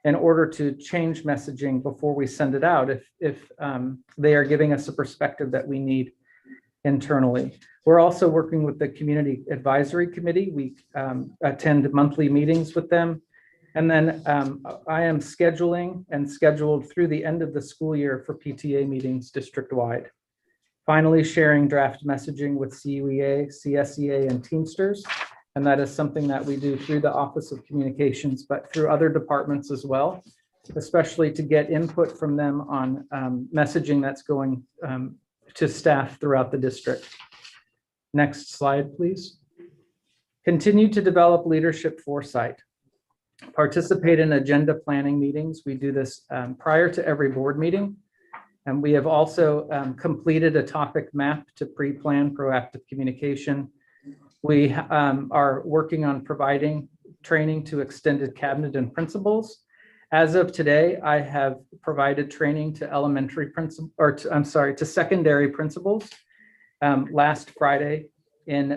in order to change messaging before we send it out if they are giving us a perspective that we need internally. We're also working with the Community Advisory Committee. We attend monthly meetings with them. And then I am scheduling and scheduled through the end of the school year for PTA meetings district-wide. Finally, sharing draft messaging with CUEA, CSEA, and Teamsters. And that is something that we do through the Office of Communications, but through other departments as well, especially to get input from them on messaging that's going to staff throughout the district. Next slide, please. Continue to develop leadership foresight. Participate in agenda planning meetings. We do this prior to every board meeting. And we have also completed a topic map to pre-plan proactive communication. We are working on providing training to extended cabinet and principals. As of today, I have provided training to elementary principal, or to secondary principals last Friday in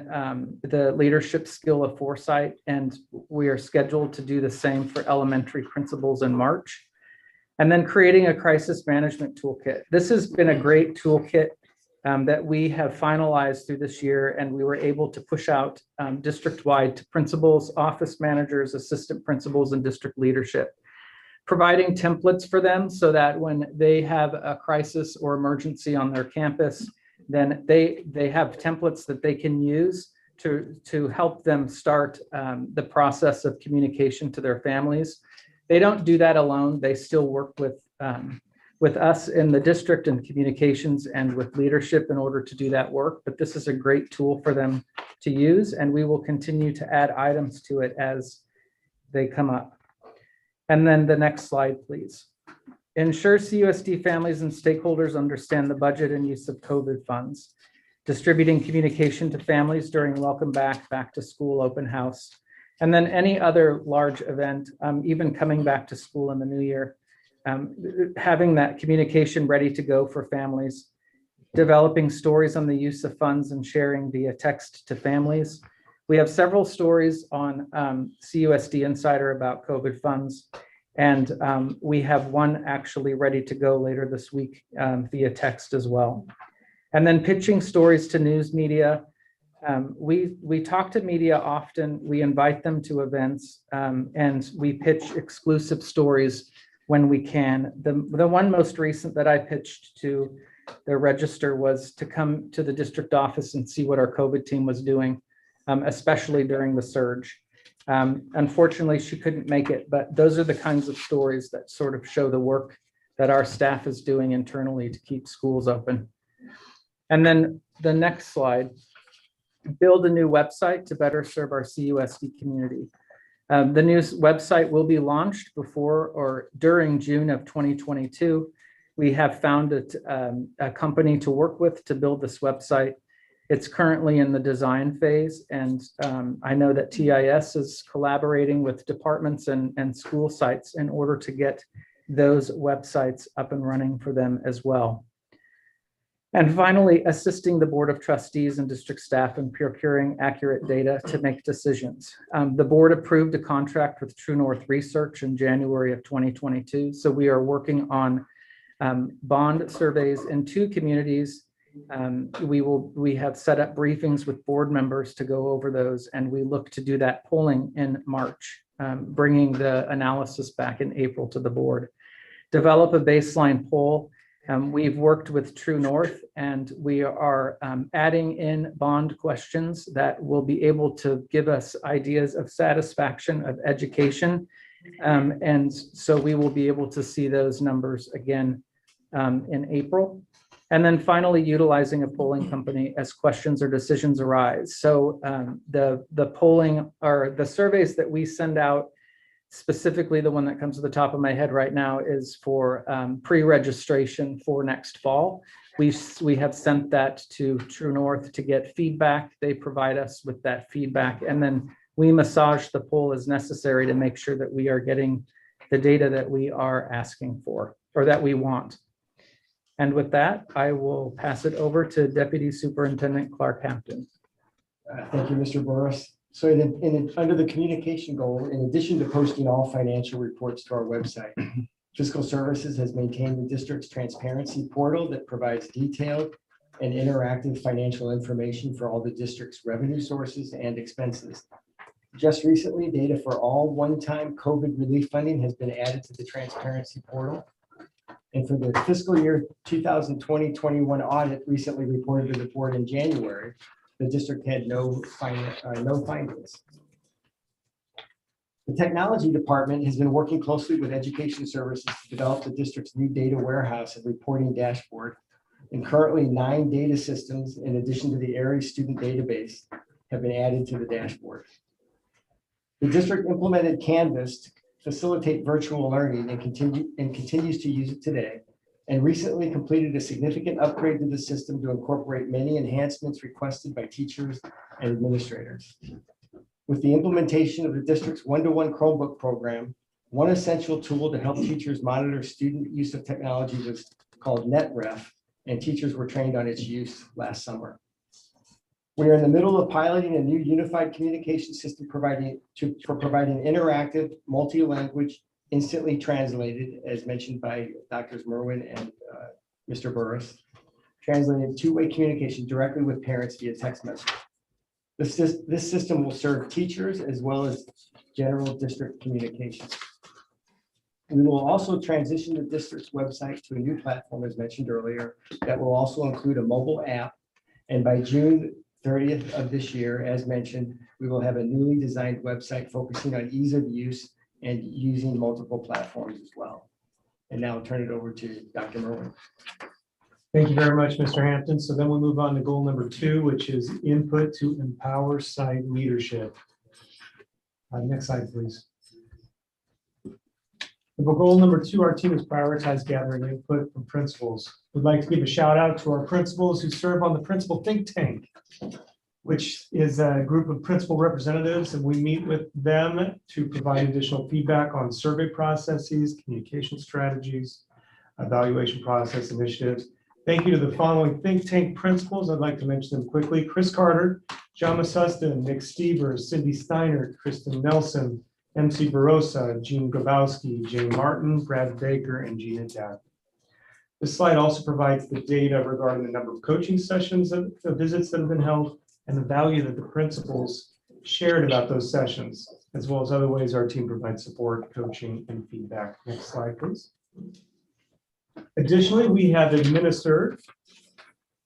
the leadership skill of foresight, and we are scheduled to do the same for elementary principals in March. And then creating a crisis management toolkit. This has been a great toolkit that we have finalized through this year, and we were able to push out district-wide to principals, office managers, assistant principals, and district leadership, providing templates for them so that when they have a crisis or emergency on their campus, then they have templates that they can use to help them start the process of communication to their families. They don't do that alone. They still work with us in the district and communications and with leadership in order to do that work. But this is a great tool for them to use, and we will continue to add items to it as they come up. And then the next slide, please. Ensure CUSD families and stakeholders understand the budget and use of COVID funds. Distributing communication to families during welcome back to school, open house, and then any other large event, even coming back to school in the new year, having that communication ready to go for families, developing stories on the use of funds and sharing via text to families. We have several stories on CUSD Insider about COVID funds, and we have one actually ready to go later this week via text as well. And then pitching stories to news media. We talk to media often, we invite them to events, and we pitch exclusive stories when we can. The one most recent that I pitched to the Register was to come to the district office and see what our COVID team was doing, especially during the surge. Unfortunately, she couldn't make it, but those are the kinds of stories that sort of show the work that our staff is doing internally to keep schools open. And then the next slide. Build a new website to better serve our CUSD community. The new website will be launched before or during June of 2022. We have found a company to work with to build this website. It's currently in the design phase, and I know that TIS is collaborating with departments and school sites in order to get those websites up and running for them as well. And finally, assisting the Board of Trustees and district staff in procuring accurate data to make decisions. The board approved a contract with True North Research in January of 2022. So we are working on bond surveys in 2 communities. We have set up briefings with board members to go over those, and we look to do that polling in March, bringing the analysis back in April to the board. Develop a baseline poll We've worked with True North, and we are adding in bond questions that will be able to give us ideas of satisfaction of education. And so we will be able to see those numbers again in April. And then finally, utilizing a polling company as questions or decisions arise. So the polling or the surveys that we send out, specifically the one that comes to the top of my head right now, is for pre-registration for next fall. We have sent that to True North to get feedback. They provide us with that feedback, and then we massage the poll as necessary to make sure that we are getting the data that we are asking for or that we want. And with that, I will pass it over to Deputy Superintendent Clark Hampton. Thank you, Mr. Burris. So under the communication goal, in addition to posting all financial reports to our website, Fiscal Services has maintained the district's transparency portal that provides detailed and interactive financial information for all the district's revenue sources and expenses. Just recently, data for all one-time COVID relief funding has been added to the transparency portal. And for the fiscal year 2020-21 audit recently reported to the board in January, the district had no findings. The technology department has been working closely with education services to develop the district's new data warehouse and reporting dashboard. And currently 9 data systems, in addition to the ARIES student database, have been added to the dashboard. The district implemented Canvas to facilitate virtual learning and continues to use it today, and recently completed a significant upgrade to the system to incorporate many enhancements requested by teachers and administrators. With the implementation of the district's one-to-one Chromebook program, one essential tool to help teachers monitor student use of technology was called NetRef, and teachers were trained on its use last summer. We are in the middle of piloting a new unified communication system for providing interactive, multi-language, instantly translated, as mentioned by Drs. Merwin and Mr. Burris, translated two-way communication directly with parents via text message. This system will serve teachers as well as general district communications. We will also transition the district's website to a new platform, as mentioned earlier, that will also include a mobile app. And by June 30th of this year, as mentioned, we will have a newly designed website focusing on ease of use and using multiple platforms as well. And now I'll turn it over to Dr. Merwin. Thank you very much, Mr. Hampton. So then we move on to goal number 2, which is input to empower site leadership. Next slide, please. For goal number 2, our team has prioritized gathering input from principals. We'd like to give a shout out to our principals who serve on the Principal Think Tank, which is a group of principal representatives, and we meet with them to provide additional feedback on survey processes, communication strategies, evaluation process initiatives. Thank you to the following think tank principals. I'd like to mention them quickly: Chris Carter, John Sustin, Nick Stevers, Cindy Steiner, Kristen Nelson, MC Barossa, Jean Grabowski, Jane Martin, Brad Baker, and Gina Dad. This slide also provides the data regarding the number of coaching sessions, the visits that have been held, and the value that the principals shared about those sessions, as well as other ways our team provides support, coaching, and feedback. Next slide, please. Additionally, we have administered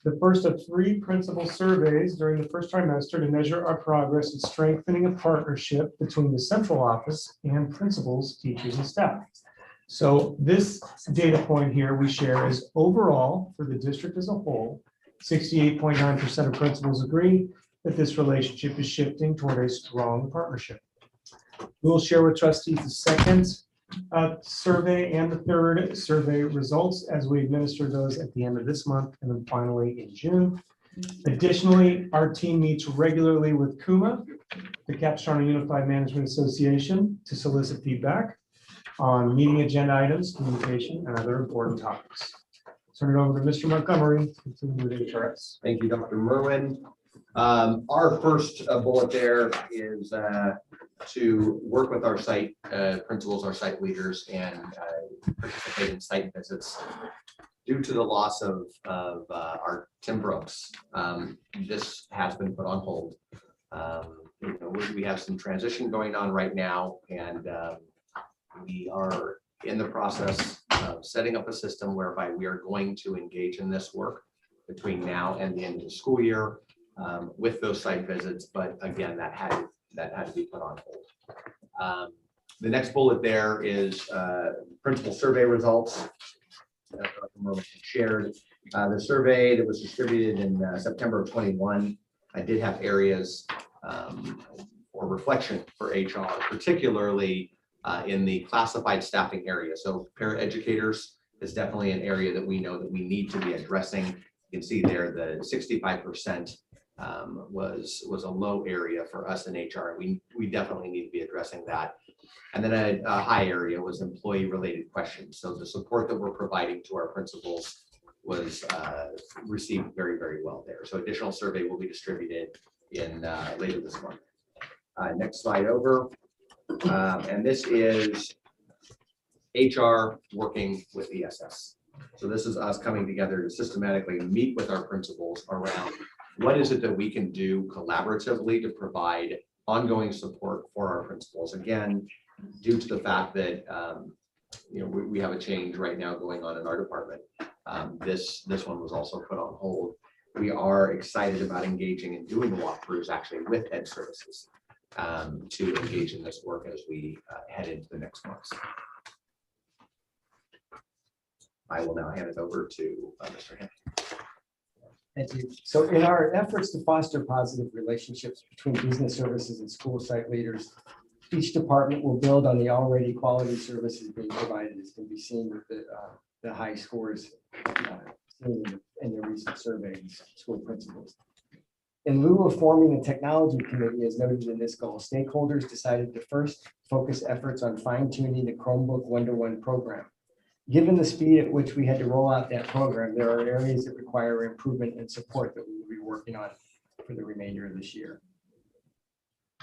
the first of 3 principal surveys during the first trimester to measure our progress in strengthening a partnership between the central office and principals, teachers, and staff. So this data point here we share is overall for the district as a whole, 68.9% of principals agree that this relationship is shifting toward a strong partnership. We will share with trustees the second survey and the third survey results as we administer those at the end of this month and then finally in June. Additionally, our team meets regularly with CUMA, the Capistrano Unified Management Association, to solicit feedback on meeting agenda items, communication, and other important topics. Turn it over to Mr. Montgomery to continue with HRS. Thank you, Dr. Merwin. Our first bullet there is to work with our site principals, our site leaders, and participate in site visits. Due to the loss of our Tim Brooks, this has been put on hold. We have some transition going on right now, and we are in the process of setting up a system whereby we are going to engage in this work between now and the end of the school year with those site visits. But again, that had to be put on hold. The next bullet there is principal survey results that Dr. shared. The survey that was distributed in September of 21, I did have areas for reflection for HR, particularly in the classified staffing area. So paraeducators is definitely an area that we know that we need to be addressing. You can see there the 65% was a low area for us in HR. We definitely need to be addressing that. And then a high area was employee related questions. So the support that we're providing to our principals was received very, very well there. So additional survey will be distributed in later this month. Next slide over. And this is HR working with ESS. So this is us coming together to systematically meet with our principals around what is it that we can do collaboratively to provide ongoing support for our principals. Again, due to the fact that we have a change right now going on in our department. This one was also put on hold. We are excited about engaging and doing the walkthroughs actually with Ed Services to engage in this work as we head into the next months. I will now hand it over to Mr. Henry. Thank you. So in our efforts to foster positive relationships between business services and school site leaders, each department will build on the already quality services being provided, as can be seen with the high scores seen in the recent surveys, school principals. In lieu of forming a technology committee, as noted in this goal, stakeholders decided to first focus efforts on fine-tuning the Chromebook one-to-one program. Given the speed at which we had to roll out that program, there are areas that require improvement and support that we will be working on for the remainder of this year.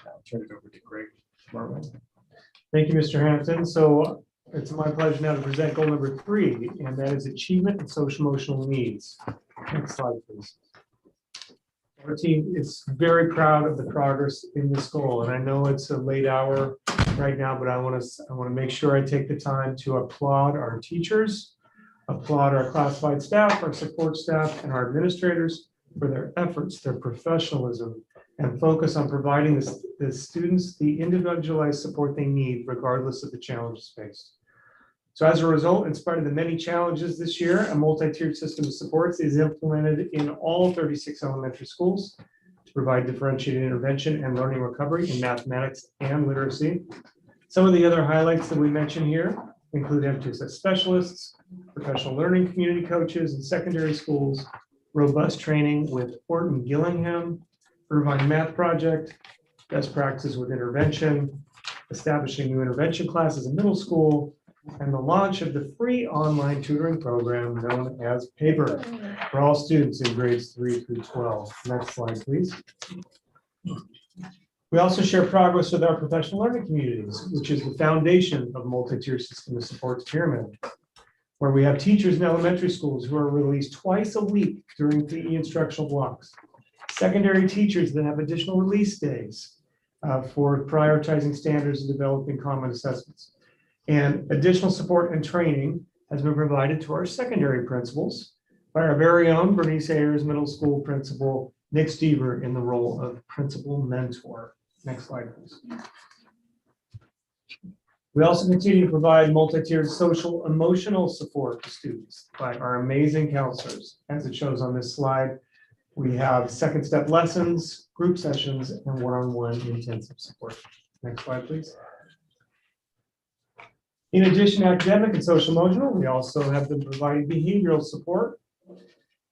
I'll turn it over to Greg. Thank you, Mr. Hampton. So it's my pleasure now to present goal number 3, and that is achievement and social emotional needs. Next slide, please. Our team is very proud of the progress in this goal, and I know it's a late hour right now, but I want to make sure I take the time to applaud our teachers, applaud our classified staff, our support staff, and our administrators for their efforts, their professionalism, and focus on providing the students the individualized support they need, regardless of the challenges faced. So as a result, in spite of the many challenges this year, a multi-tiered system of supports is implemented in all 36 elementary schools to provide differentiated intervention and learning recovery in mathematics and literacy. Some of the other highlights that we mentioned here include MTSS specialists, professional learning community coaches in secondary schools, robust training with Orton Gillingham, Irvine Math Project, best practices with intervention, establishing new intervention classes in middle school, and the launch of the free online tutoring program known as Paper for all students in grades 3 through 12. Next slide, please. We also share progress with our professional learning communities, which is the foundation of multi-tier system of supports pyramid, where we have teachers in elementary schools who are released twice a week during PE instructional blocks, secondary teachers that have additional release days for prioritizing standards and developing common assessments. And additional support and training has been provided to our secondary principals by our very own Bernice Ayers Middle School principal, Nick Stever, in the role of principal mentor. Next slide, please. We also continue to provide multi-tiered social emotional support to students by our amazing counselors. As it shows on this slide, we have second step lessons, group sessions, and one-on-one intensive support. Next slide, please. In addition to academic and social emotional, we also have been providing behavioral support.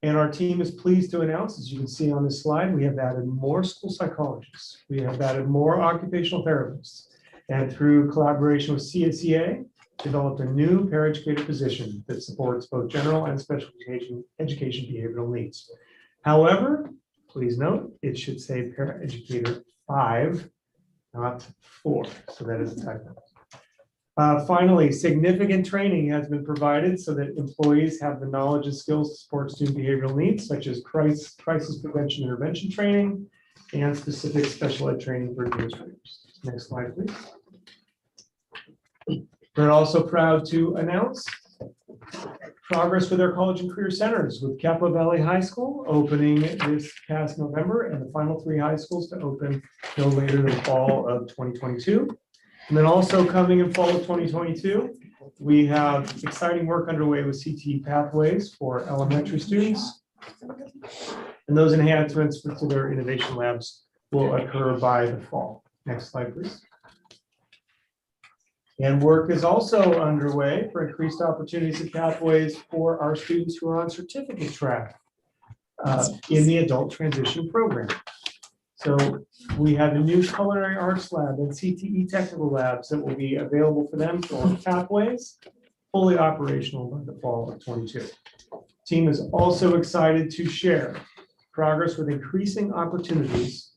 And our team is pleased to announce, as you can see on this slide, we have added more school psychologists. We have added more occupational therapists. And through collaboration with CSEA, developed a new paraeducator position that supports both general and special education behavioral needs. However, please note, it should say paraeducator 5, not 4. So that is a typo. Finally, significant training has been provided so that employees have the knowledge and skills to support student behavioral needs, such as crisis prevention intervention training and specific special ed training for administrators. Next slide, please. We're also proud to announce Progress with our college and career centers with Capo Valley High School opening this past November and the final 3 high schools to open no later than fall of 2022. And then also coming in fall of 2022, we have exciting work underway with CTE pathways for elementary students. And those enhancements to their innovation labs will occur by the fall. Next slide, please. And work is also underway for increased opportunities and pathways for our students who are on certificate track in the adult transition program. So we have a new culinary arts lab and CTE technical labs that will be available for them for pathways, fully operational by the fall of 22. Team is also excited to share progress with increasing opportunities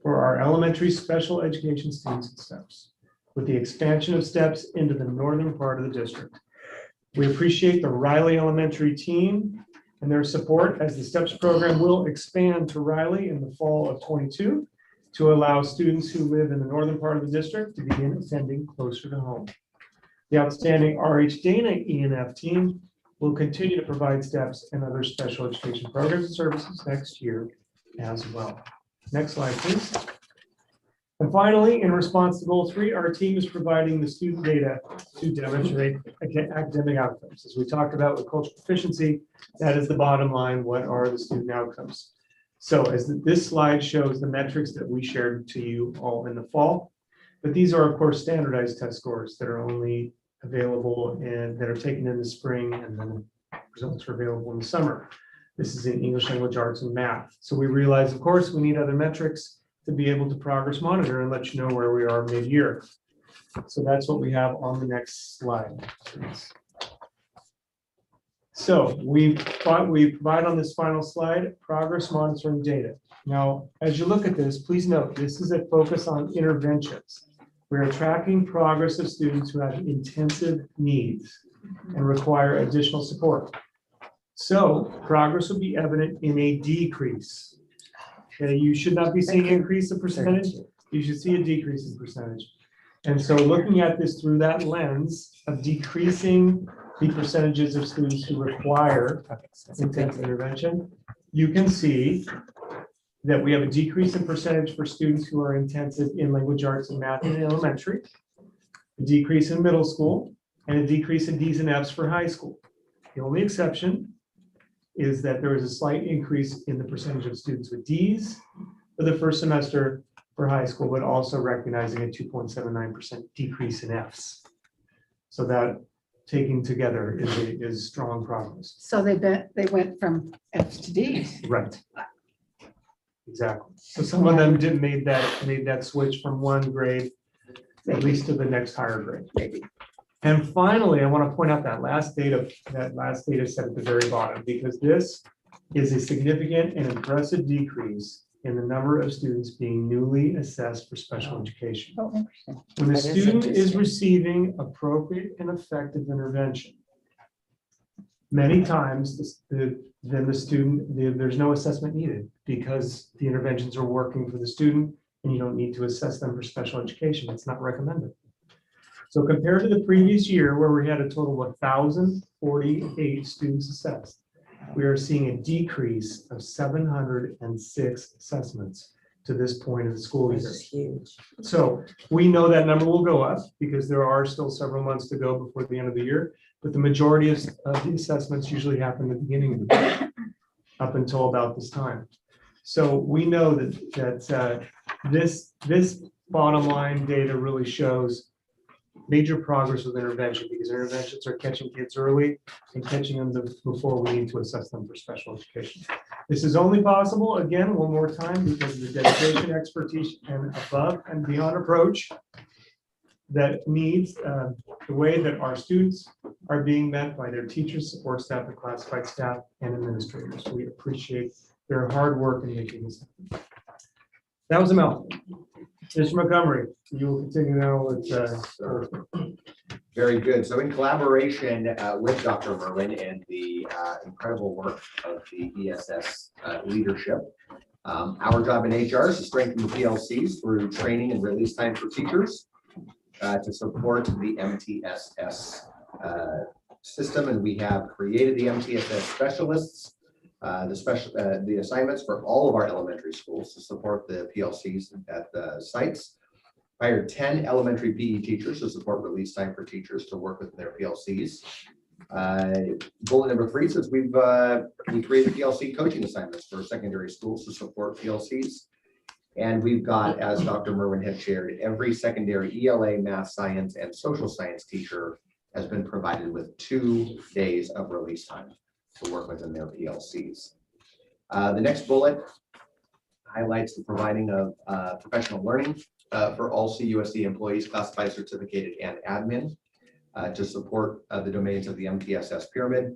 for our elementary special education students and STEPs, with the expansion of STEPs into the northern part of the district. We appreciate the Riley Elementary team and their support as the STEPs program will expand to Riley in the fall of 22 to allow students who live in the northern part of the district to begin attending closer to home. The outstanding RH Dana E&F team will continue to provide STEPs and other special education programs and services next year as well. Next slide, please. And finally, in response to goal 3, our team is providing the student data to demonstrate academic outcomes. As we talked about with cultural proficiency, that is the bottom line. What are the student outcomes? So as this slide shows the metrics that we shared to you all in the fall, but these are of course standardized test scores that are only available and that are taken in the spring, and then results are available in the summer. This is in English language arts and math. So we realize, of course, we need other metrics to be able to progress monitor and let you know where we are mid-year. So that's what we have on the next slide. So we provide on this final slide progress monitoring data. Now, as you look at this, please note this is a focus on interventions. We are tracking progress of students who have intensive needs and require additional support. So progress will be evident in a decrease. Okay, you should not be seeing increase in percentage. You should see a decrease in percentage. And so looking at this through that lens of decreasing the percentages of students who require intensive intervention, you can see that we have a decrease in percentage for students who are intensive in language arts and math in elementary, a decrease in middle school, and a decrease in Ds and Fs for high school. The only exception is that there is a slight increase in the percentage of students with Ds for the first semester for high school, but also recognizing a 2.79% decrease in Fs. So that taken together is strong progress. So they went from Fs to Ds. Right. Exactly. So some of them made that switch from one grade at least to the next higher grade. Maybe. And finally, I want to point out that last data set at the very bottom, because this is a significant and impressive decrease in the number of students being newly assessed for special education. Oh, interesting. When the That is student is interesting. receiving appropriate and effective intervention, many times there's no assessment needed because the interventions are working for the student and you don't need to assess them for special education. It's not recommended. So compared to the previous year where we had a total of 1,048 students assessed, we are seeing a decrease of 706 assessments to this point of the school year. This is huge. So we know that number will go up because there are still several months to go before the end of the year, but the majority of the assessments usually happen at the beginning of the year, up until about this time. So we know that this bottom line data really shows major progress with intervention, because interventions are catching kids early and catching them before we need to assess them for special education. This is only possible, again, one more time, because of the dedication, expertise, and above and beyond approach that needs the way that our students are being met by their teachers, support staff, and classified staff and administrators. We appreciate their hard work in making this happen. That was a mouthful. Mr. Montgomery, you will continue now with. Very good. So in collaboration with Dr. Merwin and the incredible work of the ESS leadership, our job in HR is to strengthen the PLCs through training and release time for teachers to support the MTSS system, and we have created the MTSS specialists, the assignments for all of our elementary schools to support the PLCs at the sites. Hired 10 elementary PE teachers to support release time for teachers to work with their PLCs. Bullet number 3 says we created PLC coaching assignments for secondary schools to support PLCs. And we've got, as Dr. Merwin had shared, every secondary ELA, math, science, and social science teacher has been provided with 2 days of release time to work within their PLCs. The next bullet highlights the providing of professional learning for all CUSD employees, classified, certificated, and admin to support the domains of the MTSS pyramid.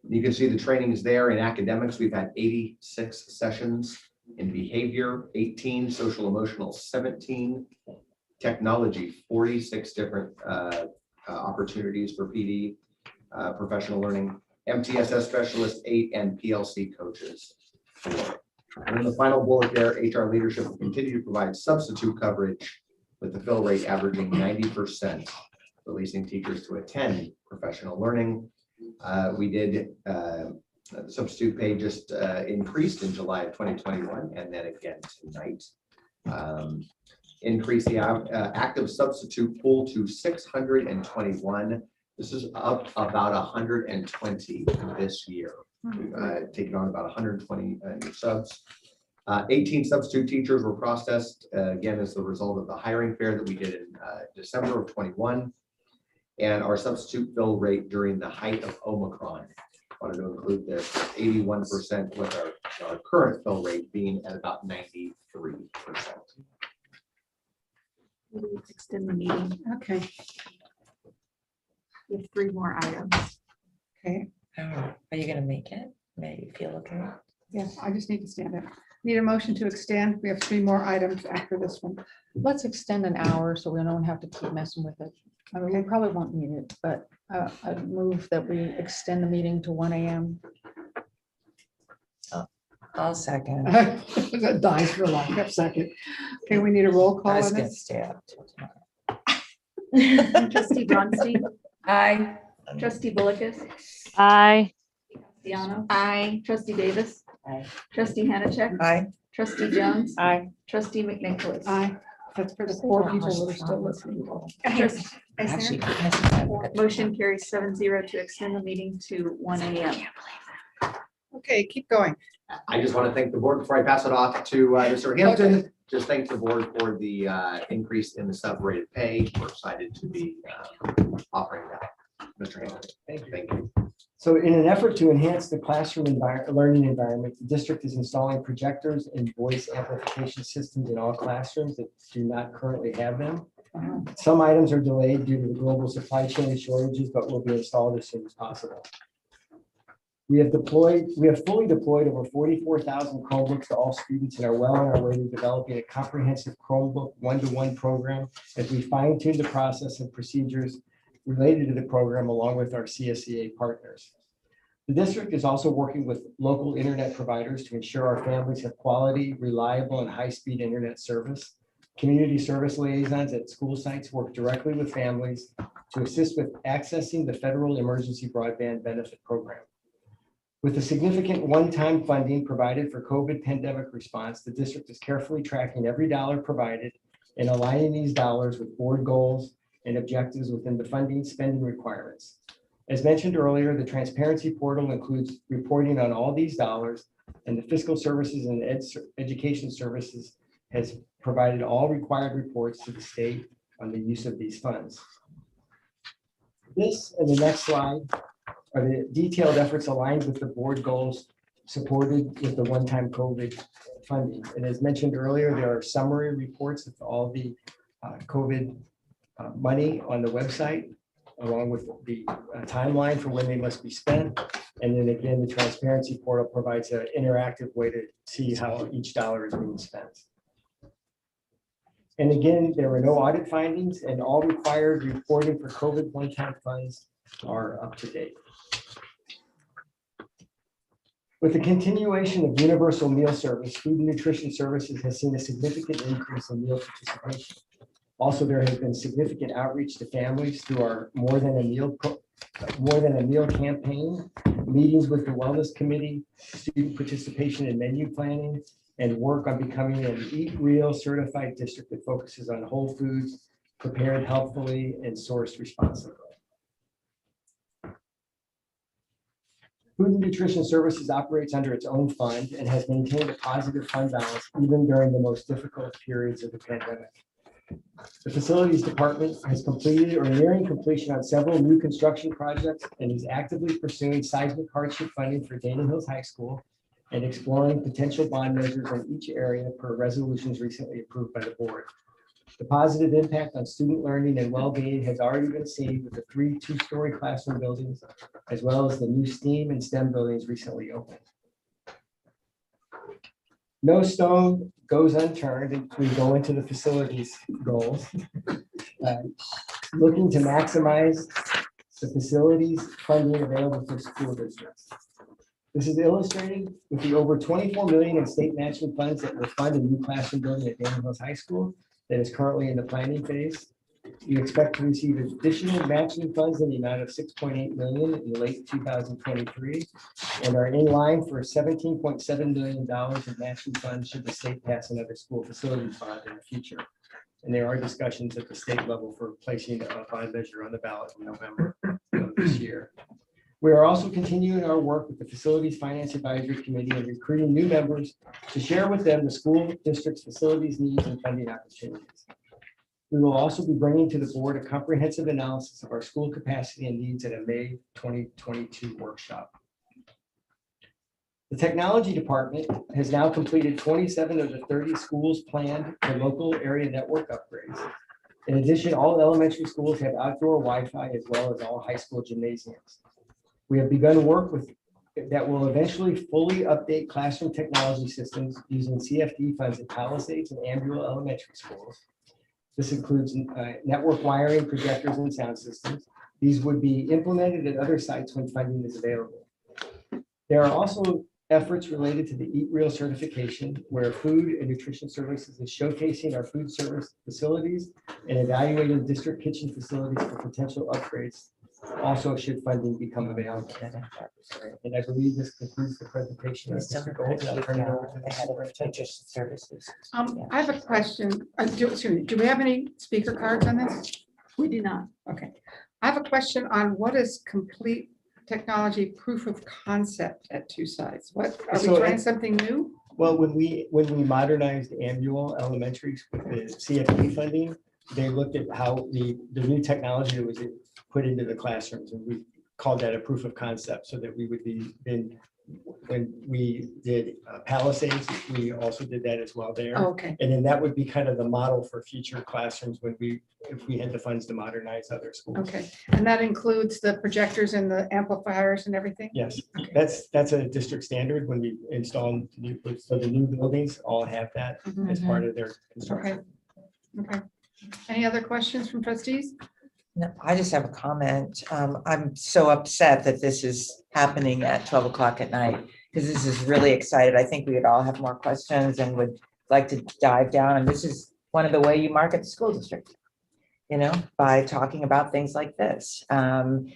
You can see the trainings there. In academics, we've had 86 sessions. In behavior, 18, social emotional, 17, technology, 46 different opportunities for PD, professional learning, MTSS specialist, 8, and PLC coaches, 4. And then the final bullet there, HR leadership will continue to provide substitute coverage with the fill rate averaging 90%, releasing teachers to attend professional learning. We did the substitute pay just increased in July of 2021, and then again tonight. Increase the active substitute pool to 621. This is up about 120 this year. We've taken on about 120 new subs. 18 substitute teachers were processed, again, as the result of the hiring fair that we did in December of 21. And our substitute fill rate during the height of Omicron, wanted to include this, 81%, with our current fill rate being at about 93%. Extend the meeting. Okay. We have 3 more items. Okay. Are you gonna make it? Maybe feel okay? Yes, I just need to stand up. Need a motion to extend. We have 3 more items after this one. Let's extend an hour so we don't have to keep messing with it. I mean, we probably won't need it, but I move that we extend the meeting to 1 a.m. I'll second. That dies for lack of second. Okay, we need a roll call I on was gonna this. stay up till tomorrow. Trustee Johnstein, Aye. trustee Bullicus, Aye. Castellanos, Aye. trustee Davis, Aye. trustee Hanachek, Aye. trustee Jones, Aye. trustee McNicholas. Aye. That's for the 4 people that are still listening. Trustee Actually, Eisner, motion carries 7-0 to extend the meeting to 1 a.m. Okay, keep going. I just want to thank the board before I pass it off to Mr. Hampton. Just thank the board for the increase in the sub-rated pay. We're excited to be offering that. Mr. Hampton. Thank you. So in an effort to enhance the classroom learning environment, the district is installing projectors and voice amplification systems in all classrooms that do not currently have them. Some items are delayed due to the global supply chain shortages, but will be installed as soon as possible. We have fully deployed over 44,000 Chromebooks to all students and are well on our way to developing a comprehensive Chromebook one-to-one program as we fine-tune the process and procedures related to the program along with our CSEA partners. The district is also working with local internet providers to ensure our families have quality, reliable, and high-speed internet service. Community service liaisons at school sites work directly with families to assist with accessing the federal emergency broadband benefit program. With the significant one-time funding provided for COVID pandemic response, the district is carefully tracking every dollar provided and aligning these dollars with board goals and objectives within the funding spending requirements. As mentioned earlier, the transparency portal includes reporting on all these dollars, and the fiscal services and education services has provided all required reports to the state on the use of these funds. This and the next slide are the detailed efforts aligned with the board goals supported with the one-time COVID funding. And as mentioned earlier, there are summary reports of all the COVID money on the website, along with the timeline for when they must be spent. And then again, the transparency portal provides an interactive way to see how each dollar is being spent. And again, there were no audit findings, and all required reporting for COVID one-time funds are up to date. With the continuation of universal meal service, Food and Nutrition Services has seen a significant increase in meal participation. Also, there has been significant outreach to families through our More Than a Meal more than a meal campaign, meetings with the wellness committee, student participation in menu planning, and work on becoming an Eat Real certified district that focuses on whole foods, prepared healthfully, and sourced responsibly. Food and Nutrition Services operates under its own fund and has maintained a positive fund balance even during the most difficult periods of the pandemic. The Facilities Department has completed or nearing completion on several new construction projects and is actively pursuing seismic hardship funding for Dana Hills High School and exploring potential bond measures in each area per resolutions recently approved by the board. The positive impact on student learning and well-being has already been seen with the 3 two-story classroom buildings, as well as the new STEAM and STEM buildings recently opened. No stone goes unturned, and we go into the facilities goals. Looking to maximize the facilities funding available for school districts. This is illustrated with the over 24 million in state matching funds that will fund a new classroom building at Dana Hills High School that is currently in the planning phase. We expect to receive additional matching funds in the amount of 6.8 million in late 2023 and are in line for $17.7 million in matching funds should the state pass another school facilities bond in the future. And there are discussions at the state level for placing a bond measure on the ballot in November of this year. We are also continuing our work with the Facilities Finance Advisory Committee and recruiting new members to share with them the school district's facilities needs and funding opportunities. We will also be bringing to the board a comprehensive analysis of our school capacity and needs at a May 2022 workshop. The Technology Department has now completed 27 of the 30 schools planned for local area network upgrades. In addition, all elementary schools have outdoor Wi-Fi as well as all high school gymnasiums. We have begun work with that will eventually fully update classroom technology systems using CFD funds at Palisades and Ambula Elementary Schools. This includes network wiring, projectors, and sound systems. These would be implemented at other sites when funding is available. There are also efforts related to the Eat Real certification, where Food and Nutrition Services is showcasing our food service facilities and evaluating district kitchen facilities for potential upgrades. Also, should funding become available. And I believe this concludes the presentation of district goals. I'll turn it over to the Superintendent. Services. I have a question. Do we have any speaker cards on this? We do not. Okay. I have a question on what is complete technology proof of concept at two sites? What, are we trying something new? Well, when we modernized Ambula Elementary with the CFP funding, they looked at how the new technology that was put into the classrooms, and we called that a proof of concept, so that we would be when we did Palisades, we also did that as well there. Oh, okay. And then that would be kind of the model for future classrooms if we had the funds to modernize other schools. Okay, and that includes the projectors and the amplifiers and everything? Yes, that's a district standard when we install new, so the new buildings all have that as part of their construction. Okay. Any other questions from trustees? No, I just have a comment. I'm so upset that this is happening at 12 o'clock at night, because this is really excited. I think we would all have more questions and would like to dive down. And this is one of the way you market the school district, by talking about things like this. And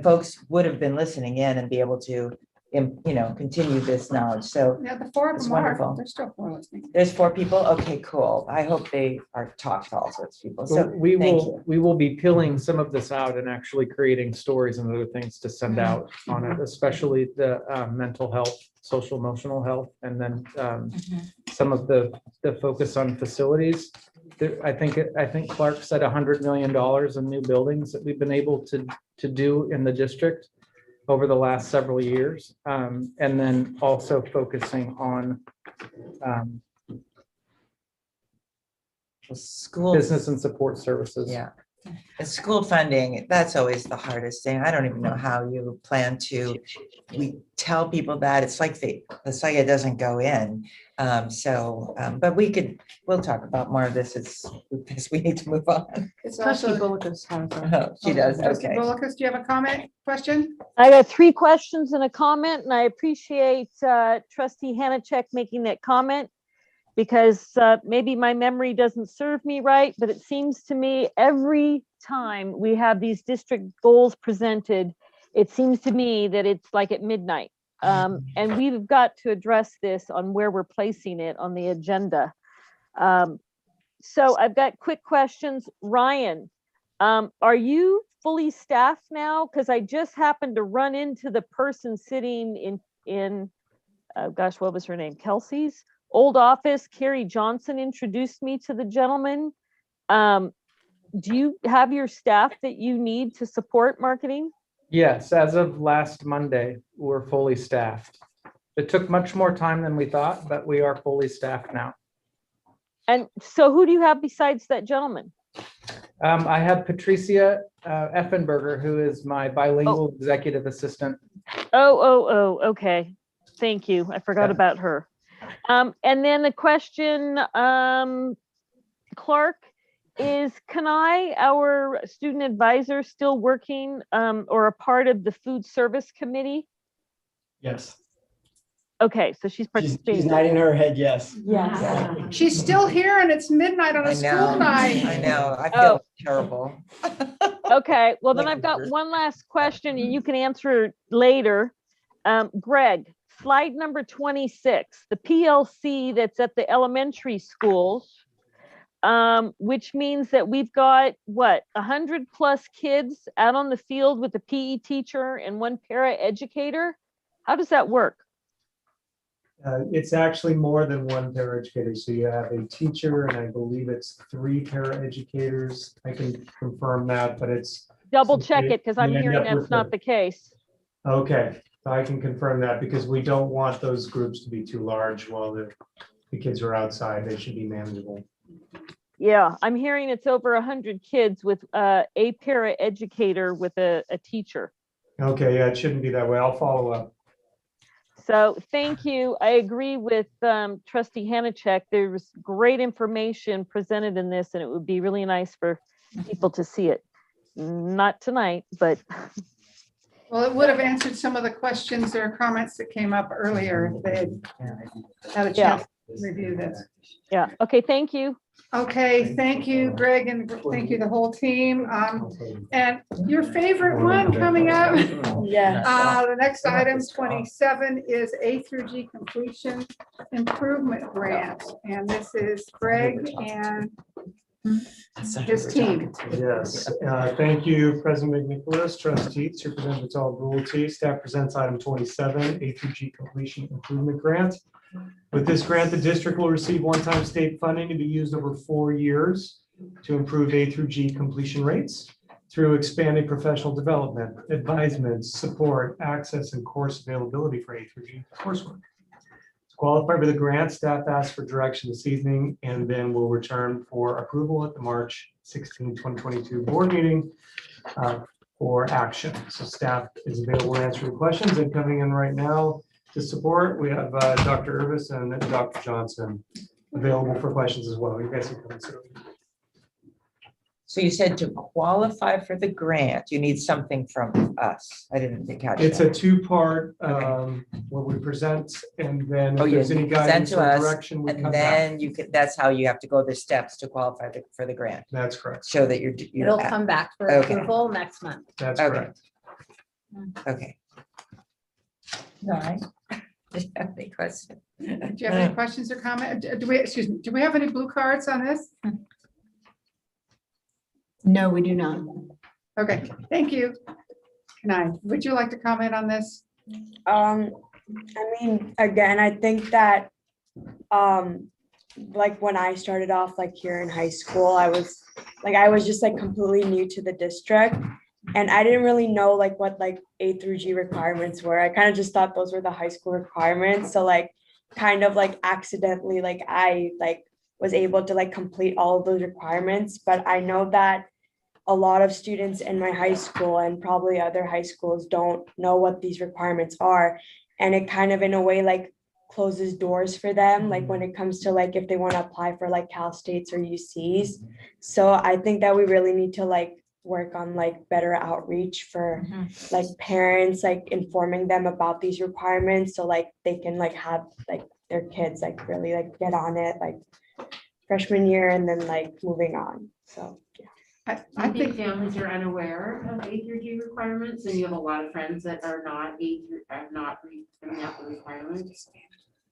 folks would have been listening in and be able to, continue this knowledge. So Yeah, the four of it's them are. wonderful. There's still four listening. There's 4 people. Okay, cool. I hope they are talked to all sorts of people. So So we thank will be peeling some of this out and actually creating stories and other things to send out on it, especially the mental health, social emotional health, and then some of the focus on facilities. I think Clark said $100 million in new buildings that we've been able to do in the district over the last several years, and then also focusing on school business and support services. Yeah. And school funding, that's always the hardest thing. I don't even know how you plan to, we tell people that it's like the SIA doesn't go in. But we'll talk about more of this because we need to move on. It's Trustee also, Bullicus has Oh, she does, Trustee okay. Bullicus, do you have a comment, question? I got 3 questions and a comment, and I appreciate Trustee Hanachek making that comment. because maybe my memory doesn't serve me right, but it seems to me every time we have these district goals presented, it seems to me that it's like at midnight. And we've got to address this on where we're placing it on the agenda. So I've got quick questions. Ryan, are you fully staffed now? Because I just happened to run into the person sitting in gosh, what was her name? Kelsey's old office. Carrie Johnson introduced me to the gentleman. Do you have your staff that you need to support marketing? Yes, as of last Monday, we're fully staffed. It took much more time than we thought, but we are fully staffed now. And so who do you have besides that gentleman? I have Patricia Effenberger, who is my bilingual executive assistant. Okay. Thank you. I forgot about her. And then the question, Clark, is Kanai, our student advisor, still working or a part of the food service committee? Yes. Okay, so she's She's participating. nodding her head, yes. Yes. She's still here and it's midnight on a school night. I know, I feel terrible. Okay, well then I've got one last question and you can answer later. Greg, slide number 26, the PLC that's at the elementary schools, which means that we've got what, 100+ kids out on the field with a PE teacher and one para educator. How does that work? It's actually more than one paraeducator. So you have a teacher and I believe it's 3 paraeducators. I can confirm that, but it's. Double check it because I'm you end hearing up with that's not the case. Okay, so I can confirm that because we don't want those groups to be too large while the kids are outside. They should be manageable. Yeah, I'm hearing it's over 100 kids with a para educator with a teacher. Okay, yeah, it shouldn't be that way. I'll follow up. So thank you. I agree with Trustee Hanachek. There's great information presented in this, and it would be really nice for people to see it. Not tonight, but. Well, it would have answered some of the questions or comments that came up earlier. If they had a chance to review this. Yeah. Okay. Thank you. Okay. Thank you, Greg, and thank you, the whole team. And your favorite one coming up. Yes. The next item, 27, is A through G completion improvement grant. And this is Greg and his team. Yes, thank you, President McNicholas, trustees, Superintendent Goulty. Staff presents item 27, A through G completion improvement grant. With this grant, the district will receive one-time state funding to be used over 4 years to improve A through G completion rates through expanded professional development, advisement, support, access, and course availability for A through G coursework. To qualify for the grant, staff asked for direction this evening and then will return for approval at the March 16, 2022 board meeting for action. So staff is available to answer your questions, and coming in right now to support, we have Dr. Irvis and Dr. Johnson available for questions as well. You guys can come and sit. So you said to qualify for the grant, you need something from us. I didn't think how to. It's a 2-part, where we present and then if there's any guidance or direction, we come and back. then you can, that's how you have to go the steps to qualify for the grant. That's correct. Show that you're. It'll come back for Okay. approval next month. That's Okay. correct. Okay. All right. Do you have any questions? Do you have any questions or comments? Do we have any blue cards on this? No, we do not. Okay, thank you. Would you like to comment on this? I mean, again, I think that, like when I started off like here in high school, I was just like completely new to the district. And I didn't really know like what like A through G requirements were. I kind of just thought those were the high school requirements. So like kind of like accidentally, like I like was able to like complete all of those requirements. But I know that a lot of students in my high school and probably other high schools don't know what these requirements are. And it kind of in a way like closes doors for them, like when it comes to like if they want to apply for like Cal States or UCs. So I think that we really need to like work on like better outreach for like parents, like informing them about these requirements so like they can like have like their kids like really like get on it like freshman year and then like moving on. So yeah. I think families are unaware of A through G requirements, and you have a lot of friends that are not have not met the requirements.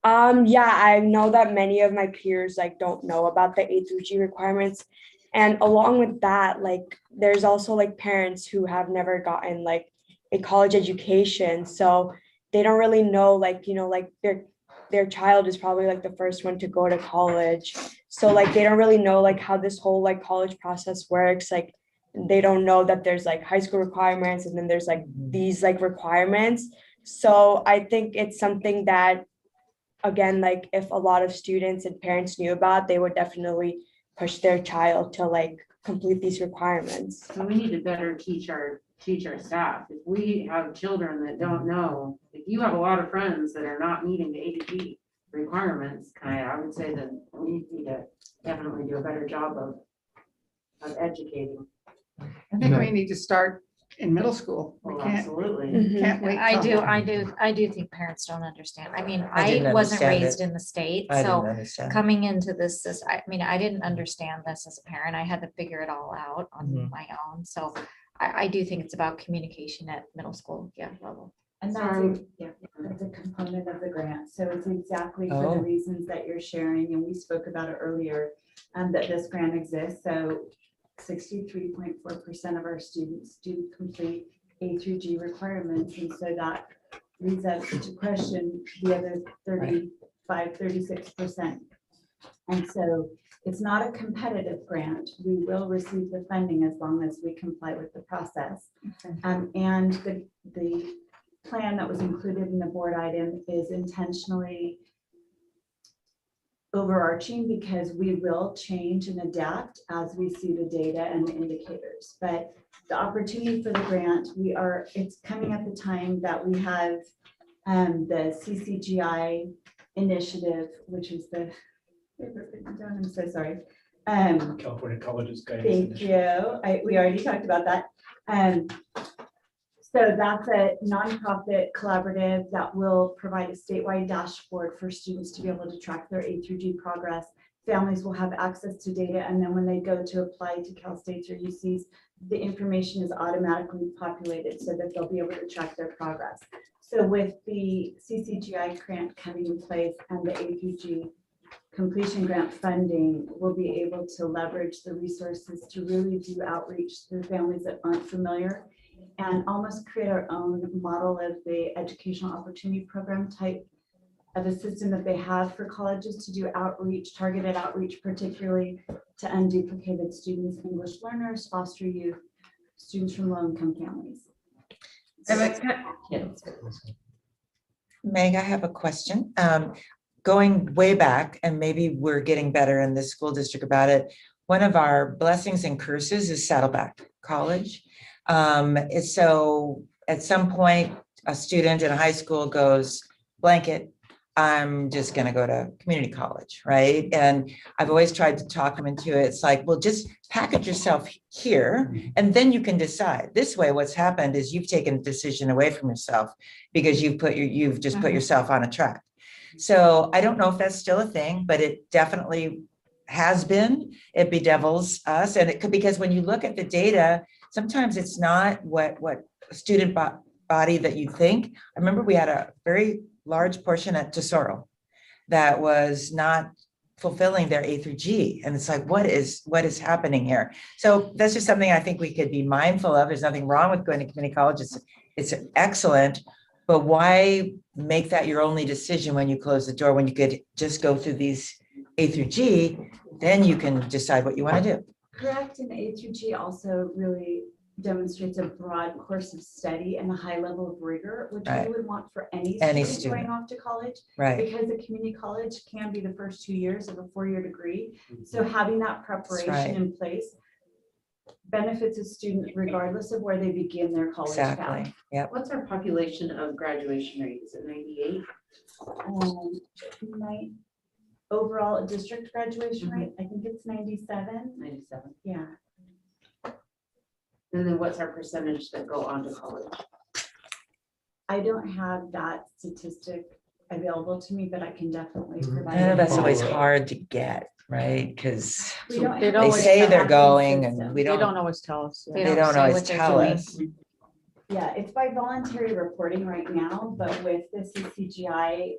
Yeah, I know that many of my peers like don't know about the A through G requirements. And along with that, like there's also like parents who have never gotten like a college education. So they don't really know like, you know, like their child is probably like the first one to go to college. So like they don't really know like how this whole like college process works. Like they don't know that there's like high school requirements and then there's like these like requirements. So I think it's something that again, like if a lot of students and parents knew about, they would definitely push their child to like complete these requirements. So we need to better teach our staff. If we have children that don't know, if you have a lot of friends that are not meeting the A to G requirements, I would say that we need to definitely do a better job of educating. I think we need to start in middle school. We Well, can't, absolutely. can't wait. I till- do think parents don't understand. I mean, I I didn't wasn't understand raised it. in the state, I didn't so understand. coming into this, I mean, I didn't understand this as a parent. I had to figure it all out on Mhm. my own. So I do think it's about communication at middle school, level. And that's a component of the grant. So it's exactly for Oh. the reasons that you're sharing, and we spoke about it earlier, that this grant exists. So 63.4% of our students do complete A through G requirements. And so that leads us to question the other 36%. And so it's not a competitive grant. We will receive the funding as long as we comply with the process. And the plan that was included in the board item is intentionally overarching because we will change and adapt as we see the data and the indicators. But the opportunity for the grant, it's coming at the time that we have the CCGI initiative, which is the, I'm so sorry. California Colleges Guidance. Thank you. We already talked about that. So that's a nonprofit collaborative that will provide a statewide dashboard for students to be able to track their A through G progress. Families will have access to data, and then when they go to apply to Cal States or UCs, the information is automatically populated so that they'll be able to track their progress. So with the CCGI grant coming in place and the A through G completion grant funding, we'll be able to leverage the resources to really do outreach to families that aren't familiar and almost create our own model of the educational opportunity program type of a system that they have for colleges to do outreach, targeted outreach, particularly to unduplicated students, English learners, foster youth, students from low-income families. Meg, I have a question. Going way back, and maybe we're getting better in this school district about it. One of our blessings and curses is Saddleback College. So at some point, a student in high school goes, blanket, I'm just going to go to community college, right? And I've always tried to talk them into it. It's like, well, just package yourself here, and then you can decide. This way, what's happened is you've taken a decision away from yourself because you've just put yourself on a track. So I don't know if that's still a thing, but it definitely has been. It bedevils us, and it could, because when you look at the data, sometimes it's not what student body that you think. I remember we had a very large portion at Tesoro that was not fulfilling their A through G. And it's like, what is happening here? So that's just something I think we could be mindful of. There's nothing wrong with going to community college. It's excellent, but why make that your only decision when you close the door, when you could just go through these A through G, then you can decide what you want to do. Correct, and A through G also really demonstrates a broad course of study and a high level of rigor, which Right. we would want for any Any student going student. off to college. Right. Because a community college can be the first 2 years of a 4-year degree. So having that preparation right. in place benefits a student regardless of where they begin their college path. Exactly. Yep. What's our population of graduation rate? Is it 98? Overall district graduation rate, I think it's 97. 97. Yeah. And then what's our percentage that go on to college? I don't have that statistic available to me, but I can definitely I provide. know that's always Follow up. hard to get, right? Because We don't They have don't they always say have they're that going system. and we They don't don't, always tell us. they don't say always what they're tell doing. us. Yeah, it's by voluntary reporting right now, but with the CCGI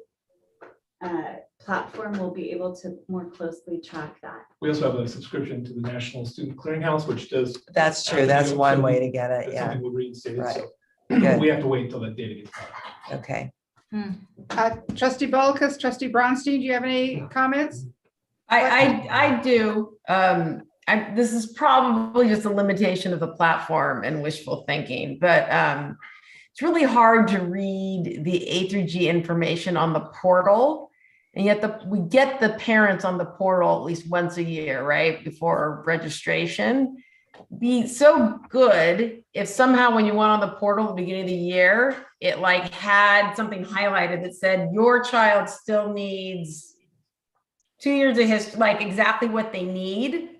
platform, we'll be able to more closely track that. We also have a subscription to the National Student Clearinghouse, which does. That's true. That's one way to get it. That's Yeah. something we reinstated, Right. so Good. we have to wait until that data gets back. Okay. Trustee Bolkus, trustee Bronstein, do you have any comments? I do. This is probably just a limitation of the platform and wishful thinking, but it's really hard to read the A through G information on the portal. And yet we get the parents on the portal at least once a year, right? Before registration. Be so good if somehow when you went on the portal at the beginning of the year, it like had something highlighted that said your child still needs 2 years of history, like exactly what they need.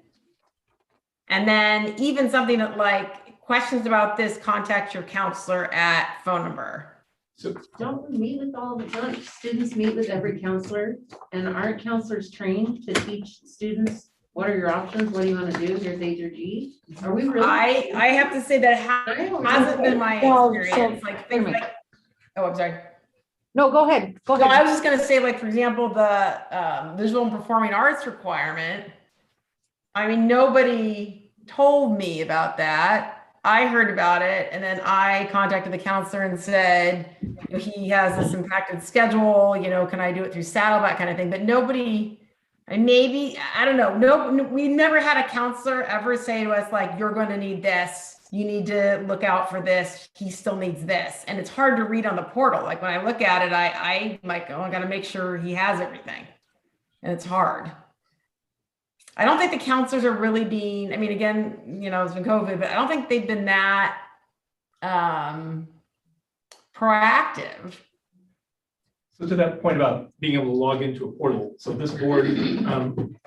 And then even something that like questions about this, contact your counselor at phone number. So don't we meet with all the, don't students meet with every counselor, and aren't counselors trained to teach students, what are your options? What do you want to do? Here's A through G. Are we really? I have to say that hasn't been my experience, like things like, oh, I'm sorry. No, go ahead. Go No, ahead. I was just gonna say, like, for example, the visual and performing arts requirement. I mean, nobody told me about that. I heard about it, and then I contacted the counselor and said, he has this impacted schedule, can I do it through Saddle, that kind of thing, but nobody, and maybe, I don't know, no, we never had a counselor ever say to us, like, you're going to need this, you need to look out for this, he still needs this, and it's hard to read on the portal. Like, when I look at it, I like, oh, I gotta make sure he has everything, and it's hard. I don't think the counselors are really being, I mean, again, it's been COVID, but I don't think they've been that proactive. So to that point about being able to log into a portal, so this board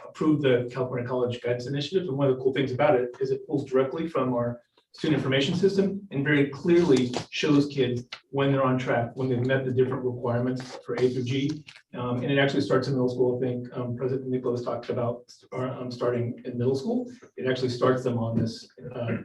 approved the California College Guidance Initiative, and one of the cool things about it is it pulls directly from our student information system and very clearly shows kids when they're on track, when they've met the different requirements for A through G. And it actually starts in middle school. I think President Nicholas talked about starting in middle school. It actually starts them on this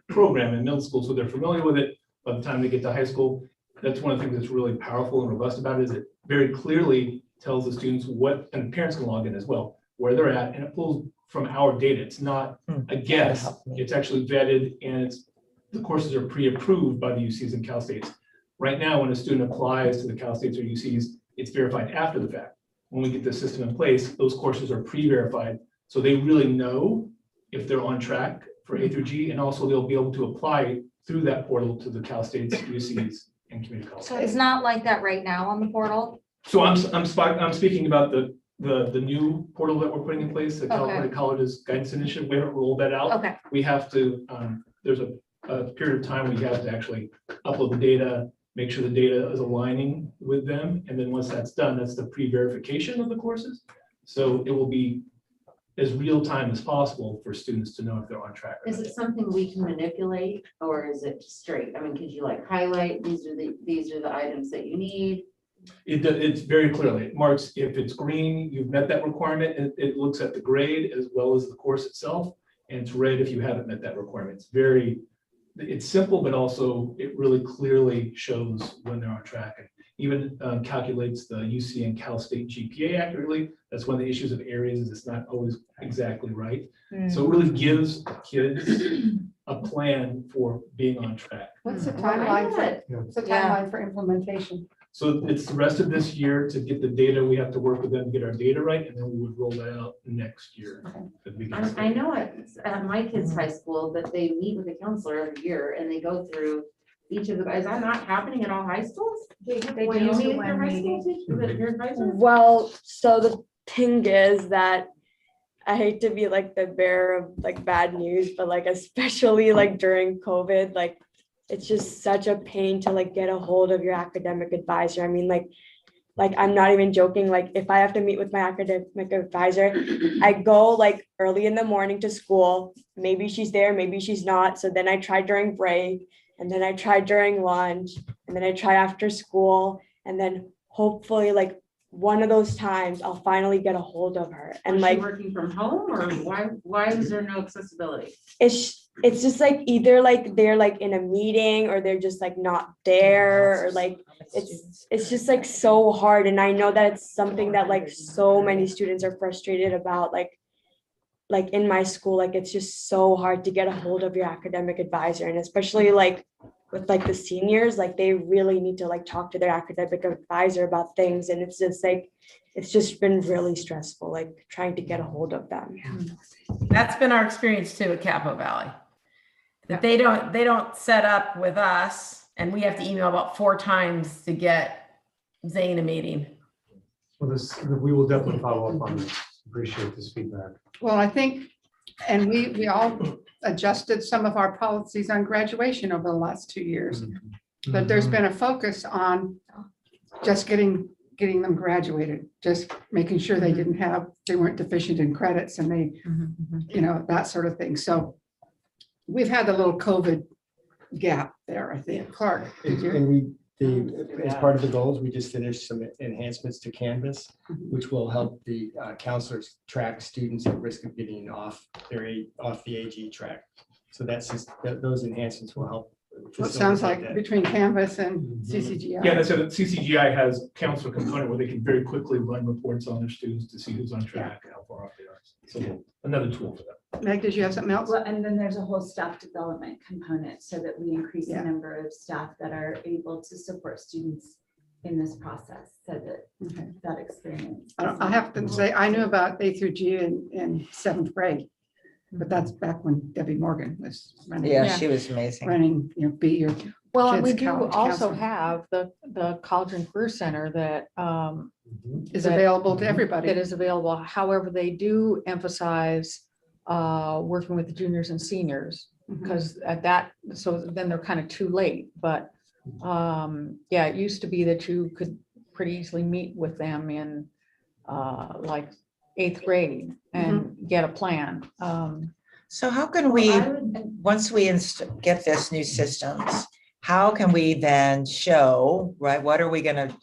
program in middle school, so they're familiar with it. By the time they get to high school, that's one of the things that's really powerful and robust about it, is it very clearly tells the students what, and parents can log in as well, where they're at, and it pulls from our data. It's not a guess, it's actually vetted, and the courses are pre-approved by the UCs and Cal States. Right now, when a student applies to the Cal States or UCs, it's verified after the fact. When we get the system in place, those courses are pre-verified, so they really know if they're on track for A through G, and also they'll be able to apply through that portal to the Cal States, UCs, and community colleges. So it's not like that right now on the portal? So I'm speaking about the new portal that we're putting in place, the California Colleges Guidance Initiative. We haven't rolled that out. Okay. We have to, there's a period of time we have to actually upload the data, make sure the data is aligning with them. And then once that's done, that's the pre-verification of the courses. So it will be as real time as possible for students to know if they're on track. Is it something we can manipulate, or is it straight? I mean, could you like highlight, these are the items that you need? It's very clearly, it marks if it's green, you've met that requirement, and it looks at the grade as well as the course itself. And it's red if you haven't met that requirement. It's simple, but also it really clearly shows when they're on track. And even calculates the UC and Cal State GPA accurately. That's one of the issues of areas, is it's not always exactly right. So it really gives kids a plan for being on track. What's the timeline for implementation? So it's the rest of this year to get the data. We have to work with them to get our data right, and then we would roll that out next year. I know at my kids' high school that they meet with a counselor every year and they go through each of the, is that not happening at all high schools? They When you do meet with one your high school meeting. teacher, your advisor? Well, so the thing is that I hate to be like the bearer of like bad news, but like especially like during COVID, like it's just such a pain to like get a hold of your academic advisor. I mean, like I'm not even joking. Like if I have to meet with my academic advisor, I go like early in the morning to school. Maybe she's there, maybe she's not. So then I try during break, and then I try during lunch, and then I try after school, and then hopefully like one of those times I'll finally get a hold of her. And Is she like, working from home, or why is there no accessibility? it's just like either like they're like in a meeting or they're just like not there, or like it's just like so hard. And I know that it's something that like so many students are frustrated about, like in my school, like it's just so hard to get a hold of your academic advisor, and especially like with like the seniors, like they really need to like talk to their academic advisor about things. And it's just like, it's just been really stressful, like trying to get a hold of them. That's been our experience too at Capo Valley. That they don't set up with us, and we have to email about 4 times to get Zane a meeting. Well, we will definitely follow up on this. Appreciate this feedback. Well, I think, and we all adjusted some of our policies on graduation over the last 2 years. But there's been a focus on just getting them graduated, just making sure they weren't deficient in credits, and they, that sort of thing. So we've had a little COVID gap there, I think. Clark, did you? And as part of the goals, we just finished some enhancements to Canvas, which will help the counselors track students at risk of getting off the AG track. So that's just, those enhancements will help. Well, it sounds like between Canvas and CCGI. Yeah, that's it. CCGI has counselor component where they can very quickly run reports on their students to see who's on track, how far off they are. So another tool for them. Meg, did you have something else? Well, and then there's a whole staff development component so that we increase the Yeah. number of staff that are able to support students in this process, so that that experience. I have to say, I knew about A through G in 7th grade, but that's back when Debbie Morgan was running. Yeah, she was amazing. Running, be your Well, and we kids' do college also counselor. have the College and Career Center that Is available to everybody. That is available. However, they do emphasize working with the juniors and seniors, because at that, so then they're kind of too late. But yeah, it used to be that you could pretty easily meet with them in like 8th grade and get a plan. So how can we, once we get this new systems, how can we then show, right, what are we going to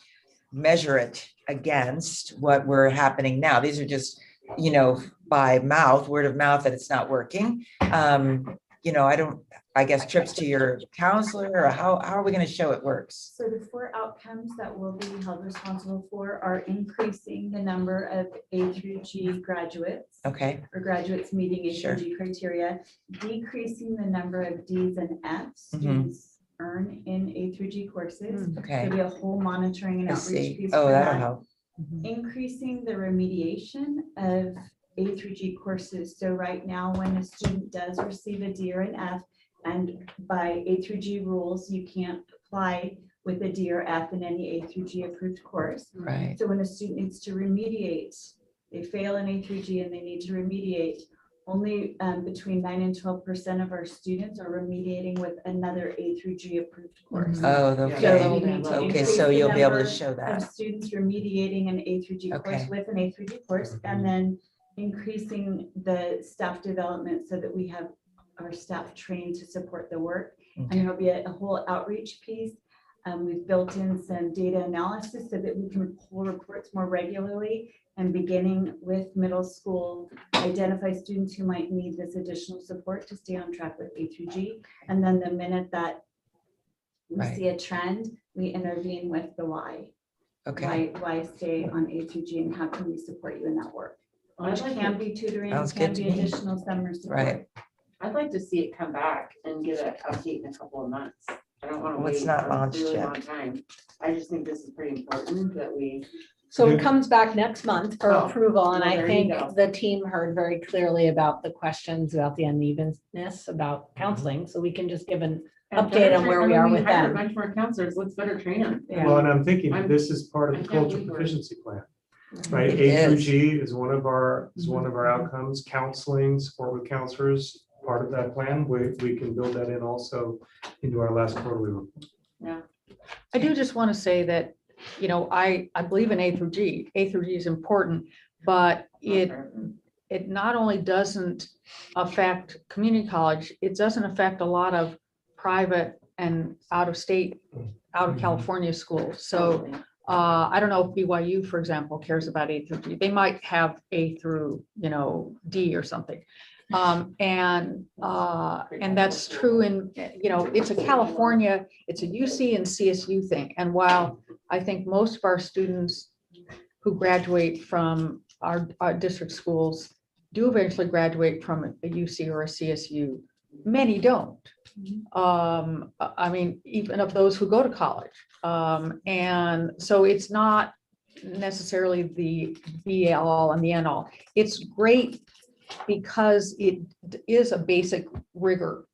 measure it against what we're happening now? These are just, by mouth, word of mouth, that it's not working. I guess trips to your counselor, or how are we going to show it works? So the 4 outcomes that we'll be held responsible for are increasing the number of A through G graduates. Okay. Or graduates meeting A Sure. through G criteria, decreasing the number of Ds and Fs students earn in A through G courses. Okay. There'll be a whole monitoring and I outreach see. piece. Oh, for that'll that. help. Increasing the remediation of A through G courses. So right now, when a student does receive a D or an F, and by A through G rules, you can't apply with a D or F in any A through G approved course. Right. So when a student needs to remediate, they fail in A through G and they need to remediate, only between 9 and 12% of our students are remediating with another A through G approved course. Oh, So okay. we need to Okay, increase so the you'll be able to number show of that. students remediating an A through G course Okay. with an A through G course, and then increasing the staff development so that we have our staff trained to support the work. And there'll be a whole outreach piece. We've built in some data analysis so that we can pull reports more regularly, and beginning with middle school, identify students who might need this additional support to stay on track with A through G. And then the minute that we Right. see a trend, we intervene with the why. Okay. Why stay on A through G, and how can we support you in that work? I'd Which like can to- be tutoring, Sounds can good to be me. additional summer support. Right. I'd like to see it come back and get an update in a couple of months. I don't want to Well, it's wait not a launched really yet. long time. I just think this is pretty important that we. So it comes back next month for Oh, approval, and well, I there you think go. the team heard very clearly about the questions about the unevenness about counseling, so we can just give an And update better on where train- we I are mean, with hire a them. bunch more counselors, let's better train them. Well, and I'm thinking I'm- this is part of I the can't cultural believe we're- proficiency plan, right? It A through is. G is one of our outcomes. Counseling, support with counselors, part of that plan. We can build that in also into our last quarterly report. Yeah. I do just want to say that, I believe in A through G. A through G is important, but it not only doesn't affect community college, it doesn't affect a lot of private and out of state, out of California schools. So I don't know if BYU, for example, cares about A through D. They might have A through, D or something. And that's true in, it's a California, it's a UC and CSU thing. And while I think most of our students who graduate from our district schools do eventually graduate from a UC or a CSU, many don't. I mean, even of those who go to college. And so it's not necessarily the be all and the end all. It's great because it is a basic rigor.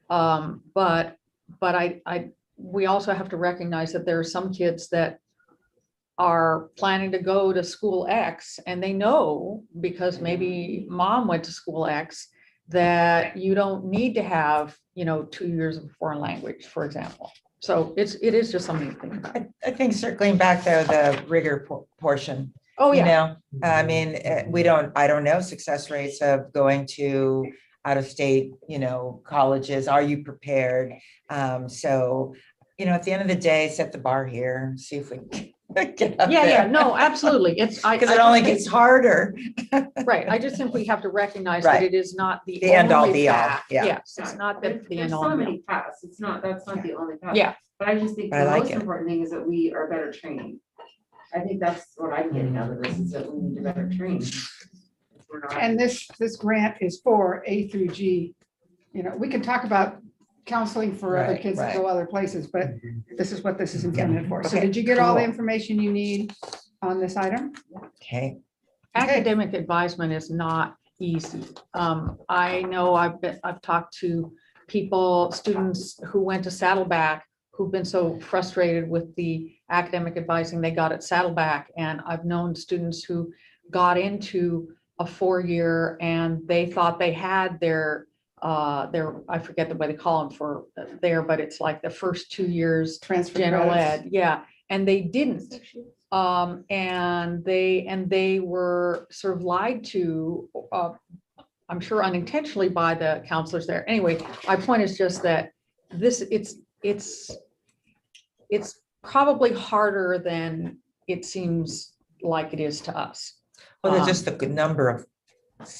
But we also have to recognize that there are some kids that are planning to go to school X and they know because maybe mom went to school X that you don't need to have, 2 years of foreign language, for example. So it is just something to think about. I think circling back though, the rigor portion. Oh, yeah. I mean, I don't know success rates of going to out of state, colleges. Are you prepared? So, at the end of the day, set the bar here, see if we get up there. Yeah, no, absolutely. It's because it only gets harder. Right. I just simply have to recognize that it is not the end all only be all. path. Yeah. Yes, it's not the end There's all. so be many paths. That's not the only path. Yeah. But I just think I the like most it. important thing is that we are better training. I think that's what I'm getting out of this, is that we need to better train. We're not- And this grant is for A through G. We can talk about counseling for other Right, kids that right. go other places, but this is what this is intended for. So Okay, did you get all the cool. information you need on this item? Okay. Academic advisement is not easy. I know I've talked to students who went to Saddleback who've been so frustrated with the academic advising they got at Saddleback. And I've known students who got into a 4-year and they thought they had their, I forget the way they call them for there, but it's like the first 2 years Transfer general credits. ed. Yeah. And they didn't. And they were sort of lied to, I'm sure unintentionally, by the counselors there. Anyway, my point is just that it's probably harder than it seems like it is to us. Well, there's just the good number of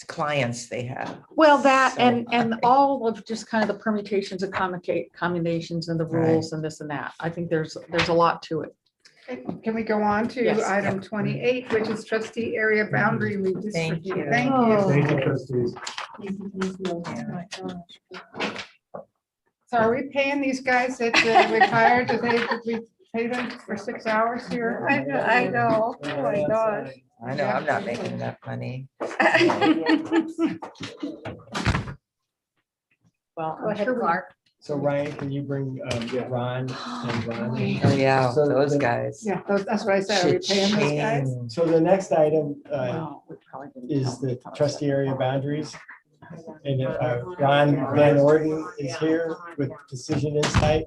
clients they have. Well, that So and all of just kind of the permutations and combinations and the rules and this and that. I think there's a lot to it. Can we go on to Yes. item 28, which is trustee area boundary redistricting? Thank you. Thank Oh. you. Thank you, trustees. So are we paying these guys that retired? Did we pay them for 6 hours here? I know. Oh my gosh. I know, I'm not making enough money. Well, Go I'm ahead, sure Clark. So Ryan, can you bring Ron and Ron? Oh, yeah, So those the- guys. Yeah, that's what I said. Are we paying those guys? Cha-ching. So the next item Wow, we probably didn't is tell the them. trustee area boundaries. And Ron Van Orden is here with Decision Insight,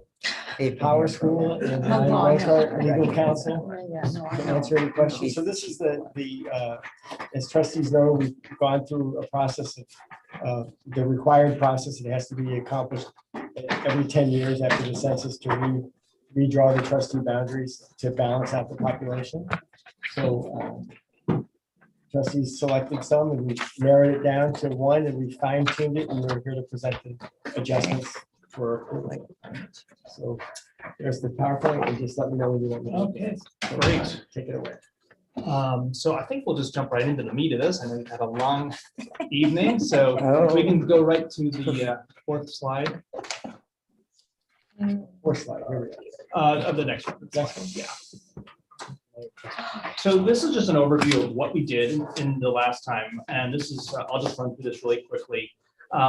Power School, and Ryan Reichart, legal counsel, to answer any questions. So this is as trustees know, we've gone through a process of the required process. It has to be accomplished every 10 years after the census to redraw the trustee boundaries to balance out the population. So trustees selected some and we narrowed it down to one and we fine tuned it and we're here to present the adjustments for approval. So there's the PowerPoint and just let me know when you want me to. Okay, So, great. Take it away. So I think we'll just jump right into the meat of this. I know you've had a long evening, so Oh. we can go right to the fourth slide Fourth slide, here we go. of the next one. Yeah. So this is just an overview of what we did in the last time, and this is, I'll just run through this really quickly.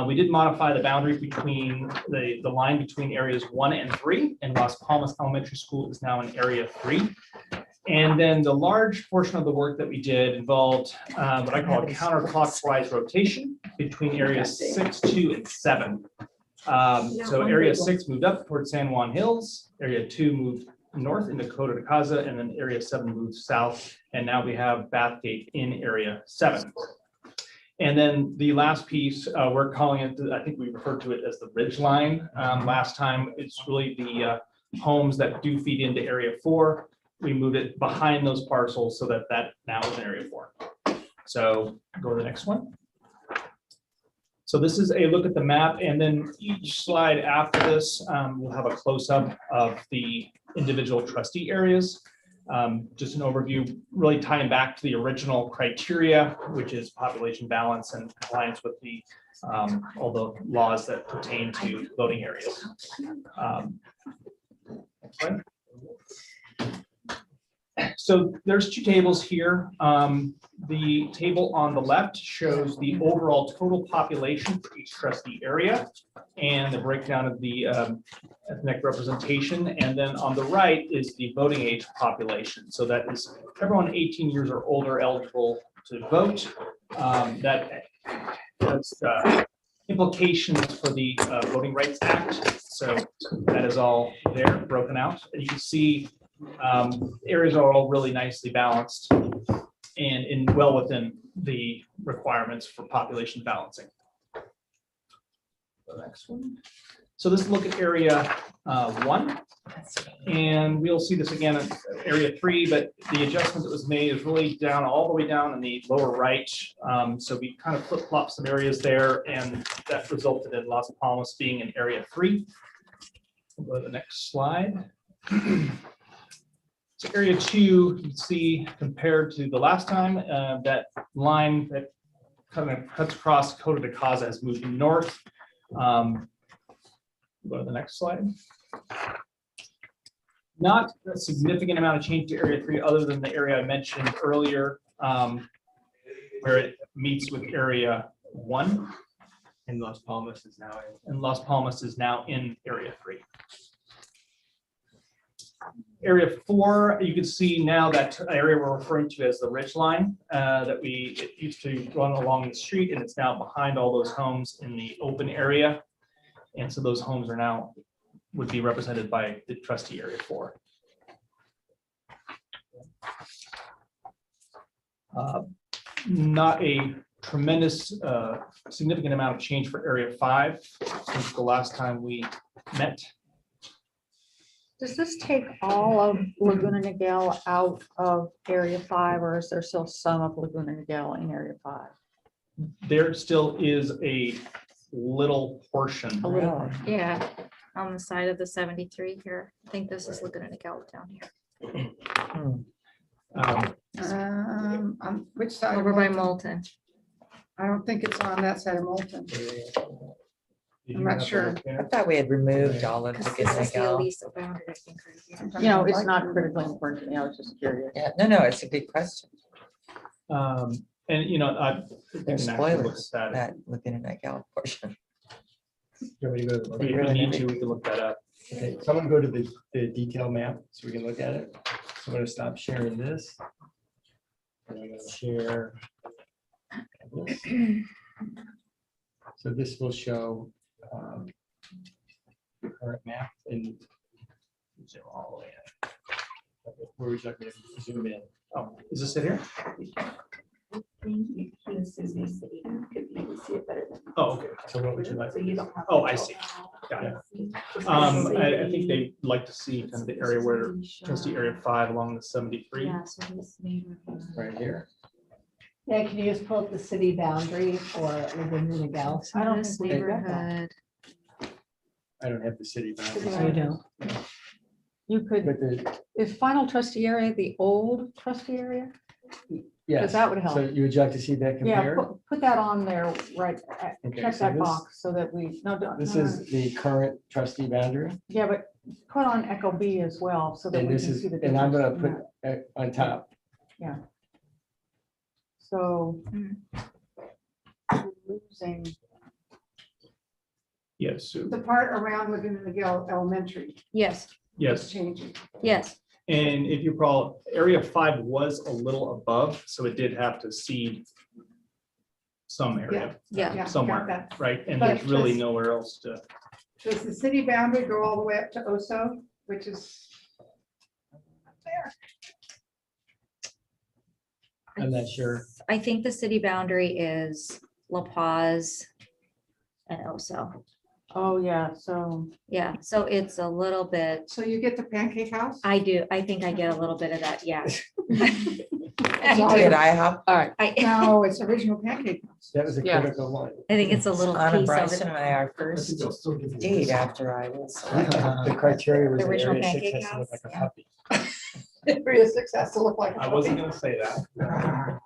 We did modify the boundary between the line between areas 1 and 3, and Las Palmas Elementary School is now in area 3. And then the large portion of the work that we did involved what I call a counterclockwise rotation between areas 6, 2, and 7. So area 6 moved up towards San Juan Hills, area 2 moved north into Coto de Caza, and then area 7 moved south. And now we have Bathgate in area 7. And then the last piece, we're calling it, I think we referred to it as the ridge line. Last time, it's really the homes that do feed into area 4. we moved it behind those parcels so that that now is in area 4. So go to the next one. So this is a look at the map, and then each slide after this, we'll have a close-up of the individual trustee areas. Just an overview, really tying back to the original criteria, which is population balance and compliance with the all the laws that pertain to voting areas. Next slide. So there's 2 tables here. The table on the left shows the overall total population for each trustee area and the breakdown of the ethnic representation. And then on the right is the voting age population. So that is everyone 18 years or older eligible to vote. That's implications for the Voting Rights Act. So that is all there broken out. And you can see areas are all really nicely balanced and well within the requirements for population balancing. The next one. So this look at area 1, and we'll see this again in area 3, but the adjustment that was made is really down all the way down in the lower right. So we kind of flip-flop some areas there, and that resulted in Las Palmas being in area 3. We'll go to the next slide. So area 2, you can see compared to the last time, that line that kind of cuts across Coto de Casa has moved north. Go to the next slide. Not a significant amount of change to area 3 other than the area I mentioned earlier, where it meets with area 1. And Las Palmas is now in. And Las Palmas is now in area 3. Area 4, you can see now that area we're referring to as the ridge line that it used to run along the street, and it's now behind all those homes in the open area. And so those homes are now would be represented by the trustee area 4. Not a tremendous significant amount of change for area 5 since the last time we met. Does this take all of Laguna Niguel out of area 5, or is there still some of Laguna Niguel in area 5? There still is a little portion. A little portion. Yeah, on the side of the 73 here. I think this is Laguna Niguel down here. On which side? of Over by Moulton. I don't think it's on that side of Moulton. I'm not sure. I thought we had removed all of Because the this is the Niguel. Aliso boundary, I think, right here. You know, it's not critically important to me. I was just curious. Yeah, no, it's a good question. And you know, There's spoilers, that Laguna Niguel portion. If we need to, we can look that up. Okay, someone go to the detail map so we can look at it. So I'm going to stop sharing this. And I'm going to share this. So this will show the current map and zoom all the way in. Where would you like me to zoom in? Oh, is this it here? Oh, okay. So what would you like? Oh, I see. Got it. I think they'd like to see kind of the area where trustee area 5 along the 73. Yeah, so this neighborhood. Right here. Yeah, can you just pull up the city boundary for Laguna Niguel? So this neighborhood. I don't have the city boundary. Oh, you don't? You could, But the, is final trustee area the old trustee area? yes. that would help. So you would like to see that Yeah, compared? put that on there, right, Okay, check so that this- box so that we, no, don't. This no, is the current trustee boundary. Yeah, but put on Echo B as well, so that And we this can is, see the. and I'm gonna difference in put on top. that. So. we're Losing. Yes, so- The part around Laguna Niguel Elementary Yes, is yes. changing. yes. And if you recall, area 5 was a little above, so it did have to cede some area Yeah. Yeah, got somewhere, that. right? And But there's really just- nowhere else to. Does the city boundary go all the way up to Oso, which is there? I'm not sure. I think the city boundary is La Paz and Oso. Oh, yeah, so. Yeah, so it's a little bit, So you get the pancake house? I do, I think I get a little bit of that, yeah. Did I have? All right. No, it's original pancake house. That was a Yeah. critical line. I think it's a little Anna piece of Bryson it. and I are first date after I was. The criteria was The an original area pancake 6 has to look like a house, puppy. Area 6 has to look like a I wasn't puppy. gonna say that.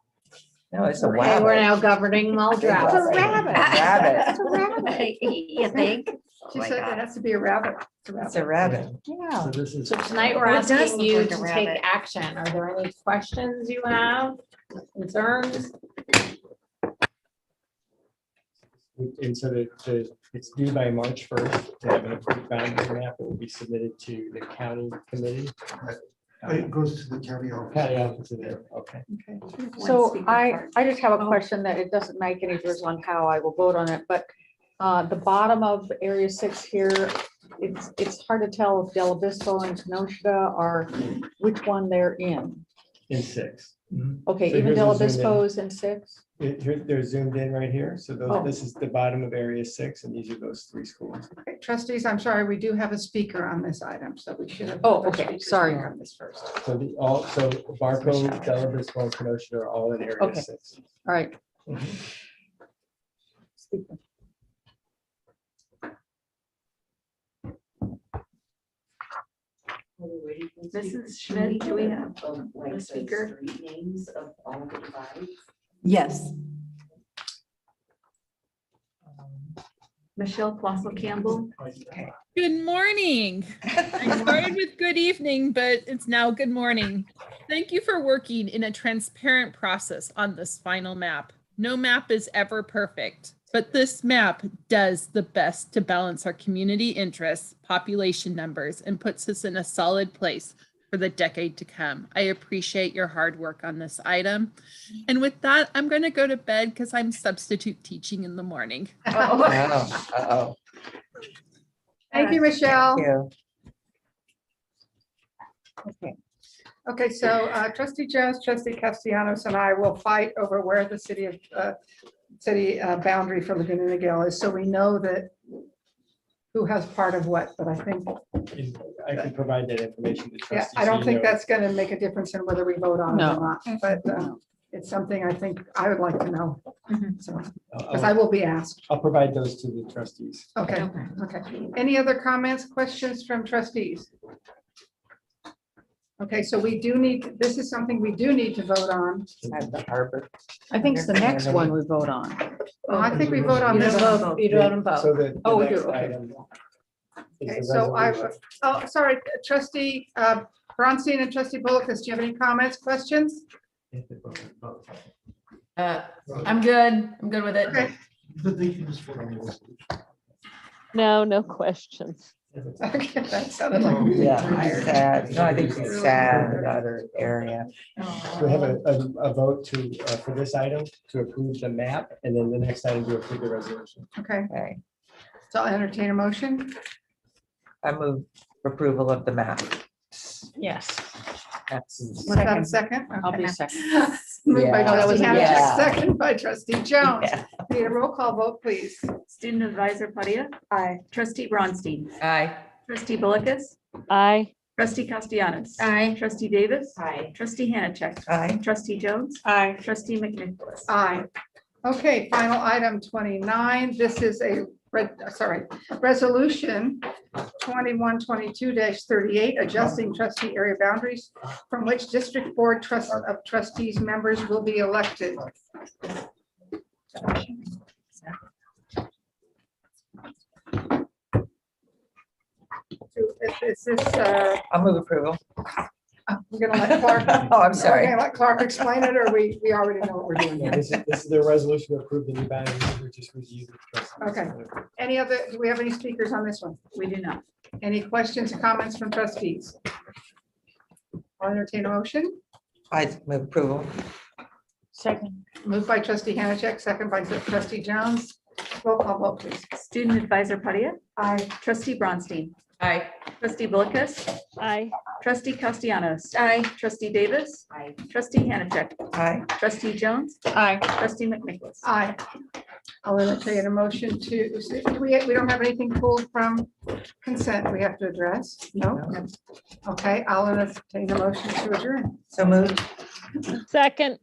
No, it's a Okay, rabbit. we're now governing Muldrow. It's a rabbit. Rabbit. It's a rabbit. You think? Oh She my said God. it has to be a rabbit. It's a rabbit. Yeah. So this is. So tonight we're Oh, it does asking look you like a to take rabbit. action. Are there any questions you have? Concerns? And so it's due by March 1st to have an approved boundary map that will be submitted to the county committee. It goes to the county office. County office is there, okay. So I just have a question that it doesn't make any difference on how I will vote on it, but the bottom of area 6 here, it's hard to tell if Del Obispo and Kenosha are, which one they're in. In 6. Okay, So even here's Del a zoom in. Obispo is in 6? They're zoomed in right here. So Oh. this is the bottom of area 6 and these are those 3 schools. Okay, Trustees, I'm sorry, we do have a speaker on this item, so we should have. Oh, our okay, speakers sorry. On this first. So so Barco, Del Obispo, and Kenosha are all in area Okay. 6. All right. Mrs. Schmidt, do we have Like a the speaker? street names of all the divides? Yes. Michelle Flossel Campbell? Good morning. I started with good evening, but it's now good morning. Thank you for working in a transparent process on this final map. No map is ever perfect, but this map does the best to balance our community interests, population numbers, and puts us in a solid place for the decade to come. I appreciate your hard work on this item. And with that, I'm going to go to bed because I'm substitute teaching in the morning. Uh-oh. Thank you, Michelle. Thank you. Okay. Okay, so trustee Jones, trustee Castellanos, and I will fight over where the city boundary for Laguna Niguel is, so we know that who has part of what, but I think, I can provide that information to yeah, trustees. I don't so think you know. that's gonna make a difference in whether we vote on it No. or not, but it's something I think I would like to know. So, because I I'll will be asked. I'll provide those to the trustees. Okay, okay. Any other comments, questions from trustees? Okay, so we do need, this is something we do need to vote on. The harbor. I think it's the next one we vote on. Well, I think we vote on You this don't one. vote. You don't vote. So the Oh, we do, next okay. item is Okay, the so resolution. sorry, trustee Bronstein and trustee Bullock, do you have any comments, questions? I'm good. I'm good with it. Okay, No questions. okay, that sounded like. Yeah, sad. No, I think it's sad about her area. We have a vote for this item to approve the map and then the next item to approve the resolution. Okay, Okay, so I'll entertain a motion. I move approval of the map. Yes. That's- Was that a second? I'll be Okay. second. Moved by Yeah. That was trustee a Hannah, yeah. second by trustee Jones. Yeah. Need a roll call vote, please. Student Advisor Padilla? Aye. Trustee Bronstein? Aye. Trustee Bullockis? Aye. Trustee Castellanos? Aye. Trustee Davis? Aye. Trustee Hanachek? Aye. Trustee Jones? Aye. Trustee McNicholas? Aye. Okay, final item 29. This is a resolution 2122-38, adjusting trustee area boundaries from which district board of trustees members will be elected. Is this, I'll move approval. we're gonna let Clark. Oh, I'm sorry. We're gonna let Clark explain it, or we already know what we're doing Yeah, here. this is the resolution to approve the new boundaries. We just reviewed with trustees. Okay. Any other, do we have any speakers on this one? We do not. Any questions or comments from trustees? I'll entertain a motion. I move approval. Second. Moved by trustee Hanachek, second by trustee Jones. Roll call vote, please. Student Advisor Padilla? Aye. Trustee Bronstein? Aye. Trustee Bilikus, Aye. trustee Castellanos. Aye. Trustee Davis. Aye. Trustee Hanachek. Aye. Trustee Jones. Aye. Trustee McNicholas. Aye. I'll entertain a motion to, we don't have anything pulled from consent we have to address? No? Okay, I'll entertain a motion to adjourn. So moved. Second.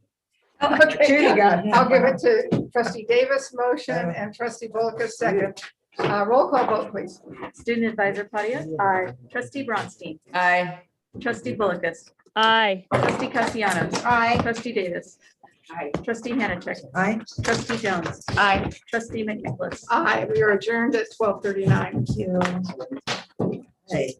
Okay, Judy got it. I'll give it to trustee Davis, motion, and trustee Bilikus, second. Roll call vote, please. Student advisor Claudia. Aye. Trustee Bronstein. Aye. Trustee Bilikus. Aye. Trustee Castellanos. Aye. Trustee Davis. Aye. Trustee Hanachek. Aye. Trustee Jones. Aye. Trustee McNicholas. Aye, we are adjourned at 12:39. Thank you. Hey.